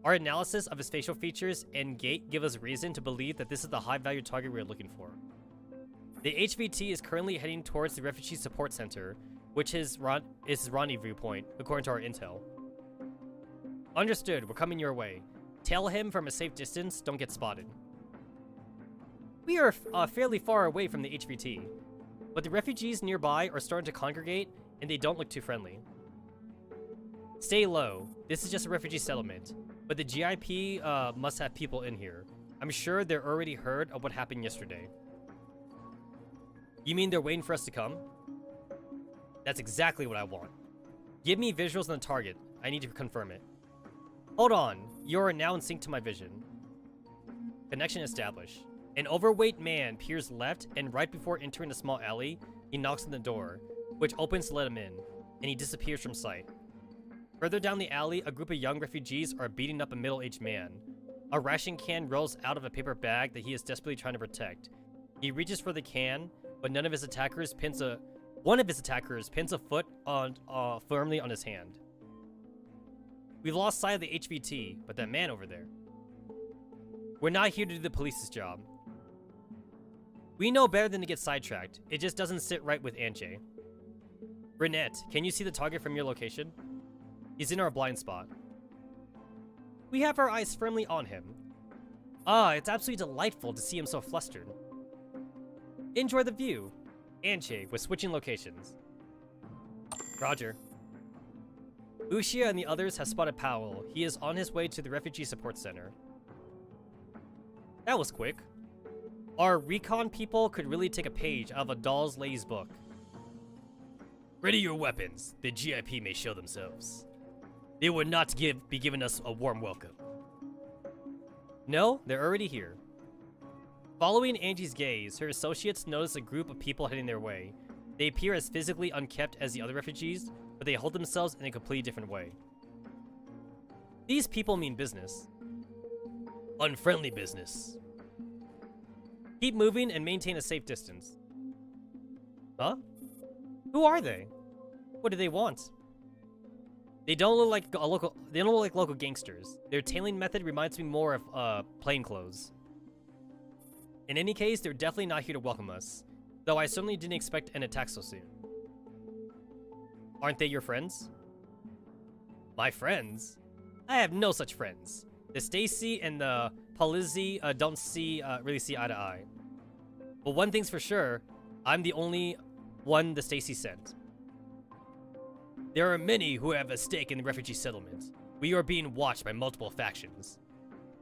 B: Our analysis of his facial features and gait give us reason to believe that this is the high-value target we're looking for. The HVT is currently heading towards the Refugee Support Center, which is his rendezvous point, according to our intel. Understood, we're coming your way. Tail him from a safe distance, don't get spotted. We are fairly far away from the HVT, but the refugees nearby are starting to congregate, and they don't look too friendly. Stay low, this is just a refugee settlement, but the GIP must have people in here. I'm sure they're already heard of what happened yesterday. You mean they're waiting for us to come? That's exactly what I want. Give me visuals on the target. I need to confirm it. Hold on. You are now in sync to my vision. Connection established. An overweight man peers left, and right before entering a small alley, he knocks on the door, which opens to let him in, and he disappears from sight. Further down the alley, a group of young refugees are beating up a middle-aged man. A ration can rolls out of a paper bag that he is desperately trying to protect. He reaches for the can, but one of his attackers pins a foot firmly on his hand. We've lost sight of the HVT, but that man over there. We're not here to do the police's job. We know better than to get sidetracked. It just doesn't sit right with Anche. Brunette, can you see the target from your location? He's in our blind spot. We have our eyes firmly on him. It's absolutely delightful to see him so flustered. Enjoy the view. Anche, we're switching locations. Roger. Ushia and the others have spotted Powell. He is on his way to the Refugee Support Center. That was quick. Our recon people could really take a page out of a doll's lady's book.
A: Ready your weapons. The GIP may show themselves. They would not be giving us a warm welcome.
B: No, they're already here. Following Angie's gaze, her associates notice a group of people heading their way. They appear as physically unkempt as the other refugees, but they hold themselves in a completely different way. These people mean business.
A: Unfriendly business.
B: Keep moving and maintain a safe distance. Huh? Who are they? What do they want? They don't look like local gangsters. Their tailing method reminds me more of plainclothes. In any case, they're definitely not here to welcome us, though I certainly didn't expect an attack so soon. Aren't they your friends? My friends? I have no such friends. The Stacy and the Polizzi don't really see eye to eye. But one thing's for sure, I'm the only one the Stacy sent. There are many who have a stake in the refugee settlement. We are being watched by multiple factions.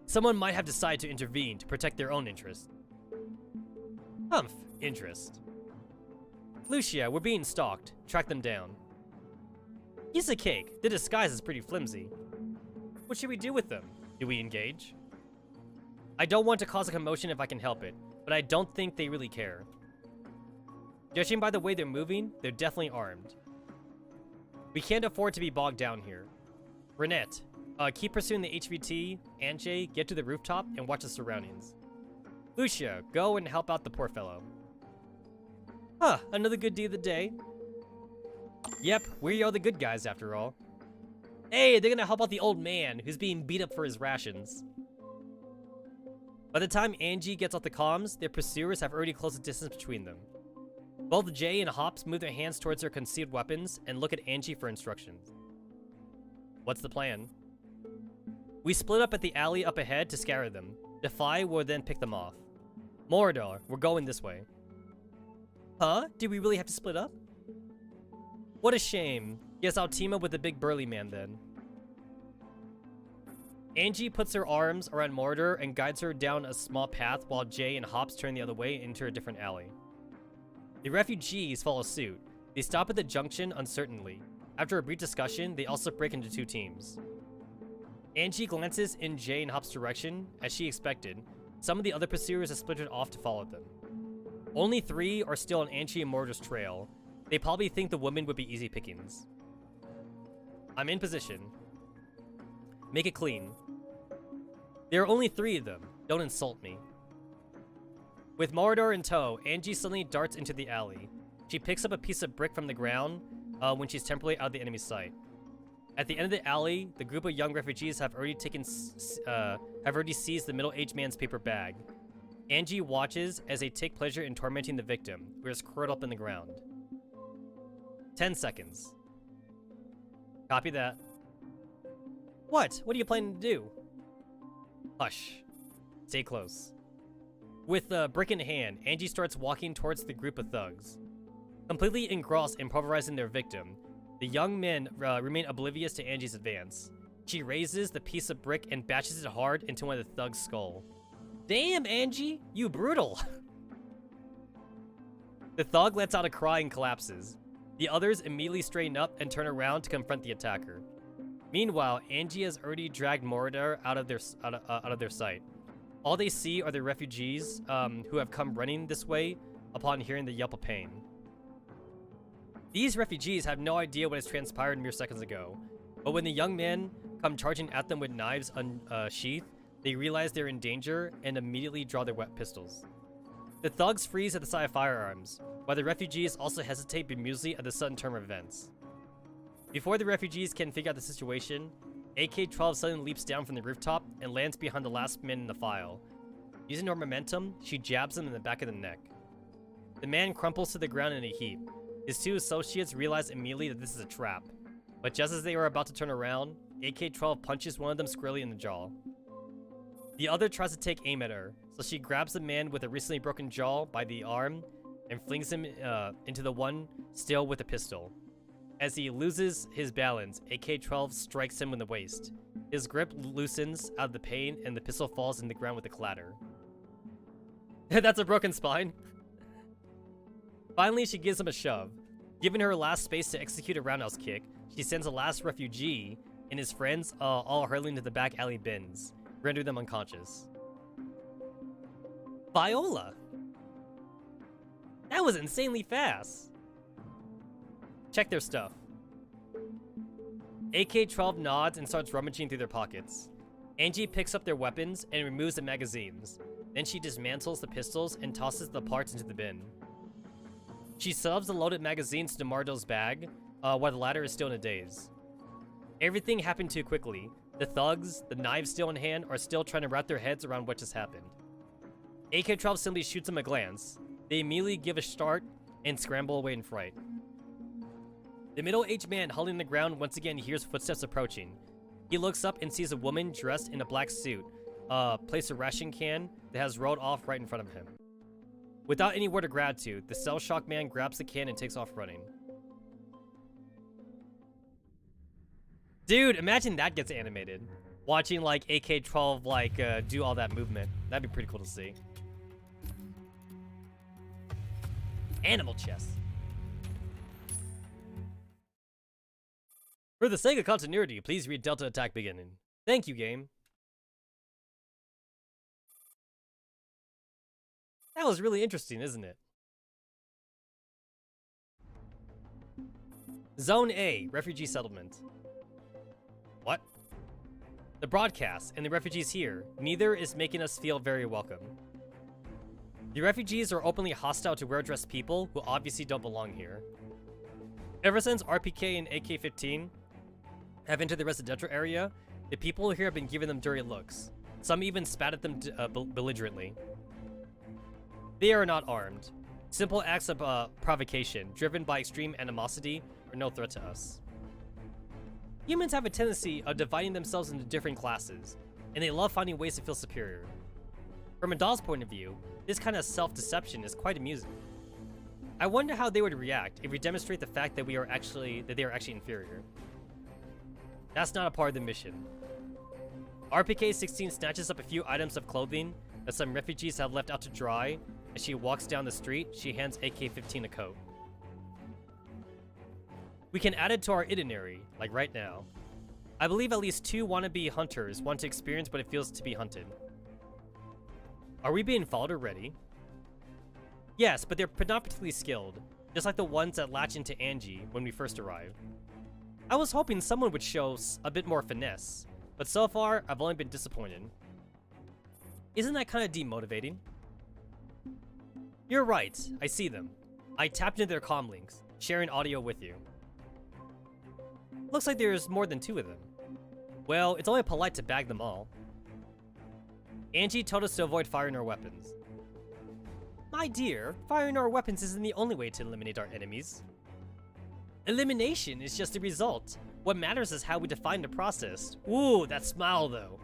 B: Someone might have decided to intervene to protect their own interest. Humph, interest. Lucia, we're being stalked. Track them down. Piece of cake. The disguise is pretty flimsy. What should we do with them? Do we engage? I don't want to cause a commotion if I can help it, but I don't think they really care. Judging by the way they're moving, they're definitely armed. We can't afford to be bogged down here. Renette, keep pursuing the HVT. Anjay, get to the rooftop and watch the surroundings. Lucia, go and help out the poor fellow. Huh, another good deed of the day. Yep, we are the good guys after all. Hey, they're gonna help out the old man who's being beat up for his rations. By the time Angie gets off the comms, their pursuers have already closed the distance between them. Both Jay and Hops move their hands towards their concealed weapons and look at Angie for instructions. What's the plan? We split up at the alley up ahead to scatter them. Defy will then pick them off. Morador, we're going this way. Huh? Did we really have to split up? What a shame. Guess I'll team up with the big burly man then. Angie puts her arms around Morador and guides her down a small path while Jay and Hops turn the other way into a different alley. The refugees follow suit. They stop at the junction uncertainly. After a brief discussion, they also break into two teams. Angie glances in Jay and Hop's direction. As she expected, some of the other pursuers have splintered off to follow them. Only 3 are still on Angie and Morador's trail. They probably think the woman would be easy pickings. I'm in position. Make it clean. There are only 3 of them. Don't insult me. With Morador in tow, Angie suddenly darts into the alley. She picks up a piece of brick from the ground when she's temporarily out of the enemy's sight. At the end of the alley, the group of young refugees have already seized the middle-aged man's paper bag. Angie watches as they take pleasure in tormenting the victim, who is curled up in the ground. 10 seconds. Copy that. What? What are you planning to do? Hush. Stay close. With a brick in hand, Angie starts walking towards the group of thugs. Completely engrossed in pulverizing their victim, the young men remain oblivious to Angie's advance. She raises the piece of brick and bashes it hard into one of the thugs' skull. Damn, Angie! You brutal! The thug lets out a cry and collapses. The others immediately straighten up and turn around to confront the attacker. Meanwhile, Angie has already dragged Morador out of their sight. All they see are the refugees who have come running this way upon hearing the yelp of pain. These refugees have no idea what has transpired mere seconds ago, but when the young men come charging at them with knives unsheathed, they realize they're in danger and immediately draw their wet pistols. The thugs freeze at the sight of firearms, while the refugees also hesitate bemusely at the sudden turn of events. Before the refugees can figure out the situation, AK-12 suddenly leaps down from the rooftop and lands behind the last man in the file. Using her momentum, she jabs him in the back of the neck. The man crumples to the ground in a heap. His 2 associates realize immediately that this is a trap, but just as they are about to turn around, AK-12 punches one of them squarely in the jaw. The other tries to take aim at her, so she grabs the man with a recently broken jaw by the arm and flings him into the one still with a pistol. As he loses his balance, AK-12 strikes him in the waist. His grip loosens out of the pain and the pistol falls in the ground with a clatter. That's a broken spine. Finally, she gives him a shove. Giving her last space to execute a roundhouse kick, she sends the last refugee and his friends all hurtling to the back alley bins, rendering them unconscious. Viola! That was insanely fast! Check their stuff. AK-12 nods and starts rummaging through their pockets. Angie picks up their weapons and removes the magazines. Then she dismantles the pistols and tosses the parts into the bin. She shoves the loaded magazines to Mardo's bag, while the latter is still in a daze. Everything happened too quickly. The thugs, the knives still in hand, are still trying to wrap their heads around what just happened. AK-12 simply shoots them a glance. They immediately give a start and scramble away in fright.
A: The middle-aged man huddling on the ground once again hears footsteps approaching. He looks up and sees a woman dressed in a black suit place a ration can that has rolled off right in front of him. Without any word of gratitude, the cell shock man grabs the can and takes off running. Dude, imagine that gets animated. Watching like AK-12 like do all that movement. That'd be pretty cool to see. Animal chess. For the sake of continuity, please read Delta Attack beginning. Thank you, game. That was really interesting, isn't it? Zone A, Refugee Settlement. What? The broadcast and the refugees here, neither is making us feel very welcome. The refugees are openly hostile to well-dressed people who obviously don't belong here. Ever since RPK and AK-15 have entered the residential area, the people here have been giving them dirty looks. Some even spat at them belligerently. They are not armed. Simple acts of provocation, driven by extreme animosity, are no threat to us. Humans have a tendency of dividing themselves into different classes, and they love finding ways to feel superior. From a doll's point of view, this kind of self-deception is quite amusing. I wonder how they would react if we demonstrate the fact that they are actually inferior. That's not a part of the mission. RPK-16 snatches up a few items of clothing that some refugees have left out to dry. As she walks down the street, she hands AK-15 a coat. We can add it to our itinerary, like right now. I believe at least 2 wannabe hunters want to experience what it feels to be hunted. Are we being followed already? Yes, but they're not particularly skilled, just like the ones that latch into Angie when we first arrived. I was hoping someone would show a bit more finesse, but so far, I've only been disappointed. Isn't that kind of demotivating? You're right, I see them. I tapped into their comm links, sharing audio with you. Looks like there's more than 2 of them. Well, it's only polite to bag them all. Angie told us to avoid firing our weapons. My dear, firing our weapons isn't the only way to eliminate our enemies. Elimination is just a result. What matters is how we define the process. Ooh, that smile though.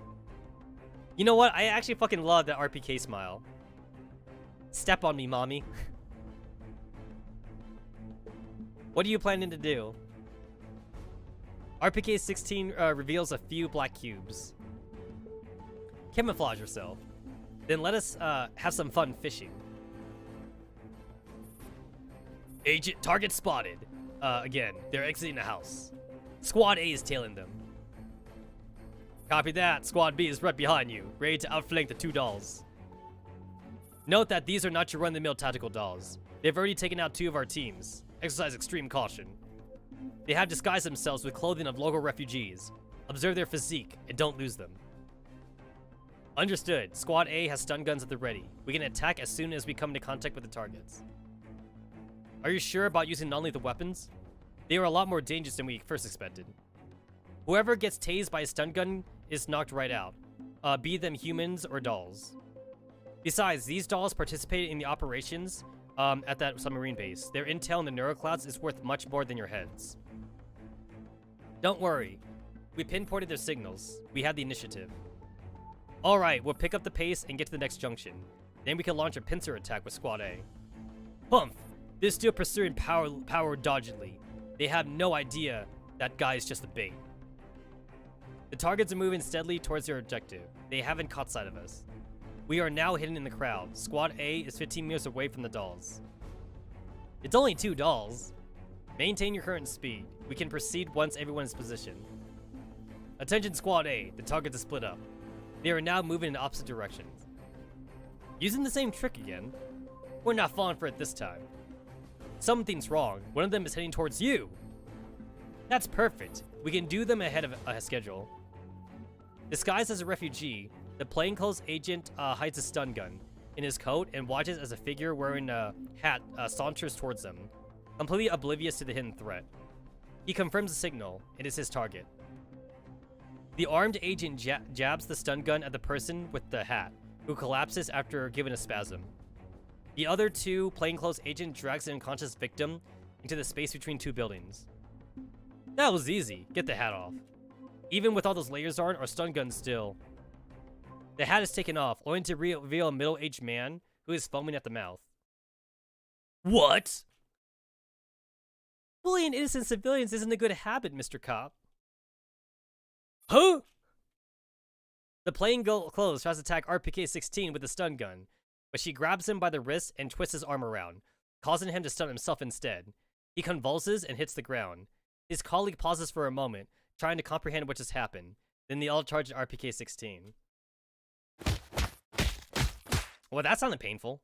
A: You know what? I actually fucking love that RPK smile. Step on me, mommy. What are you planning to do? RPK-16 reveals a few black cubes. Camouflage yourself. Then let us have some fun fishing. Agent target spotted. Again, they're exiting the house. Squad A is tailing them. Copy that. Squad B is right behind you, ready to outflank the 2 dolls. Note that these are not your run-of-the-mill tactical dolls. They've already taken out 2 of our teams. Exercise extreme caution. They have disguised themselves with clothing of local refugees. Observe their physique and don't lose them. Understood. Squad A has stun guns at the ready. We can attack as soon as we come into contact with the targets. Are you sure about using not only the weapons? They are a lot more dangerous than we first expected. Whoever gets tased by a stun gun is knocked right out, be them humans or dolls. Besides, these dolls participated in the operations at that submarine base. Their intel in the neuroclouds is worth much more than your heads. Don't worry. We pinpointed their signals. We had the initiative. Alright, we'll pick up the pace and get to the next junction. Then we can launch a pincer attack with Squad A. Humph! They're still pursuing power doggedly. They have no idea that guy is just a bait. The targets are moving steadily towards their objective. They haven't caught sight of us. We are now hidden in the crowd. Squad A is 15 meters away from the dolls. It's only 2 dolls. Maintain your current speed. We can proceed once everyone is positioned. Attention Squad A, the targets are split up. They are now moving in opposite directions. Using the same trick again. We're not falling for it this time. Something's wrong. One of them is heading towards you. That's perfect. We can do them ahead of a schedule. Disguised as a refugee, the plainclothes agent hides a stun gun in his coat and watches as a figure wearing a hat saunters towards them, completely oblivious to the hidden threat. He confirms the signal. It is his target. The armed agent jabs the stun gun at the person with the hat, who collapses after given a spasm. The other 2 plainclothes agent drags the unconscious victim into the space between 2 buildings. That was easy. Get the hat off. Even with all those layers on, our stun gun's still. The hat is taken off, only to reveal a middle-aged man who is foaming at the mouth. What? Bullying innocent civilians isn't a good habit, Mr. Cop. Huh? The plainclothes tries to attack RPK-16 with a stun gun, but she grabs him by the wrist and twists his arm around, causing him to stun himself instead. He convulses and hits the ground. His colleague pauses for a moment, trying to comprehend what just happened. Then they all charge at RPK-16. Well, that sounded painful.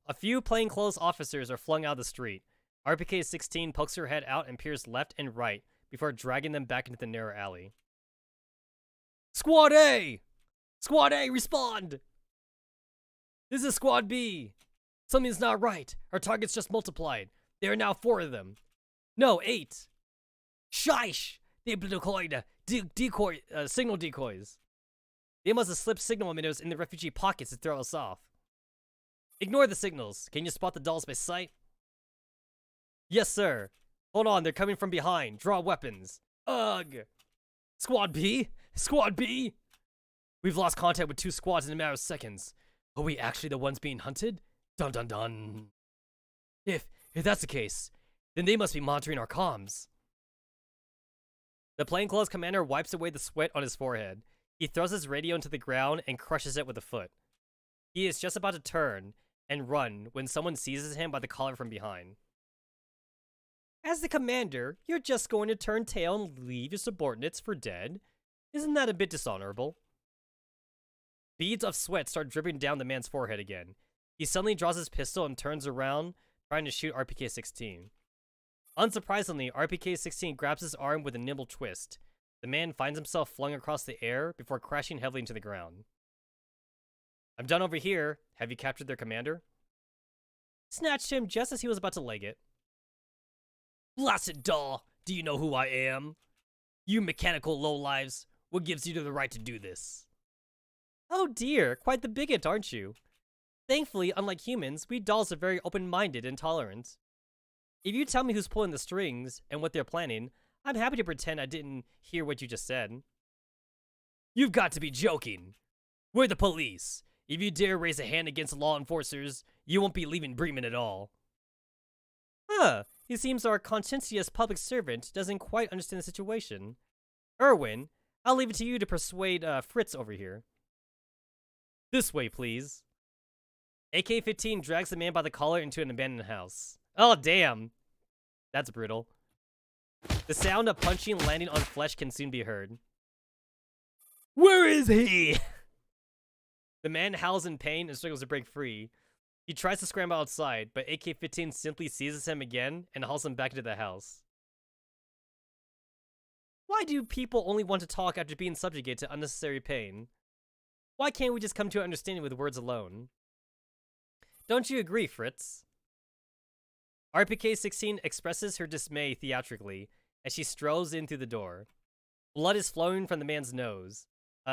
A: A few plainclothes officers are flung out of the street. RPK-16 pokes her head out and peers left and right before dragging them back into the narrow alley. Squad A! Squad A, respond! This is Squad B. Something's not right. Our targets just multiplied. There are now 4 of them. No, 8. Shish! They deployed signal decoys. They must have slipped signal emitters in the refugee pockets to throw us off. Ignore the signals. Can you spot the dolls by sight? Yes, sir. Hold on, they're coming from behind. Draw weapons. Ugh! Squad B? Squad B? We've lost contact with 2 squads in a matter of seconds. Are we actually the ones being hunted? Dun dun dun. If that's the case, then they must be monitoring our comms. The plainclothes commander wipes away the sweat on his forehead. He throws his radio into the ground and crushes it with a foot. He is just about to turn and run when someone seizes him by the collar from behind. As the commander, you're just going to turn tail and leave your subordinates for dead? Isn't that a bit dishonorable? Beads of sweat start dripping down the man's forehead again. He suddenly draws his pistol and turns around, trying to shoot RPK-16. Unsurprisingly, RPK-16 grabs his arm with a nimble twist. The man finds himself flung across the air before crashing heavily into the ground. I'm done over here. Have you captured their commander? Snatched him just as he was about to leg it. Blasted doll! Do you know who I am? You mechanical lowlives. What gives you the right to do this? Oh dear, quite the bigot, aren't you? Thankfully, unlike humans, we dolls are very open-minded and tolerant. If you tell me who's pulling the strings and what they're planning, I'm happy to pretend I didn't hear what you just said. You've got to be joking. We're the police. If you dare raise a hand against law enforcers, you won't be leaving Bremen at all. Huh, it seems our conscientious public servant doesn't quite understand the situation. Erwin, I'll leave it to you to persuade Fritz over here. This way, please. AK-15 drags the man by the collar into an abandoned house. Oh, damn. That's brutal. The sound of punching landing on flesh can soon be heard. Where is he? The man howls in pain and struggles to break free. He tries to scramble outside, but AK-15 simply seizes him again and hauls him back into the house. Why do people only want to talk after being subjugated to unnecessary pain? Why can't we just come to an understanding with words alone? Don't you agree, Fritz? RPK-16 expresses her dismay theatrically as she strolls in through the door. Blood is flowing from the man's nose,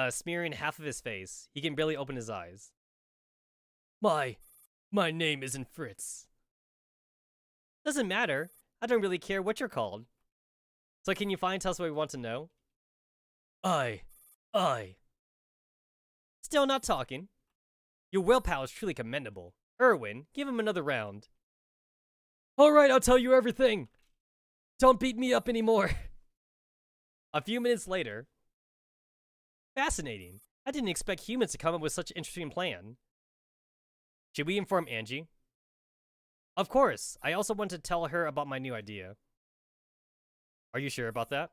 A: smearing half of his face. He can barely open his eyes. My name isn't Fritz. Doesn't matter. I don't really care what you're called. So can you finally tell us what we want to know? I. Still not talking. Your willpower is truly commendable. Erwin, give him another round. Alright, I'll tell you everything. Don't beat me up anymore. A few minutes later. Fascinating. I didn't expect humans to come up with such an interesting plan. Should we inform Angie? Of course. I also want to tell her about my new idea. Are you sure about that?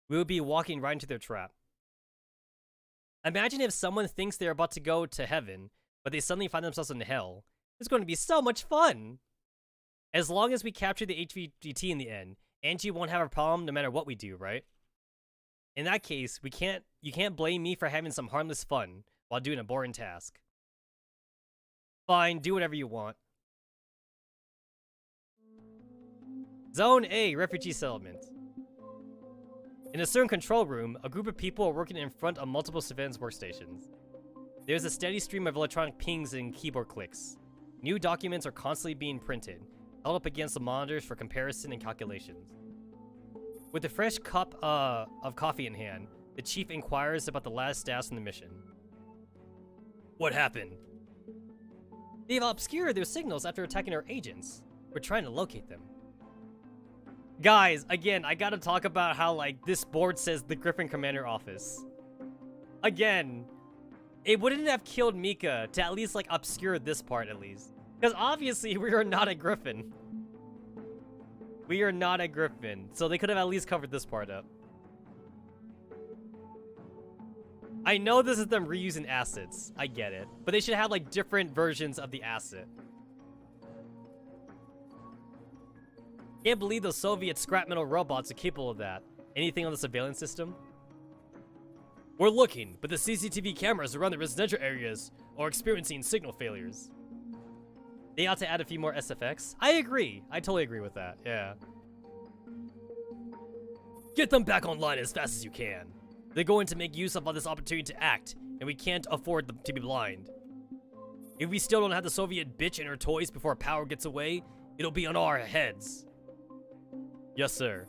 A: We would be walking right into their trap. Imagine if someone thinks they're about to go to heaven, but they suddenly find themselves in hell. It's going to be so much fun! As long as we capture the HVGT in the end, Angie won't have a problem no matter what we do, right? In that case, you can't blame me for having some harmless fun while doing a boring task. Fine, do whatever you want. Zone A, Refugee Settlement. In a certain control room, a group of people are working in front of multiple surveillance workstations. There's a steady stream of electronic pings and keyboard clicks. New documents are constantly being printed, held up against the monitors for comparison and calculations. With a fresh cup of coffee in hand, the chief inquires about the last staffs in the mission. What happened?
B: They've obscured their signals after attacking our agents. We're trying to locate them.
A: Guys, again, I gotta talk about how, like, this board says the Griffin Commander Office. Again, it wouldn't have killed Mika to at least, like, obscure this part, at least. Because obviously, we are not a Griffin. We are not a Griffin, so they could have at least covered this part up. I know this is them reusing assets. I get it. But they should have, like, different versions of the asset. Can't believe those Soviet scrap metal robots are capable of that. Anything on the surveillance system? We're looking, but the CCTV cameras around the residential areas are experiencing signal failures. They ought to add a few more SFX. I agree. I totally agree with that. Yeah. Get them back online as fast as you can. They're going to make use of all this opportunity to act, and we can't afford them to be blind. If we still don't have the Soviet bitch and her toys before power gets away, it'll be on our heads. Yes, sir.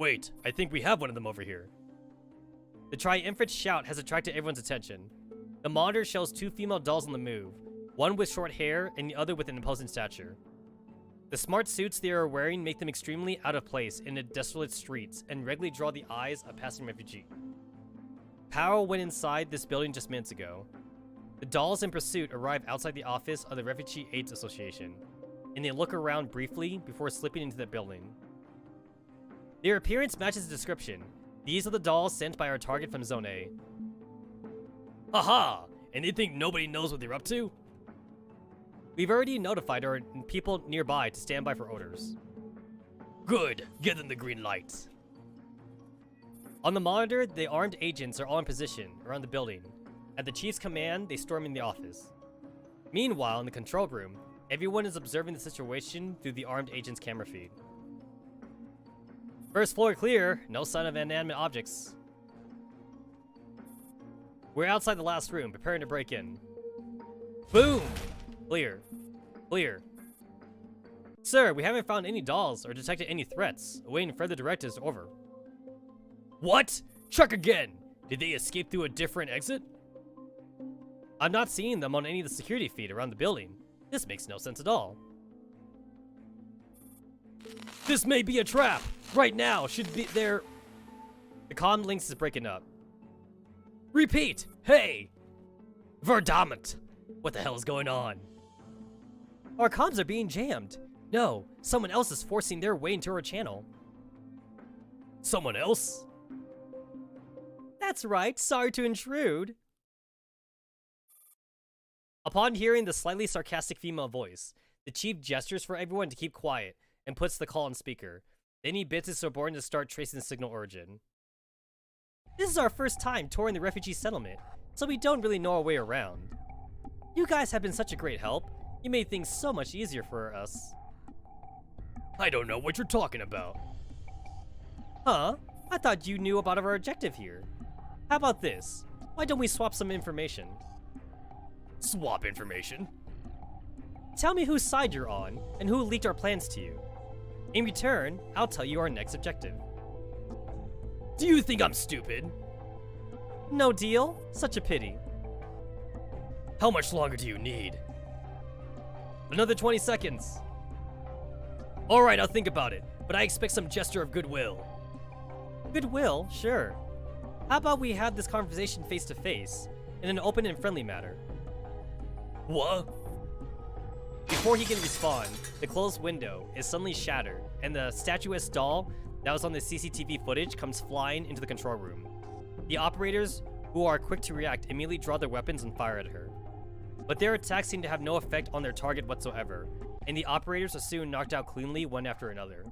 A: Wait, I think we have one of them over here. The triumphant shout has attracted everyone's attention. The monitor shows two female dolls on the move, one with short hair and the other with an imposing stature. The smart suits they are wearing make them extremely out of place in the desolate streets and regularly draw the eyes of passing refugee. Powell went inside this building just minutes ago. The dolls in pursuit arrive outside the office of the Refugee AIDS Association, and they look around briefly before slipping into the building. Their appearance matches the description. These are the dolls sent by our target from Zone A. Haha! And they think nobody knows what they're up to? We've already notified our people nearby to stand by for orders. Good! Give them the green light. On the monitor, the armed agents are all in position around the building. At the chief's command, they storm in the office. Meanwhile, in the control room, everyone is observing the situation through the armed agent's camera feed. First floor clear, no sign of inanimate objects. We're outside the last room, preparing to break in. Boom! Clear. Clear. Sir, we haven't found any dolls or detected any threats. Awaiting further directives, over. What? Check again! Did they escape through a different exit? I'm not seeing them on any of the security feed around the building. This makes no sense at all. This may be a trap! Right now, should be there. The comm links is breaking up. Repeat! Hey! Verdammt! What the hell is going on? Our comms are being jammed. No, someone else is forcing their way into our channel. Someone else?
B: That's right, sorry to intrude.
A: Upon hearing the slightly sarcastic female voice, the chief gestures for everyone to keep quiet and puts the call on speaker. Then he bids his subordinate to start tracing the signal origin.
B: This is our first time touring the refugee settlement, so we don't really know our way around. You guys have been such a great help. You made things so much easier for us.
A: I don't know what you're talking about.
B: Huh? I thought you knew about our objective here. How about this? Why don't we swap some information?
A: Swap information?
B: Tell me whose side you're on, and who leaked our plans to you. In return, I'll tell you our next objective.
A: Do you think I'm stupid?
B: No deal? Such a pity.
A: How much longer do you need? Another 20 seconds. Alright, I'll think about it, but I expect some gesture of goodwill.
B: Goodwill? Sure. How about we have this conversation face to face, in an open and friendly manner?
A: What?
B: Before he can respond, the closed window is suddenly shattered, and the statuesque doll that was on the CCTV footage comes flying into the control room. The operators, who are quick to react, immediately draw their weapons and fire at her. But their attacks seem to have no effect on their target whatsoever, and the operators are soon knocked out cleanly one after another.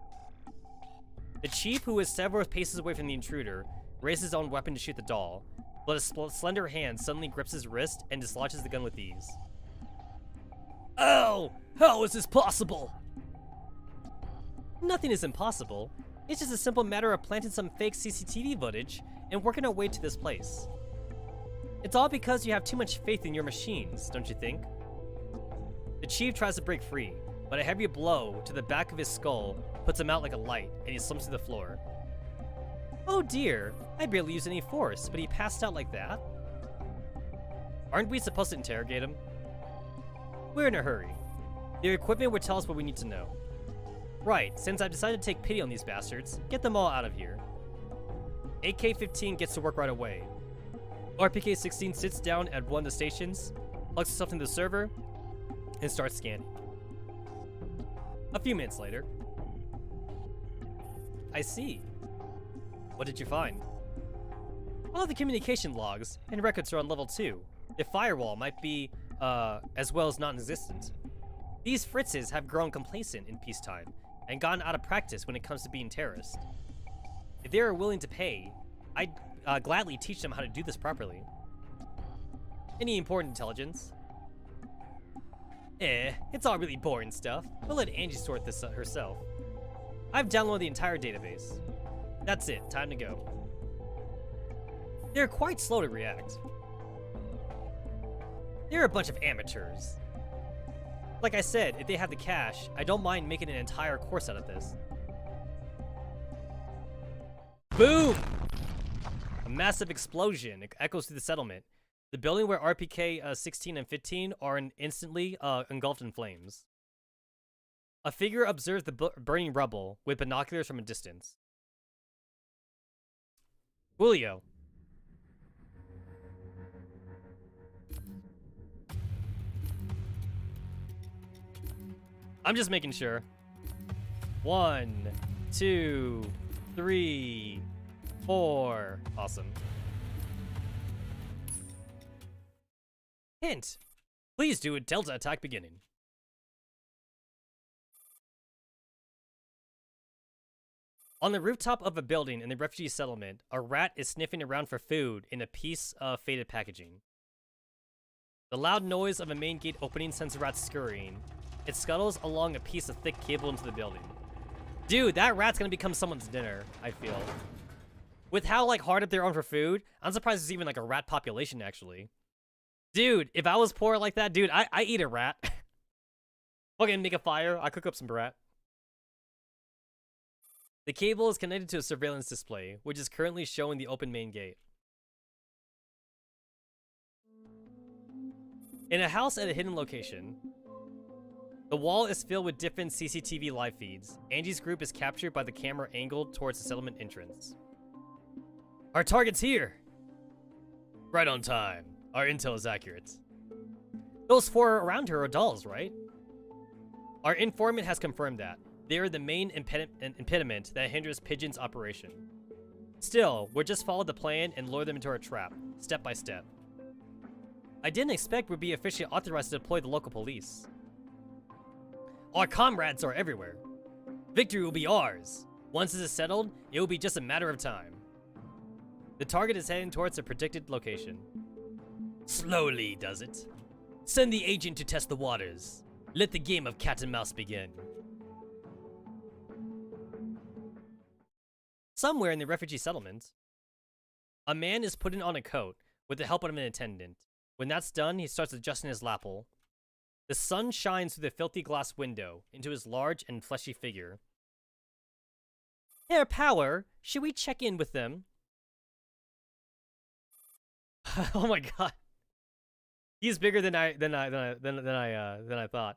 B: The chief, who is several paces away from the intruder, raises his own weapon to shoot the doll, but a slender hand suddenly grips his wrist and dislodges the gun with ease.
A: Ow! How is this possible?
B: Nothing is impossible. It's just a simple matter of planting some fake CCTV footage and working our way to this place. It's all because you have too much faith in your machines, don't you think? The chief tries to break free, but a heavy blow to the back of his skull puts him out like a light, and he slumps to the floor. Oh dear, I barely used any force, but he passed out like that? Aren't we supposed to interrogate him? We're in a hurry. Their equipment would tell us what we need to know. Right, since I've decided to take pity on these bastards, get them all out of here. AK-15 gets to work right away. RPK-16 sits down at one of the stations, plugs itself into the server, and starts scanning. A few minutes later. I see. What did you find? All the communication logs and records are on level 2. The firewall might be, as well as non-existent. These Fritzes have grown complacent in peacetime and gotten out of practice when it comes to being terrorists. If they are willing to pay, I'd gladly teach them how to do this properly. Any important intelligence? It's all really boring stuff. We'll let Angie sort this herself. I've downloaded the entire database. That's it, time to go. They're quite slow to react. They're a bunch of amateurs. Like I said, if they have the cash, I don't mind making an entire course out of this. Boom! A massive explosion echoes through the settlement. The building where RPK 16 and 15 are instantly engulfed in flames. A figure observes the burning rubble with binoculars from a distance. Julio. I'm just making sure. 1, 2, 3, 4. Awesome. Hint. Please do a Delta attack beginning. On the rooftop of a building in the refugee settlement, a rat is sniffing around for food in a piece of faded packaging. The loud noise of a main gate opening sends the rat scurrying. It scuttles along a piece of thick cable into the building. Dude, that rat's gonna become someone's dinner, I feel. With how, like, hard up they're on for food, I'm surprised there's even, like, a rat population, actually. Dude, if I was poor like that, dude, I eat a rat. Fucking make a fire, I cook up some rat. The cable is connected to a surveillance display, which is currently showing the open main gate. In a house at a hidden location, the wall is filled with different CCTV live feeds. Angie's group is captured by the camera angled towards the settlement entrance. Our target's here! Right on time. Our intel is accurate. Those 4 around her are dolls, right? Our informant has confirmed that. They are the main impediment that hinders Pigeon's operation. Still, we'll just follow the plan and lure them into our trap, step by step. I didn't expect we'd be officially authorized to deploy the local police. Our comrades are everywhere. Victory will be ours. Once this is settled, it will be just a matter of time. The target is heading towards the predicted location. Slowly, does it? Send the agent to test the waters. Let the game of cat and mouse begin. Somewhere in the refugee settlement, a man is putting on a coat with the help of an attendant. When that's done, he starts adjusting his lapel. The sun shines through the filthy glass window into his large and fleshy figure. Air Power, should we check in with them? Oh my god. He's bigger than I thought.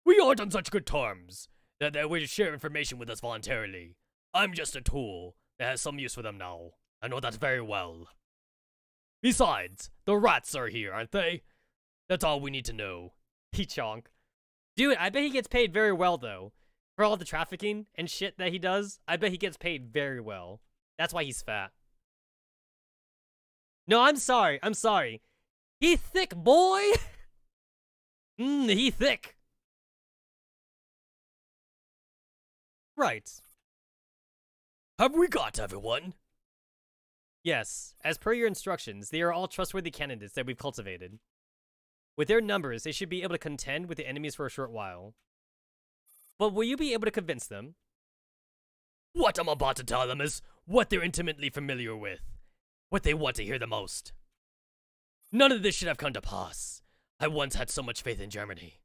B: We aren't on such good terms that they would share information with us voluntarily. I'm just a tool that has some use for them now. I know that very well. Besides, the rats are here, aren't they? That's all we need to know. He chonk. Dude, I bet he gets paid very well, though. For all the trafficking and shit that he does, I bet he gets paid very well. That's why he's fat. No, I'm sorry. He thick, boy! He thick. Right. Have we got everyone? Yes. As per your instructions, they are all trustworthy candidates that we've cultivated. With their numbers, they should be able to contend with the enemies for a short while. But will you be able to convince them? What I'm about to tell them is what they're intimately familiar with. What they want to hear the most. None of this should have come to pass. I once had so much faith in Germany.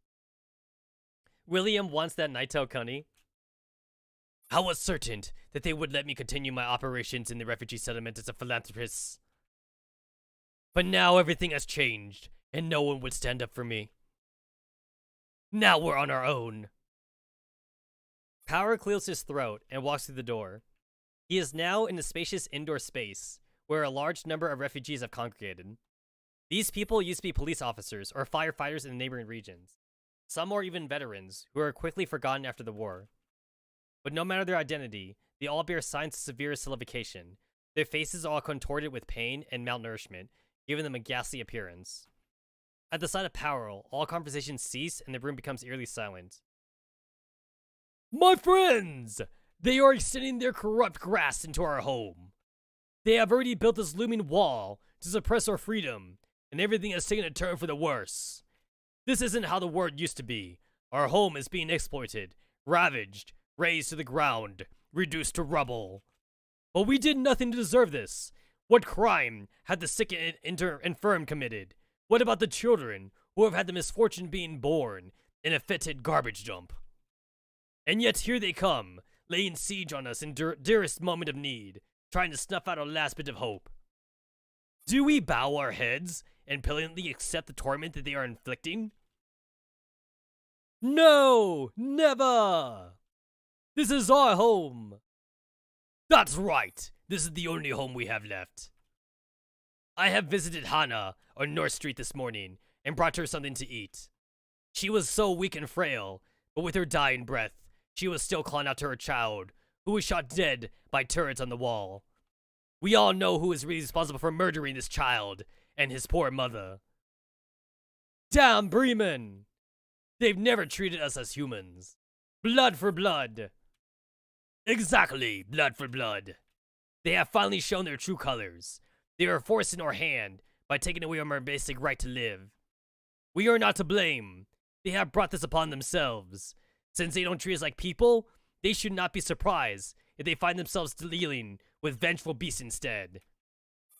B: William wants that Naito Kuni.
A: I was certain that they would let me continue my operations in the refugee settlement as a philanthropist. But now everything has changed, and no one would stand up for me. Now we're on our own. Power clears his throat and walks through the door. He is now in a spacious indoor space, where a large number of refugees have congregated. These people used to be police officers or firefighters in the neighboring regions. Some are even veterans, who are quickly forgotten after the war. But no matter their identity, they all bear signs of severe silvification. Their faces are all contorted with pain and malnourishment, giving them a ghastly appearance. At the sight of Powell, all conversations cease and the room becomes eerily silent. My friends! They are extending their corrupt grasp into our home. They have already built this looming wall to suppress our freedom, and everything has taken a turn for the worse. This isn't how the world used to be. Our home is being exploited, ravaged, razed to the ground, reduced to rubble. But we did nothing to deserve this. What crime had the sick and infirm committed? What about the children who have had the misfortune of being born in a fetid garbage dump? And yet here they come, laying siege on us in dearest moment of need, trying to snuff out our last bit of hope. Do we bow our heads and patiently accept the torment that they are inflicting? No! Never! This is our home! That's right! This is the only home we have left. I have visited Hana on North Street this morning and brought her something to eat. She was so weak and frail, but with her dying breath, she was still calling out to her child, who was shot dead by turrets on the wall. We all know who is responsible for murdering this child and his poor mother. Damn Bremen! They've never treated us as humans. Blood for blood. Exactly, blood for blood. They have finally shown their true colors. They are forcing our hand by taking away our basic right to live. We are not to blame. They have brought this upon themselves. Since they don't treat us like people, they should not be surprised if they find themselves dealing with vengeful beasts instead.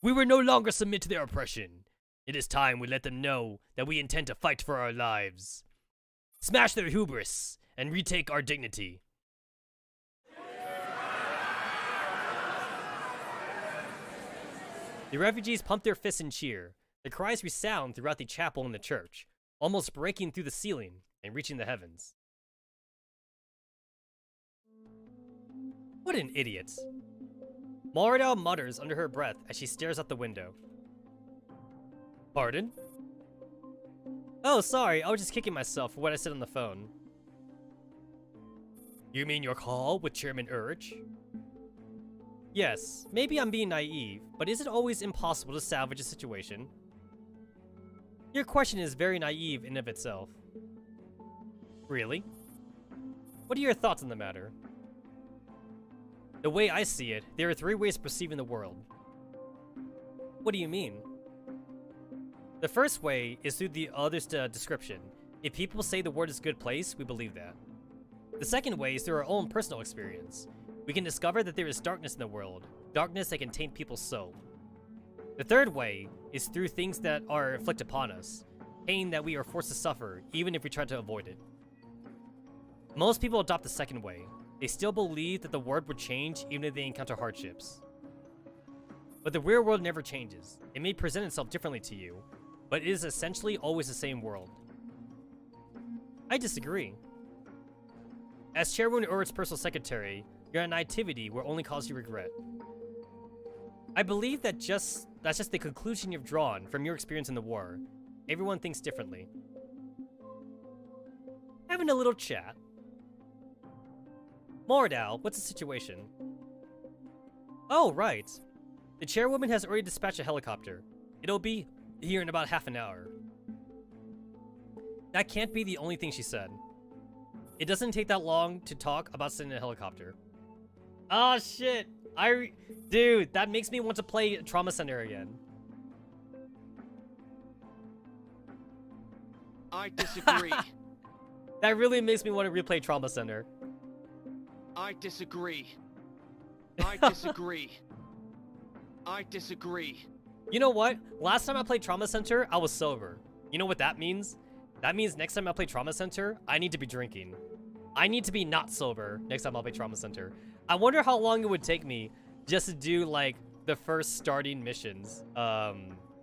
A: We will no longer submit to their oppression. It is time we let them know that we intend to fight for our lives. Smash their hubris and retake our dignity. The refugees pump their fists and cheer. The cries resound throughout the chapel and the church, almost breaking through the ceiling and reaching the heavens. What an idiot. Moradel mutters under her breath as she stares out the window. Pardon? Oh, sorry, I was just kicking myself for what I said on the phone. You mean your call with Chairman Urge? Yes, maybe I'm being naive, but is it always impossible to salvage a situation? Your question is very naive in of itself. Really? What are your thoughts on the matter? The way I see it, there are 3 ways of perceiving the world. What do you mean? The first way is through the other's description. If people say the world is a good place, we believe that. The second way is through our own personal experience. We can discover that there is darkness in the world, darkness that can taint people's soul. The third way is through things that are inflicted upon us, pain that we are forced to suffer, even if we try to avoid it. Most people adopt the second way. They still believe that the world would change even if they encounter hardships. But the real world never changes. It may present itself differently to you, but it is essentially always the same world. I disagree. As Chairwoman Urt's personal secretary, your naivety will only cause you regret. I believe that's just the conclusion you've drawn from your experience in the war. Everyone thinks differently. Having a little chat. Mordau, what's the situation? Oh, right. The chairwoman has already dispatched a helicopter. It'll be here in about half an hour. That can't be the only thing she said. It doesn't take that long to talk about sending a helicopter. Oh shit! Dude, that makes me want to play Trauma Center again.
C: I disagree.
A: That really makes me want to replay Trauma Center.
C: I disagree. I disagree. I disagree.
A: You know what? Last time I played Trauma Center, I was sober. You know what that means? That means next time I play Trauma Center, I need to be drinking.
B: I need to be not sober next time I'll be Trauma Center. I wonder how long it would take me just to do, like, the first starting missions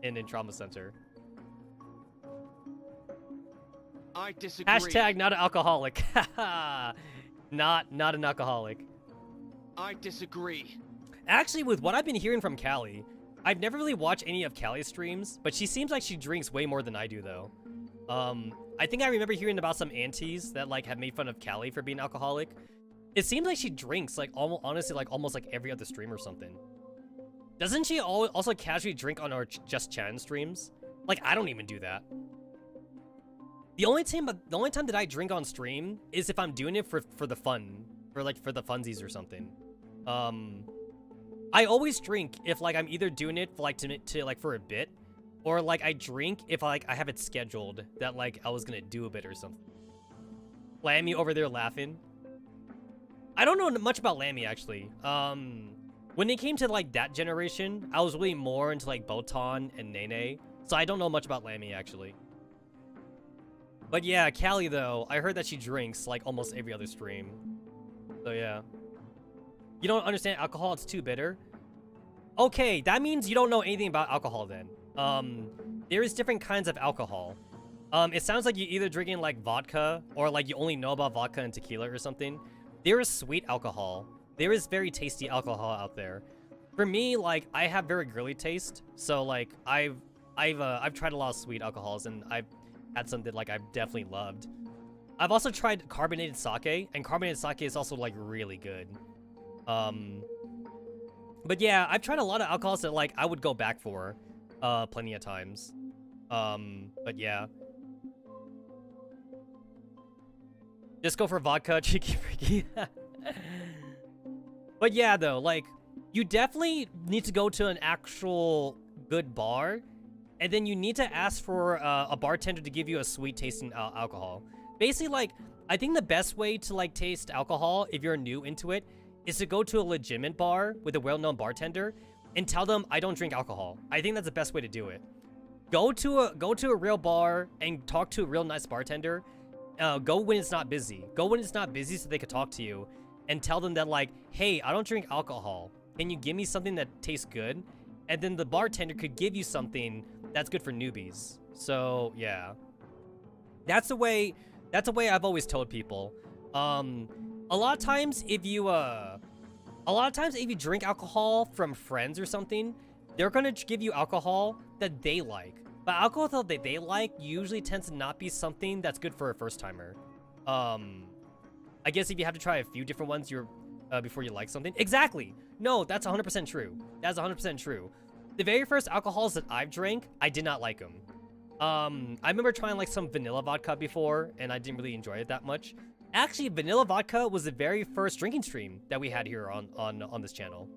B: in Trauma Center.
C: I disagree.
B: Hashtag not an alcoholic. not an alcoholic.
C: I disagree.
B: Actually, with what I've been hearing from Callie, I've never really watched any of Callie's streams, but she seems like she drinks way more than I do, though. I think I remember hearing about some aunties that, like, have made fun of Callie for being alcoholic. It seems like she drinks, like, honestly, like, almost like every other stream or something. Doesn't she also casually drink on our Just Chatting streams? Like, I don't even do that. The only time that I drink on stream is if I'm doing it for the fun, for the funsies or something. I always drink if, like, I'm either doing it for, like, to like for a bit, or, like, I drink if, like, I have it scheduled that, like, I was gonna do a bit or something. Lammy over there laughing. I don't know much about Lammy, actually. When it came to, like, that generation, I was really more into, like, Botan and Nene, so I don't know much about Lammy, actually. But yeah, Callie, though, I heard that she drinks, like, almost every other stream. So yeah. You don't understand alcohol, it's too bitter? Okay, that means you don't know anything about alcohol then. There is different kinds of alcohol. It sounds like you're either drinking, like, vodka, or, like, you only know about vodka and tequila or something. There is sweet alcohol. There is very tasty alcohol out there. For me, like, I have very girly taste, so, like, I've tried a lot of sweet alcohols, and I've had some that, like, I've definitely loved. I've also tried carbonated sake, and carbonated sake is also, like, really good. But yeah, I've tried a lot of alcohols that, like, I would go back for, plenty of times. But yeah. Just go for vodka, cheeky freaky. But yeah, though, like, you definitely need to go to an actual good bar, and then you need to ask for a bartender to give you a sweet tasting alcohol. Basically, like, I think the best way to, like, taste alcohol, if you're new into it, is to go to a legitimate bar with a well-known bartender and tell them, I don't drink alcohol. I think that's the best way to do it. Go to a real bar and talk to a real nice bartender. Go when it's not busy. Go when it's not busy so they could talk to you and tell them that, like, hey, I don't drink alcohol. Can you give me something that tastes good? And then the bartender could give you something that's good for newbies. So, yeah. That's the way I've always told people. A lot of times if you drink alcohol from friends or something, they're gonna give you alcohol that they like. But alcohol that they like usually tends to not be something that's good for a first timer. I guess if you have to try a few different ones before you like something. Exactly. No, that's 100% true. That's 100% true. The very first alcohols that I've drank, I did not like them. I remember trying, like, some vanilla vodka before, and I didn't really enjoy it that much. Actually, vanilla vodka was the very first drinking stream that we had here on this channel.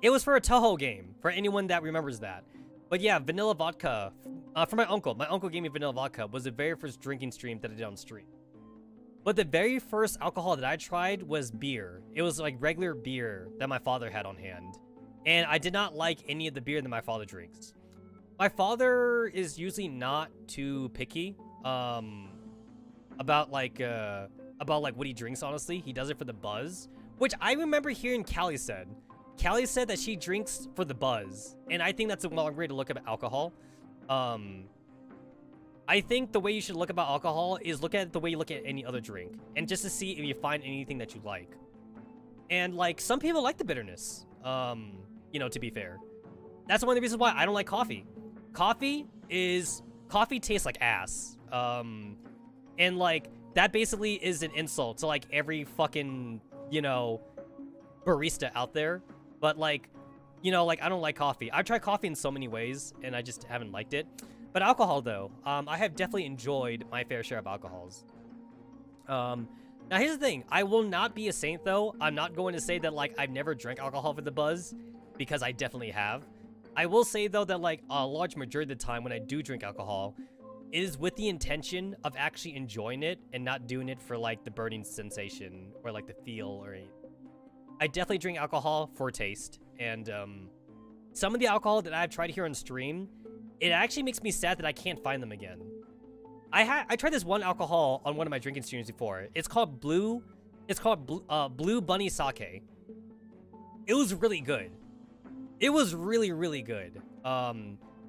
B: It was for a Toho game, for anyone that remembers that. But yeah, vanilla vodka, for my uncle. My uncle gave me vanilla vodka, was the very first drinking stream that I did on stream. But the very first alcohol that I tried was beer. It was, like, regular beer that my father had on hand. And I did not like any of the beer that my father drinks. My father is usually not too picky, about what he drinks, honestly. He does it for the buzz, which I remember hearing Callie said. Callie said that she drinks for the buzz, and I think that's a wrong way to look at alcohol. I think the way you should look about alcohol is look at it the way you look at any other drink, and just to see if you find anything that you like. And, like, some people like the bitterness, you know, to be fair. That's one of the reasons why I don't like coffee. Coffee tastes like ass. And, like, that basically is an insult to, like, every fucking, you know, barista out there. But, like, you know, like, I don't like coffee. I've tried coffee in so many ways, and I just haven't liked it. But alcohol, though, I have definitely enjoyed my fair share of alcohols. Now, here's the thing. I will not be a saint, though. I'm not going to say that, like, I've never drank alcohol for the buzz, because I definitely have. I will say, though, that, like, a large majority of the time when I do drink alcohol, it is with the intention of actually enjoying it and not doing it for, like, the burning sensation or, like, the feel or anything. I definitely drink alcohol for taste, and some of the alcohol that I've tried here on stream, it actually makes me sad that I can't find them again. I tried this one alcohol on one of my drinking streams before. It's called Blue Bunny Sake. It was really good. It was really, really good.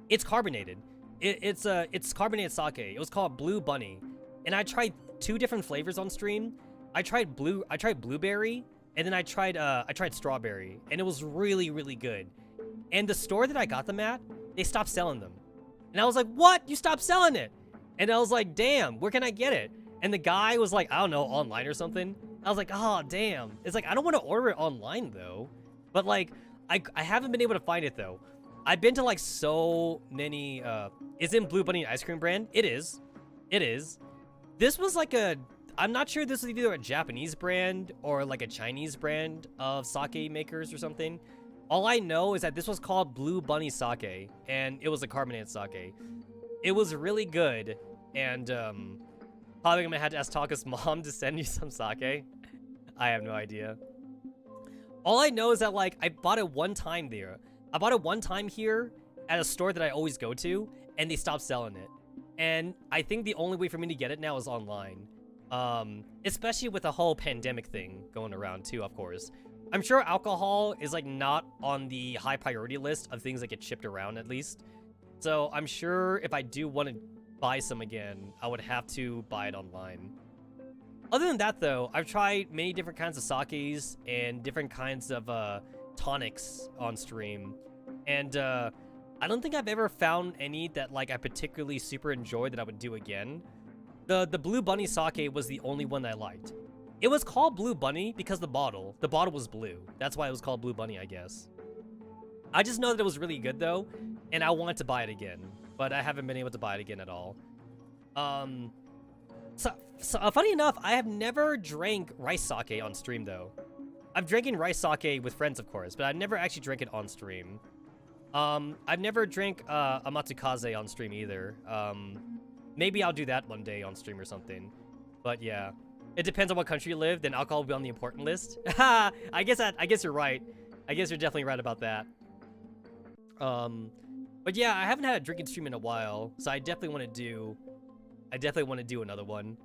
B: It's carbonated. It's carbonated sake. It was called Blue Bunny, and I tried 2 different flavors on stream. I tried blueberry, and then I tried strawberry, and it was really, really good. And the store that I got them at, they stopped selling them, and I was like, "What? You stopped selling it?" And I was like, "Damn, where can I get it?" And the guy was like, "I don't know, online or something." I was like, "Oh, damn." It's like I don't want to order it online though, but like I haven't been able to find it though. I've been to like so many. Isn't Blue Bunny an ice cream brand? It is. It is. This was like I'm not sure this is either a Japanese brand or like a Chinese brand of sake makers or something. All I know is that this was called Blue Bunny Sake, and it was a carbonated sake. It was really good, and probably gonna have to ask Taka's mom to send you some sake. I have no idea. All I know is that like I bought it one time there. I bought it one time here at a store that I always go to, and they stopped selling it. And I think the only way for me to get it now is online. Especially with the whole pandemic thing going around too, of course. I'm sure alcohol is like not on the high priority list of things that get shipped around at least. So I'm sure if I do want to buy some again, I would have to buy it online. Other than that though, I've tried many different kinds of sakes and different kinds of tonics on stream. And I don't think I've ever found any that like I particularly super enjoyed that I would do again. The Blue Bunny sake was the only one that I liked. It was called Blue Bunny because the bottle was blue. That's why it was called Blue Bunny, I guess. I just know that it was really good though, and I wanted to buy it again, but I haven't been able to buy it again at all. Funny enough, I have never drank rice sake on stream though. I've drinking rice sake with friends, of course, but I've never actually drank it on stream. I've never drank Amatsukaze on stream either. Maybe I'll do that one day on stream or something. But yeah, it depends on what country you live. Then alcohol will be on the important list. I guess you're right. I guess you're definitely right about that. But yeah, I haven't had a drinking stream in a while, so I definitely want to do another one.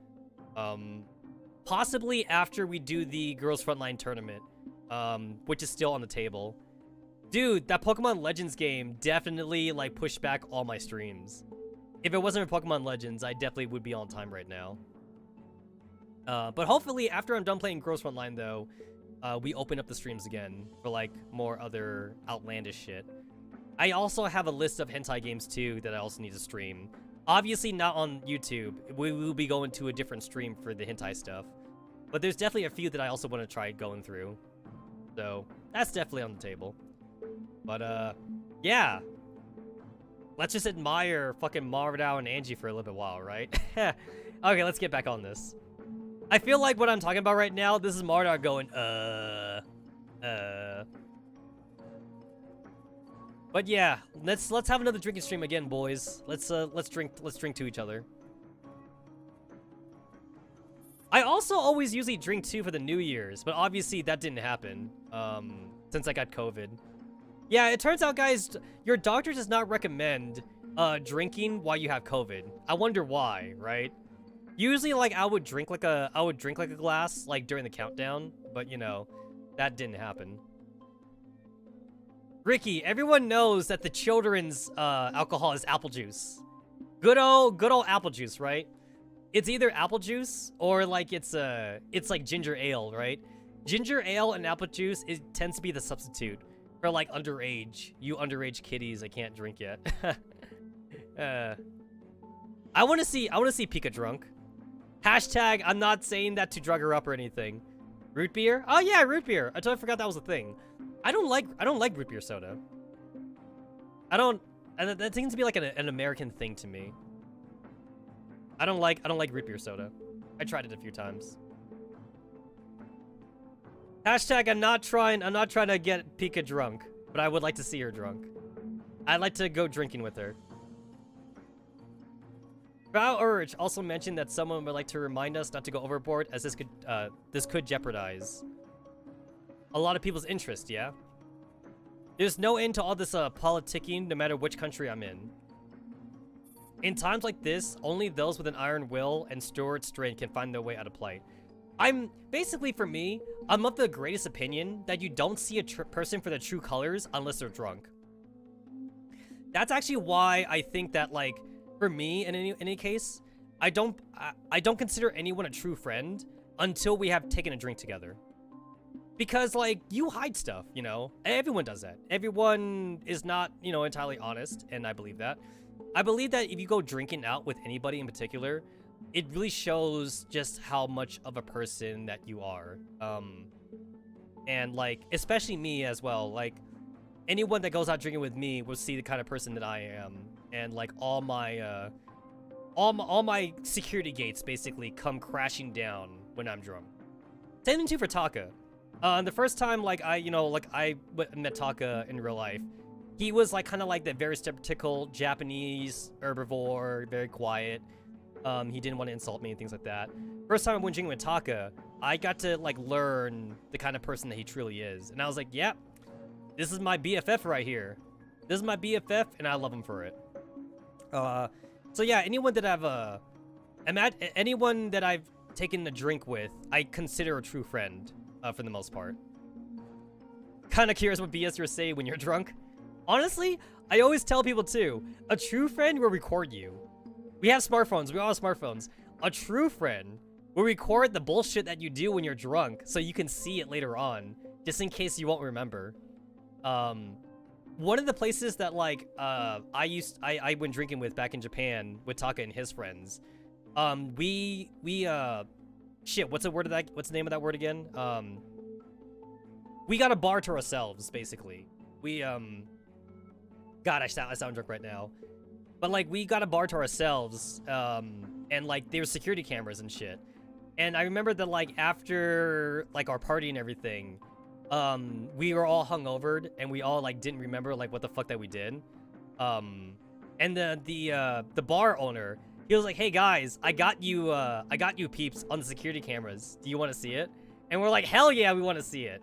B: Possibly after we do the Girls Frontline tournament, which is still on the table. Dude, that Pokemon Legends game definitely like pushed back all my streams. If it wasn't for Pokemon Legends, I definitely would be on time right now. But hopefully after I'm done playing Girls Frontline though, we open up the streams again for like more other outlandish shit. I also have a list of hentai games too that I also need to stream. Obviously not on YouTube. We will be going to a different stream for the hentai stuff. But there's definitely a few that I also want to try going through. So that's definitely on the table. But yeah. Let's just admire fucking Marvidao and Angie for a little bit while, right? Okay, let's get back on this. I feel like what I'm talking about right now, this is Marvidao going, But yeah, let's have another drinking stream again, boys. Let's drink to each other. I also always usually drink too for the New Year's, but obviously that didn't happen since I got COVID. Yeah, it turns out, guys, your doctor does not recommend drinking while you have COVID. I wonder why, right? Usually, like I would drink like a glass like during the countdown, but you know, that didn't happen. Ricky, everyone knows that the children's alcohol is apple juice. Good old apple juice, right? It's either apple juice or like it's like ginger ale, right? Ginger ale and apple juice tends to be the substitute for like underage. You underage kiddies, I can't drink yet. I want to see Pika drunk. Hashtag, I'm not saying that to drug her up or anything. Root beer? Oh yeah, root beer. I totally forgot that was a thing. I don't like root beer soda. That seems to be like an American thing to me. I don't like root beer soda. I tried it a few times. Hashtag, I'm not trying to get Pika drunk, but I would like to see her drunk. I'd like to go drinking with her. Brow Urge also mentioned that someone would like to remind us not to go overboard, as this could jeopardize a lot of people's interest, yeah? There's no end to all this politicking, no matter which country I'm in.
A: In times like this, only those with an iron will and stored strength can find their way out of plight. I'm basically, for me, I'm of the greatest opinion that you don't see a person for their true colors unless they're drunk. That's actually why I think that, like, for me, in any case, I don't consider anyone a true friend until we have taken a drink together. Because, like, you hide stuff, you know? Everyone does that. Everyone is not, you know, entirely honest, and I believe that. I believe that if you go drinking out with anybody in particular, it really shows just how much of a person that you are. And, like, especially me as well. Like, anyone that goes out drinking with me will see the kind of person that I am. And, like, all my security gates basically come crashing down when I'm drunk. Same thing too for Taka. The first time, like, I met Taka in real life, he was, like, kind of like that very stereotypical Japanese herbivore, very quiet. He didn't want to insult me and things like that. First time I went drinking with Taka, I got to, like, learn the kind of person that he truly is. And I was like, yep, this is my BFF right here. This is my BFF, and I love him for it. So yeah, anyone that I've taken a drink with, I consider a true friend, for the most part. Kind of curious what BS you're saying when you're drunk. Honestly, I always tell people too, a true friend will record you. We have smartphones, we all have smartphones. A true friend will record the bullshit that you do when you're drunk, so you can see it later on, just in case you won't remember. One of the places that, like, I went drinking with back in Japan with Taka and his friends, shit, what's the name of that word again? We got a bar to ourselves, basically. God, I sound drunk right now. But, like, we got a bar to ourselves, and, like, there were security cameras and shit. And I remember that, like, after, like, our party and everything, we were all hungover, and we all, like, didn't remember, like, what the fuck that we did. And the bar owner, he was like, hey guys, I got you peeps on the security cameras. Do you want to see it? And we're like, hell yeah, we want to see it.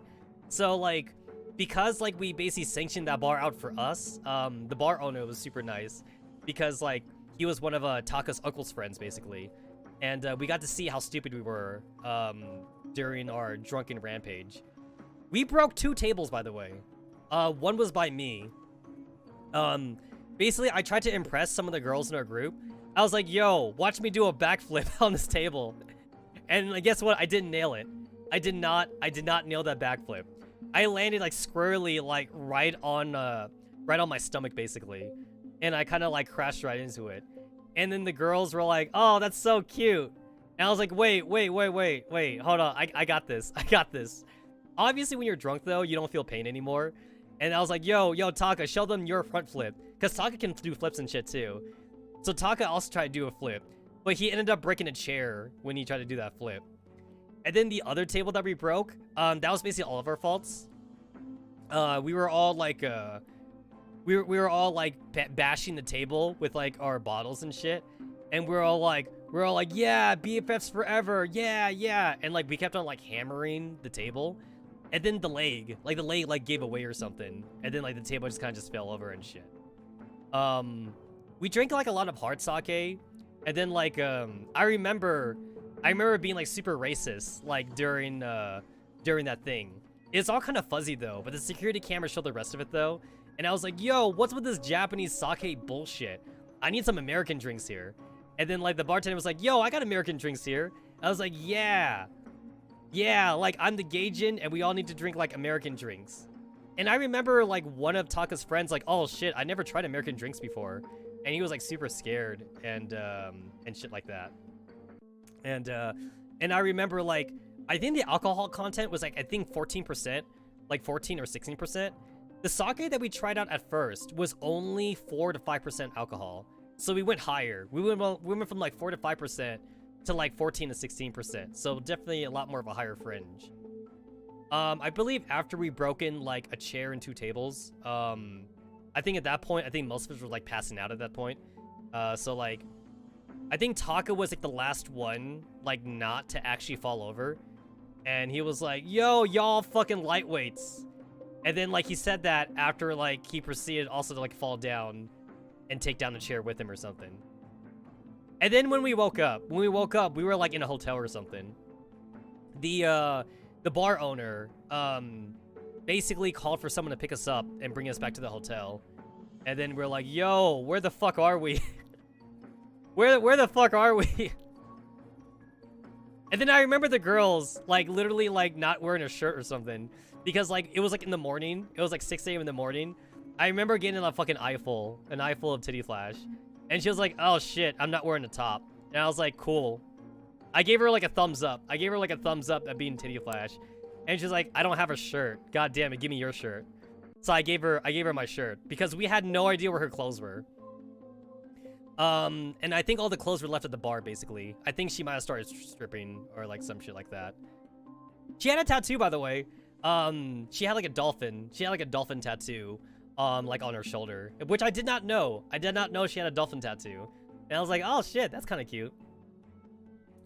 A: So, like, because, like, we basically sanctioned that bar out for us, the bar owner was super nice because, like, he was one of Taka's uncle's friends, basically. And we got to see how stupid we were during our drunken rampage. We broke 2 tables, by the way. One was by me. Basically, I tried to impress some of the girls in our group. I was like, yo, watch me do a backflip on this table. And guess what? I didn't nail it. I did not nail that backflip. I landed, like, squarely, like, right on my stomach, basically. And I kind of, like, crashed right into it. And then the girls were like, oh, that's so cute. And I was like, wait, hold on. I got this. I got this. Obviously, when you're drunk, though, you don't feel pain anymore. And I was like, yo, Taka, show them your front flip. Because Taka can do flips and shit, too. So Taka also tried to do a flip. But he ended up breaking a chair when he tried to do that flip. And then the other table that we broke, that was basically all of our faults. We were all, like, we were all, like, bashing the table with, like, our bottles and shit. And we're all like, yeah, BFFs forever, yeah. And, like, we kept on, like, hammering the table. And then the leg, like, gave away or something. And then, like, the table just kind of just fell over and shit. We drank, like, a lot of hard sake. And then, like, I remember being, like, super racist, like, during that thing. It's all kind of fuzzy, though. But the security camera showed the rest of it, though. And I was like, yo, what's with this Japanese sake bullshit? I need some American drinks here. And then, like, the bartender was like, yo, I got American drinks here. I was like, yeah, like, I'm the Gaijin, and we all need to drink, like, American drinks. And I remember, like, one of Taka's friends, like, oh, shit, I never tried American drinks before. And he was, like, super scared and shit like that. And I remember, like, I think the alcohol content was, like, I think 14%, like 14 or 16%. The sake that we tried out at first was only 4 to 5% alcohol. So we went higher. We went from, like, 4 to 5% to, like, 14 to 16%. So definitely a lot more of a higher fringe. I believe after we broke in, like, a chair and 2 tables, I think at that point, I think most of us were, like, passing out at that point. So, like, I think Taka was, like, the last one, like, not to actually fall over. And he was like, yo, y'all fucking lightweights. And then, like, he said that after, like, he proceeded also to, like, fall down and take down the chair with him or something. And then when we woke up, we were like in a hotel or something. The bar owner basically called for someone to pick us up and bring us back to the hotel. And then we're like, yo, where the fuck are we? where the fuck are we? And then I remember the girls, like, literally, like, not wearing a shirt or something. Because, like, it was, like, in the morning. It was, like, 6 a.m. in the morning. I remember getting a fucking an eye full of titty flash. And she was like, oh, shit, I'm not wearing a top. And I was like, cool. I gave her, like, a thumbs up. I gave her, like, a thumbs up at being titty flash. And she's like, I don't have a shirt. God damn it, give me your shirt. So I gave her my shirt. Because we had no idea where her clothes were. And I think all the clothes were left at the bar, basically. I think she might have started stripping or, like, some shit like that. She had a tattoo, by the way. She had, like, a dolphin. She had, like, a dolphin tattoo, like, on her shoulder. Which I did not know. I did not know she had a dolphin tattoo. And I was like, oh, shit, that's kind of cute.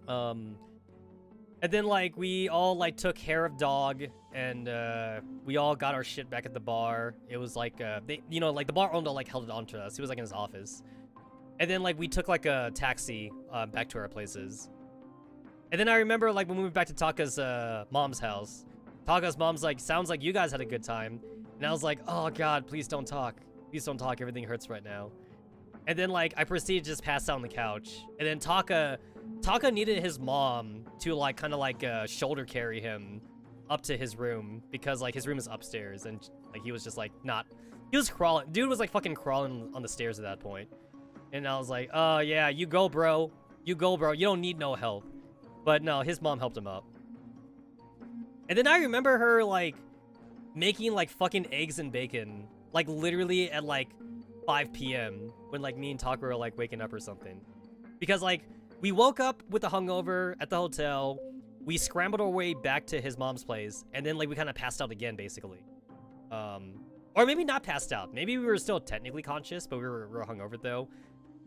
A: And then, like, we all, like, took hair of dog. And, we all got our shit back at the bar. It was, like, you know, like, the bar owner, like, held it on to us. He was, like, in his office. And then, like, we took, like, a taxi back to our places. And then I remember, like, when we went back to Taka's mom's house, Taka's mom's like, sounds like you guys had a good time. And I was like, oh, God, please don't talk. Please don't talk. Everything hurts right now. And then, like, I proceeded to just pass out on the couch. And then Taka needed his mom to, like, kind of, like, shoulder carry him up to his room. Because, like, his room is upstairs. And, like, he was just, like, not... He was crawling. Dude was, like, fucking crawling on the stairs at that point. And I was like, oh, yeah, you go, bro. You go, bro. You don't need no help. But no, his mom helped him up. And then I remember her, like, making, like, fucking eggs and bacon. Like, literally at, like, 5 p.m. when, like, me and Taka were, like, waking up or something. Because, like, we woke up with a hungover at the hotel. We scrambled our way back to his mom's place. And then, like, we kind of passed out again, basically. Or maybe not passed out. Maybe we were still technically conscious, but we were hungover, though.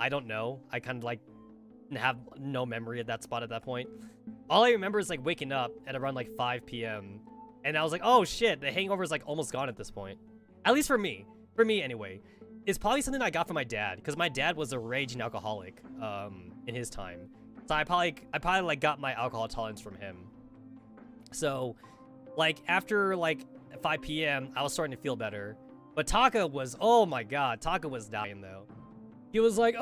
A: I don't know. I kind of, like, have no memory at that spot at that point. All I remember is, like, waking up at around, like, 5 p.m. And I was like, oh, shit, the hangover is, like, almost gone at this point. At least for me. For me, anyway. It's probably something I got from my dad, because my dad was a raging alcoholic in his time. So I probably, like, got my alcohol tolerance from him. So, like, after, like, 5 p.m., I was starting to feel better. But Taka was, oh, my God, Taka was dying, though. He was like,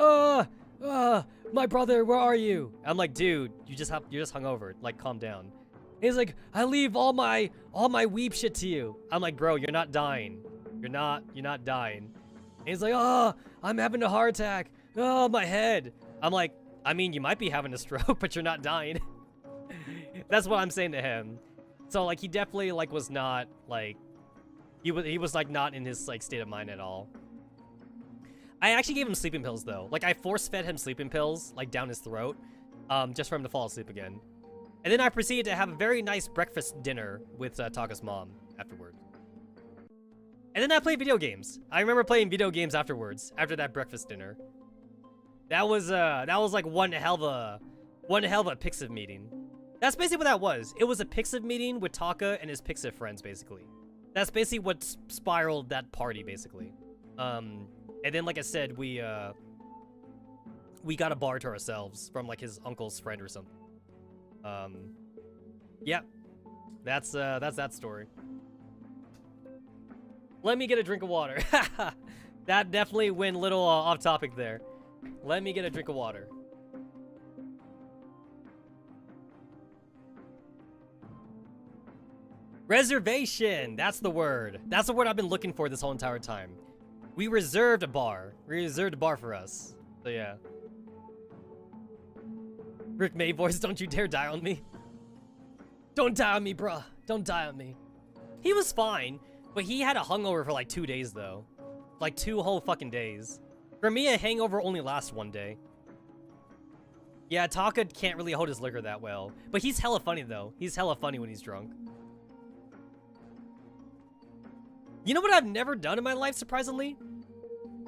A: my brother, where are you? I'm like, dude, you're just hungover. Like, calm down. He's like, I leave all my weep shit to you. I'm like, bro, you're not dying. You're not dying. And he's like, oh, I'm having a heart attack. Oh, my head. I'm like, I mean, you might be having a stroke, but you're not dying. That's what I'm saying to him. So, like, he definitely, like, was not, like, he was like, not in his, like, state of mind at all. I actually gave him sleeping pills, though. Like, I force-fed him sleeping pills, like, down his throat, just for him to fall asleep again. And then I proceeded to have a very nice breakfast dinner with Taka's mom afterward. And then I played video games. I remember playing video games afterwards, after that breakfast dinner. That was like one hell of a Pixiv meeting. That's basically what that was. It was a Pixiv meeting with Taka and his Pixiv friends, basically. That's basically what spiraled that party, basically. And then, like I said, we got a bar to ourselves from, like, his uncle's friend or something. Yeah. That's that story. Let me get a drink of water. That definitely went a little off topic there. Let me get a drink of water. Reservation! That's the word. That's the word I've been looking for this whole entire time. We reserved a bar. We reserved a bar for us. So yeah. Rick May voice, don't you dare die on me. Don't die on me, bruh. Don't die on me. He was fine, but he had a hungover for like 2 days though. Like 2 whole fucking days. For me, a hangover only lasts 1 day. Yeah, Taka can't really hold his liquor that well. But he's hella funny though. He's hella funny when he's drunk. You know what I've never done in my life, surprisingly?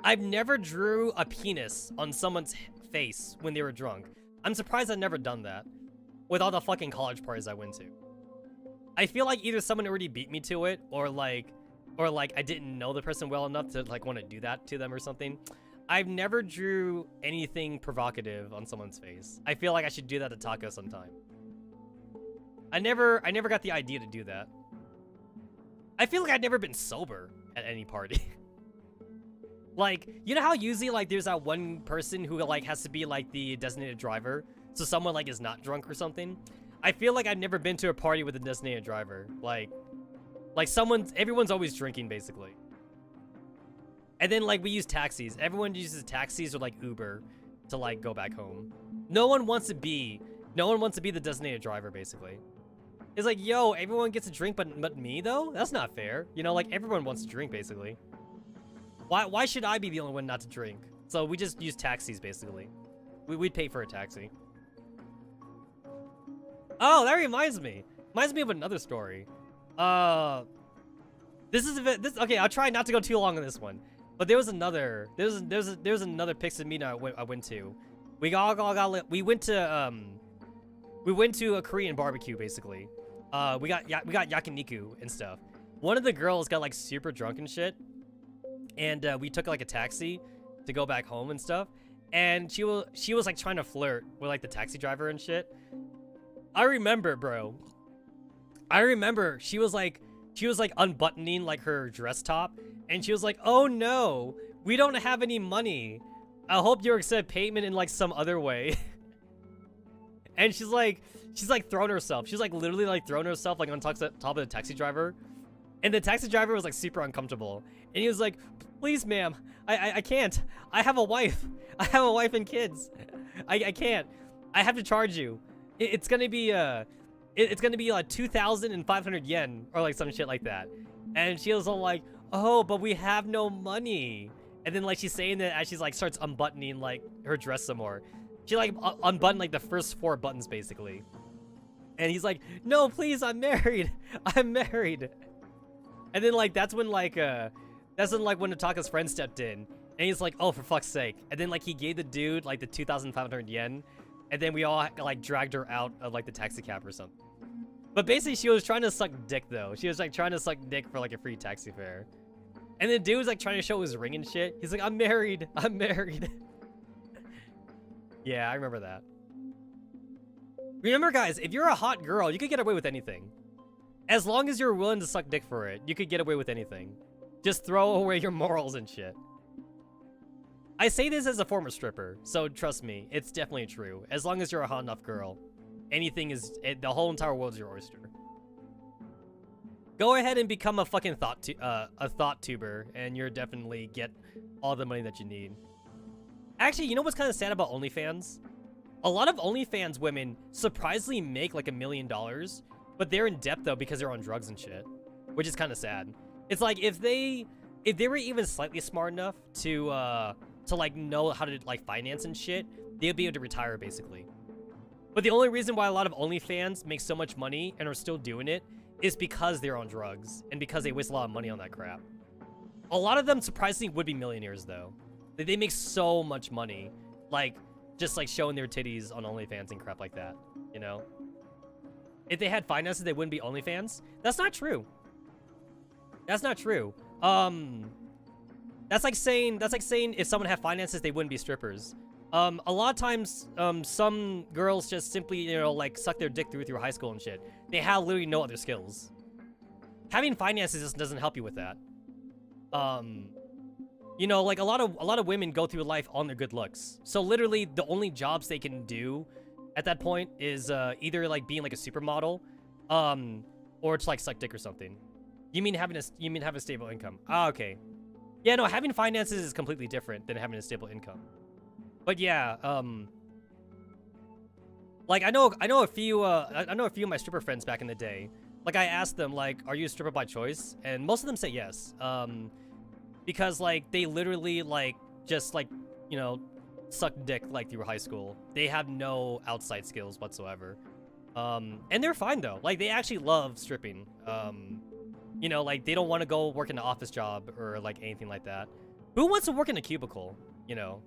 A: I've never drew a penis on someone's face when they were drunk. I'm surprised I've never done that with all the fucking college parties I went to. I feel like either someone already beat me to it or like I didn't know the person well enough to like want to do that to them or something. I've never drew anything provocative on someone's face. I feel like I should do that to Taco sometime. I never got the idea to do that. I feel like I've never been sober at any party. Like, you know how usually like there's that one person who like has to be like the designated driver, so someone like is not drunk or something? I feel like I've never been to a party with a designated driver. Like everyone's always drinking basically. And then like we use taxis. Everyone uses taxis or like Uber to like go back home. No one wants to be the designated driver basically. It's like, yo, everyone gets a drink but me though? That's not fair. You know, like everyone wants to drink basically. Why should I be the only one not to drink? So we just use taxis basically. We'd pay for a taxi. Oh, that reminds me. Reminds me of another story. Okay, I'll try not to go too long on this one. But there was another Pixie meet I went to. We went to a Korean barbecue basically. We got yakiniku and stuff. One of the girls got like super drunk and shit. And we took like a taxi to go back home and stuff. And she was like trying to flirt with like the taxi driver and shit. I remember, bro. I remember she was like unbuttoning like her dress top, and she was like, "Oh no, we don't have any money. I hope you accept payment in like some other way." And she's like throwing herself. She's like literally like throwing herself like on top of the taxi driver. And the taxi driver was like super uncomfortable. And he was like, "Please, ma'am, I can't. I have a wife. I have a wife and kids. I can't. I have to charge you. It's gonna be like 2,500 yen or like some shit like that." And she was all like, "Oh, but we have no money." And then like she's saying that as she's like starts unbuttoning like her dress some more. She like unbuttoned like the first 4 buttons basically. And he's like, "No, please, I'm married. I'm married." And then like that's when Nataka's friend stepped in, and he's like, "Oh, for fuck's sake!" And then like he gave the dude like the 2,500 yen, and then we all like dragged her out of like the taxi cab or something. But basically, she was trying to suck dick though. She was like trying to suck dick for like a free taxi fare. And the dude was like trying to show his ring and shit. He's like, "I'm married. I'm married." Yeah, I remember that. Remember, guys, if you're a hot girl, you could get away with anything. As long as you're willing to suck dick for it, you could get away with anything. Just throw away your morals and shit. I say this as a former stripper, so trust me, it's definitely true. As long as you're a hot enough girl, the whole entire world's your oyster. Go ahead and become a fucking thought tuber, and you're definitely get all the money that you need. Actually, you know what's kind of sad about OnlyFans? A lot of OnlyFans women surprisingly make like $1 million, but they're in debt though because they're on drugs and shit, which is kind of sad. It's like if they were even slightly smart enough to like know how to like finance and shit, they'd be able to retire basically. But the only reason why a lot of OnlyFans make so much money and are still doing it is because they're on drugs and because they waste a lot of money on that crap. A lot of them surprisingly would be millionaires though. They make so much money, like just like showing their titties on OnlyFans and crap like that, you know? If they had finances, they wouldn't be OnlyFans? That's not true. That's not true. That's like saying if someone had finances, they wouldn't be strippers. A lot of times, some girls just simply, you know, like suck their dick through high school and shit. They have literally no other skills. Having finances just doesn't help you with that. You know, like a lot of women go through life on their good looks. So literally, the only jobs they can do at that point is either like being like a supermodel, or to like suck dick or something. You mean having a stable income? Ah, okay. Yeah, no, having finances is completely different than having a stable income. But yeah, like I know a few of my stripper friends back in the day. Like I asked them like, "Are you a stripper by choice?" And most of them say yes. Because like they literally like just like, you know, suck dick like through high school. They have no outside skills whatsoever. And they're fine though. Like they actually love stripping. You know, like they don't want to go work in an office job or like anything like that. Who wants to work in a cubicle, you know?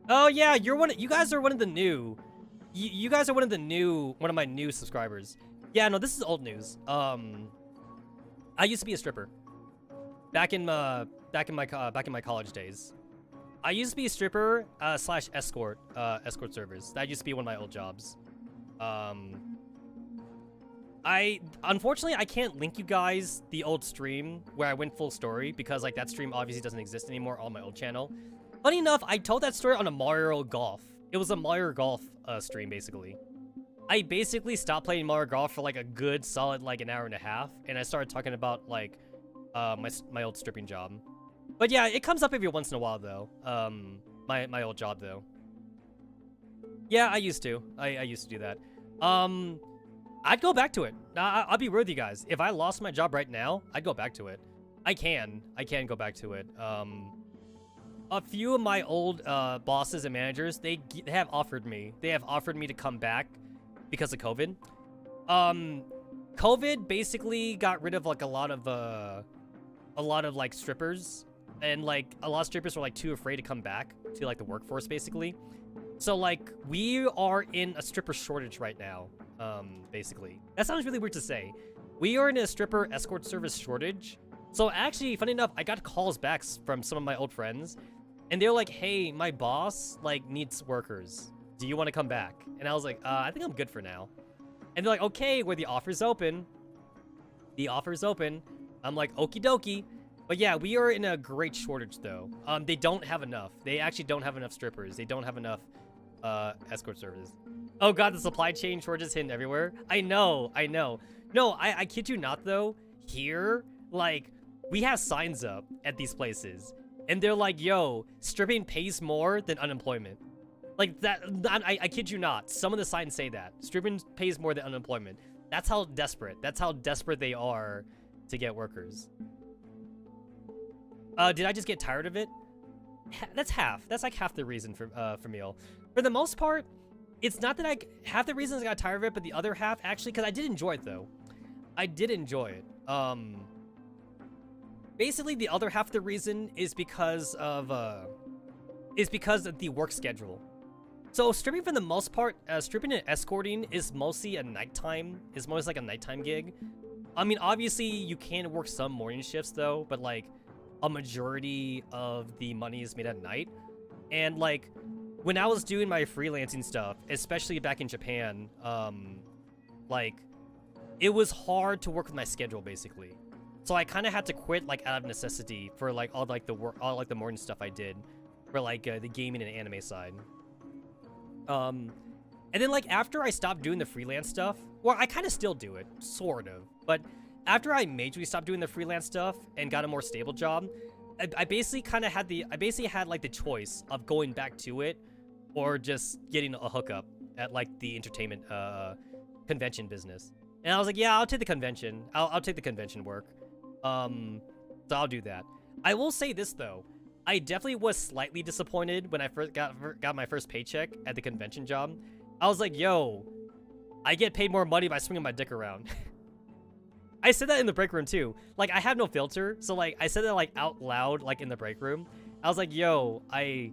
A: Oh yeah, you guys are one of the new. You guys are one of my new subscribers. Yeah, no, this is old news. I used to be a stripper. Back in my college days. I used to be a stripper slash escort service. That used to be one of my old jobs. Unfortunately I can't link you guys the old stream where I went full story because like that stream obviously doesn't exist anymore on my old channel. Funny enough, I told that story on a Mario Golf. It was a Mario Golf stream basically. I basically stopped playing Mario Golf for like a good solid like an hour and a half, and I started talking about like my old stripping job. But yeah, it comes up every once in a while though. My old job though. Yeah, I used to. I used to do that. I'd go back to it. I'll be real with you guys. If I lost my job right now, I'd go back to it. I can go back to it. A few of my old bosses and managers, they have offered me. They have offered me to come back because of COVID. COVID basically got rid of like a lot of like strippers, and like a lot of strippers were like too afraid to come back to like the workforce basically. So like we are in a stripper shortage right now. Basically. That sounds really weird to say. We are in a stripper escort service shortage. So actually, funny enough, I got calls back from some of my old friends, and they're like, hey, my boss like needs workers. Do you want to come back? And I was like, I think I'm good for now. And they're like, okay, where the offer's open. The offer's open. I'm like, okie dokie. But yeah, we are in a great shortage though. They don't have enough. They actually don't have enough strippers. They don't have enough escort service. Oh god, the supply chain shortage is hitting everywhere. I know. No, I kid you not though. Here, like, we have signs up at these places, and they're like, yo, stripping pays more than unemployment. Like that, I kid you not. Some of the signs say that. Stripping pays more than unemployment. That's how desperate they are to get workers. Did I just get tired of it? That's half. That's like half the reason for meal. For the most part, it's not that half the reasons I got tired of it, but the other half actually, because I did enjoy it though. I did enjoy it. Basically the other half of the reason is because of the work schedule. So stripping for the most part, stripping and escorting is mostly a nighttime. It's mostly like a nighttime gig. I mean, obviously you can work some morning shifts though, but like a majority of the money is made at night. And like when I was doing my freelancing stuff, especially back in Japan, like it was hard to work with my schedule basically. So I kind of had to quit like out of necessity for like all like the work, all like the morning stuff I did for like the gaming and anime side. And then like after I stopped doing the freelance stuff, well, I kind of still do it, sort of, but after I majorly stopped doing the freelance stuff and got a more stable job, I basically kind of had like the choice of going back to it or just getting a hookup at like the entertainment convention business. And I was like, yeah, I'll take the convention. I'll take the convention work. So I'll do that. I will say this though, I definitely was slightly disappointed when I first got my first paycheck at the convention job. I was like, yo, I get paid more money by swinging my dick around. I said that in the break room too. Like, I have no filter, so like I said that like out loud, like in the break room. I was like, yo, I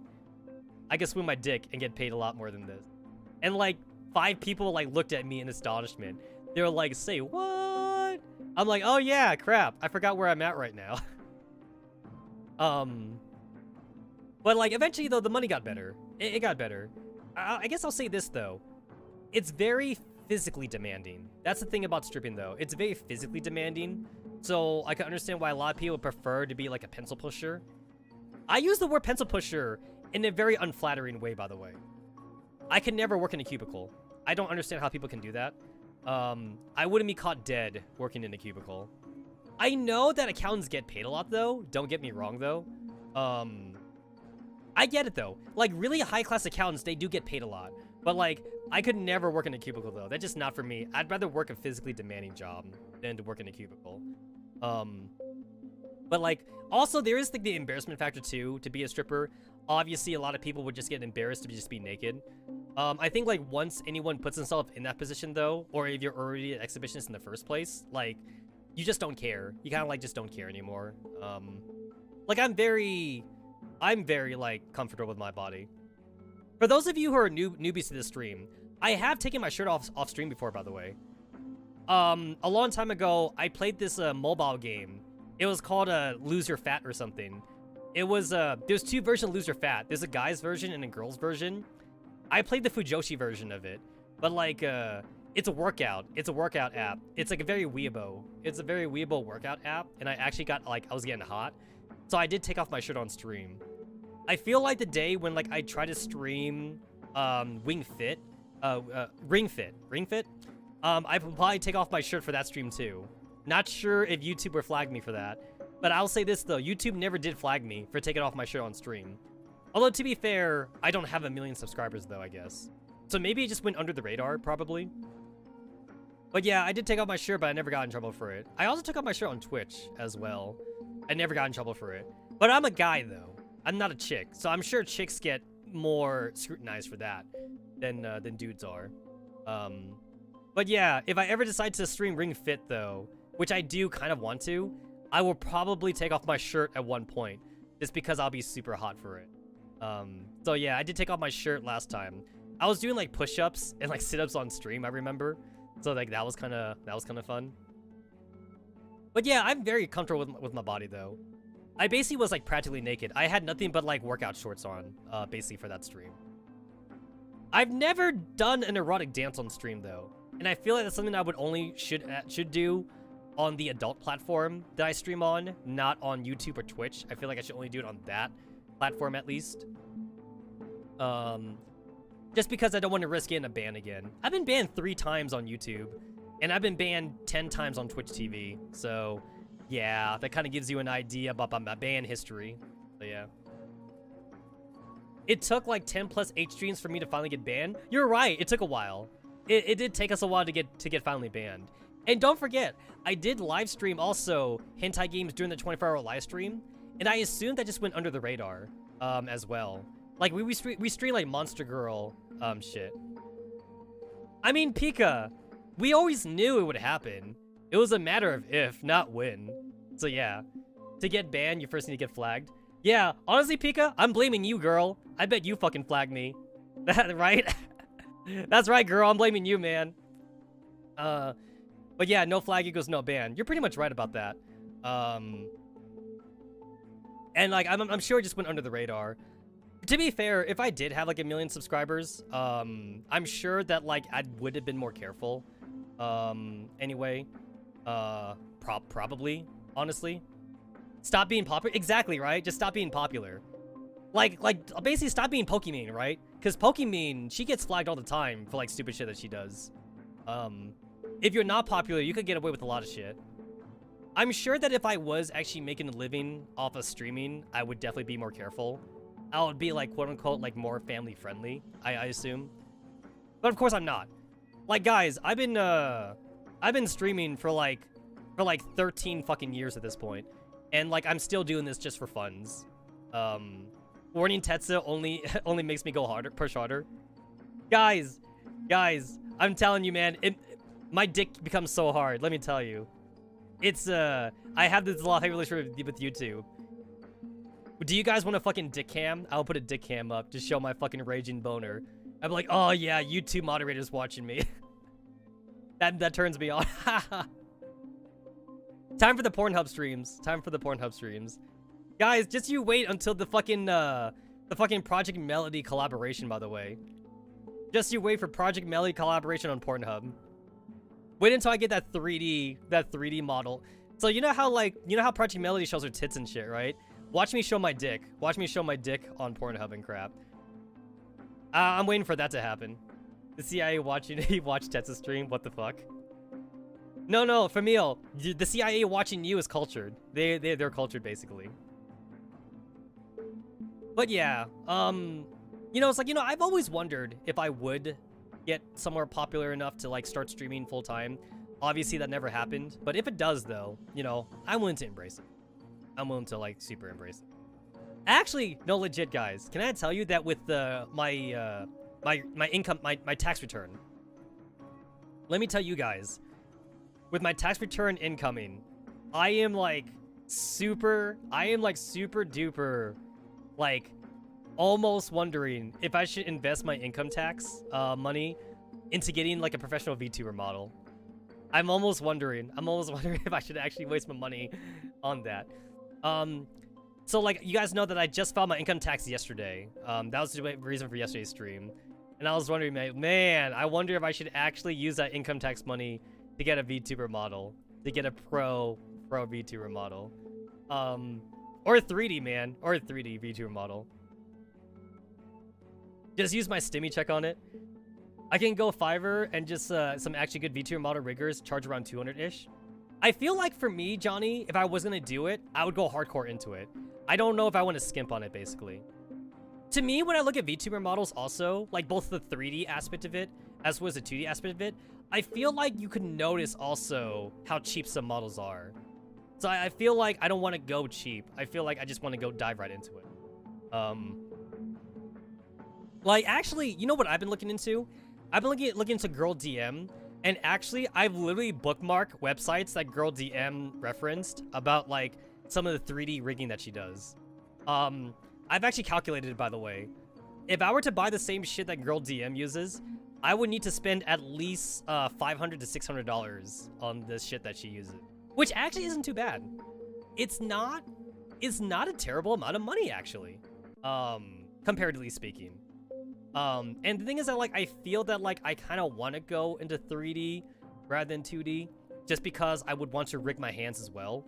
A: can swing my dick and get paid a lot more than this. And like 5 people like looked at me in astonishment. They were like, say what? I'm like, oh yeah, crap. I forgot where I'm at right now. But like eventually though, the money got better. It got better. I guess I'll say this though. It's very physically demanding. That's the thing about stripping though. It's very physically demanding. So I can understand why a lot of people prefer to be like a pencil pusher. I use the word pencil pusher in a very unflattering way, by the way. I can never work in a cubicle. I don't understand how people can do that. I wouldn't be caught dead working in a cubicle. I know that accountants get paid a lot though. Don't get me wrong though. I get it though. Like really high class accountants, they do get paid a lot. But like, I could never work in a cubicle though. That's just not for me. I'd rather work a physically demanding job than to work in a cubicle. But like, also there is like the embarrassment factor too, to be a stripper. Obviously, a lot of people would just get embarrassed to just be naked. I think like once anyone puts themselves in that position though, or if you're already an exhibitionist in the first place, like, you just don't care. You kind of like just don't care anymore. Like I'm very like comfortable with my body. For those of you who are newbies to this stream, I have taken my shirt off stream before, by the way. A long time ago, I played this mobile game. It was called Lose Your Fat or something.
B: It was there's two versions of Lose or Fat. There's a guy's version and a girl's version. I played the Fujoshi version of it, but like it's a workout. It's a workout app. It's like a very weeabo. It's a very weeabo workout app, and I actually got like I was getting hot, so I did take off my shirt on stream. I feel like the day when like I try to stream Ring Fit, I would probably take off my shirt for that stream too. Not sure if YouTube would flag me for that. But I'll say this though, YouTube never did flag me for taking off my shirt on stream. Although to be fair, I don't have 1 million subscribers though, I guess. So maybe it just went under the radar, probably. But yeah, I did take off my shirt, but I never got in trouble for it. I also took off my shirt on Twitch as well. I never got in trouble for it. But I'm a guy though. I'm not a chick. So I'm sure chicks get more scrutinized for that than dudes are. But yeah, if I ever decide to stream Ring Fit though, which I do kind of want to, I will probably take off my shirt at one point, just because I'll be super hot for it. So yeah, I did take off my shirt last time. I was doing like push-ups and like sit-ups on stream, I remember. So like that was kind of fun. But yeah, I'm very comfortable with my body though. I basically was like practically naked. I had nothing but like workout shorts on, basically for that stream. I've never done an erotic dance on stream though, and I feel like that's something I would only should do on the adult platform that I stream on, not on YouTube or Twitch. I feel like I should only do it on that platform at least. Just because I don't want to risk getting a ban again. I've been banned 3 times on YouTube, and I've been banned 10 times on Twitch TV. So, yeah, that kind of gives you an idea about my ban history. So, yeah. It took like 10 plus 8 streams for me to finally get banned. You're right, it took a while. It did take us a while to get finally banned. And don't forget, I did live stream also hentai games during the 24-hour live stream, and I assumed that just went under the radar as well. Like we stream like Monster Girl shit. I mean, Pika, we always knew it would happen. It was a matter of if, not when. So yeah, to get banned, you first need to get flagged. Yeah, honestly, Pika, I'm blaming you, girl. I bet you fucking flagged me. Right? That's right, girl. I'm blaming you, man. But yeah, no flag equals no ban. You're pretty much right about that. And like, I'm sure it just went under the radar. To be fair, if I did have like 1 million subscribers, I'm sure that like I would have been more careful. Anyway, probably, honestly. Stop being popular. Exactly, right? Just stop being popular. Like basically stop being Pokimane, right? Because Pokimane, she gets flagged all the time for like stupid shit that she does. If you're not popular, you could get away with a lot of shit. I'm sure that if I was actually making a living off of streaming, I would definitely be more careful. I would be like, quote unquote, like more family friendly, I assume. But of course I'm not. Like guys, I've been streaming for like 13 fucking years at this point. And like I'm still doing this just for funs. Warning Tetsa only makes me go harder, push harder. Guys, I'm telling you, man, my dick becomes so hard, let me tell you. It's, I have this love-hate relationship with YouTube. Do you guys want a fucking dick cam? I'll put a dick cam up to show my fucking raging boner. I'm like, oh yeah, YouTube moderators watching me. that turns me on. Time for the Pornhub streams. Guys, just you wait until the fucking Project Melody collaboration, by the way. Just you wait for Project Melody collaboration on Pornhub. Wait until I get that 3D model. So you know how Project Melody shows her tits and shit, right? Watch me show my dick. Watch me show my dick on Pornhub and crap. I'm waiting for that to happen. The CIA watching Tetsu's stream. What the fuck? No, Famil. The CIA watching you is cultured. They're cultured basically. But yeah, it's like, I've always wondered if I would get somewhere popular enough to like start streaming full time. Obviously that never happened, but if it does though, I'm willing to embrace it. I'm willing to like super embrace it. Actually, no, legit guys, can I tell you that with my income, my tax return, let me tell you guys, with my tax return incoming, I am like super duper, like almost wondering if I should invest my income tax money into getting like a professional VTuber model. I'm almost wondering if I should actually waste my money on that. So, like, you guys know that I just filed my income tax yesterday. That was the reason for yesterday's stream. And I was wondering, man, I wonder if I should actually use that income tax money to get a VTuber model. To get a pro VTuber model. Or 3D, man. Or a 3D VTuber model. Just use my Stimmy check on it. I can go Fiverr and just some actually good VTuber model riggers charge around 200-ish. I feel like for me, Johnny, if I was going to do it, I would go hardcore into it. I don't know if I want to skimp on it, basically. To me, when I look at VTuber models also, like both the 3D aspect of it, as well as the 2D aspect of it, I feel like you can notice also how cheap some models are. So I feel like I don't want to go cheap. I feel like I just want to go dive right into it. Like, actually, you know what I've been looking into? I've been looking into Girl DM, and actually, I've literally bookmarked websites that Girl DM referenced about, like, some of the 3D rigging that she does. I've actually calculated it, by the way. If I were to buy the same shit that Girl DM uses, I would need to spend at least $500 to $600 on this shit that she uses. Which actually isn't too bad. It's not a terrible amount of money, actually. Comparatively speaking. And the thing is that, like, I feel that, like, I kind of want to go into 3D rather than 2D, just because I would want to rig my hands as well.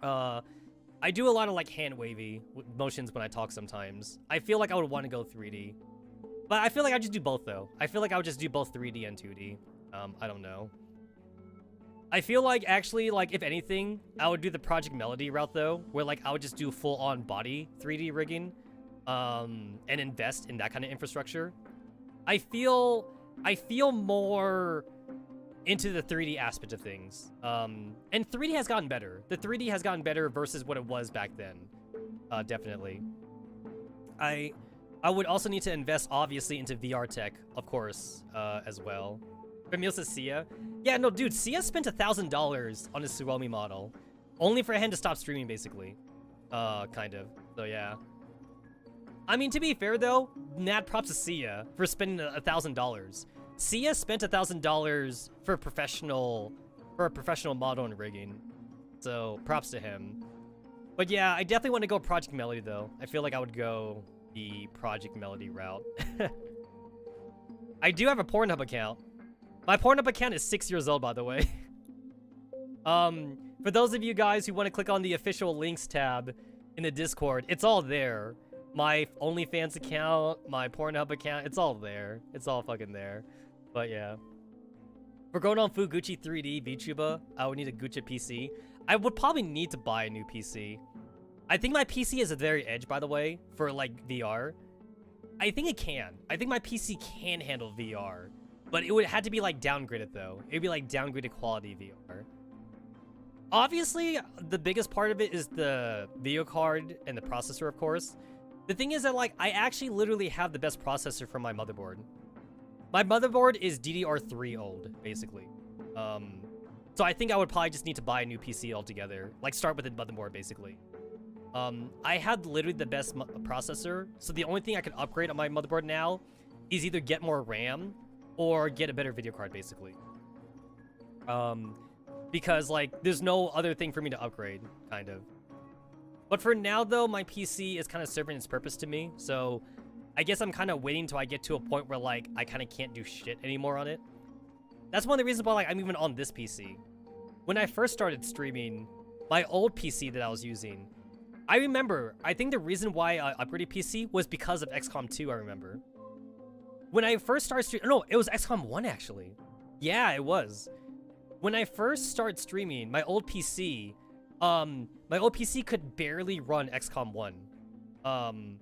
B: I do a lot of, like, hand wavy motions when I talk sometimes. I feel like I would want to go 3D. But I feel like I just do both, though. I feel like I would just do both 3D and 2D. I don't know. I feel like, actually, like, if anything, I would do the Project Melody route, though, where, like, I would just do full-on body 3D rigging. And invest in that kind of infrastructure. I feel more into the 3D aspect of things. And 3D has gotten better. The 3D has gotten better versus what it was back then. Definitely. I would also need to invest, obviously, into VR tech, of course, as well. Ramil says Sia. Yeah, no, dude, Sia spent $1,000 on his Suomi model. Only for him to stop streaming, basically. Kind of. So, yeah. I mean, to be fair, though, mad props to Sia for spending $1,000. Sia spent $1,000 for a professional model and rigging. So, props to him. But yeah, I definitely want to go Project Melody, though. I feel like I would go the Project Melody route. I do have a Pornhub account. My Pornhub account is 6 years old, by the way. For those of you guys who want to click on the official links tab in the Discord, it's all there. My OnlyFans account, my Pornhub account, it's all there. It's all fucking there. But yeah. For going on Fuguchi 3D VTuber, I would need a Gucci PC. I would probably need to buy a new PC. I think my PC is at the very edge, by the way, for like VR. I think it can. I think my PC can handle VR. But it would have to be like downgraded though. It would be like downgraded quality VR. Obviously, the biggest part of it is the video card and the processor, of course. The thing is that, like, I actually literally have the best processor for my motherboard. My motherboard is DDR3 old, basically. So I think I would probably just need to buy a new PC altogether. Like, start with the motherboard, basically. I had literally the best processor, so the only thing I could upgrade on my motherboard now is either get more RAM or get a better video card, basically. Because, like, there's no other thing for me to upgrade, kind of. But for now, though, my PC is kind of serving its purpose to me, so I guess I'm kind of waiting until I get to a point where, like, I kind of can't do shit anymore on it. That's one of the reasons why, like, I'm even on this PC. When I first started streaming, my old PC that I was using, I remember, I think the reason why I upgraded PC was because of XCOM 2, I remember. When I first started streaming, no, it was XCOM 1, actually. Yeah, it was. When I first started streaming, my old PC could barely run XCOM 1.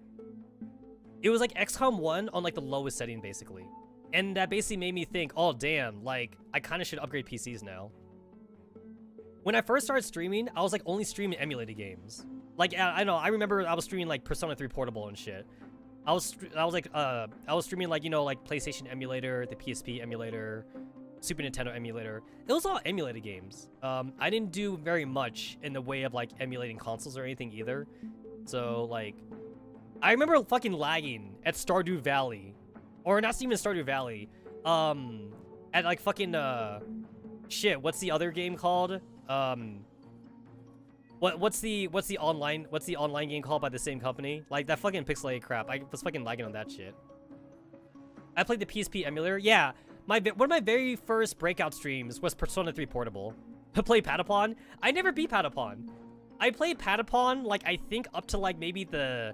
B: It was like XCOM 1 on like the lowest setting, basically. And that basically made me think, oh damn, like I kind of should upgrade PCs now. When I first started streaming, I was like only streaming emulated games. Like I know, I remember I was streaming like Persona 3 Portable and shit. I was streaming like, you know, like PlayStation emulator, the PSP emulator, Super Nintendo emulator. It was all emulated games. I didn't do very much in the way of like emulating consoles or anything either. So like, I remember fucking lagging at Stardew Valley, or not even Stardew Valley. At like fucking shit. What's the other game called? What's the online game called by the same company? Like that fucking pixelated crap. I was fucking lagging on that shit. I played the PSP emulator. Yeah, one of my very first breakout streams was Persona 3 Portable. I played Patapon. I never beat Patapon. I played Patapon like I think up to like maybe the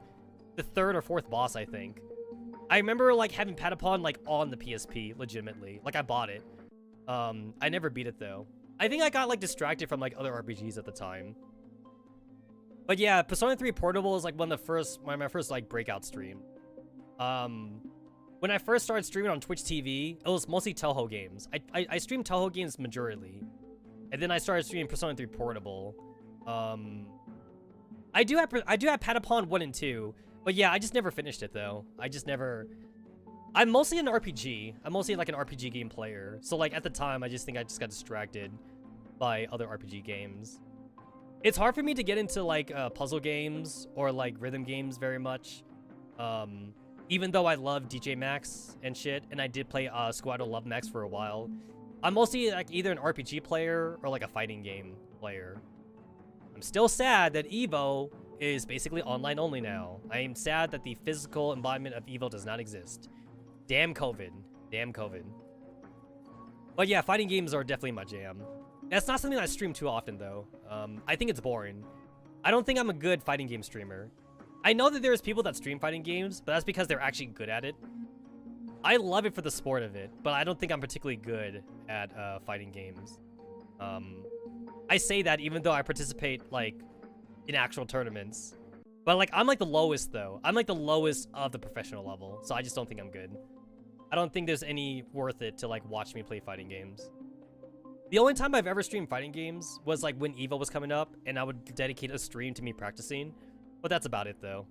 B: third or fourth boss, I think. I remember like having Patapon like on the PSP legitimately. Like I bought it. I never beat it though. I think I got like distracted from like other RPGs at the time. But yeah, Persona 3 Portable is like my first like breakout stream. When I first started streaming on Twitch TV, it was mostly Toho games. I streamed Toho games majorly. And then I started streaming Persona 3 Portable. I do have Patapon 1 and 2, but yeah, I just never finished it though. I'm mostly an RPG. I'm mostly like an RPG game player. So like at the time, I just got distracted by other RPG games. It's hard for me to get into like puzzle games or like rhythm games very much. Even though I love DJ Max and shit, and I did play Squadron Love Max for a while. I'm mostly like either an RPG player or like a fighting game player. I'm still sad that Evo is basically online only now. I am sad that the physical embodiment of Evo does not exist. Damn COVID. Damn COVID. But yeah, fighting games are definitely my jam. That's not something I stream too often though. I think it's boring. I don't think I'm a good fighting game streamer. I know that there's people that stream fighting games, but that's because they're actually good at it. I love it for the sport of it, but I don't think I'm particularly good at fighting games. I say that even though I participate like in actual tournaments. But like I'm like the lowest though. I'm like the lowest of the professional level, so I just don't think I'm good. I don't think there's any worth it to like watch me play fighting games. The only time I've ever streamed fighting games was like when Evo was coming up and I would dedicate a stream to me practicing. But that's about it though.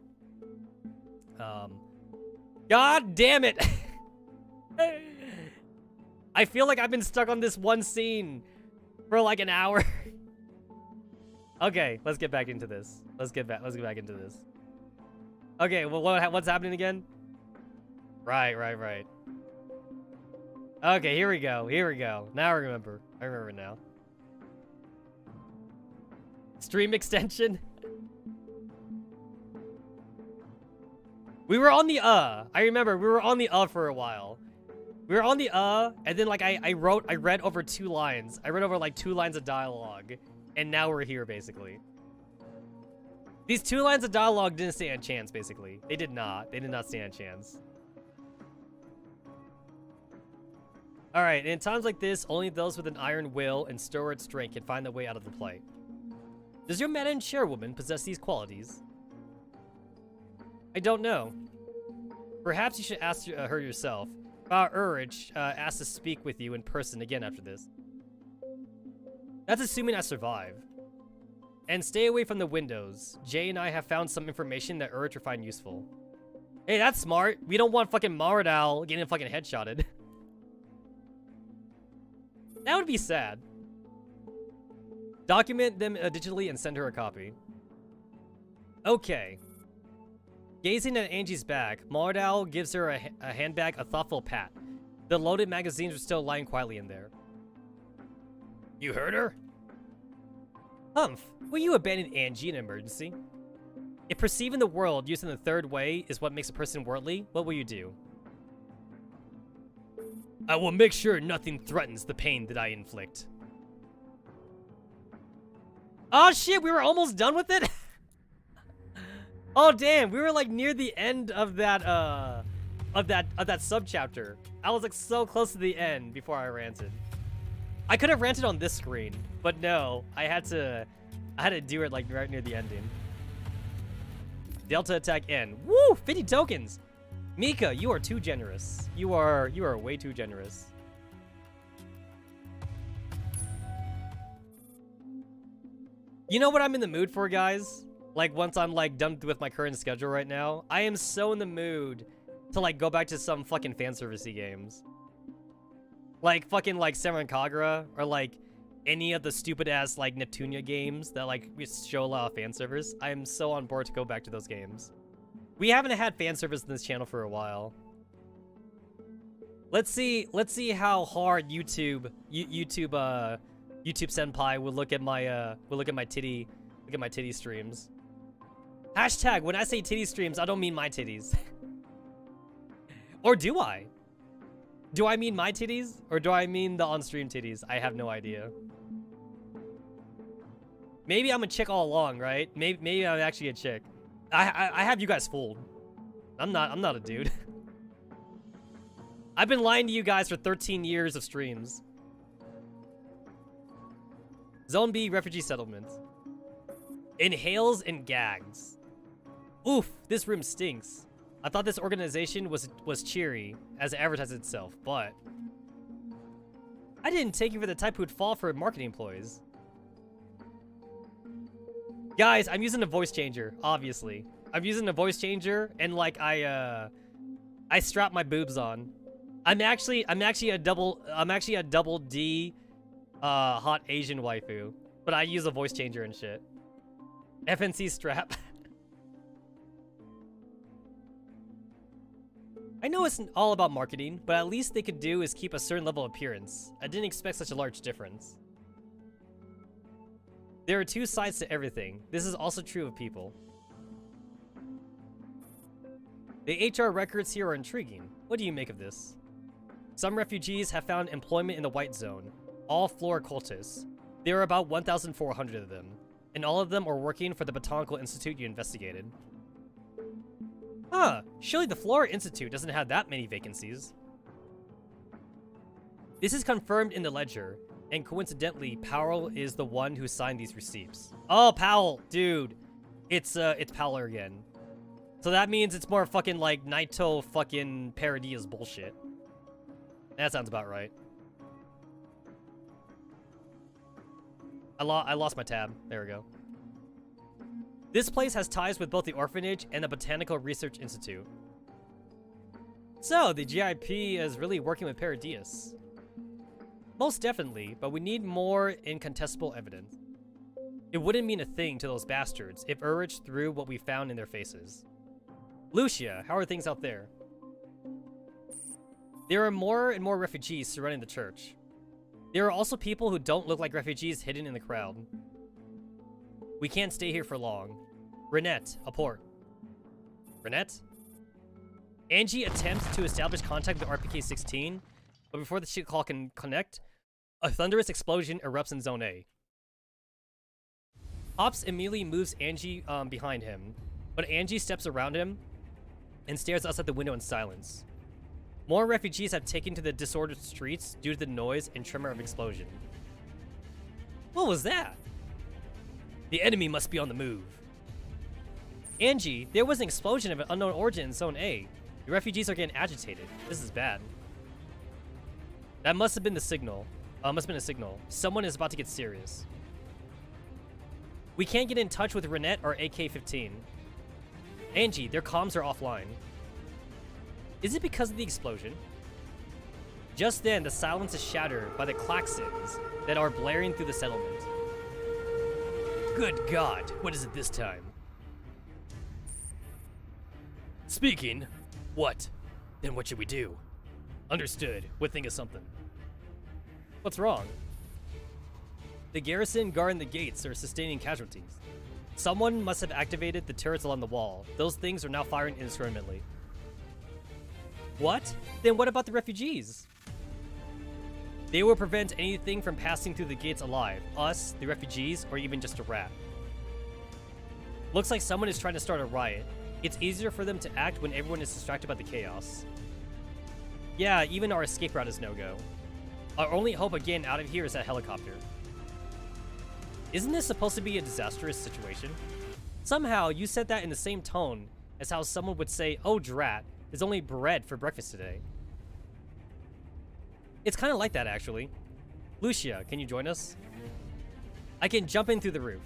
B: God damn it! I feel like I've been stuck on this one scene for like an hour. Okay, let's get back into this. Let's get back into this. Okay, well, what's happening again? Right. Okay, here we go. Now I remember now. Stream extension. We were on the I remember we were on the for a while. We were on the and then like I read over 2 lines. I read over like 2 lines of dialogue, and now we're here basically. These 2 lines of dialogue didn't stand a chance basically. They did not stand a chance. All right, and in times like this, only those with an iron will and stalwart strength can find their way out of the plight. Does your madam chairwoman possess these qualities? I don't know. Perhaps you should ask her yourself. Our Urich asked to speak with you in person again after this. That's assuming I survive. And stay away from the windows. Jay and I have found some information that Urich will find useful. Hey, that's smart. We don't want fucking Maradal getting fucking headshotted. That would be sad. Document them digitally and send her a copy. Okay. Gazing at Angie's back, Maradal gives her a handbag a thoughtful pat. The loaded magazines are still lying quietly in there. You heard her? Humph, will you abandon Angie in an emergency? If perceiving the world using the third way is what makes a person worldly, what will you do? I will make sure nothing threatens the pain that I inflict. Oh shit, we were almost done with it? Oh damn, we were like near the end of that subchapter. I was like so close to the end before I ranted. I could have ranted on this screen, but no, I had to do it like right near the ending. Delta attack N. Woo! 50 tokens! Mika, you are too generous. You are way too generous. You know what I'm in the mood for, guys? Like, once I'm, like, done with my current schedule right now, I am so in the mood to, like, go back to some fucking fan servicey games. Like, fucking, like, Senran Kagura, or, like, any of the stupid-ass, like, Neptunia games that, like, show a lot of fan service. I am so on board to go back to those games. We haven't had fan service in this channel for a while. Let's see how hard YouTube Senpai will look at my titty Look at my titty streams. Hashtag, when I say titty streams, I don't mean my titties. Or do I? Do I mean my titties? Or do I mean the on-stream titties? I have no idea. Maybe I'm a chick all along, right? Maybe I'm actually a chick. I have you guys fooled. I'm not a dude. I've been lying to you guys for 13 years of streams. Zone B refugee settlement. Inhales and gags. Oof, this room stinks. I thought this organization was cheery as it advertised itself, but I didn't take you for the type who'd fall for marketing employees. Guys, I'm using a voice changer, obviously. I'm using a voice changer and like I strap my boobs on. I'm actually a double D hot Asian waifu, but I use a voice changer and shit. FNC strap. I know it's all about marketing, but at least they could do is keep a certain level of appearance. I didn't expect such a large difference. There are two sides to everything. This is also true of people. The HR records here are intriguing. What do you make of this? Some refugees have found employment in the White Zone. All floor cultists. There are about 1,400 of them, and all of them are working for the Botanical Institute you investigated. Huh, surely the Flora Institute doesn't have that many vacancies. This is confirmed in the ledger, and coincidentally, Powell is the one who signed these receipts. Oh, Powell, dude. It's Powell again. So that means it's more fucking like Naito fucking Paradias bullshit. That sounds about right. I lost my tab. There we go. This place has ties with both the orphanage and the Botanical Research Institute. So, the GIP is really working with Paradias. Most definitely, but we need more incontestable evidence. It wouldn't mean a thing to those bastards if Urich threw what we found in their faces. Lucia, how are things out there? There are more and more refugees surrounding the church. There are also people who don't look like refugees hidden in the crowd. We can't stay here for long. Renette, a port. Renette? Angie attempts to establish contact with the RPK-16, but before the shit call can connect, a thunderous explosion erupts in Zone A. Ops immediately moves Angie behind him, but Angie steps around him and stares outside the window in silence. More refugees have taken to the disordered streets due to the noise and tremor of explosion. What was that? The enemy must be on the move. Angie, there was an explosion of an unknown origin in Zone A. The refugees are getting agitated. This is bad. That must have been the signal. Must have been a signal. Someone is about to get serious. We can't get in touch with Renette or AK-15. Angie, their comms are offline. Is it because of the explosion? Just then, the silence is shattered by the klaxons that are blaring through the settlement. Good God, what is it this time? Speaking. What? Then what should we do? Understood. We'll think of something. What's wrong? The garrison guarding the gates are sustaining casualties. Someone must have activated the turrets along the wall. Those things are now firing indiscriminately. What? Then what about the refugees? They will prevent anything from passing through the gates alive. Us, the refugees, or even just a rat. Looks like someone is trying to start a riot. It's easier for them to act when everyone is distracted by the chaos. Yeah, even our escape route is no-go. Our only hope of getting out of here is that helicopter. Isn't this supposed to be a disastrous situation? Somehow, you said that in the same tone as how someone would say, "Oh, drat, there's only bread for breakfast today." It's kind of like that, actually. Lucia, can you join us? I can jump in through the roof.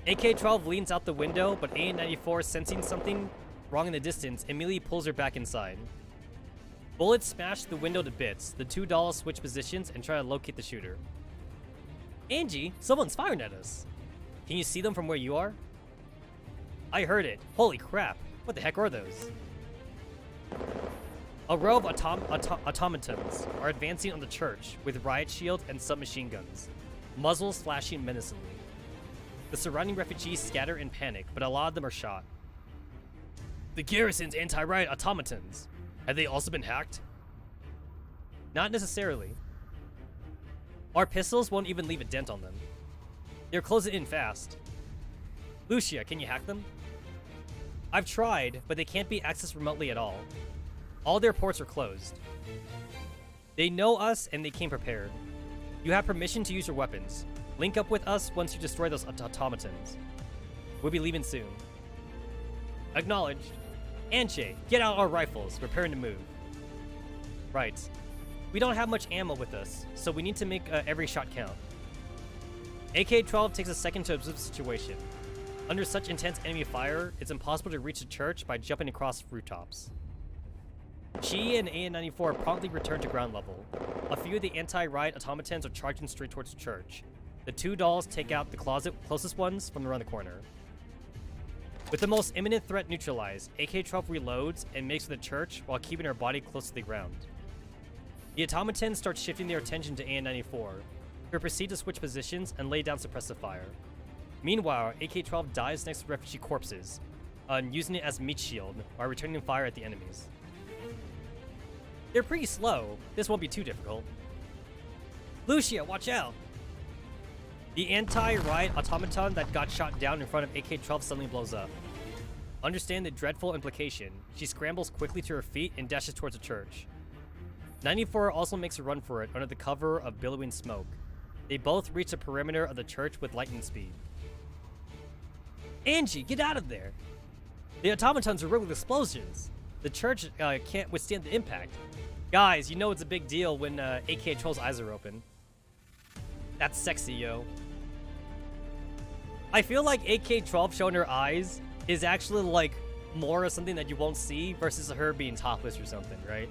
B: AK-12 leans out the window, but A-94, sensing something wrong in the distance, immediately pulls her back inside. Bullets smash the window to bits. The two dolls switch positions and try to locate the shooter. Angie, someone's firing at us. Can you see them from where you are? I heard it. Holy crap. What the heck are those? A row of automatons are advancing on the church with riot shields and submachine guns, muzzles flashing menacingly. The surrounding refugees scatter in panic, but a lot of them are shot. The garrison's anti-riot automatons. Have they also been hacked? Not necessarily. Our pistols won't even leave a dent on them. They're closing in fast. Lucia, can you hack them? I've tried, but they can't be accessed remotely at all. All their ports are closed. They know us and they came prepared. You have permission to use your weapons. Link up with us once you destroy those automatons. We'll be leaving soon. Acknowledged. Anche, get out our rifles. Preparing to move. Right. We don't have much ammo with us, so we need to make every shot count. AK-12 takes a second to observe the situation. Under such intense enemy fire, it's impossible to reach the church by jumping across rooftops. She and AN-94 promptly return to ground level. A few of the anti-riot automatons are charging straight towards the church. The two dolls take out the closest ones from around the corner. With the most imminent threat neutralized, AK-12 reloads and makes for the church while keeping her body close to the ground. The automatons start shifting their attention to AN-94, who proceed to switch positions and lay down suppressive fire. Meanwhile, AK-12 dives next to refugee corpses, using it as meat shield while returning fire at the enemies. They're pretty slow. This won't be too difficult. Lucia, watch out! The anti-riot automaton that got shot down in front of AK-12 suddenly blows up. Understand the dreadful implication. She scrambles quickly to her feet and dashes towards the church. 94 also makes a run for it under the cover of billowing smoke. They both reach the perimeter of the church with lightning speed. Angie, get out of there! The automatons are riddled with explosions. The church can't withstand the impact. Guys, you know it's a big deal when AK-12's eyes are open. That's sexy, yo. I feel like AK-12 showing her eyes is actually like more of something that you won't see versus her being topless or something, right?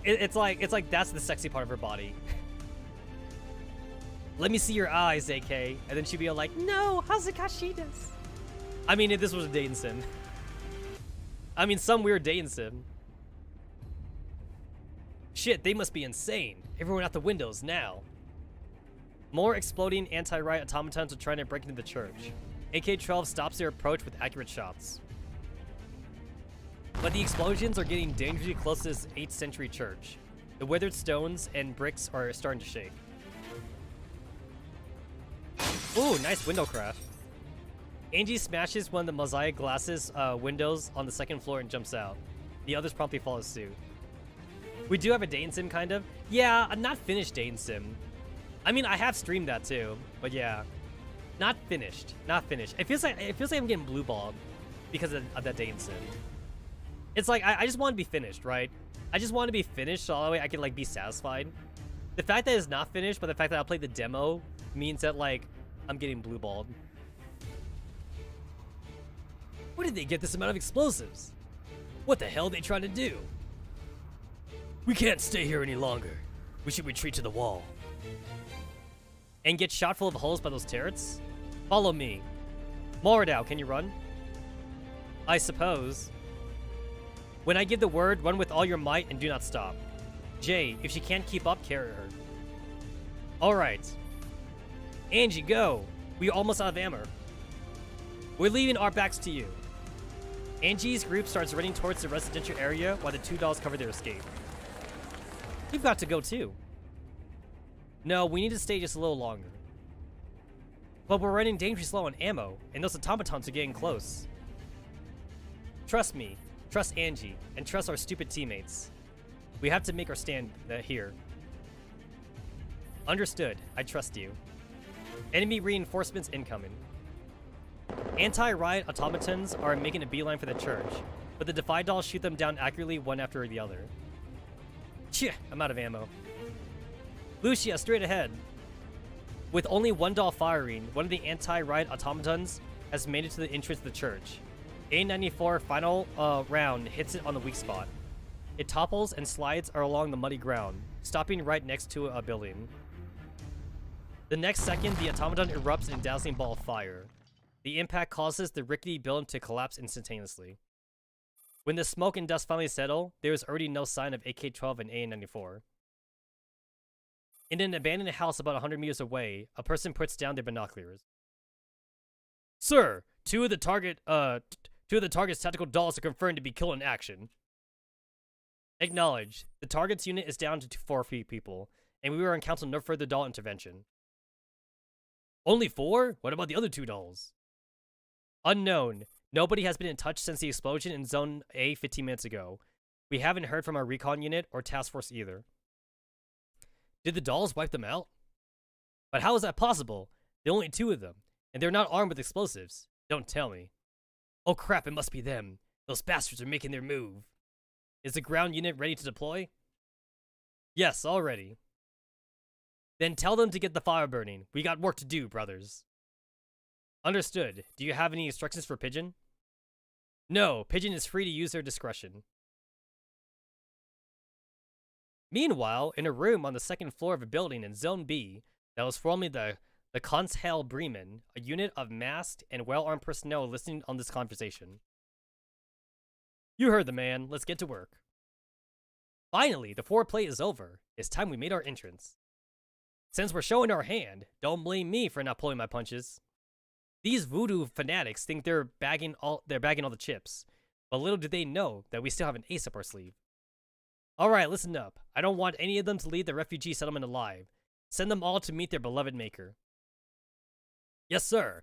B: It's like that's the sexy part of her body. Let me see your eyes, AK. And then she'd be all like, no, Hazukashidas. I mean, if this was a dating sim. I mean, some weird dating sim. Shit, they must be insane. Everyone out the windows now. More exploding anti-riot automatons are trying to break into the church. AK-12 stops their approach with accurate shots. But the explosions are getting dangerously close to this 8th century church. The withered stones and bricks are starting to shake. Ooh, nice window crash. Angie smashes one of the mosaic glasses windows on the 2nd floor and jumps out. The others promptly follow suit. We do have a dating sim, kind of. Yeah, a not finished dating sim. I mean, I have streamed that too, but yeah. Not finished. Not finished. It feels like I'm getting blue balled because of that dating sim. It's like, I just want to be finished, right? I just want to be finished so that way I can, like, be satisfied. The fact that it's not finished, but the fact that I'll play the demo means that, like, I'm getting blue balled. Where did they get this amount of explosives? What the hell are they trying to do? We can't stay here any longer. We should retreat to the wall. And get shot full of holes by those turrets? Follow me. Moradao, can you run? I suppose. When I give the word, run with all your might and do not stop. Jay, if she can't keep up, carry her. Alright. Angie, go. We're almost out of ammo. We're leaving our backs to you. Angie's group starts running towards the residential area while the two dolls cover their escape. We've got to go too. No, we need to stay just a little longer. But we're running dangerously low on ammo, and those automatons are getting close. Trust me, trust Angie, and trust our stupid teammates. We have to make our stand here. Understood, I trust you. Enemy reinforcements incoming. Anti-riot automatons are making a beeline for the church, but the Defy dolls shoot them down accurately one after the other. Tch, I'm out of ammo. Lucia, straight ahead. With only one doll firing, one of the anti-riot automatons has made it to the entrance of the church. A94 final round hits it on the weak spot. It topples and slides along the muddy ground, stopping right next to a building. The next second, the automaton erupts in a dazzling ball of fire. The impact causes the rickety building to collapse instantaneously. When the smoke and dust finally settle, there is already no sign of AK-12 and AN-94. In an abandoned house about 100 meters away, a person puts down their binoculars. Sir, two of the target's tactical dolls are confirmed to be killed in action. Acknowledge. The target's unit is down to 4 people, and we were on council no further doll intervention. Only 4? What about the other 2 dolls? Unknown. Nobody has been in touch since the explosion in Zone A 15 minutes ago. We haven't heard from our recon unit or task force either. Did the dolls wipe them out? But how is that possible? There are only 2 of them, and they're not armed with explosives. Don't tell me. Oh crap, it must be them. Those bastards are making their move. Is the ground unit ready to deploy? Yes, already. Then tell them to get the fire burning. We got work to do, brothers. Understood. Do you have any instructions for Pigeon? No, Pigeon is free to use their discretion. Meanwhile, in a room on the 2nd floor of a building in Zone B that was formerly the Konshel Bremen, a unit of masked and well-armed personnel listening on this conversation. You heard the man. Let's get to work. Finally, the foreplay is over. It's time we made our entrance. Since we're showing our hand, don't blame me for not pulling my punches. These voodoo fanatics think they're bagging all the chips, but little do they know that we still have an ace up our sleeve. Alright, listen up. I don't want any of them to leave the refugee settlement alive. Send them all to meet their beloved maker. Yes, sir.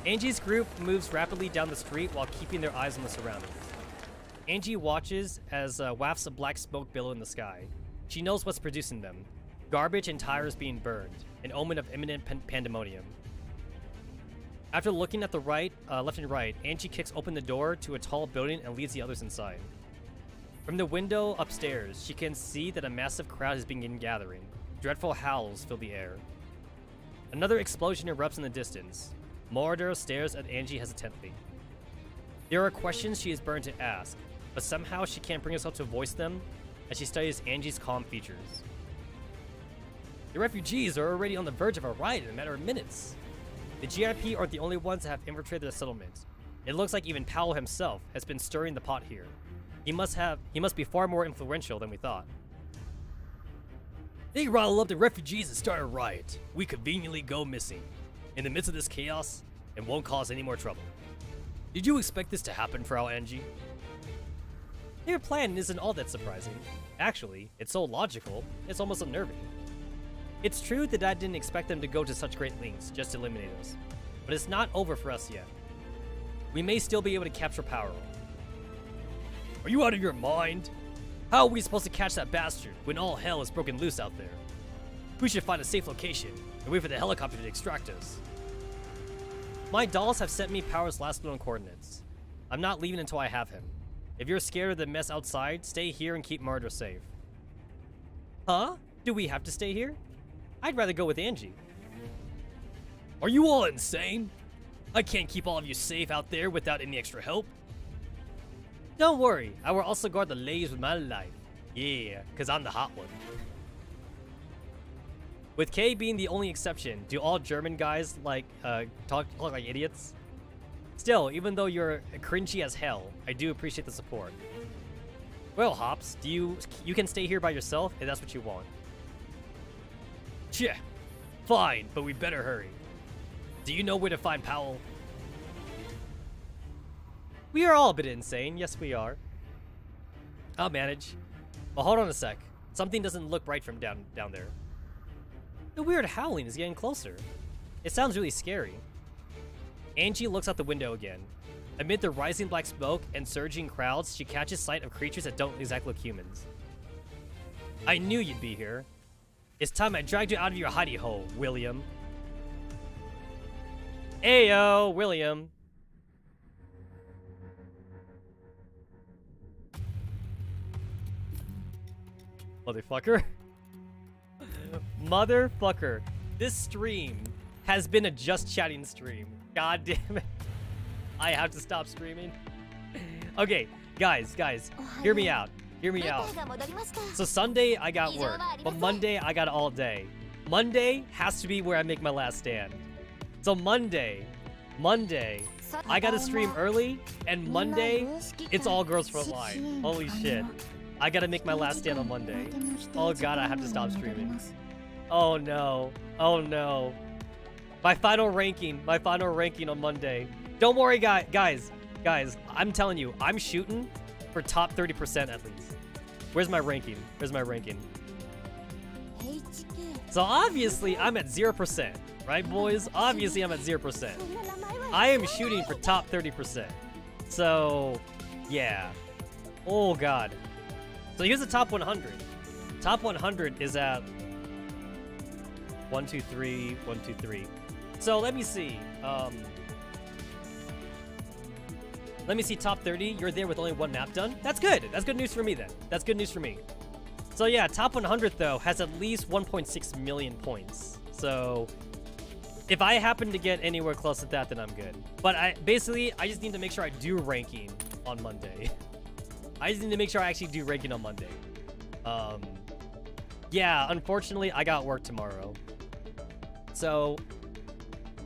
B: Angie's group moves rapidly down the street while keeping their eyes on the surroundings. Angie watches as wafts of black smoke billow in the sky. She knows what's producing them. Garbage and tires being burned, an omen of imminent pandemonium. After looking at the left and right, Angie kicks open the door to a tall building and leads the others inside. From the window upstairs, she can see that a massive crowd has begun gathering. Dreadful howls fill the air. Another explosion erupts in the distance. Mordor stares at Angie hesitantly. There are questions she is burned to ask, but somehow she can't bring herself to voice them as she studies Angie's calm features. The refugees are already on the verge of a riot in a matter of minutes. The GIP aren't the only ones that have infiltrated the settlement. It looks like even Powell himself has been stirring the pot here. He must be far more influential than we thought. They rile up the refugees and start a riot. We conveniently go missing. In the midst of this chaos, and won't cause any more trouble. Did you expect this to happen, Frau Angie? Their plan isn't all that surprising. Actually, it's so logical, it's almost unnerving. It's true that I didn't expect them to go to such great lengths just to eliminate us, but it's not over for us yet. We may still be able to capture Power. Are you out of your mind? How are we supposed to catch that bastard when all hell is broken loose out there? We should find a safe location and wait for the helicopter to extract us. My dolls have sent me Power's last known coordinates. I'm not leaving until I have him. If you're scared of the mess outside, stay here and keep Murder safe. Huh? Do we have to stay here? I'd rather go with Angie. Are you all insane? I can't keep all of you safe out there without any extra help. Don't worry, I will also guard the ladies with my life. Yeah, cause I'm the hot one. With K being the only exception, do all German guys talk like idiots? Still, even though you're cringy as hell, I do appreciate the support. Well, Hops, you can stay here by yourself if that's what you want. Yeah, fine, but we better hurry. Do you know where to find Powell? We are all a bit insane, yes we are. I'll manage. But hold on a sec. Something doesn't look right from down there. The weird howling is getting closer. It sounds really scary. Angie looks out the window again. Amid the rising black smoke and surging crowds, she catches sight of creatures that don't exactly look humans. I knew you'd be here. It's time I dragged you out of your hidey hole, William. Ayo, William. Motherfucker. Motherfucker. This stream has been a just chatting stream. God damn it. I have to stop streaming. Okay, guys, hear me out. Hear me out. So Sunday, I got work, but Monday, I got all day. Monday has to be where I make my last stand. So Monday, I gotta stream early, and Monday, it's all girls Frontline. Holy shit. I gotta make my last stand on Monday. Oh god, I have to stop streaming. Oh no. Oh no. My final ranking on Monday. Don't worry, guys. I'm telling you, I'm shooting for top 30% at least. Where's my ranking? So obviously, I'm at 0%, right, boys? Obviously, I'm at 0%. I am shooting for top 30%. So, yeah. Oh, God. So here's the top 100. Top 100 is at 1, 2, 3, 1, 2, 3. So let me see. Let me see top 30. You're there with only 1 map done. That's good. That's good news for me then. That's good news for me. So yeah, top 100 though has at least 1.6 million points. So if I happen to get anywhere close to that, then I'm good. But I just need to make sure I do ranking on Monday. I just need to make sure I actually do ranking on Monday. Yeah, unfortunately, I got work tomorrow. So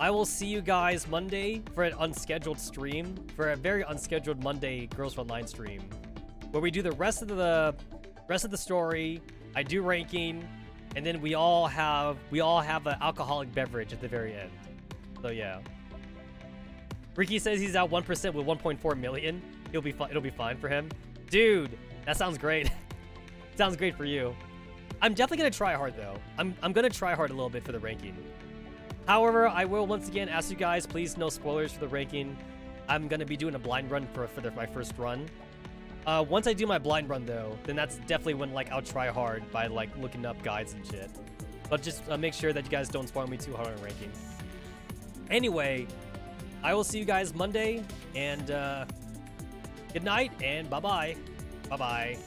B: I will see you guys Monday for an unscheduled stream, for a very unscheduled Monday Girls Frontline stream, where we do the rest of the story. I do ranking, and then we all have an alcoholic beverage at the very end. So yeah. Ricky says he's at 1% with 1.4 million. It'll be fine for him. Dude, that sounds great. Sounds great for you. I'm definitely gonna try hard though. I'm gonna try hard a little bit for the ranking. However, I will once again ask you guys, please no spoilers for the ranking. I'm gonna be doing a blind run for my first run. Once I do my blind run though, then that's definitely when like I'll try hard by like looking up guides and shit. But just make sure that you guys don't spoil me too hard on ranking. Anyway, I will see you guys Monday, and good night and bye bye. Bye bye.